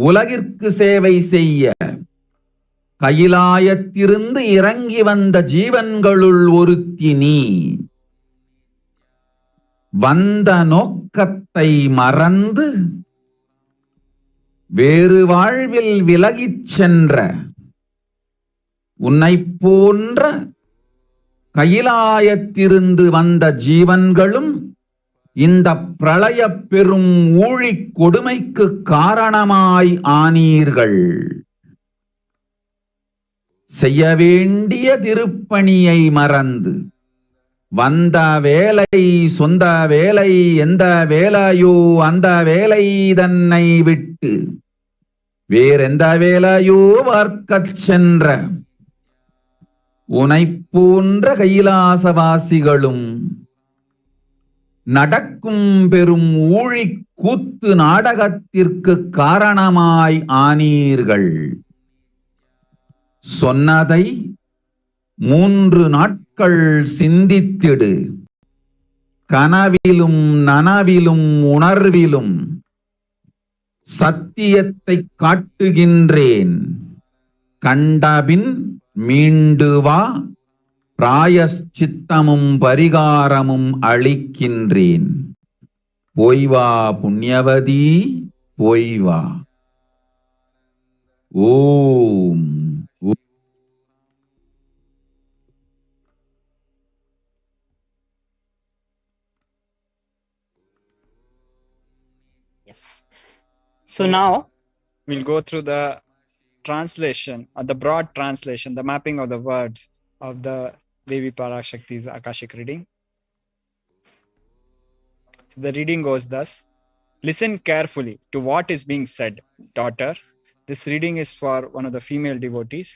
உலகிற்கு சேவை செய்ய கைலாயத்திலிருந்து இறங்கி வந்த ஜீவன்களுள் ஒருத்தி நீ. வந்த நோக்கத்தை மறந்து வேறு வாழ்வில் விலகிச் சென்ற உன்னைப் போன்ற கைலாயத்திலிருந்து வந்த ஜீவன்களும் இந்த பிரளய பெரும் ஊழிக் கொடுமைக்கு காரணமாய் ஆனீர்கள். செய்ய வேண்டிய திருப்பணியை மறந்து வந்த வேலை சொந்த வேலை எந்த வேலையோ அந்த வேலை தன்னை விட்டு வேறெந்த வேலையோ பார்க்கச் சென்ற உனைப் போன்ற கைலாசவாசிகளும் நடக்கும் பெரும் ஊழிக் கூத்து நாடகத்திற்கு காரணமாய் ஆனீர்கள். சொன்னதை 3 நாட்கள் சிந்தித்திடு. கனவிலும் நனவிலும் உணர்விலும் சத்தியத்தை காட்டுகின்றேன். கண்டபின் மீண்டு வா, பிராயஷ்சித்தமும் பரிகாரமும் அளிக்கின்றேன். போய்வா புண்ணியவதி போய்வா. ஓம்.
Yes. So now
we'll go through the translation, or the broad translation, the mapping of the words of the Devi Parashakti's Akashic reading. The reading goes thus. Listen carefully to what is being said, daughter. This reading is for one of the female devotees.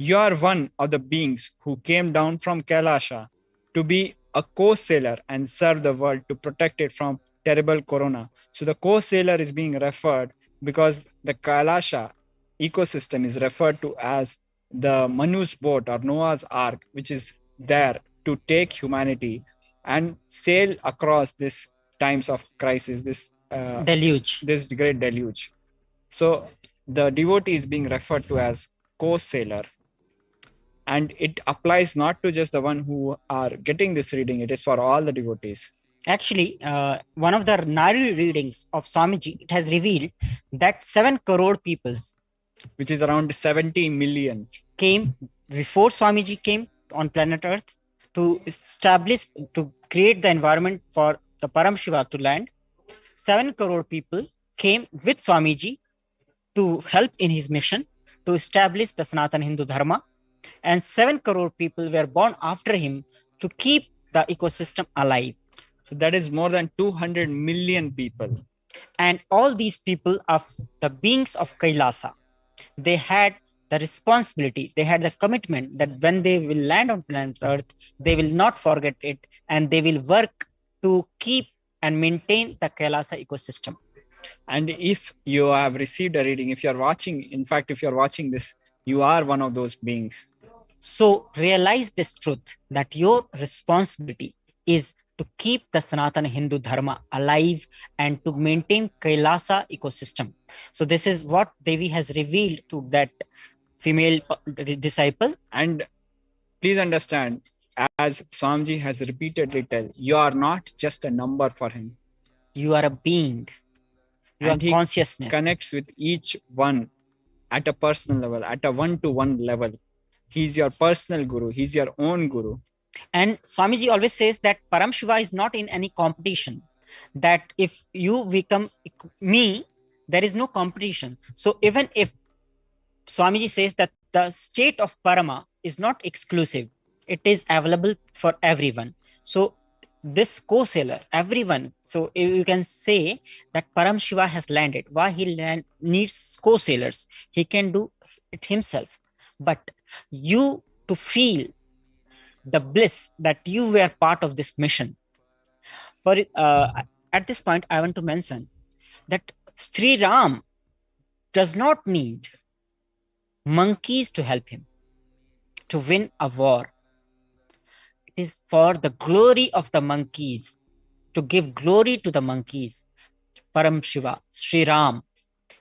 You are one of the beings who came down from Kailasa to be a co-sailor and serve the world to protect it from terrible corona. So the co-sailor is being referred because the Kailasa ecosystem is referred to as the Manu's boat or Noah's Ark, which is there to take humanity and sail across this times of crisis, this
deluge,
this great deluge. So the devotee is being referred to as co-sailor, and it applies not to just the one who are getting this reading, it is for all the devotees.
Actually, one of the Nari readings of Swamiji, it has revealed that 7 crore people,
which is around 70 million,
came before Swamiji came on planet Earth to establish, to create the environment for the Paramashiva to land. 7 crore people came with Swamiji to help in his mission to establish the Sanatana Hindu Dharma, and 7 crore people were born after him to keep the ecosystem alive.
So that is more than 200 million people.
And all these people of the beings of Kailasa, they had the responsibility, they had the commitment that when they will land on planet Earth, they will not forget it, and they will work to keep and maintain the Kailasa ecosystem.
And if you have received a reading, if you are watching, in fact, if you are watching this, you are one of those beings.
So realize this truth, that your responsibility is to keep the Sanatana Hindu Dharma alive and to maintain Kailasa ecosystem. So this is what Devi has revealed to that female disciple.
And please understand, as Swamiji has repeatedly told, you are not just a number for him.
You are a being. You
and
are consciousness.
Connects with each one at a personal level, at a one-to-one level. He's your personal guru. He's your own guru.
And Swamiji always says that Paramashiva is not in any competition. That if you become me, there is no competition. So even if Swamiji says that the state of Parama is not exclusive, it is available for everyone. So this co-sailor, everyone. So you can say that Paramashiva has landed. Why he needs co-sailors? He can do it himself. But you to feel the bliss that you were part of this mission. For at this point, I want to mention that Sri Ram does not need monkeys to help him to win a war. It is for the glory of the monkeys, to give glory to the monkeys. Paramashiva, Sri Ram,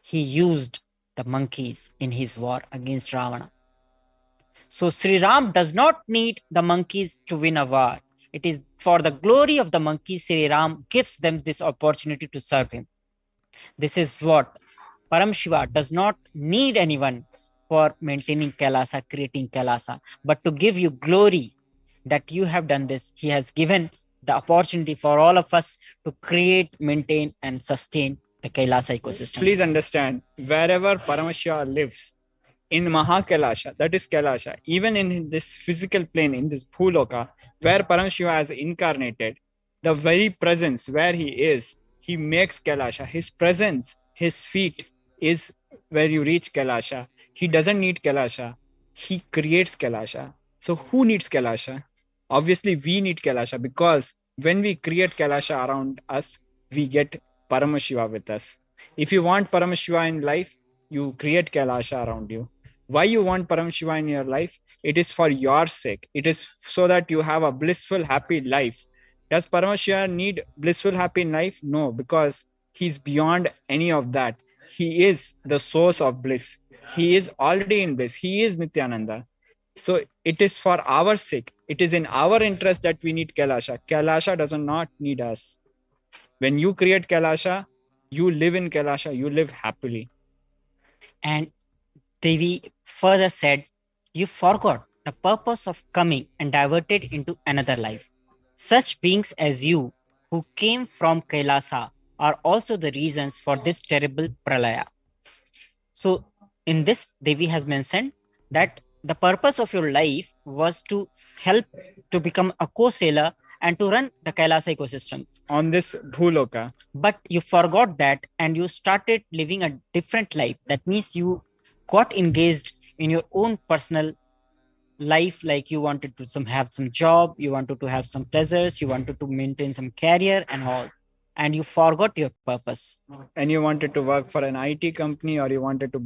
he used the monkeys in his war against Ravana. So Sri Ram does not need the monkeys to win a war. It is for the glory of the monkeys, Sri Ram gives them this opportunity to serve him. This is what Paramashiva does not need anyone for maintaining Kailasa, creating Kailasa, but to give you glory that you have done this. He has given the opportunity for all of us to create, maintain, and sustain the Kailasa ecosystem.
Please understand, wherever Paramashiva lives, in Mahakailasa, that is Kailasa, even in this physical plane, in this Bhuloka, where Paramashiva has incarnated, the very presence where he is, he makes Kailasa. His presence, his feet is where you reach Kailasa. He doesn't need Kailasa. He creates Kailasa. So who needs Kailasa? Obviously, we need Kailasa, because when we create Kailasa around us, we get Paramashiva with us. If you want Paramashiva in life, you create Kailasa around you. Why you want Paramashiva in your life? It is for your sake. It is so that you have a blissful, happy life. Does Paramashiva need blissful, happy life? No, because he's beyond any of that. He is the source of bliss. He is already in bliss. He is Nithyananda. So it is for our sake. It is in our interest that we need Kailasa. Kailasa does not need us. When you create Kailasa, you live in Kailasa, you live happily.
And Devi further said, "You forgot the purpose of coming and diverted into another life. Such beings as you, who came from Kailasa, are also the reasons for this terrible pralaya." So, in this, Devi has mentioned that the purpose of your life was to help to become a co-sailor and to run the Kailasa ecosystem
on this Bhuloka.
But you forgot that and you started living a different life. That means you got engaged in your own personal life, like you wanted to have some job, you wanted to have some pleasures, you wanted to maintain some career and all, and you forgot your purpose.
And you wanted to work for an IT company, or you wanted to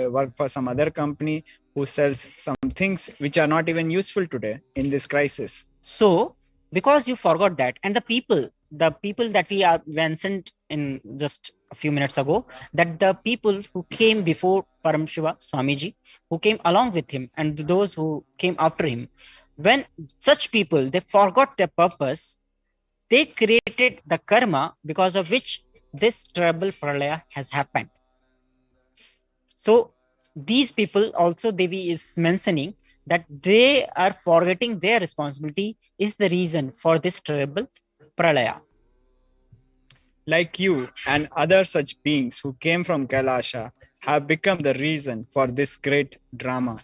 work for some other company who sells some things which are not even useful today in this crisis.
So because you forgot that, and the people that we are mentioned in just a few minutes ago, that the people who came before Paramashiva Swamiji, who came along with him, and those who came after him, when such people, they forgot their purpose, they created the karma because of which this terrible pralaya has happened. So these people also, Devi is mentioning that they are forgetting their responsibility is the reason for this terrible pralaya.
Like you and other such beings who came from Kailasha have become the reason for this great drama.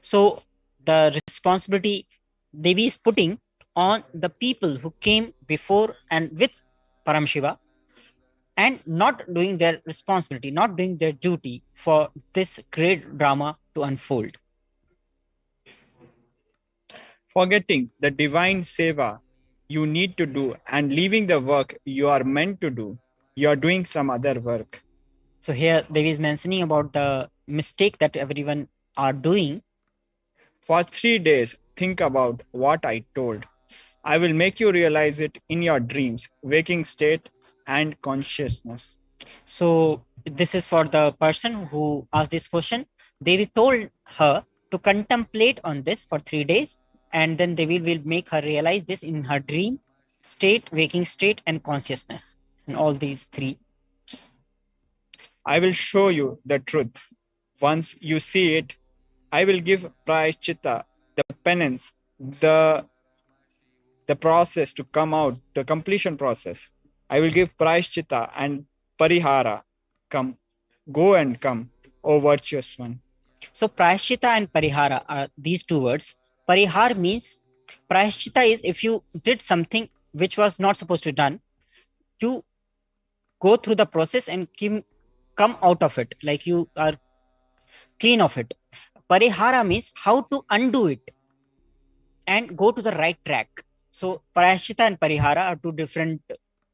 So the responsibility Devi is putting on the people who came before and with Paramashiva, and not doing their responsibility, not doing their duty for this great drama to unfold.
Forgetting the divine seva you need to do and leaving the work you are meant to do, you are doing some other work.
So here Devi is mentioning about the mistake that everyone are doing.
For 3 days, think about what I told. I will make you realize it in your dreams, waking state, and consciousness.
So this is for the person who asked this question. Devi told her to contemplate on this for 3 days, and then Devi will make her realize this in her dream state, waking state, and consciousness, and all these three.
I will show you the truth. Once you see it, I will give prayashchitta, the penance, the process to come out, the completion process. I will give prayashchitta and parihara. Come, go and come, O virtuous one.
So prayashchitta and parihara are these two words. Parihar means, prayashchitta is if you did something which was not supposed to be done, you go through the process and come out of it, like you are clean of it. Parihara means how to undo it and go to the right track. So prayashchitta and parihara are two different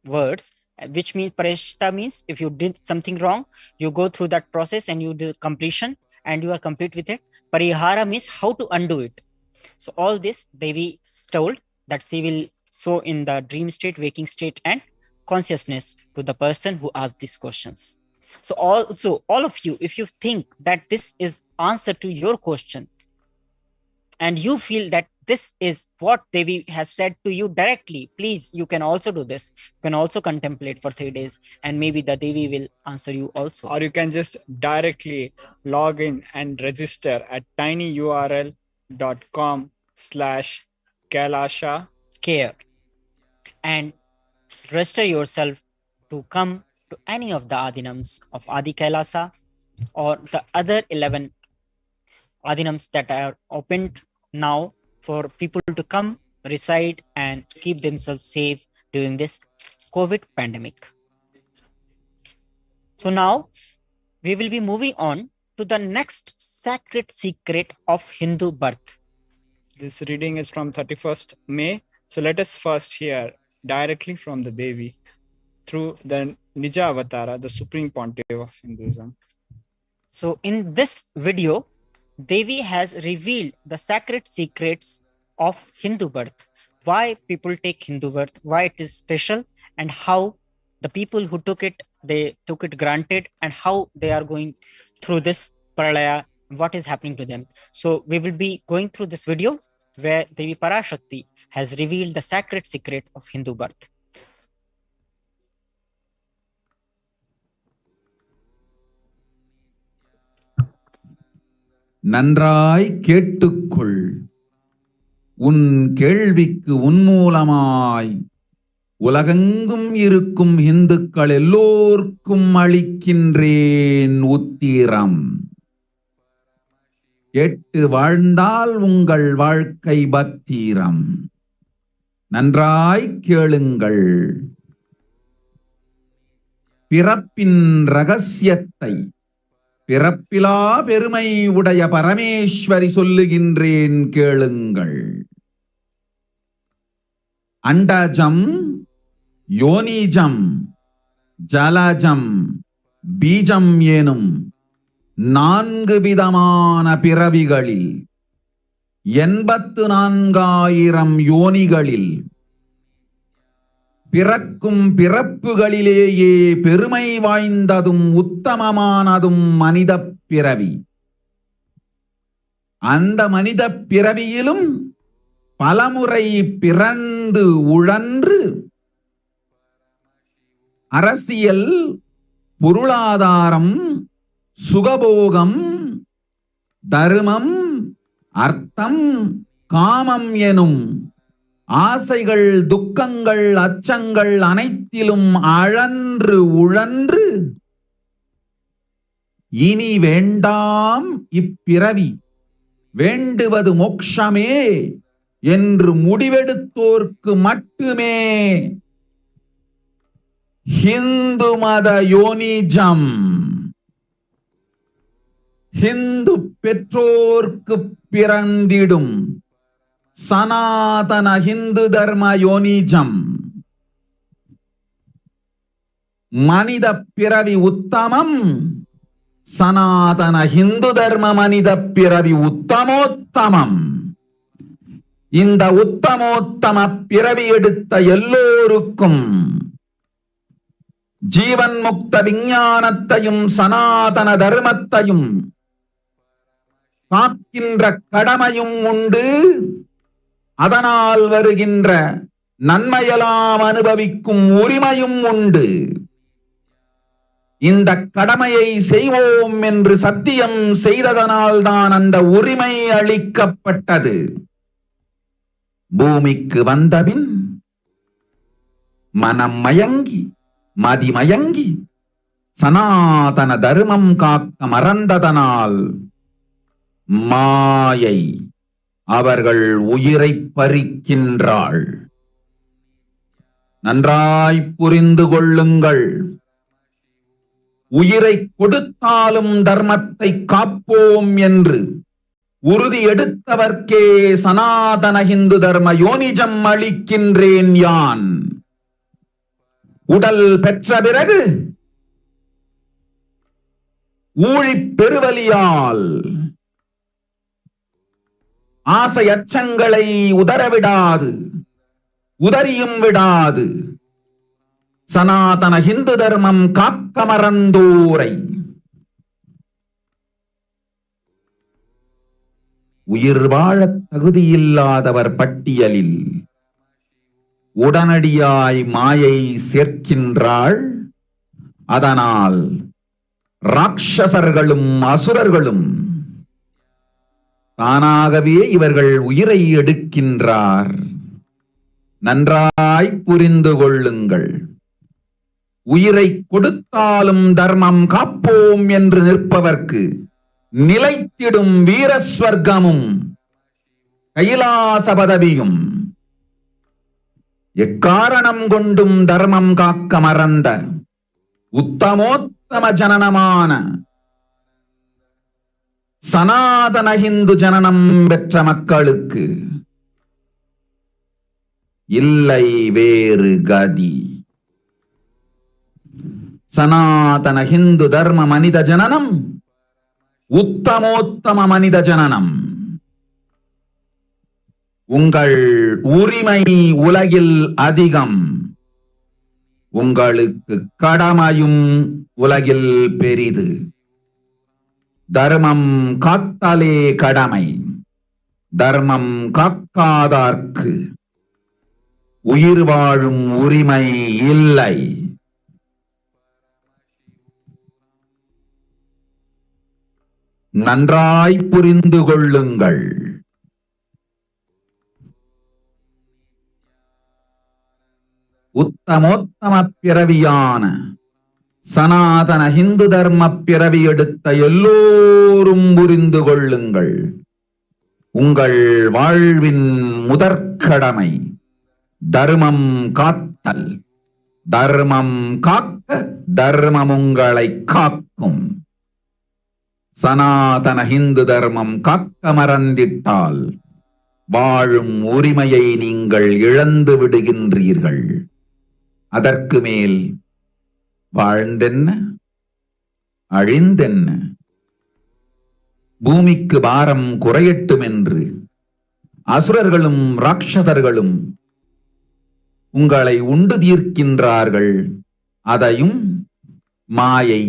words, which means prayashchitta means if you did something wrong, you go through that process and you do completion and you are complete with it. Parihara means how to undo it. So all this Devi told that she will show in the dream state, waking state, and consciousness to the person who asked these questions. So all of you, if you think that this is answer to your question, and you feel that this is what Devi has said to you directly, please, you can also do this. You can also contemplate for 3 days, and maybe the Devi will answer you also.
Or you can just directly log in and register at tinyurl.com/Kailasha
care and register yourself to come to any of the Adinams of Adi Kailasa or the other 11 Adinams that are opened now for people to come, reside, and keep themselves safe during this COVID pandemic. So now we will be moving on to the next sacred secret of Hindu birth.
This reading is from 31st May. So let us first hear directly from the Devi through the Nija Avatara, the Supreme Pontiff of Hinduism.
So in this video, Devi has revealed the sacred secrets of Hindu birth, why people take Hindu birth, why it is special, and how the people who took it, they took it granted, and how they are going through this pralaya what is happening to them. So we will be going through this video where Devi Parashakti has revealed the sacred secret of Hindu birth.
நன்றாய் கேட்டுக்கொள், உன் கேள்விக்கு உன்மூலமாய் உலகெங்கும் இருக்கும் இந்துக்கள் எல்லோர்க்கும் அளிக்கின்றேன் உத்திரம். கேட்டு வாழ்ந்தால் உங்கள் வாழ்க்கை பத்திரம். நன்றாய் கேளுங்கள். பிறப்பின் ரகசியத்தை பிறப்பிலா பெருமை உடைய பரமேஸ்வரி சொல்லுகின்றேன் கேளுங்கள். அண்டஜம், யோனிஜம், ஜலஜம், பீஜம் எனும் 4 விதமான பிறவிகளில் 84,000 யோனிகளில் பிறக்கும் பிறப்புகளிலேயே பெருமை வாய்ந்ததும் உத்தமமானதும் மனித பிறவி. அந்த மனித பிறவியிலும் பலமுறை பிறந்து உழன்று அரசியல், பொருளாதாரம், சுகபோகம், தர்மம், அர்த்தம், காமம் எனும் ஆசைகள், துக்கங்கள், அச்சங்கள் அனைத்திலும் அழன்று உழன்று இனி வேண்டாம் இப்பிறவி, வேண்டுவது மோட்சமே என்று முடிவெடுத்தோர்க்கு மட்டுமே ஹிந்து மத யோனிஜம், ஹிந்து பெற்றோர்க்கு பிறந்திடும் சனாதன ஹிந்து தர்ம யோனிஜம். மனித பிறவி உத்தமம், சனாதன ஹிந்து தர்ம மனித பிறவி உத்தமோத்தமம். இந்த உத்தமோத்தம பிறவி எடுத்த எல்லோருக்கும் ஜீவன் முக்த விஞ்ஞானத்தையும் சனாதன தர்மத்தையும் காக்கின்ற கடமையும் உண்டு. அதனால் வருகின்ற நன்மையெல்லாம் அனுபவிக்கும் உரிமையும் உண்டு. இந்த கடமையை செய்வோம் என்று சத்தியம் செய்ததனால்தான் அந்த உரிமை அளிக்கப்பட்டது. பூமிக்கு வந்தபின் மனம் மயங்கி மதிமயங்கி சனாதன தர்மம் காக்க மறந்ததனால் மாயை அவர்கள் உயிரை பறிக்கின்றாள். நன்றாய் புரிந்து கொள்ளுங்கள். உயிரை கொடுத்தாலும் தர்மத்தை காப்போம் என்று உறுதி எடுத்தவர்க்கே சனாதன ஹிந்து தர்ம யோனிஜம் அளிக்கின்றேன் யான். உடல் பெற்ற பிறகு ஊழிப் பெருவலியால் ஆசை அச்சங்களை உதறவிடாது, உதறியும் விடாது சனாதன ஹிந்து தர்மம் காக்க மறந்தோரை உயிர் வாழ தகுதியில்லாதவர் பட்டியலில் உடனடியாய் மாயை சேர்க்கின்றாள். அதனால் ராட்சசர்களும் அசுரர்களும் தானாகவே இவர்கள் உயிரை எடுக்கின்றார். நன்றாய் புரிந்து கொள்ளுங்கள். உயிரை கொடுத்தாலும் தர்மம் காப்போம் என்று நிற்பவர்க்கு நிலைத்திடும் வீரஸ்வர்க்கமும் கைலாச பதவியும். எக்காரணம் கொண்டும் தர்மம் காக்க மறந்த உத்தமோத்தம ஜனனமான சனாதன ஹிந்து ஜனனம் பெற்ற மக்களுக்கு இல்லை வேறு கதி. சனாதன ஹிந்து தர்ம மனித ஜனனம் உத்தமோத்தம மனித ஜனனம். உங்கள் உரிமை உலகில் அதிகம், உங்களுக்கு கடமையும் உலகில் பெரிது. தர்மம் காத்தலே கடமை, தர்மம் காக்காதார்க்கு உயிர் வாழும் உரிமை இல்லை. நன்றாய் புரிந்து கொள்ளுங்கள். உத்தமோத்தம பிறவியான சனாதன ஹிந்து தர்ம பிறவி எடுத்த எல்லோரும் புரிந்து கொள்ளுங்கள். உங்கள் வாழ்வின் முதற்கடமை தர்மம் காத்தல். தர்மம் காக்க தர்மம் உங்களை காக்கும். சனாதன ஹிந்து தர்மம் காக்க மறந்திட்டால் வாழும் உரிமையை நீங்கள் இழந்து விடுகின்றீர்கள். அதற்கு மேல் வாழ்ந்தென்ன அழிந்தென்ன? பூமிக்கு பாரம் குறையட்டும் என்று அசுரர்களும் ராட்சதர்களும் உங்களை உண்டு தீர்க்கின்றார்கள். அதையும் மாயை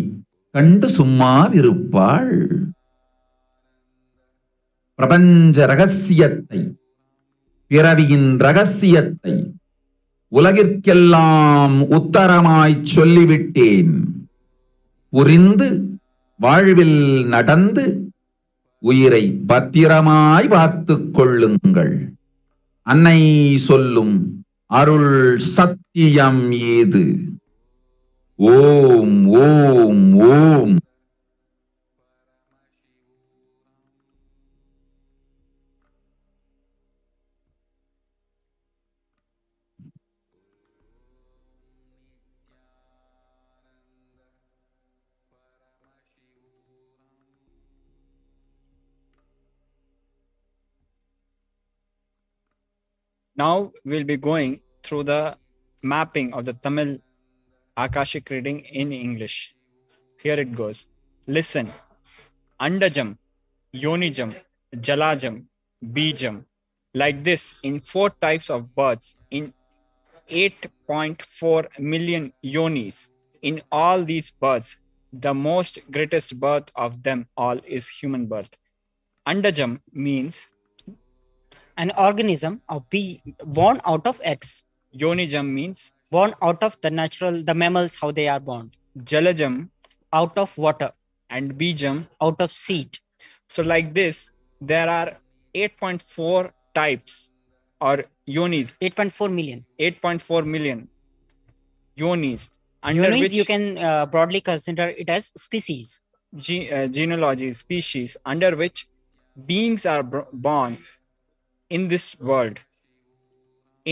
கண்டு சும்மாவிருப்பாள். பிரபஞ்ச ரகசியத்தை, பிறவியின் ரகசியத்தை உலகிற்கெல்லாம் உத்தரமாய் சொல்லிவிட்டேன். புரிந்து வாழ்வில் நடந்து உயிரை பத்திரமாய் பார்த்துக் கொள்ளுங்கள். அன்னை சொல்லும் அருள் சத்தியம் ஏது? ஓம் ஓம் ஓம்.
Now we'll be going through the mapping of the Tamil Akashic reading in English. Here it goes. Listen. Andajam, Yonijam, Jalajam, Bijam. Like this in 4 types of births in 8.4 million yonis. In all these births, the most greatest birth of them all is human birth. Andajam means
an organism of born out of eggs.
Yonijam means
born out of the mammals, how they are born.
Jalajam,
out of water.
And Bijam,
out of seed.
So like this, there are 8.4 types or yonis.
8.4 million.
8.4 million yonis. Under
Yonis,
which
you can broadly consider it as species.
Genealogy, species, under which beings are born in this world.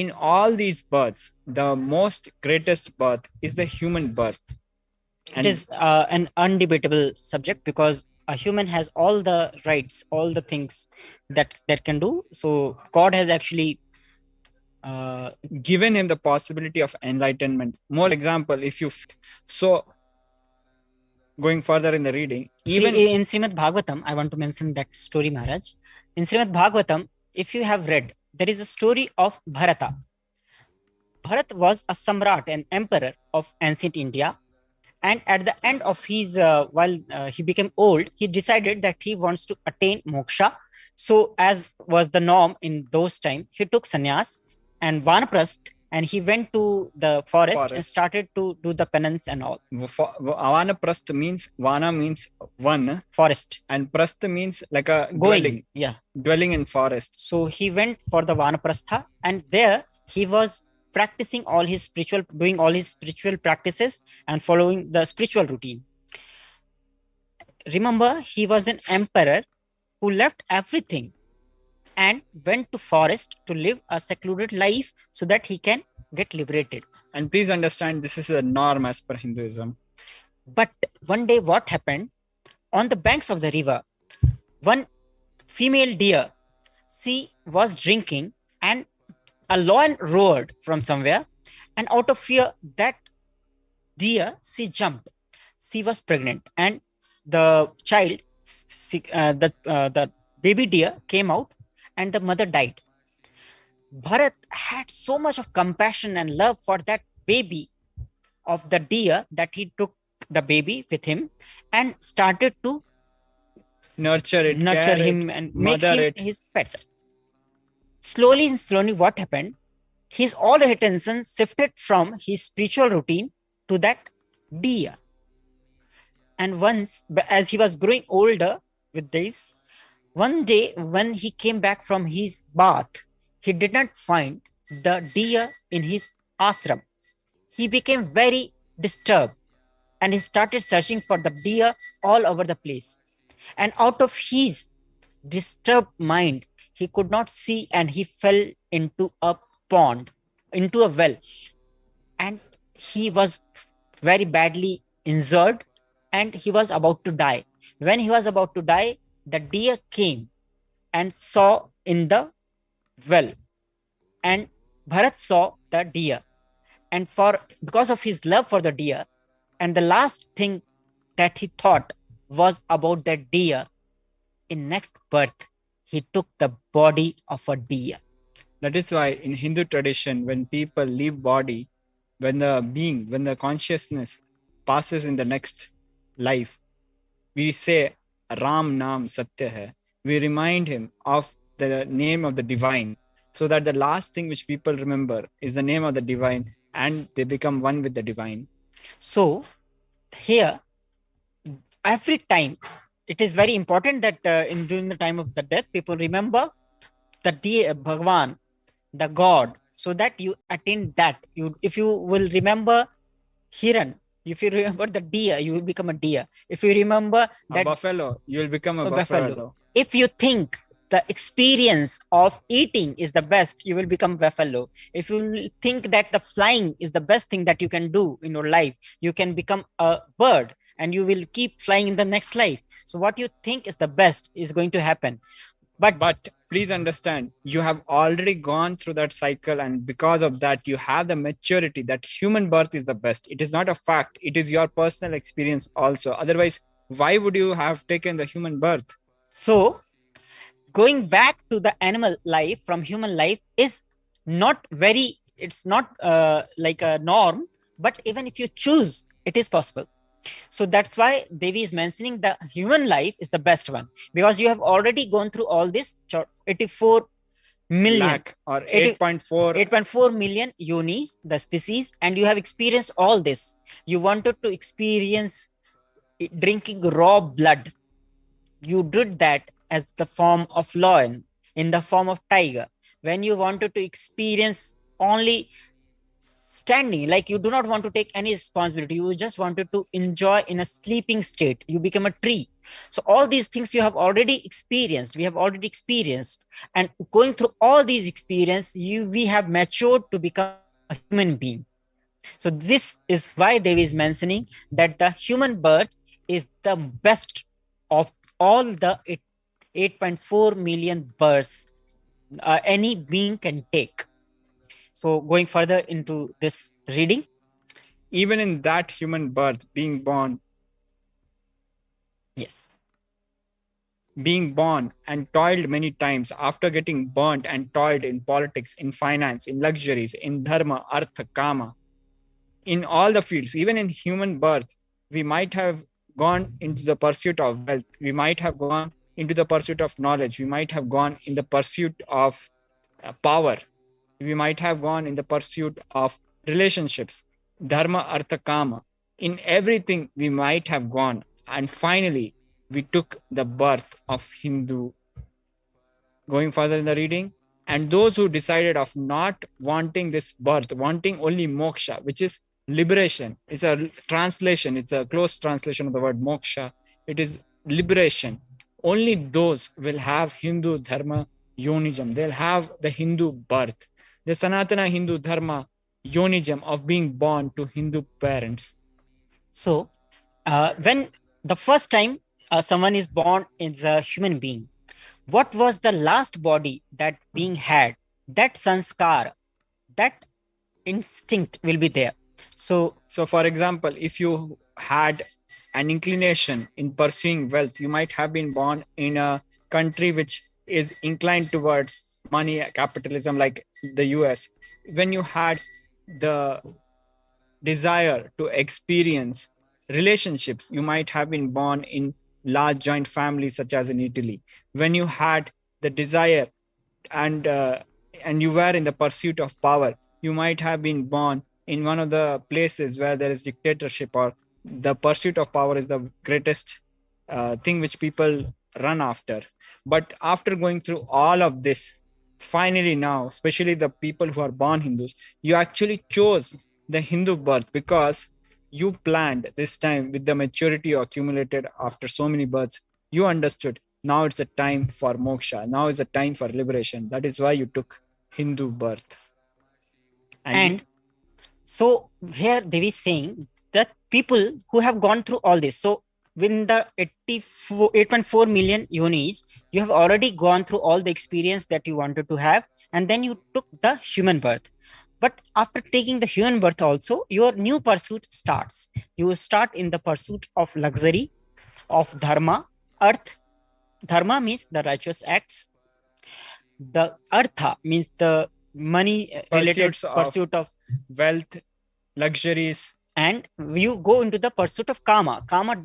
In all these births, the most greatest birth is the human birth.
And it is an undebatable subject because a human has all the rights, all the things that can do. So God has actually
given him the possibility of enlightenment. More example, if you going further in the reading, even
in Srimad Bhagavatam, I want to mention that story, Maharaj. In Srimad Bhagavatam, if you have read, there is a story of Bharata. Bharat was a samrat, an emperor of ancient India. And at the end of his, while he became old, he decided that he wants to attain moksha. So as was the norm in those times, he took sannyas and vanaprast, and he went to the forest and started to do the penance and all.
Vanaprast means, vana means one,
forest,
and prastha means like a
dwelling.
Dwelling in forest.
So he went for the vanaprastha, and there he was practicing doing all his spiritual practices and following the spiritual routine. Remember, he was an emperor who left everything and went to forest to live a secluded life so that he can get liberated.
And please understand, this is a norm as per Hinduism.
But one day what happened? On the banks of the river, one female deer, she was drinking, and a lion roared from somewhere, and out of fear, that deer, she jumped. She was pregnant, and the child, the baby deer came out, and the mother died. Bharat had so much of compassion and love for that baby of the deer that he took the baby with him and started to
nurture it,
nurture
care
him,
it,
and make
mother
him
it.
his pet. Slowly and slowly, what happened? His all attention shifted from his spiritual routine to that deer. And once, as he was growing older with this, one day when he came back from his bath, he did not find the deer in his ashram. He became very disturbed and he started searching for the deer all over the place. And out of his disturbed mind, he could not see and he fell into a pond, into a well. And he was very badly injured and he was about to die. When he was about to die, the deer came and saw in the well. And Bharat saw the deer. And because of his love for the deer, and the last thing that he thought was about that deer, in next birth, he took the body of a deer.
That is why in Hindu tradition, when people leave body, when the consciousness passes in the next life, we say Ram Naam Satya Hai. We remind him of the name of the divine, so that the last thing which people remember is the name of the divine, and they become one with the divine.
So here, every time, it is very important that during the time of the death, people remember the Bhagwan, the God, so that you attain that. If you will remember Hiran, if you remember the deer, you will become a deer. If you remember
a buffalo, you will become a buffalo.
If you think the experience of eating is the best, you will become buffalo. If you think that the flying is the best thing that you can do in your life, you can become a bird and you will keep flying in the next life. So what you think is the best is going to happen.
But please understand, you have already gone through that cycle, and because of that, you have the maturity that human birth is the best. It is not a fact, it is your personal experience also. Otherwise, why would you have taken the human birth?
So going back to the animal life from human life is not very, it's not like a norm, but even if you choose, it is possible. So that's why Devi is mentioning the human life is the best one, because you have already gone through all this 84 million
lakh or
8.4 million yonis, the species, and you have experienced all this. You wanted to experience drinking raw blood. You did that as the form of lion, in the form of tiger. When you wanted to experience only standing, like you do not want to take any responsibility, you just wanted to enjoy in a sleeping state, you become a tree. So all these things you have already experienced, we have already experienced, and going through all these experience, we have matured to become a human being. So this is why Devi is mentioning that the human birth is the best of all the 8.4 million births any being can take. So going further into this reading,
even in that human birth, being born,
yes,
being born and toiled many times, after getting burnt and toiled in politics, in finance, in luxuries, in dharma, artha, kama, in all the fields, even in human birth, we might have gone into the pursuit of wealth, we might have gone into the pursuit of knowledge, we might have gone in the pursuit of power, we might have gone in the pursuit of relationships, dharma, artha, kama. In everything, we might have gone. And finally, we took the birth of Hindu. Going further in the reading, and those who decided of not wanting this birth, wanting only moksha, which is liberation. It's a translation, it's a close translation of the word moksha. It is liberation. Only those will have Hindu dharma yonism. They'll have the Hindu birth, the Sanatana Hindu dharma yonism of being born to Hindu parents.
So when the first time someone is born as a human being, what was the last body that being had? That sanskar, that instinct will be there. So
for example, if you had an inclination in pursuing wealth, you might have been born in a country which is inclined towards money capitalism, like the US. When you had the desire to experience relationships, you might have been born in large joint families such as in Italy. When you had the desire and you were in the pursuit of power, you might have been born in one of the places where there is dictatorship, or the pursuit of power is the greatest thing which people run after. But after going through all of this, finally now, especially the people who are born Hindus, you actually chose the Hindu birth because you planned this time with the maturity you accumulated after so many births. You understood now it's a time for moksha. Now is a time for liberation. That is why you took Hindu birth.
And so here Devi is saying that people who have gone through all this, so within the 8.4 million yonis, you have already gone through all the experience that you wanted to have, and then you took the human birth. But after taking the human birth also, your new pursuit starts. You start in the pursuit of luxury, of dharma, earth. Dharma means the righteous acts. The artha means the money related pursuit of
wealth, luxuries.
And you go into the pursuit of kama. Kama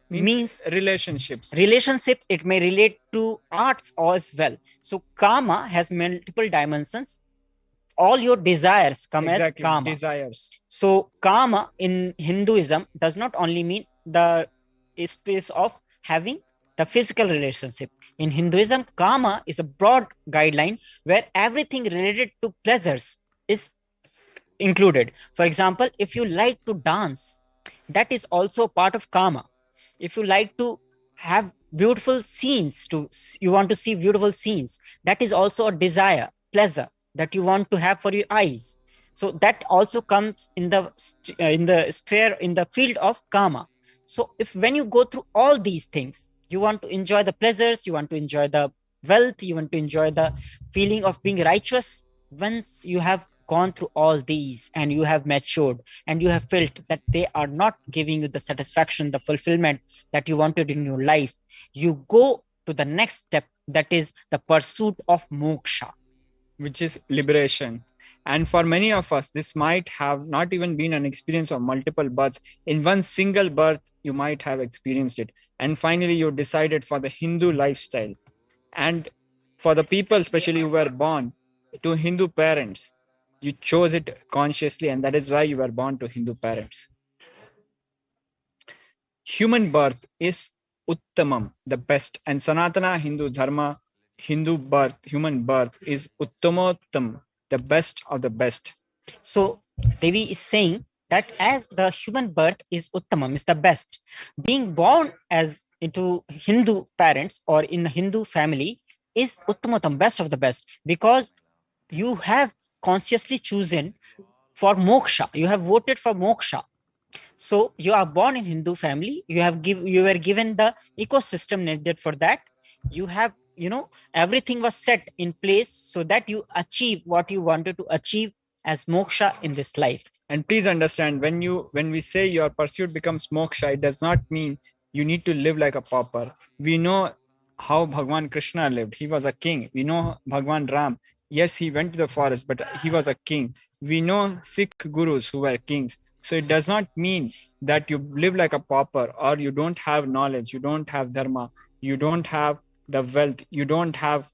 means
relationships.
Relationships, it may relate to arts as well. So kama has multiple dimensions. All your desires come as kama.
Desires.
So kama in Hinduism does not only mean the space of having the physical relationship. In Hinduism, kama is a broad guideline where everything related to pleasures is included. For example, if you like to dance, that is also part of kama. If you like to have beautiful scenes, you want to see beautiful scenes, that is also a desire, pleasure that you want to have for your eyes. So that also comes in the sphere, in the field of kama. So if when you go through all these things, you want to enjoy the pleasures, you want to enjoy the wealth, you want to enjoy the feeling of being righteous. Once you have gone through all these and you have matured and you have felt that they are not giving you the satisfaction, the fulfillment that you wanted in your life, you go to the next step, that is the pursuit of moksha,
which is liberation. And for many of us, this might have not even been an experience of multiple births. In one single birth, you might have experienced it. And finally, you decided for the Hindu lifestyle. And for the people, especially who were born to Hindu parents, you chose it consciously, and that is why you were born to Hindu parents. Human birth is Uttamam, the best. And Sanatana Hindu Dharma, Hindu birth, human birth is Uttamottam, the best of the best.
So Devi is saying that as the human birth is Uttamam, is the best, being born as into Hindu parents or in a Hindu family is Uttamotam, best of the best, because you have consciously chosen for moksha, you have voted for moksha. So you are born in Hindu family, you were given the ecosystem needed for that. You have, everything was set in place so that you achieve what you wanted to achieve as moksha in this life.
And please understand, when we say your pursuit becomes moksha, it does not mean you need to live like a pauper. We know how Bhagwan Krishna lived. He was a king. We know Bhagwan Ram. Yes, he went to the forest, but he was a king. We know Sikh gurus who were kings. So it does not mean that you live like a pauper, or you don't have knowledge, you don't have dharma, you don't have the wealth, you don't have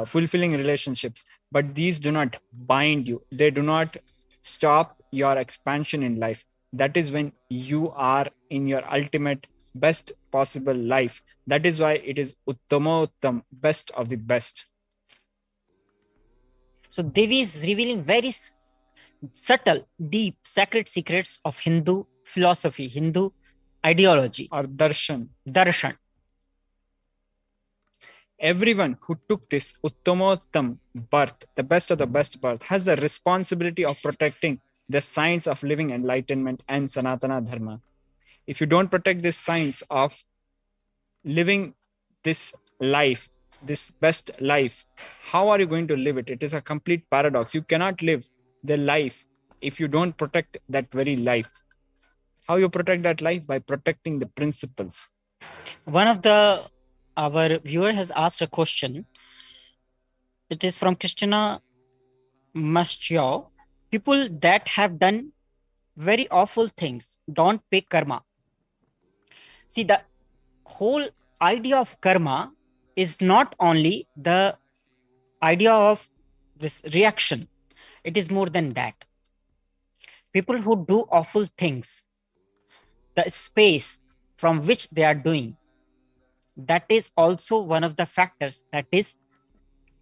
fulfilling relationships. But these do not bind you. They do not stop your expansion in life. That is when you are in your ultimate best possible life. That is why it is Uttamottam, best of the best.
So Devi is revealing very subtle, deep, sacred secrets of Hindu philosophy, Hindu ideology,
or darshan.
Darshan.
Everyone who took this Uttamottam birth, the best of the best birth, has the responsibility of protecting the science of living enlightenment and Sanatana Dharma. If you don't protect this science of living this life, this best life, how are you going to live it? It is a complete paradox. You cannot live the life if you don't protect that very life. How you protect that life? By protecting the principles.
One of our viewer has asked a question. It is from Christina Maschio. People that have done very awful things don't pay karma. See, the whole idea of karma is not only the idea of this reaction, it is more than that. People who do awful things, the space from which they are doing, that is also one of the factors that is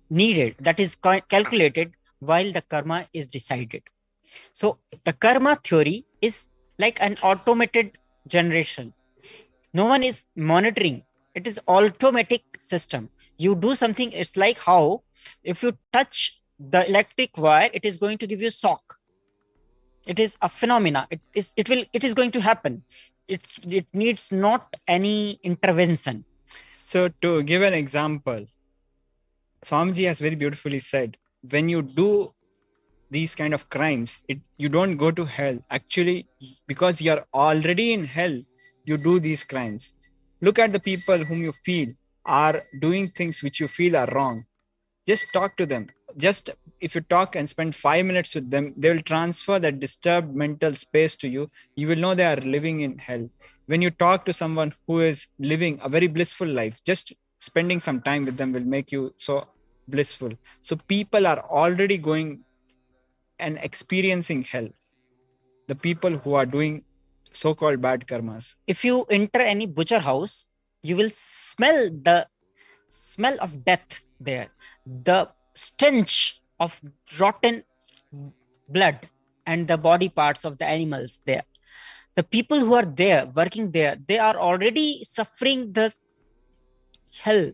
needed, that is calculated while the karma is decided. So the karma theory is like an automated generation. No one is monitoring. It is automatic system. You do something, it's like how if you touch the electric wire, it is going to give you shock. It is a phenomena. It is going to happen. It needs not any intervention.
So to give an example, Swamiji has very beautifully said, when you do these kind of crimes, you don't go to hell. Actually, because you're already in hell, you do these crimes. Look at the people whom you feel are doing things which you feel are wrong. Just talk to them. Just if you talk and spend 5 minutes with them, they will transfer that disturbed mental space to you. You will know they are living in hell. When you talk to someone who is living a very blissful life, just spending some time with them will make you so blissful. So people are already going and experiencing hell, the people who are doing so-called bad karmas.
If you enter any butcher house, you will smell the smell of death there, the stench of rotten blood and the body parts of the animals there. The people who are there working there, they are already suffering the hell.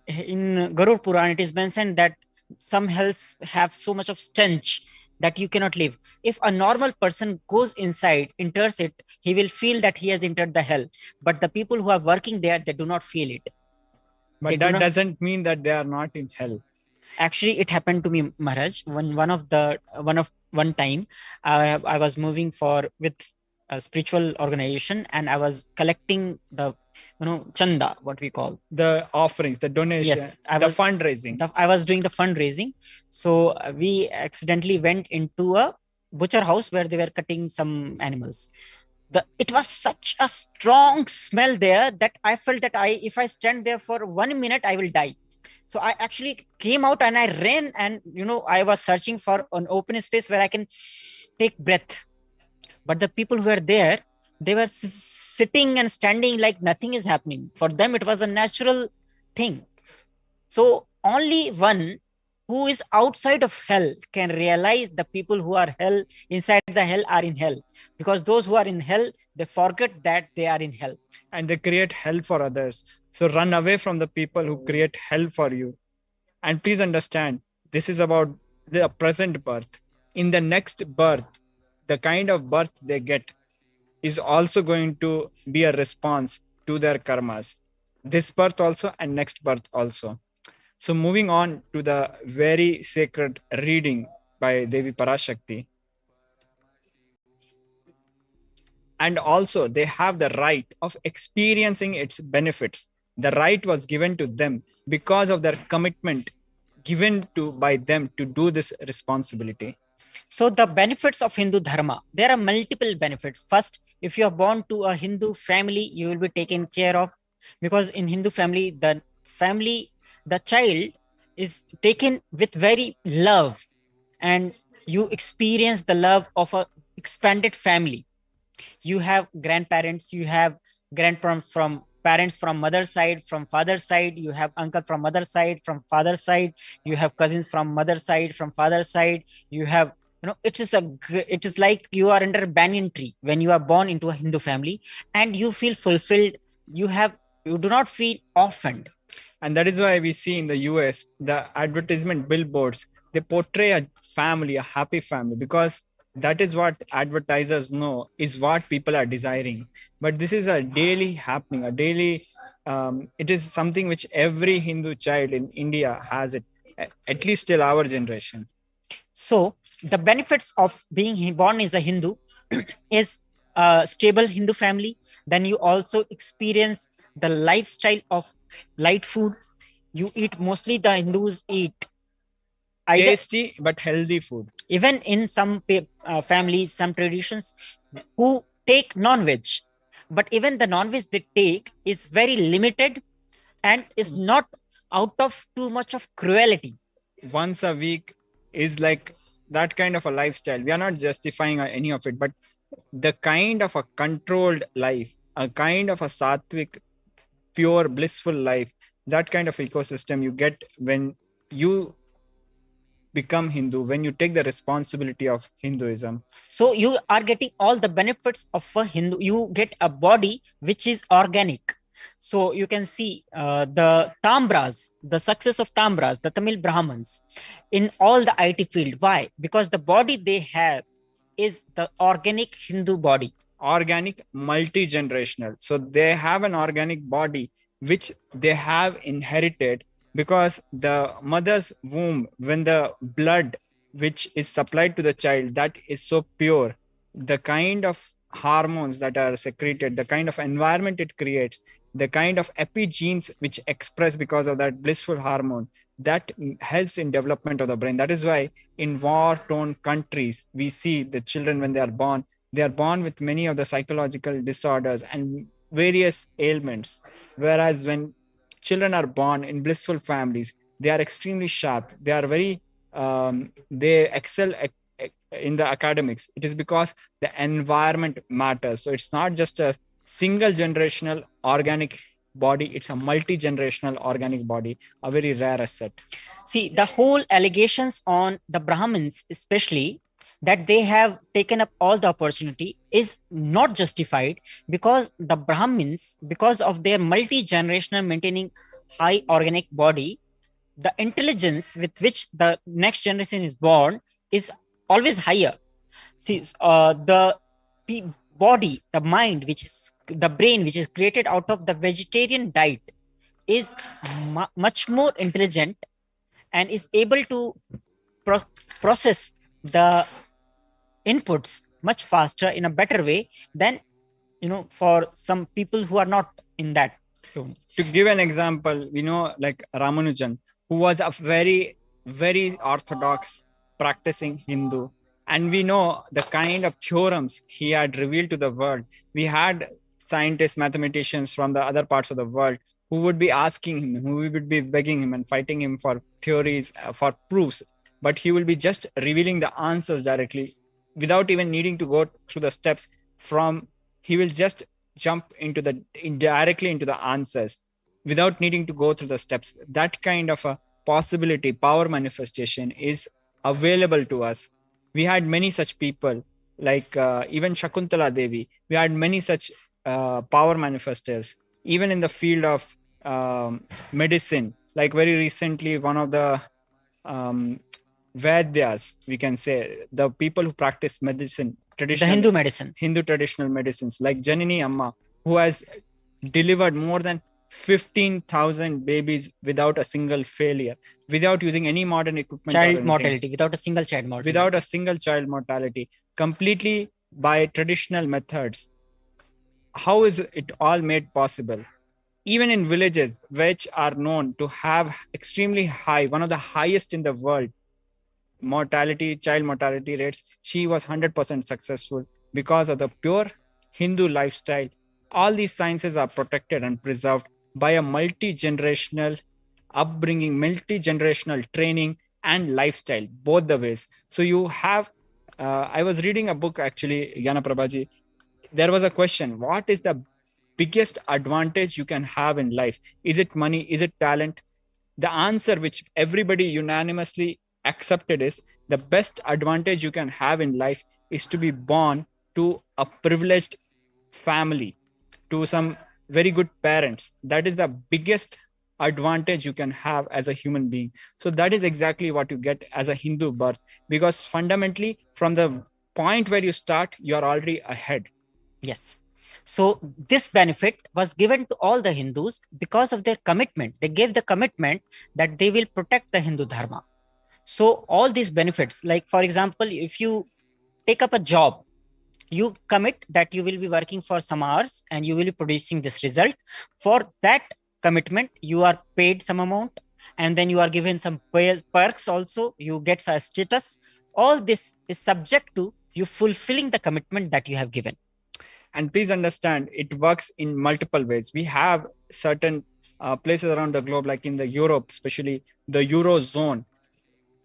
In Garud Puran, it is mentioned that some hells have so much of stench that you cannot live. If a normal person goes inside, enters it, he will feel that he has entered the hell. But the people who are working there, they do not feel it.
But that doesn't mean that they are not in hell.
Actually, it happened to me, Maharaj. One time, I was moving with a spiritual organization, and I was collecting the chanda, what we call
the offerings, the donation.
Yes,
fundraising.
I was doing the fundraising. So we accidentally went into a butcher house where they were cutting some animals. It was such a strong smell there that I felt that if I stand there for 1 minute, I will die. So I actually came out and I ran, and I was searching for an open space where I can take breath. But the people who were there, they were sitting and standing like nothing is happening. For them, it was a natural thing. So only one who is outside of hell can realize the people who are inside the hell are in hell, because those who are in hell, they forget that they are in hell
and they create hell for others. So run away from the people who create hell for you. And please understand, this is about the present birth. In the next birth, the kind of birth they get is also going to be a response to their karmas. This birth also and next birth also. So moving on to the very sacred reading by Devi Parashakti. And also they have the right of experiencing its benefits. The right was given to them because of their commitment given by them to do this responsibility.
So the benefits of Hindu Dharma, there are multiple benefits. First, if you are born to a Hindu family, you will be taken care of, because in Hindu family, the child is taken with very love, and you experience the love of a expanded family. You have grandparents, you have grandparents from parents from mother's side, from father's side, you have uncle from mother's side, from father's side, you have cousins from mother's side, from father's side, you have it is like you are under a banyan tree when you are born into a Hindu family, and you feel fulfilled. You do not feel orphaned.
And that is why we see in the US, the advertisement billboards, they portray a family, a happy family, because that is what advertisers know is what people are desiring. But this is a daily happening, it is something which every Hindu child in India has it, at least till our generation.
So the benefits of being born as a Hindu is a stable Hindu family. Then you also experience the lifestyle of light food. You eat, mostly the Hindus eat
tasty but healthy food.
Even in some families, some traditions who take non-veg, but even the non-veg they take is very limited and is not out of too much of cruelty.
Once a week is like that kind of a lifestyle. We are not justifying any of it, but the kind of a controlled life, a kind of a sattvic, pure, blissful life, that kind of ecosystem you get when you become Hindu, when you take the responsibility of Hinduism.
So you are getting all the benefits of a Hindu. You get a body which is organic. So you can see the Tambras, the success of Tambras, the Tamil Brahmins in all the IT field. Why? Because the body they have is the organic Hindu body.
Organic, multi-generational. So they have an organic body which they have inherited because the mother's womb, when the blood which is supplied to the child, that is so pure, the kind of hormones that are secreted, the kind of environment it creates, the kind of epigenes which express because of that blissful hormone, that helps in development of the brain. That is why in war-torn countries, we see the children when they are born with many of the psychological disorders and various ailments. Whereas when children are born in blissful families, they are extremely sharp. They are very, they excel in the academics. It is because the environment matters. So it's not just a single generational organic body, it's a multi-generational organic body, a very rare asset.
See, the whole allegations on the Brahmins, especially that they have taken up all the opportunity, is not justified, because the Brahmins, because of their multi-generational maintaining high organic body, the intelligence with which the next generation is born is always higher. See, the body, the mind, which is the brain, which is created out of the vegetarian diet, is much more intelligent and is able to process the inputs much faster in a better way than, for some people who are not in that tone.
To give an example, we know like Ramanujan, who was a very, very orthodox practicing Hindu. And we know the kind of theorems he had revealed to the world. We had scientists, mathematicians from the other parts of the world who would be asking him, who would be begging him and fighting him for theories, for proofs. But he will be just revealing the answers directly without even needing to go through the steps. He will just jump directly into the answers without needing to go through the steps. That kind of a possibility, power manifestation is available to us. We had many such people, like even Shakuntala Devi. We had many such power manifestors, even in the field of medicine. Like very recently, one of the Vaidyas, we can say, the people who practice medicine, traditional,
the
Hindu traditional medicines, like Janini Amma, who has delivered more than 15,000 babies without a single failure, without using any modern equipment.
Child mortality, without a single child mortality.
Without a single child mortality, completely by traditional methods. How is it all made possible? Even in villages which are known to have extremely high, one of the highest in the world, child mortality rates, she was 100% successful because of the pure Hindu lifestyle. All these sciences are protected and preserved by a multi-generational upbringing, multi-generational training and lifestyle, both the ways. So you have, I was reading a book actually, Yana Prabhaji. There was a question, what is the biggest advantage you can have in life? Is it money? Is it talent? The answer which everybody unanimously accepted is the best advantage you can have in life is to be born to a privileged family, to some very good parents. That is the biggest advantage you can have as a human being. So that is exactly what you get as a Hindu birth, because fundamentally from the point where you start, you are already ahead.
Yes. So this benefit was given to all the Hindus because of their commitment. They gave the commitment that they will protect the Hindu Dharma. So all these benefits, like for example, if you take up a job, you commit that you will be working for some hours and you will be producing this result. For that commitment, you are paid some amount, and then you are given some perks also. You get a status. All this is subject to you fulfilling the commitment that you have given.
And please understand, it works in multiple ways. We have certain places around the globe, like in the Europe, especially the Eurozone.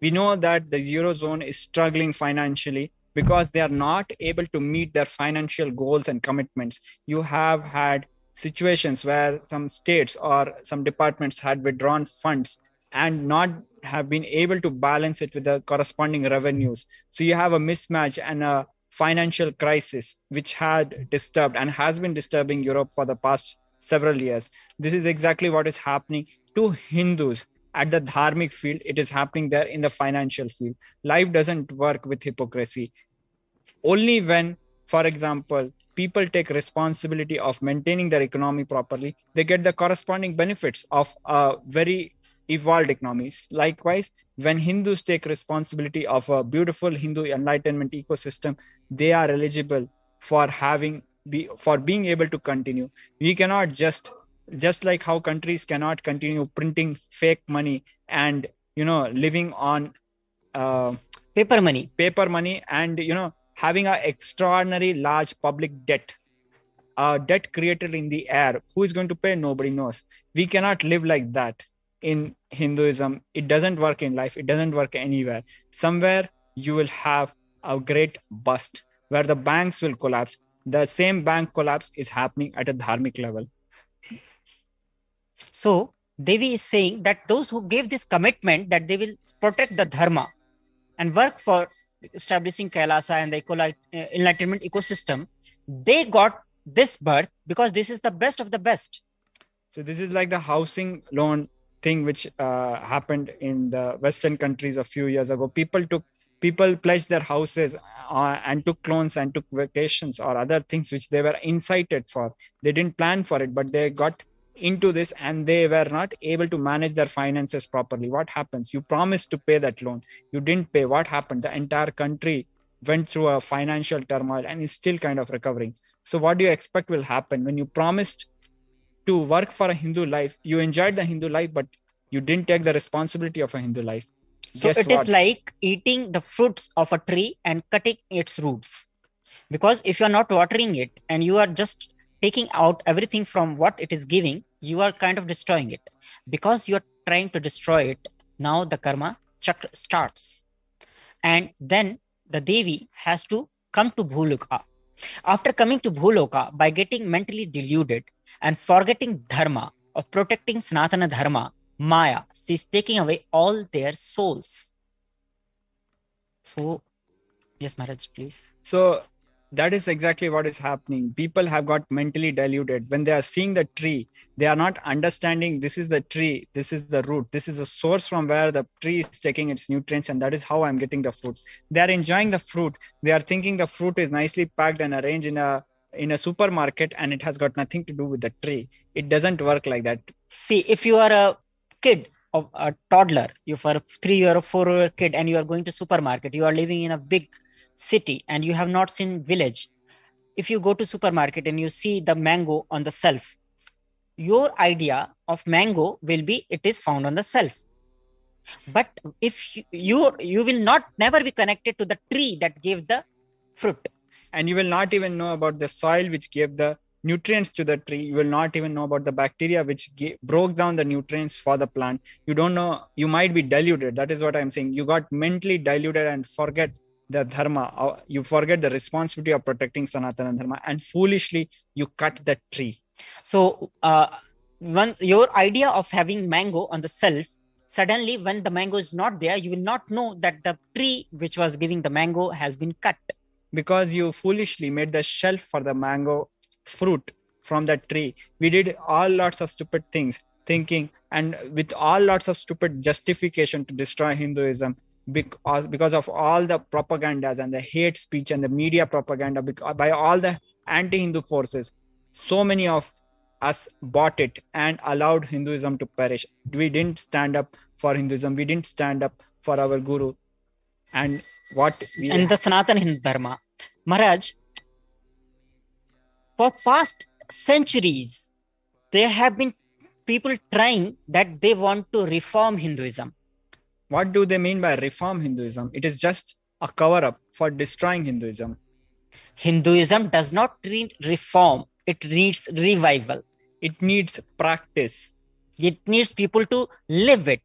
We know that the Eurozone is struggling financially because they are not able to meet their financial goals and commitments. You have had situations where some states or some departments had withdrawn funds and not have been able to balance it with the corresponding revenues. So you have a mismatch and a financial crisis which had disturbed and has been disturbing Europe for the past several years. This is exactly what is happening to Hindus at the dharmic field. It is happening there in the financial field. Life doesn't work with hypocrisy. Only when, for example, people take responsibility of maintaining their economy properly, they get the corresponding benefits of a very evolved economies. Likewise, when Hindus take responsibility of a beautiful Hindu enlightenment ecosystem, they are eligible for for being able to continue. We cannot just like how countries cannot continue printing fake money and living on
paper
money and having an extraordinary large public debt, a debt created in the air. Who is going to pay? Nobody knows. We cannot live like that in Hinduism. It doesn't work in life. It doesn't work anywhere. Somewhere you will have a great bust where the banks will collapse. The same bank collapse is happening at a dharmic level.
So Devi is saying that those who gave this commitment that they will protect the dharma and work for establishing Kailasa and the enlightenment ecosystem, they got this birth because this is the best of the best.
So this is like the housing loan thing which happened in the Western countries a few years ago. People pledged their houses and took loans and took vacations or other things which they were incited for. They didn't plan for it, but they got into this and they were not able to manage their finances properly. What happens? You promised to pay that loan. You didn't pay. What happened? The entire country went through a financial turmoil and is still kind of recovering. So what do you expect will happen when you promised to work for a Hindu life? You enjoyed the Hindu life, but you didn't take the responsibility of a Hindu life.
So it is like eating the fruits of a tree and cutting its roots. Because if you are not watering it and you are just taking out everything from what it is giving, you are kind of destroying it. Because you are trying to destroy it, now the karma chakra starts. And then the Devi has to come to Bhuloka. After coming to Bhuloka, by getting mentally deluded and forgetting dharma, of protecting Sanatana dharma, Maya, she's taking away all their souls. So, yes, Maharaj, please.
So that is exactly what is happening. People have got mentally deluded. When they are seeing the tree, they are not understanding this is the tree, this is the root, this is the source from where the tree is taking its nutrients, and that is how I'm getting the fruits. They are enjoying the fruit. They are thinking the fruit is nicely packed and arranged in a supermarket and it has got nothing to do with the tree. It doesn't work like that.
See, if you are a kid or a toddler, you are a 3 or 4-year kid and you are going to supermarket, you are living in a big city and you have not seen village. If you go to supermarket and you see the mango on the shelf, your idea of mango will be it is found on the shelf. But if you will not never be connected to the tree that gave the fruit.
And you will not even know about the soil which gave the nutrients to the tree. You will not even know about the bacteria which broke down the nutrients for the plant. You don't know. You might be diluted. That is what I'm saying. You got mentally diluted and forget the dharma. You forget the responsibility of protecting Sanatana dharma, and foolishly you cut that tree.
So once your idea of having mango on the shelf, suddenly when the mango is not there, you will not know that the tree which was giving the mango has been cut.
Because you foolishly made the shelf for the mango fruit from that tree. We did all lots of stupid things, thinking, and with all lots of stupid justification to destroy Hinduism, because of all the propagandas and the hate speech and the media propaganda by all the anti-Hindu forces. So many of us bought it and allowed Hinduism to perish. We didn't stand up for Hinduism. We didn't stand up for our guru. And
the Sanatana Hindu Dharma. Maharaj, for past centuries, there have been people trying that they want to reform Hinduism.
What do they mean by reform Hinduism? It is just a cover-up for destroying Hinduism.
Hinduism does not need reform, it needs revival.
It needs practice.
It needs people to live it.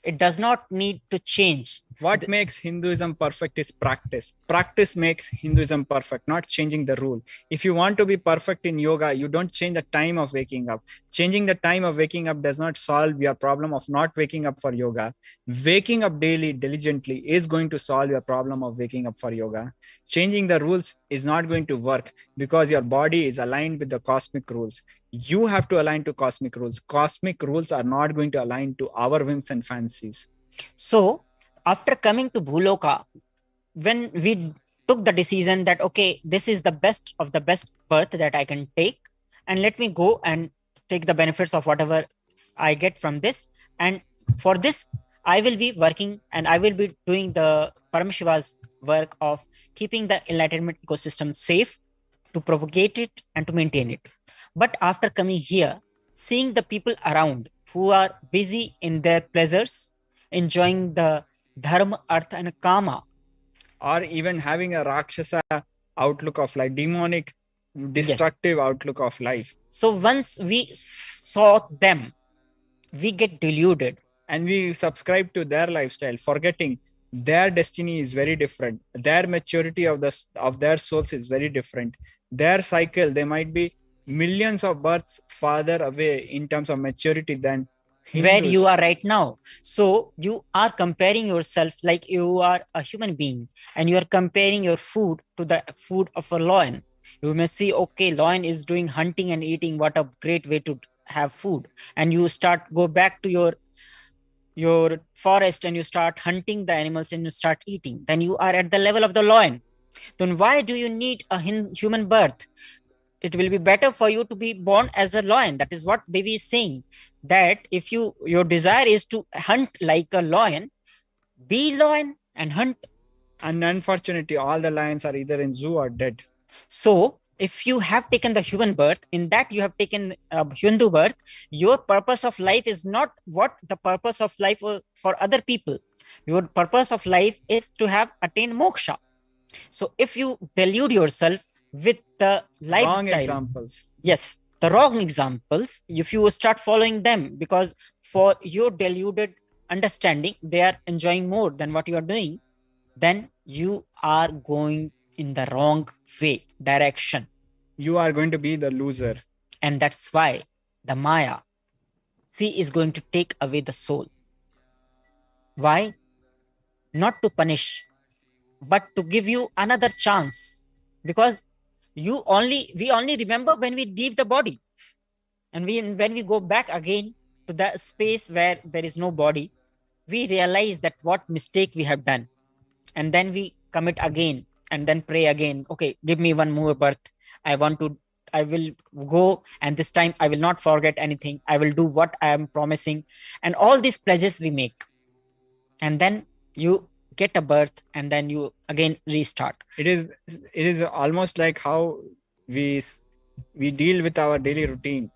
It does not need to change.
What makes Hinduism perfect is practice. Practice makes Hinduism perfect, not changing the rule. If you want to be perfect in yoga, you don't change the time of waking up. Changing the time of waking up does not solve your problem of not waking up for yoga. Waking up daily diligently is going to solve your problem of waking up for yoga. Changing the rules is not going to work because your body is aligned with the cosmic rules. You have to align to cosmic rules. Cosmic rules are not going to align to our whims and fancies.
So, after coming to Bhuloka, when we took the decision that, okay, this is the best of the best birth that I can take, and let me go and take the benefits of whatever I get from this. And for this, I will be working and I will be doing the Paramashiva's work of keeping the enlightenment ecosystem safe, to propagate it and to maintain it. But after coming here, seeing the people around who are busy in their pleasures, enjoying the dharma, artha, and kama,
or even having a rakshasa outlook of life, demonic, destructive outlook of life.
So once we saw them, we get deluded.
And we subscribe to their lifestyle, forgetting their destiny is very different. Their maturity of their souls is very different. Their cycle, they might be millions of births farther away in terms of maturity than Hindus.
Where you are right now. So you are comparing yourself like you are a human being, and you are comparing your food to the food of a lion. You may see, okay, lion is doing hunting and eating, what a great way to have food. And you go back to your forest and you start hunting the animals and you start eating. Then you are at the level of the lion. Then why do you need a human birth? It will be better for you to be born as a lion. That is what Devi is saying, that if your desire is to hunt like a lion, be lion and hunt.
And unfortunately, all the lions are either in zoo or dead.
So if you have taken the human birth, in that you have taken Hindu birth, your purpose of life is not what the purpose of life for other people. Your purpose of life is to have attained moksha. So if you delude yourself with the lifestyle,
wrong examples.
Yes, the wrong examples, if you start following them, because for your deluded understanding, they are enjoying more than what you are doing, then you are going in the wrong way, direction.
You are going to be the loser.
And that's why the Maya, she is going to take away the soul. Why? Not to punish, but to give you another chance. Because we only remember when we leave the body. And when we go back again to that space where there is no body, we realize that what mistake we have done. And then we commit again and then pray again. Okay, give me one more birth. I will go, and this time I will not forget anything. I will do what I am promising. And all these pledges we make. And then you get a birth and then you again restart.
It is almost like how we deal with our daily routine.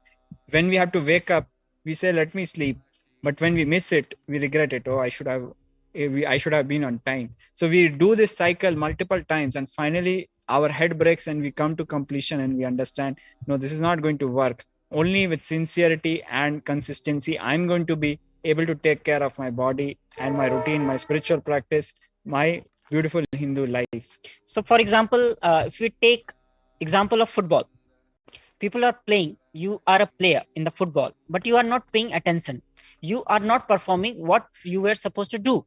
When we have to wake up, we say, let me sleep. But when we miss it, we regret it. Oh, I should have been on time. So we do this cycle multiple times, and finally our head breaks and we come to completion and we understand, no, this is not going to work. Only with sincerity and consistency, I'm going to be able to take care of my body and my routine, my spiritual practice, my beautiful Hindu life.
So for example, if we take example of football, people are playing, you are a player in the football, but you are not paying attention. You are not performing what you were supposed to do.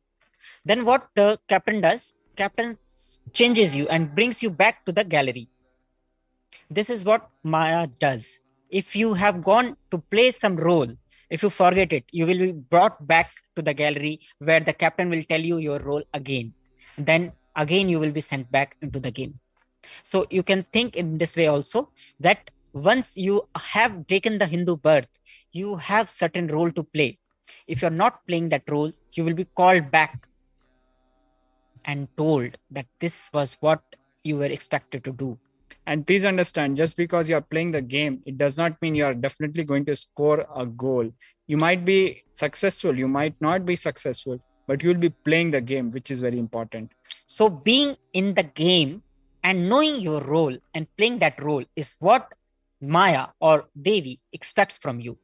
Then what the captain does, captain changes you and brings you back to the gallery. This is what Maya does. If you have gone to play some role, if you forget it, you will be brought back to the gallery where the captain will tell you your role again. Then again, you will be sent back into the game. So you can think in this way also, that once you have taken the Hindu birth, you have certain role to play. If you're not playing that role, you will be called back and told that this was what you were expected to do.
And please understand, just because you are playing the game, it does not mean you are definitely going to score a goal. You might be successful, you might not be successful, but you'll be playing the game, which is very important.
So being in the game And knowing your role and playing that role is what Maya or Devi expects from you.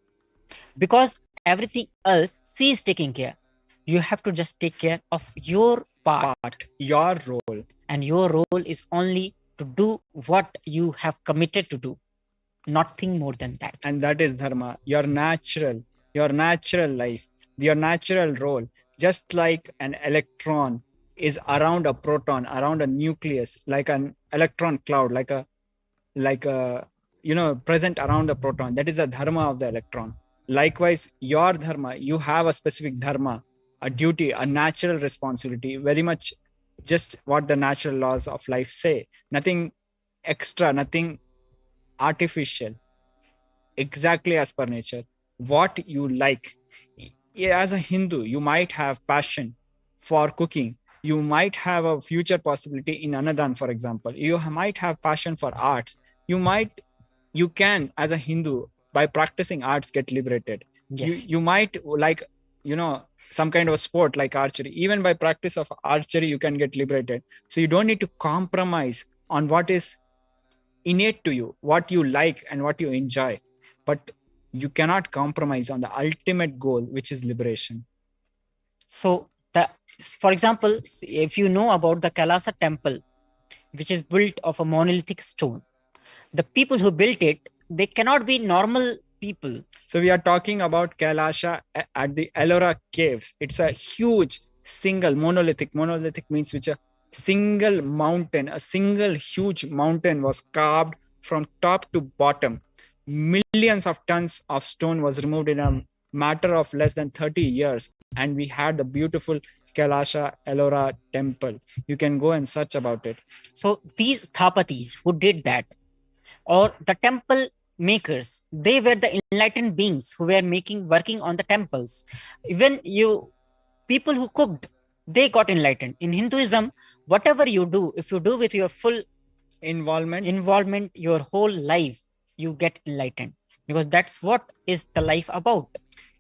Because everything else she is taking care. You have to just take care of your part,
your role.
And your role is only to do what you have committed to do, nothing more than that.
And that is dharma, your natural life, your natural role. Just like an electron is around a proton, around a nucleus, like an electron cloud, like a present around the proton. That is the dharma of the electron. Likewise, your dharma, you have a specific dharma, a duty, a natural responsibility, very much just what the natural laws of life say. Nothing extra, nothing artificial, exactly as per nature, what you like. As a Hindu, you might have passion for cooking. You might have a future possibility in Anadan, for example. You might have passion for arts. You can, as a Hindu, by practicing arts, get liberated.
Yes.
You might like, some kind of a sport like archery. Even by practice of archery, you can get liberated. So you don't need to compromise on what is innate to you, what you like and what you enjoy. But you cannot compromise on the ultimate goal, which is liberation.
So, for example, if you know about the Kailasa temple, which is built of a monolithic stone, the people who built it, they cannot be normal people.
So we are talking about Kailasa at the Ellora caves. It's a huge single monolithic. Monolithic means which a single mountain, a single huge mountain was carved from top to bottom. Millions of tons of stone was removed in a matter of less than 30 years. And we had the beautiful Kailasa Ellora temple. You can go and search about it.
So these Thapatis who did that, or the temple makers, they were the enlightened beings who were working on the temples. Even people who cooked, they got enlightened. In Hinduism, whatever you do, if you do with your full involvement, your whole life, you get enlightened, because that's what is the life about.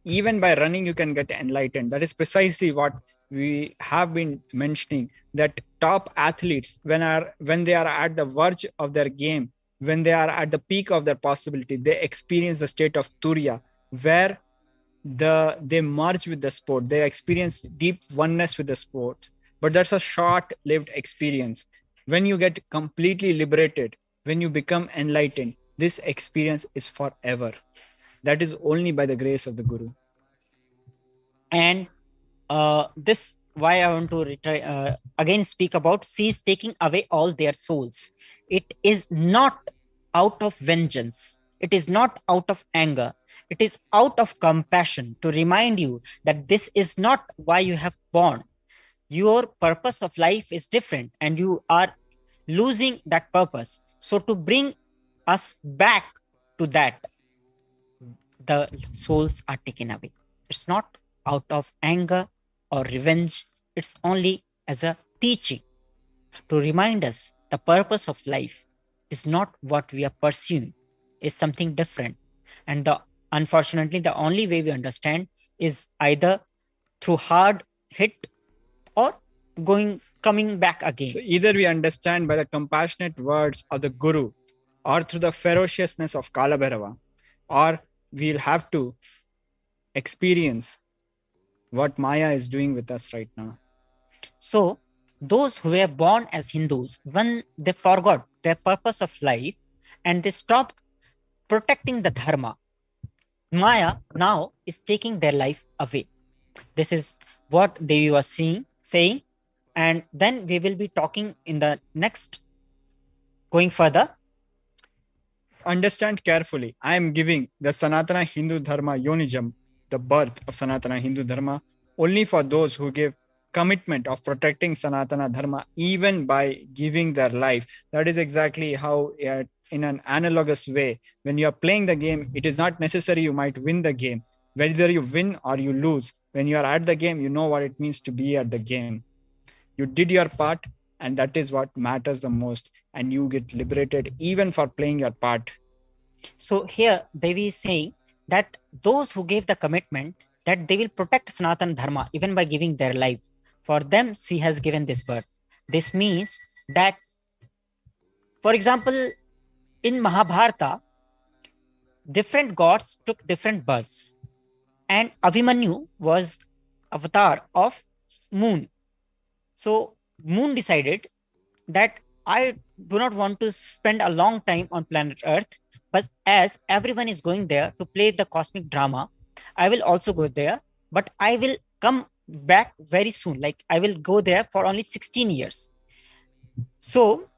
Even by running, you can get enlightened. That is precisely what we have been mentioning, that top athletes, when they are at the verge of their game, when they are at the peak of their possibility, they experience the state of turiya, where they merge with the sport. They experience deep oneness with the sport. But that's a short-lived experience. When you get completely liberated, when you become enlightened, this experience is forever. That is only by the grace of the Guru.
And this why I want to again speak about, she is taking away all their souls. It is not out of vengeance. It is not out of anger. It is out of compassion, to remind you that this is not why you have born. Your purpose of life is different and you are losing that purpose. So to bring us back to that, the souls are taken away. It's not out of anger or revenge. It's only as a teaching to remind us the purpose of life is not what we are pursuing, is something different. And unfortunately, the only way we understand is either through hard hit or coming back again.
So either we understand by the compassionate words of the Guru, or through the ferociousness of Kalabhairava, or we'll have to experience what Maya is doing with us right now.
So those who were born as Hindus, when they forgot their purpose of life and they stopped protecting the dharma, Maya now is taking their life away. This is what Devi was saying, and then we will be talking in the next, going further.
Understand carefully. I am giving the Sanatana Hindu Dharma Yonijam, the birth of Sanatana Hindu Dharma, only for those who give commitment of protecting Sanatana Dharma, even by giving their life. That is exactly how, in an analogous way, when you are playing the game, it is not necessary you might win the game. Whether you win or you lose, when you are at the game, you know what it means to be at the game. You did your part, and that is what matters the most. And you get liberated even for playing your part.
So here Devi is saying that those who gave the commitment that they will protect Sanatana Dharma even by giving their life, for them she has given this birth. This means that For example, in Mahabharata, different gods took different births, and Abhimanyu was avatar of moon. So moon decided that I do not want to spend a long time on planet Earth, but as everyone is going there to play the cosmic drama, I will also go there, but I will come back very soon. Like I will go there for only 16 years. So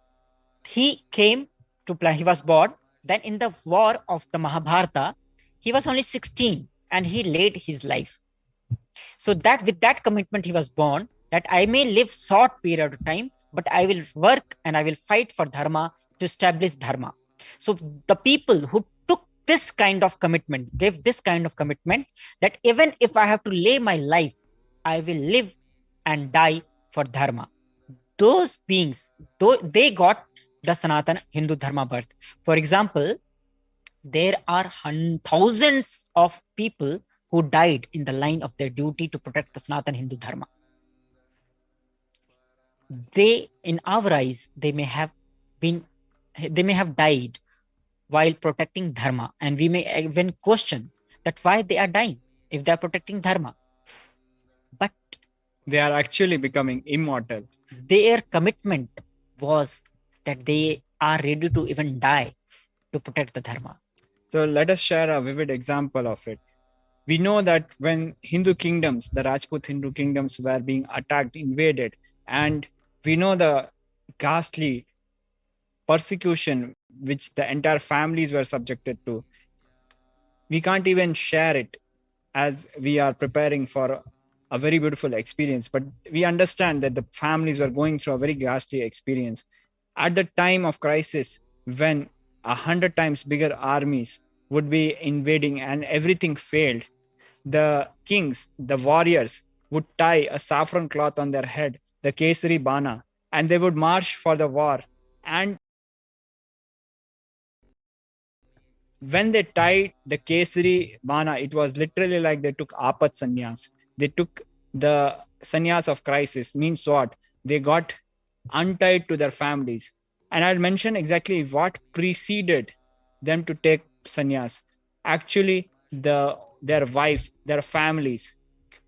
he came to play, he was born. Then in the war of the Mahabharata, he was only 16 and he laid his life. So that with that commitment, he was born that I may live short period of time, but I will work and I will fight for dharma to establish dharma. So the people who took this kind of commitment, gave this kind of commitment that even if I have to lay my life, I will live and die for dharma. Those beings, though they got the Sanatana Hindu Dharma birth. For example, there are thousands of people who died in the line of their duty to protect the Sanatana Hindu Dharma. They, in our eyes, they may have died while protecting Dharma, and we may even question that why they are dying if they are protecting Dharma. But
they are actually becoming immortal.
Their commitment was that they are ready to even die to protect the Dharma.
So let us share a vivid example of it. We know that when Hindu kingdoms, the Rajput Hindu kingdoms were being attacked, invaded, and we know the ghastly persecution which the entire families were subjected to. We can't even share it as we are preparing for a very beautiful experience, but we understand that the families were going through a very ghastly experience. At the time of crisis, when 100 times bigger armies would be invading and everything failed, the kings, the warriors would tie a saffron cloth on their head, the Kesari Bana, and they would march for the war. And when they tied the Kesari Bana, it was literally like they took Apat Sannyas. They took the sannyas of crisis. Means what? They got untied to their families. And I'll mention exactly what preceded them to take sannyas. Actually, their wives, their families,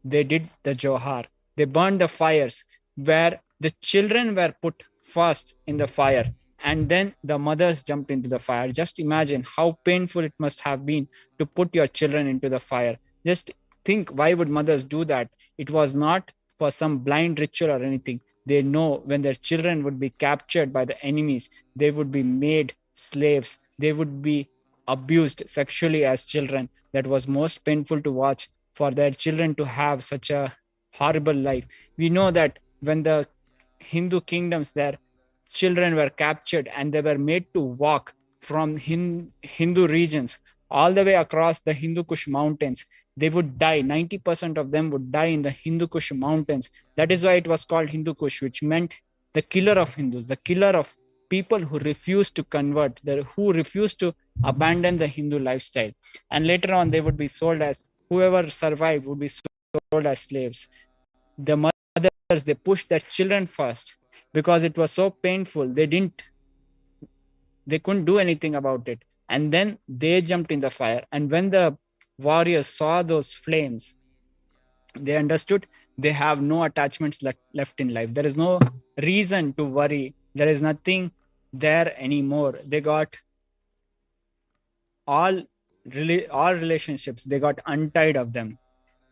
they did the Johar. They burned the fires where the children were put first in the fire and then the mothers jumped into the fire. Just imagine how painful it must have been to put your children into the fire. Just think, why would mothers do that? It was not for some blind ritual or anything. They know when their children would be captured by the enemies, they would be made slaves. They would be abused sexually as children. That was most painful to watch, for their children to have such a horrible life. We know that when the Hindu kingdoms, their children were captured and they were made to walk from Hindu regions all the way across the Hindu Kush mountains. They would die. 90% of them would die in the Hindu Kush mountains. That is why it was called Hindu Kush, which meant the killer of Hindus, the killer of people who refused to convert, who refused to abandon the Hindu lifestyle. And later on, they would be sold as, whoever survived would be sold as slaves. The mothers, they pushed their children first because it was so painful. They couldn't do anything about it. And then they jumped in the fire. And when the warriors saw those flames, they understood they have no attachments left in life. There is no reason to worry. There is nothing there anymore. They got all relationships, they got untied of them.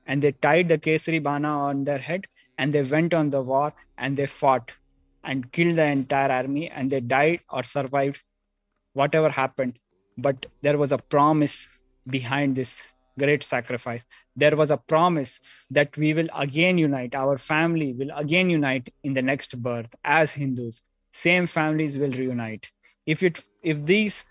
And they tied the Kesari Bana on their head and they went on the war and they fought and killed the entire army and they died or survived, whatever happened. But there was a promise behind this great sacrifice. There was a promise that we will again unite, our family will again unite in the next birth as Hindus. Same families will reunite. If these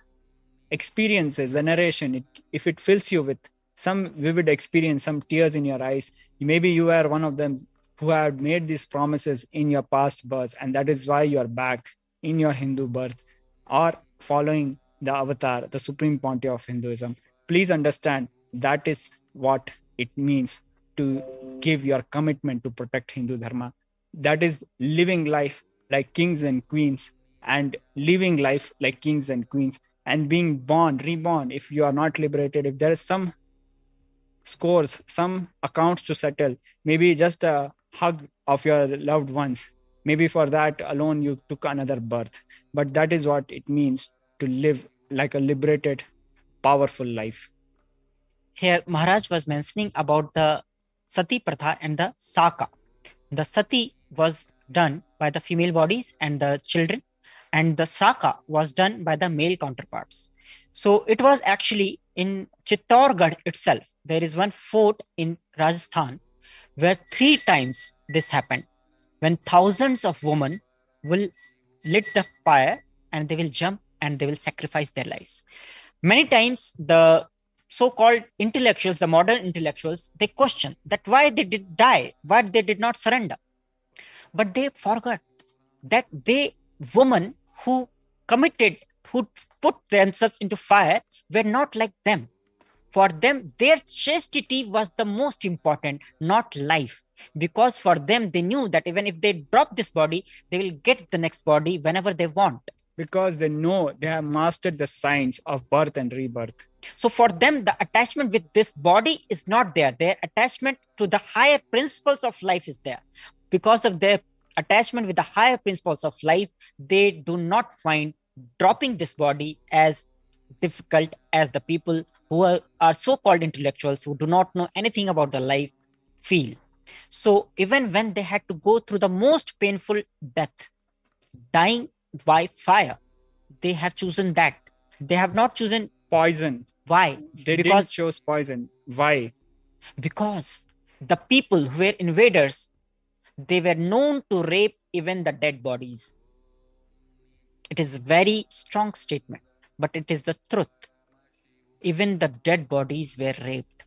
experiences, the narration, if it fills you with some vivid experience, some tears in your eyes, maybe you are one of them who had made these promises in your past births, and that is why you are back in your Hindu birth or following the avatar, the supreme pontiff of Hinduism. Please understand that is what it means to give your commitment to protect Hindu Dharma. That is living life like kings and queens, and living life like kings and queens and being born, reborn. If you are not liberated, if there is some scores, some accounts to settle, maybe just a hug of your loved ones, maybe for that alone you took another birth. But that is what it means to live like a liberated, powerful life.
Here, Maharaj was mentioning about the sati pratha and the saka. The sati was done by the female bodies and the children, and the saka was done by the male counterparts. So it was actually in Chittorgarh itself. There is one fort in Rajasthan where 3 times this happened, when thousands of women will lit the fire and they will jump and they will sacrifice their lives. Many times the so-called intellectuals, the modern intellectuals, they question that why they did die, why they did not surrender. But they forgot that they women who committed, who put themselves into fire, were not like them. For them, their chastity was the most important, not life. Because for them, they knew that even if they drop this body, they will get the next body whenever they want.
Because they know they have mastered the science of birth and rebirth.
So for them, the attachment with this body is not there. Their attachment to the higher principles of life is there. Because of their attachment with the higher principles of life, they do not find dropping this body as difficult as the people who are so-called intellectuals, who do not know anything about the life, feel. So even when they had to go through the most painful death, dying by fire, they have chosen that. They have not chosen
poison.
Why?
They didn't choose poison. Why?
Because the people who were invaders, they were known to rape even the dead bodies. It is a very strong statement, but it is the truth. Even the dead bodies were raped.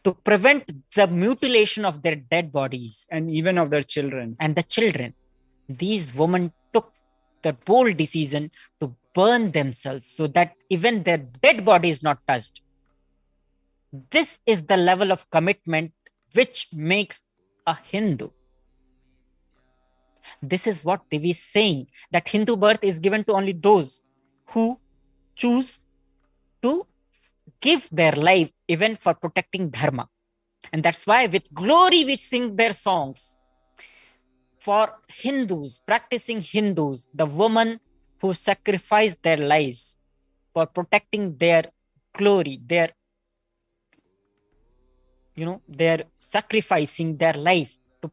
To prevent the mutilation of their dead bodies.
And even of their children.
And the children. These women took the bold decision to burn themselves so that even their dead body is not touched. This is the level of commitment which makes a Hindu. This is what Devi is saying, that Hindu birth is given to only those who choose to give their life even for protecting dharma. And that's why with glory we sing their songs. For Hindus, practicing Hindus, the women who sacrifice their lives for protecting their glory, their sacrificing their life to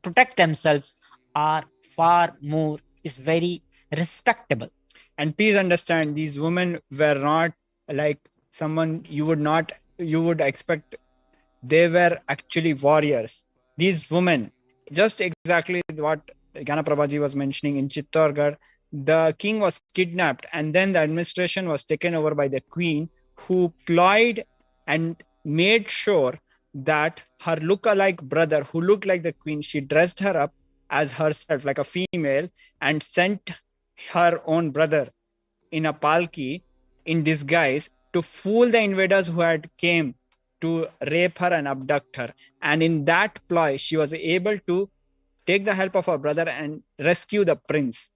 protect themselves are far more, is very respectable.
And please understand, these women were not like someone you would expect. They were actually warriors. These women, just exactly what Gyana Prabhaji was mentioning in Chittorgarh, the king was kidnapped and then the administration was taken over by the queen, who ployed and made sure that her look-alike brother, who looked like the queen, she dressed her up as herself like a female and sent her own brother in a palki in disguise to fool the invaders who had came to rape her and abduct her. And in that ploy, she was able to take the help of her brother and rescue the prince.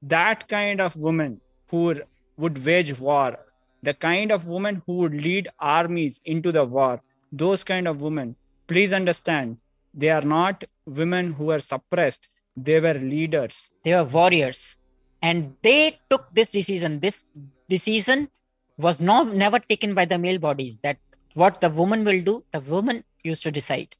That kind of woman who would wage war, the kind of woman who would lead armies into the war, those kind of women, please understand, they are not women who were suppressed. They were leaders.
They were warriors. And they took this decision. This decision was never taken by the male bodies, that what the woman will do, the woman used to decide.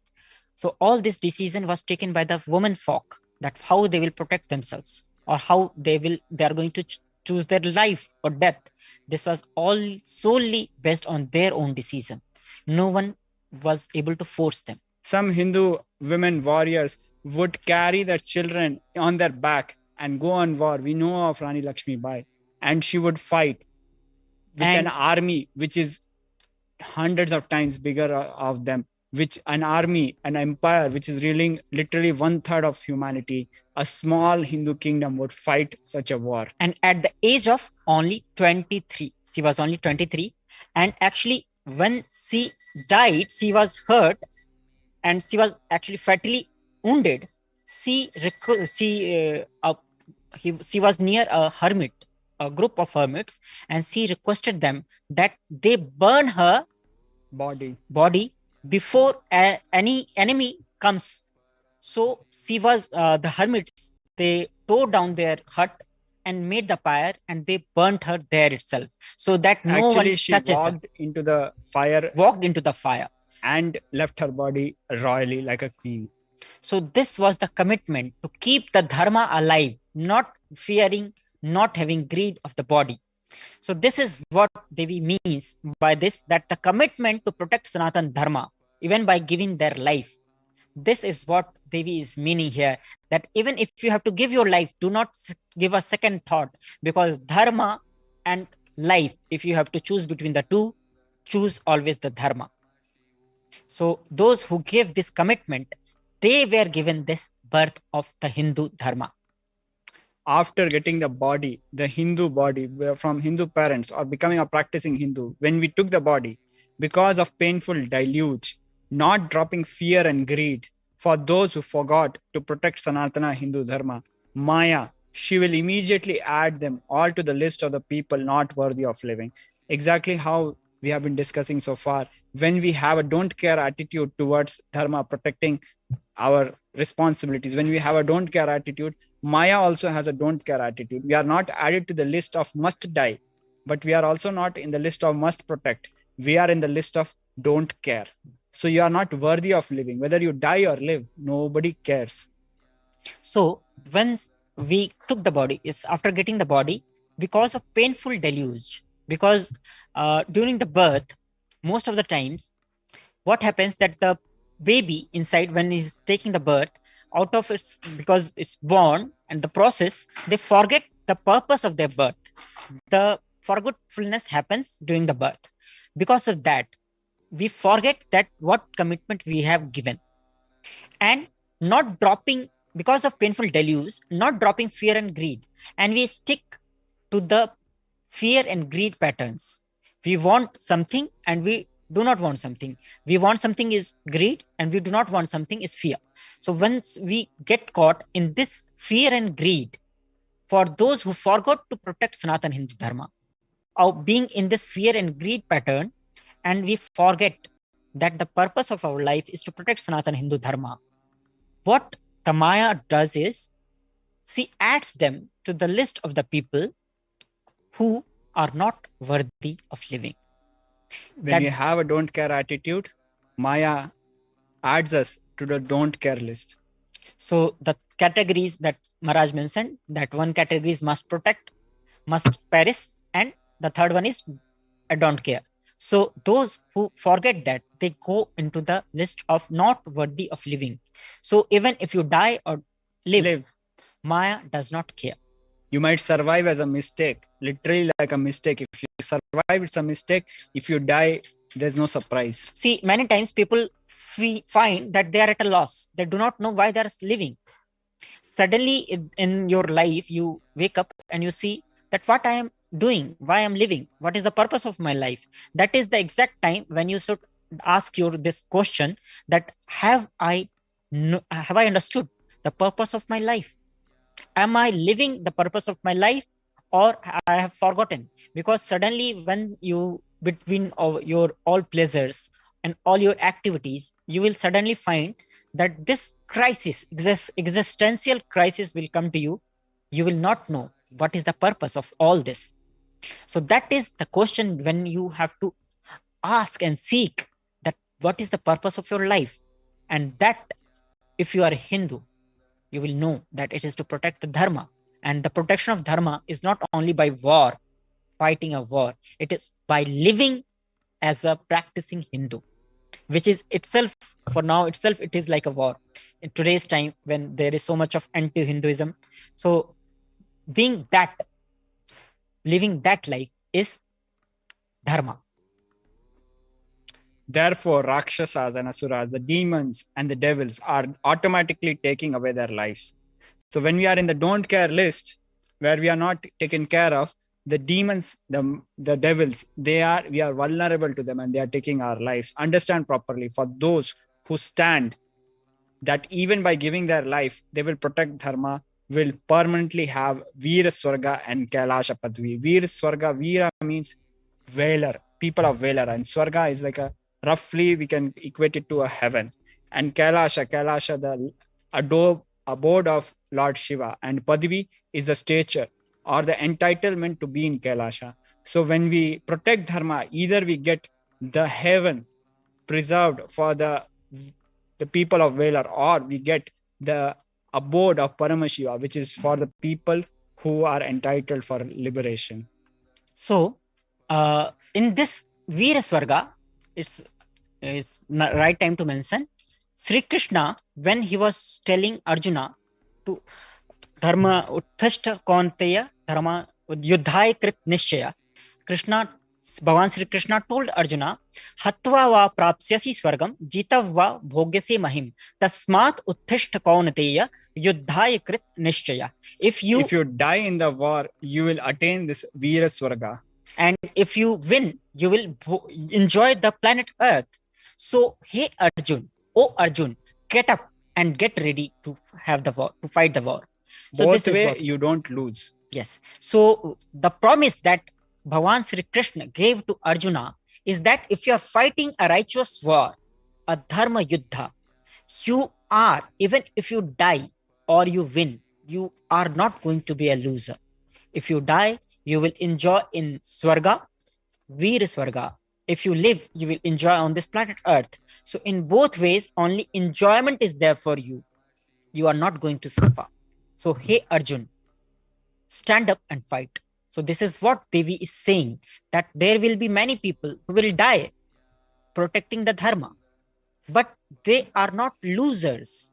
So all this decision was taken by the women folk, that how they will protect themselves or how they are going to choose their life or death. This was all solely based on their own decision. No one was able to force them.
Some Hindu women warriors would carry their children on their back and go on war. We know of Rani Lakshmi Bai, and she would fight with an army which is hundreds of times bigger of them, which an army, an empire which is ruling literally 1/3 of humanity, a small Hindu kingdom would fight such a war.
And at the age of only 23, she was only 23, and actually when she died, she was hurt and she was actually fatally wounded. she was near a hermit, a group of hermits, and she requested them that they burn her body before any enemy comes. So she was the hermits. They tore down their hut and made the fire, and they burnt her there itself, so that no
Actually,
one
she
touches
walked
them.
into the fire,
Walked into the fire,
and left her body royally like a queen.
So this was the commitment to keep the dharma alive, not fearing, not having greed of the body. So this is what Devi means by this, that the commitment to protect Sanatan Dharma, even by giving their life. This is what Devi is meaning here, that even if you have to give your life, do not give a second thought, because dharma and life, if you have to choose between the two, choose always the dharma. So those who gave this commitment, they were given this birth of the Hindu dharma.
After getting the body, the Hindu body from Hindu parents or becoming a practicing Hindu, when we took the body, because of painful deluge, not dropping fear and greed, for those who forgot to protect Sanatana Hindu Dharma, Maya, she will immediately add them all to the list of the people not worthy of living. Exactly how we have been discussing so far. When we have a don't care attitude towards Dharma, protecting our responsibilities, when we have a don't care attitude, Maya also has a don't care attitude. We are not added to the list of must die, but we are also not in the list of must protect. We are in the list of don't care. So you are not worthy of living. Whether you die or live, nobody cares.
So when we took the body, is after getting the body, because of painful deluge, because during the birth, most of the times, what happens that the baby inside, when he's taking the birth, out of its, because it's born and the process, they forget the purpose of their birth. The forgetfulness happens during the birth. Because of that, we forget that what commitment we have given, and not dropping, because of painful deluge, not dropping fear and greed, and we stick to the fear and greed patterns. We want something and we do not want something. We want something is greed, and we do not want something is fear. So once we get caught in this fear and greed, for those who forgot to protect Sanatan Hindu Dharma, of being in this fear and greed pattern, and we forget that the purpose of our life is to protect Sanatan Hindu Dharma, what the Maya does is, she adds them to the list of the people who are not worthy of living.
When we have a don't care attitude, Maya adds us to the don't care list.
So the categories that Maharaj mentioned, that one category is must protect, must perish, and the third one is I don't care. So those who forget that, they go into the list of not worthy of living. So even if you die or live. Maya does not care.
You might survive as a mistake, literally like a mistake. If you survive, it's a mistake. If you die, there's no surprise.
See, many times people find that they are at a loss. They do not know why they are living. Suddenly in your life, you wake up and you see that what I am doing, why I am living, what is the purpose of my life. That is the exact time when you should ask your this question, that have I understood the purpose of my life? Am I living the purpose of my life, or I have forgotten? Because suddenly when you, between your all pleasures and all your activities, you will suddenly find that this crisis, existential crisis will come to you. You will not know what is the purpose of all this. So that is the question when you have to ask and seek that what is the purpose of your life. And that, if you are a Hindu, you will know that it is to protect the dharma. And the protection of dharma is not only by war, fighting a war. It is by living as a practicing Hindu, which is itself, for now itself, it is like a war. In today's time, when there is so much of anti-Hinduism, so being that, living that life is dharma.
Therefore, Rakshasas and Asuras, the demons and the devils, are automatically taking away their lives. So when we are in the don't care list, where we are not taken care of, the demons, the devils, we are vulnerable to them, and they are taking our lives. Understand properly, for those who stand that even by giving their life, they will protect dharma, will permanently have Veera Swarga and Kailasha Padvi. Veera Swarga, Veera means Valor, people of Valor, and Swarga is like a roughly we can equate it to a heaven. And Kailasha, the abode of Lord Shiva, and Padvi is the stature or the entitlement to be in Kailasha. So when we protect dharma, either we get the heaven preserved for the people of Velar, or we get the abode of Paramashiva, which is for the people who are entitled for liberation.
So, in this Veera Swarga, it's right time to mention Sri Krishna, when he was telling Arjuna to Dharma Utthashta Kaunteya Dharma Yuddhaya Krit Nishchaya, Bhagavan Sri Krishna told Arjuna, Hatva va prapsyasi swargam, jitav va bhogyase mahim, tasmat utthishta kaunteya, yuddhaya krit nishchaya. If you
die in the war, you will attain this Veera Swarga.
And if you win, you will enjoy the planet Earth. So, hey Arjun, get up and get ready to have the war, to fight the war. So
both way, you don't lose.
Yes. So the promise that Bhagavan Sri Krishna gave to Arjuna is that if you are fighting a righteous war, a dharma yuddha, you are, even if you die or you win, you are not going to be a loser. If you die, you will enjoy in Swarga, Veera Swarga. If you live, you will enjoy on this planet Earth. So in both ways, only enjoyment is there for you. You are not going to suffer. So, hey Arjun, stand up and fight. So this is what Devi is saying, that there will be many people who will die protecting the dharma, but they are not losers.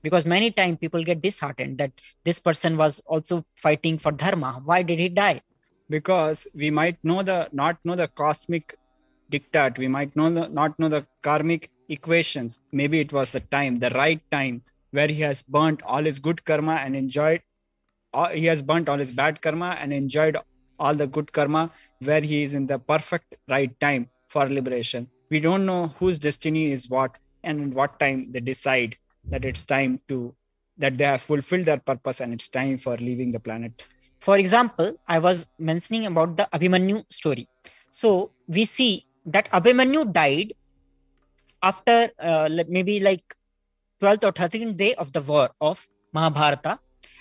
Because many times people get disheartened that this person was also fighting for dharma. Why did he die?
Because we might not know the cosmic diktat. We might not know the karmic equations. Maybe it was the right time where he has burnt all his good karma and enjoyed. He has burnt all his bad karma and enjoyed all the good karma, where he is in the perfect right time for liberation. We don't know whose destiny is what, and in what time they decide that it's time that they have fulfilled their purpose and it's time for leaving the planet.
For example, I was mentioning about the Abhimanyu story. So we see that Abhimanyu died after maybe like 12th or 13th day of the war of Mahabharata,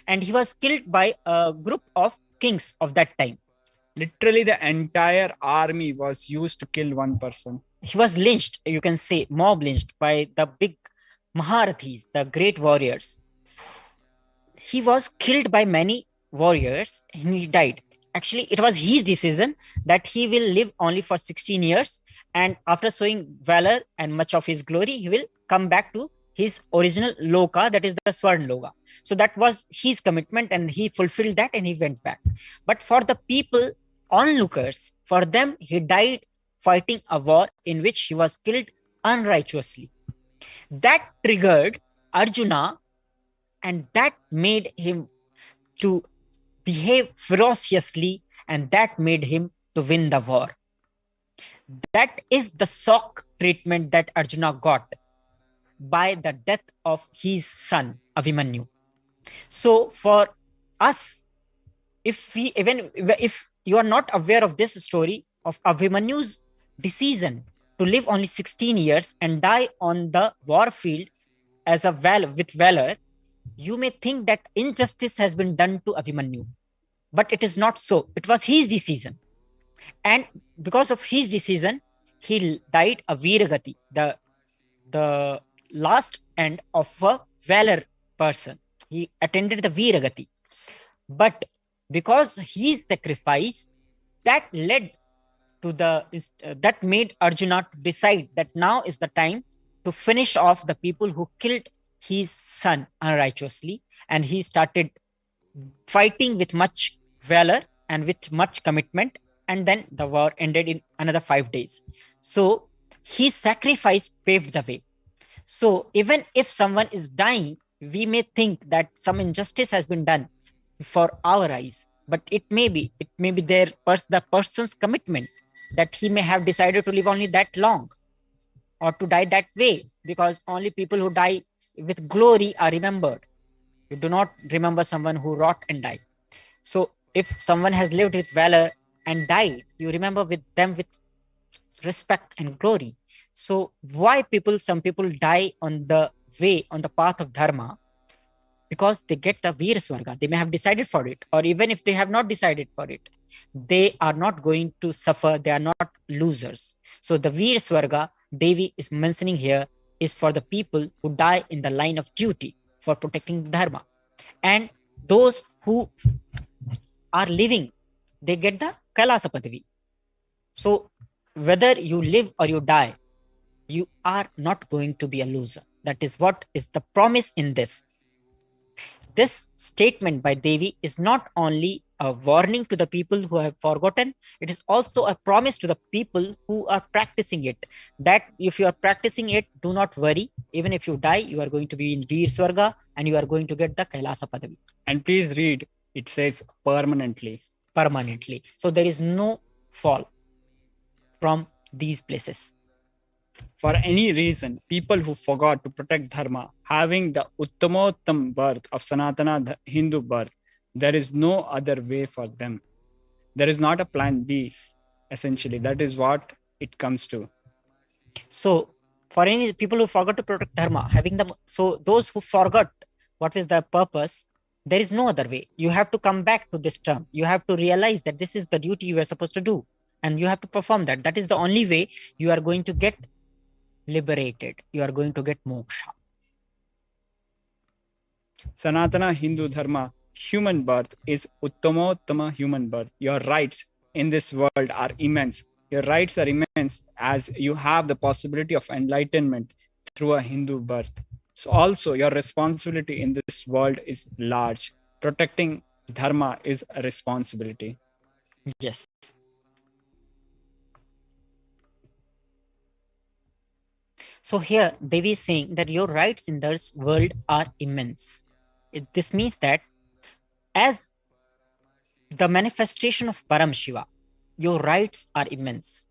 and he was killed by a group of kings of that time.
Literally, the entire army was used to kill one person.
He was lynched, you can say, mob lynched by the big Maharathis, the great warriors. He was killed by many warriors and he died. Actually, it was his decision that he will live only for 16 years, and after showing valor and much of his glory, he will come back to his original loka, that is the Swarn Loka. So that was his commitment and he fulfilled that and he went back. But for the people, onlookers, for them, he died fighting a war in which he was killed unrighteously. That triggered Arjuna, and that made him to behave ferociously, and that made him to win the war. That is the shock treatment that Arjuna got by the death of his son Abhimanyu. So for us, if you are not aware of this story of Abhimanyu's decision to live only 16 years and die on the war field as with valor, you may think that injustice has been done to Abhimanyu. But it is not so. It was his decision. And because of his decision, he died a Veeragati, the last end of a valor person. He attended the Veeragati. But because his sacrifice, that led to that made Arjuna to decide that now is the time to finish off the people who killed his son unrighteously, and he started fighting with much valor and with much commitment, and then the war ended in another 5 days. So his sacrifice paved the way. So even if someone is dying, we may think that some injustice has been done for our eyes, but it may be the person's commitment that he may have decided to live only that long or to die that way, because only people who die with glory are remembered. You do not remember someone who rot and died. So if someone has lived with valor and died, you remember with them with respect and glory. So why some people die on the way, on the path of dharma? Because they get the Veer Swarga. They may have decided for it, or even if they have not decided for it, they are not going to suffer. They are not losers. So the Veer Swarga Devi is mentioning here is for the people who die in the line of duty for protecting dharma. And those who are living, they get the Kailasa Padavi. So whether you live or you die, you are not going to be a loser. That is what is the promise in this. This statement by Devi is not only a warning to the people who have forgotten, it is also a promise to the people who are practicing it. That if you are practicing it, do not worry. Even if you die, you are going to be in Veer Swarga and you are going to get the Kailasa Padavi.
And please read, it says permanently.
Permanently. So there is no fall from these places.
For any reason, people who forgot to protect dharma, having the Uttamottam birth of Sanatana Hindu birth, there is no other way for them. There is not a plan B, essentially. That is what it comes to.
So for any people who forgot to protect dharma, so those who forgot what is the purpose, there is no other way. You have to come back to this term. You have to realize that this is the duty you are supposed to do, and you have to perform that. That is the only way you are going to get liberated. You are going to get moksha.
Sanatana Hindu Dharma, human birth is Uttamottama human birth. Your rights in this world are immense. Your rights are immense as you have the possibility of enlightenment through a Hindu birth. So also your responsibility in this world is large. Protecting dharma is a responsibility.
Yes. So here Devi is saying that your rights in this world are immense. This means that as the manifestation of Paramashiva, your rights are immense.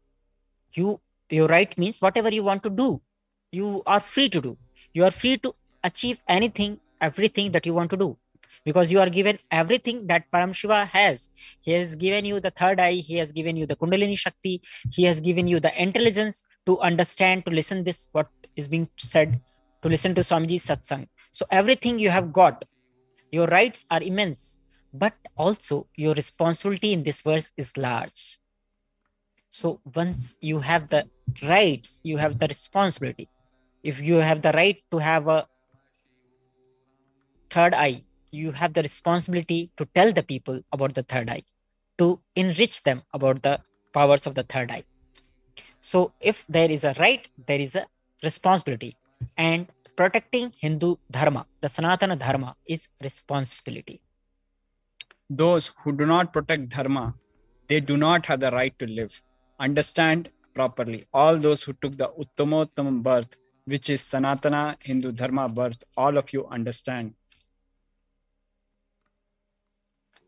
Your right means whatever you want to do, you are free to do. You are free to achieve anything, everything that you want to do, because you are given everything that Paramashiva has. He has given you the third eye. He has given you the Kundalini Shakti. He has given you the intelligence to understand, to listen this, what is being said, to listen to Swamiji's Satsang. So everything you have got. Your rights are immense, but also your responsibility in this verse is large. So once you have the rights, you have the responsibility. If you have the right to have a third eye, you have the responsibility to tell the people about the third eye, to enrich them about the powers of the third eye. So if there is a right, there is a responsibility. And protecting Hindu Dharma, the Sanatana Dharma, is responsibility.
Those who do not protect dharma, they do not have the right to live. Understand properly. All those who took the Uttamottam birth, which is Sanatana Hindu Dharma birth, all of you understand.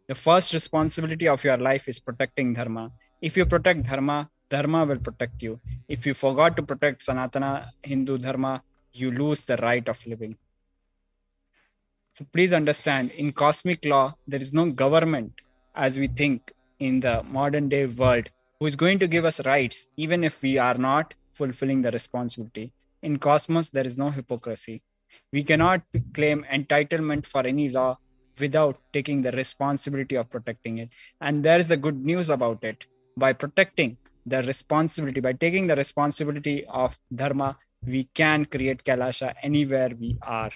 The first responsibility of your life is protecting dharma. If you protect dharma, dharma will protect you. If you forgot to protect Sanatana Hindu Dharma, you lose the right of living. So please understand, in cosmic law, there is no government as we think in the modern day world who is going to give us rights, even if we are not fulfilling the responsibility. In cosmos, there is no hypocrisy. We cannot claim entitlement for any law without taking the responsibility of protecting it. And there is the good news about it. By protecting the responsibility, by taking the responsibility of dharma, we can create Kailasa anywhere we are,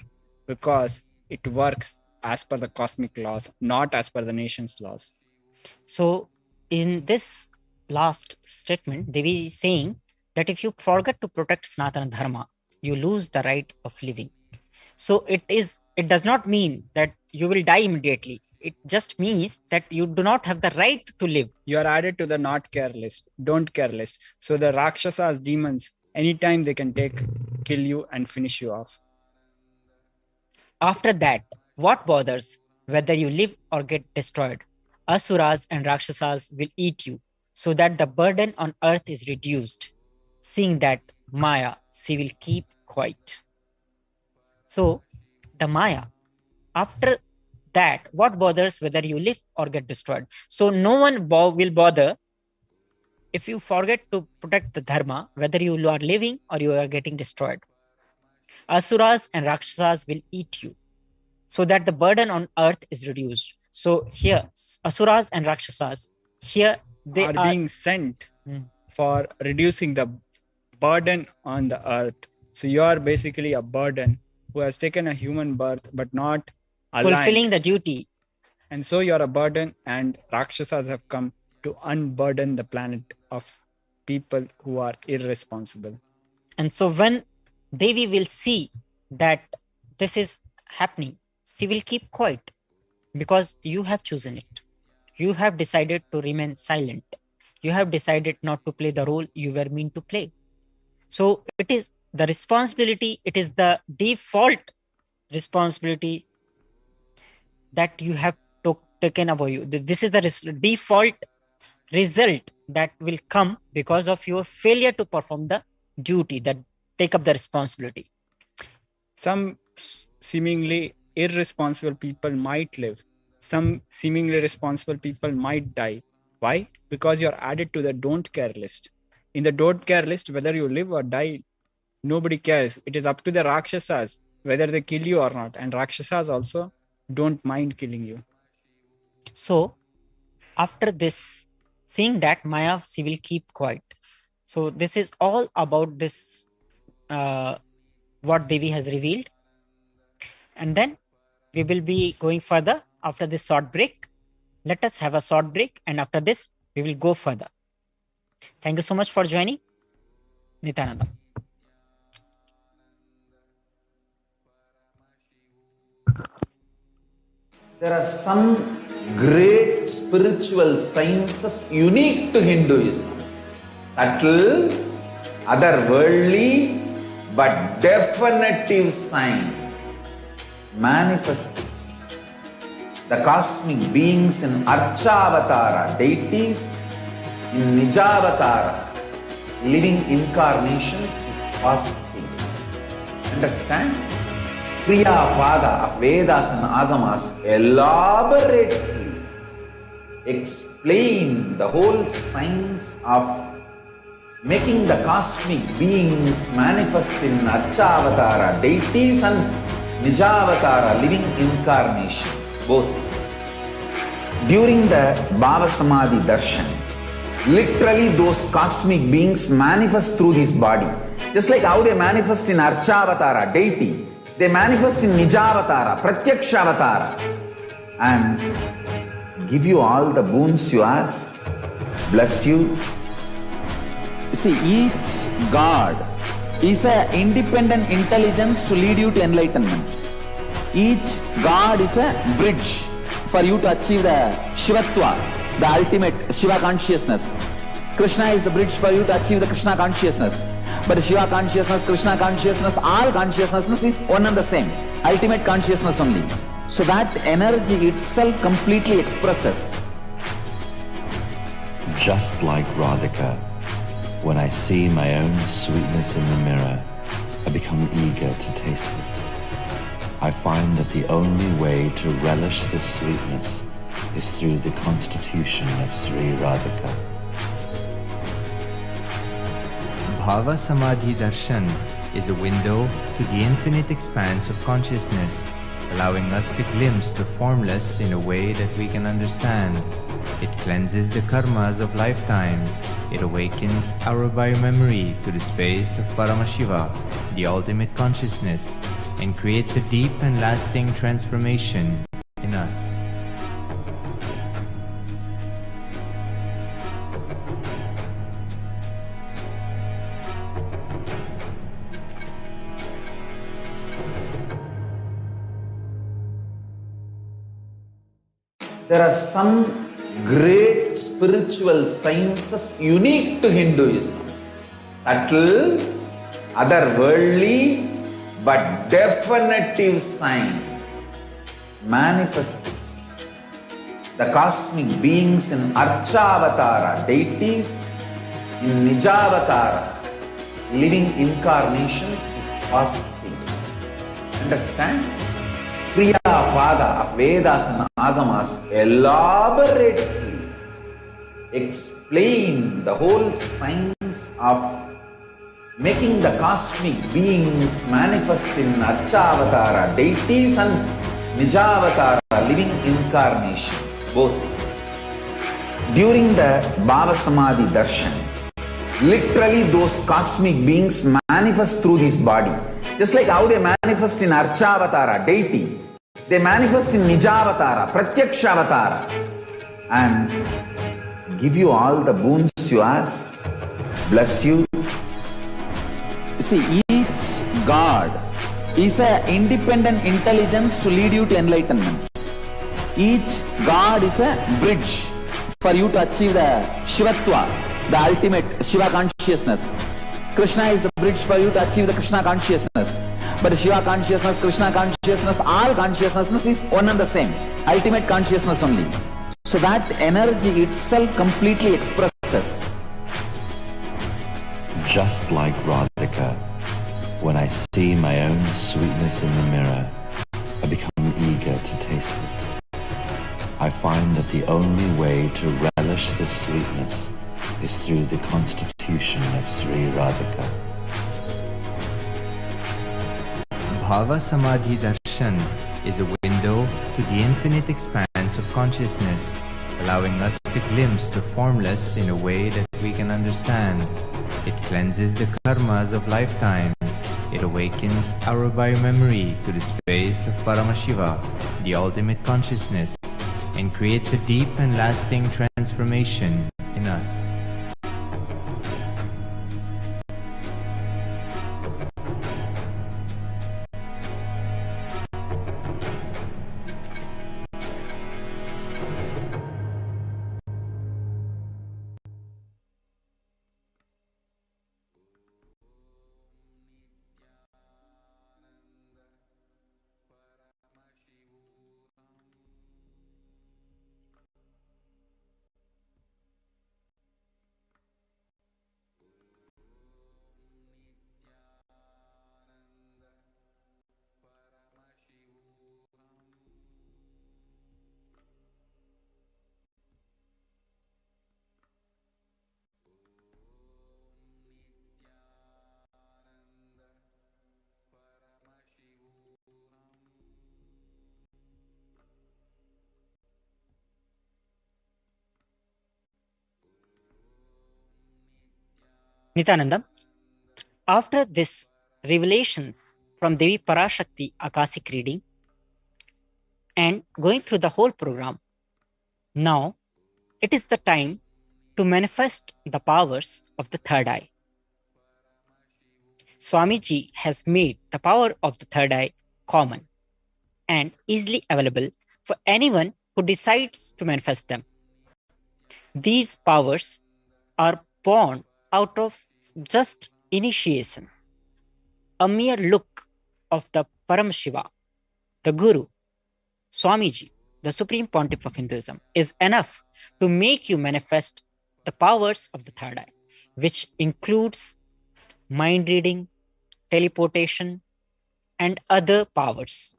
because it works as per the cosmic laws, not as per the nation's laws.
So in this last statement, Devi is saying that if you forget to protect Sanatana Dharma, you lose the right of living. So it does not mean that you will die immediately. It just means that you do not have the right to live.
You are added to the not care list, don't care list. So the Rakshasas, demons, anytime they can kill you and finish you off.
After that, what bothers whether you live or get destroyed? Asuras and Rakshasas will eat you, so that the burden on earth is reduced. Seeing that Maya, she will keep quiet. So the Maya, after that, what bothers whether you live or get destroyed? So no one will bother if you forget to protect the dharma, whether you are living or you are getting destroyed. Asuras and Rakshasas will eat you, so that the burden on earth is reduced. So here, Asuras and Rakshasas, here they
are being sent for reducing the burden on the earth. So you are basically a burden who has taken a human birth but not aligned.
fulfilling the duty.
And so you are a burden, and Rakshasas have come to unburden the planet of people who are irresponsible.
And so when Devi will see that this is happening, she will keep quiet, because you have chosen it. You have decided to remain silent. You have decided not to play the role you were meant to play. So it is the responsibility, it is the default responsibility that you have taken away you. This is the default result that will come because of your failure to perform the duty, that take up the responsibility.
Some seemingly irresponsible people might live. Some seemingly responsible people might die. Why? Because you're added to the don't care list. In the don't care list, whether you live or die, nobody cares. It is up to the Rakshasas whether they kill you or not. And Rakshasas also don't mind killing you.
So after this, seeing that Maya, she will keep quiet. So this is all about this, what Devi has revealed. And then we will be going further after this short break. Let us have a short break, and after this, we will go further. Thank you so much for joining. Nithyananda.
There are some great spiritual sciences unique to Hinduism. Subtle, otherworldly, but definitive sign manifesting. The cosmic beings in Archavatara, deities in Nijavatara, living incarnations is fasting. Understand? Kriya Pada of Vedas and Agamas elaborately explain the whole science of making the cosmic beings manifest in Archavatara, deities, and Nijavatara, living incarnations, both. During the Bhava Samadhi Darshan, literally those cosmic beings manifest through this body. Just like how they manifest in Archavatara, deity, they manifest in Nijavatara, Pratyakshavatara, and give you all the boons you ask, bless you. You see, each God is an independent intelligence to lead you to enlightenment. Each God is a bridge for you to achieve the Shivatva, the ultimate Shiva consciousness. Krishna is the bridge for you to achieve the Krishna consciousness. But the Shiva consciousness, Krishna consciousness, all consciousness is one and the same. Ultimate consciousness only. So that energy itself completely expresses.
Just like Radhika, when I see my own sweetness in the mirror, I become eager to taste it. I find that the only way to relish this sweetness is through the constitution of Sri Radhika.
Bhava Samadhi Darshan is a window to the infinite expanse of consciousness, allowing us to glimpse the formless in a way that we can understand. It cleanses the karmas of lifetimes. It awakens our biomemory to the space of Paramashiva, the ultimate consciousness, and creates a deep and lasting transformation in us.
There are some great spiritual sciences unique to Hinduism. Subtle, otherworldly, but definitive sign manifesting. The cosmic beings in Archavatara, deities in Nijavatara, living incarnations is fasting. Understand? Kriya Pada Pada of Vedas and Agamas elaborately explain the whole science of making the cosmic beings manifest in Archavatara, deities, and Nijavatara, living incarnations, both. During the Bhava Samadhi Darshan, literally those cosmic beings manifest through this body. Just like how they manifest in Archavatara, deity, they manifest in Nijavatara, Pratyakshavatara, and give you all the boons you ask, bless you. You see, each God is an independent intelligence to lead you to enlightenment. Each God is a bridge for you to achieve the Shivatva, the ultimate Shiva consciousness. Krishna is the bridge for you to achieve the Krishna consciousness. But Shiva consciousness, Krishna consciousness, all consciousness is one and the same. Ultimate consciousness only. So that energy itself completely expresses.
Just like Radhika, when I see my own sweetness in the mirror, I become eager to taste it. I find that the only way to relish the sweetness is through the constitution of Sri Radhika.
Bhava Samadhi Darshan is a window to the infinite expanse of consciousness, allowing us to glimpse the formless in a way that we can understand. It cleanses the karmas of lifetimes. It awakens our biomemory to the space of Paramashiva, the ultimate consciousness, and creates a deep and lasting transformation in us.
Nithyananda, after this revelations from Devi Parashakti Akashic reading and going through the whole program, now it is the time to manifest the powers of the third eye. Swamiji has made the power of the third eye common and easily available for anyone who decides to manifest them. These powers are born out of just initiation. A mere look of the Paramashiva, the Guru, Swamiji, the Supreme Pontiff of Hinduism, is enough to make you manifest the powers of the third eye, which includes mind reading, teleportation, and other powers.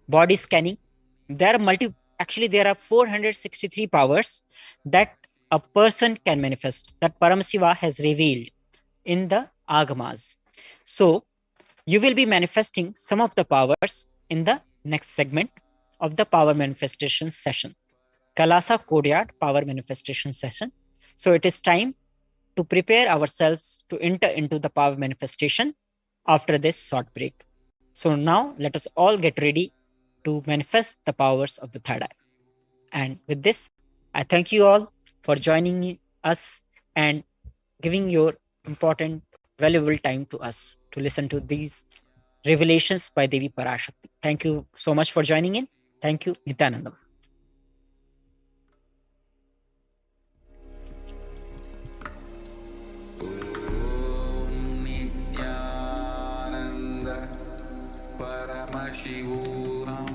Body scanning. There are 463 powers that a person can manifest, that Paramashiva has revealed in the Agamas. So you will be manifesting some of the powers in the next segment of the power manifestation session, Kailasa Courtyard power manifestation session. So it is time to prepare ourselves to enter into the power manifestation after this short break. So now let us all get ready to manifest the powers of the third eye. And with this, I thank you all for joining us and giving your important, valuable time to us to listen to these revelations by Devi Parashakti. Thank you so much for joining in. Thank you, Nithyanandam.
Nithyananda Paramashivoham.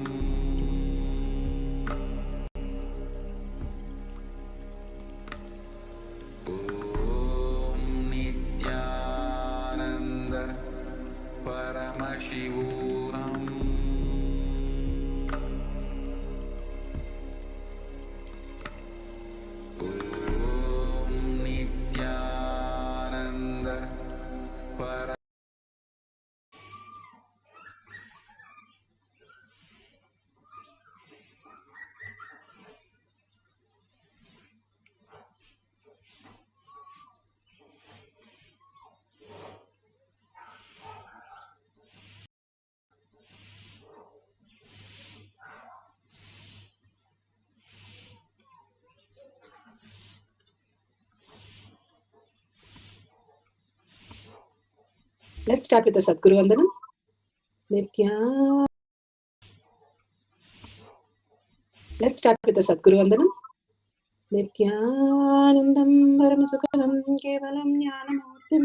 Nithyananda Paramashivoham.
Let's start with the Sadguru Vandanam. Let's start with the Sadguru Vandanam. Nithyanandam Paramashivoham Kevalam Jnanamurtim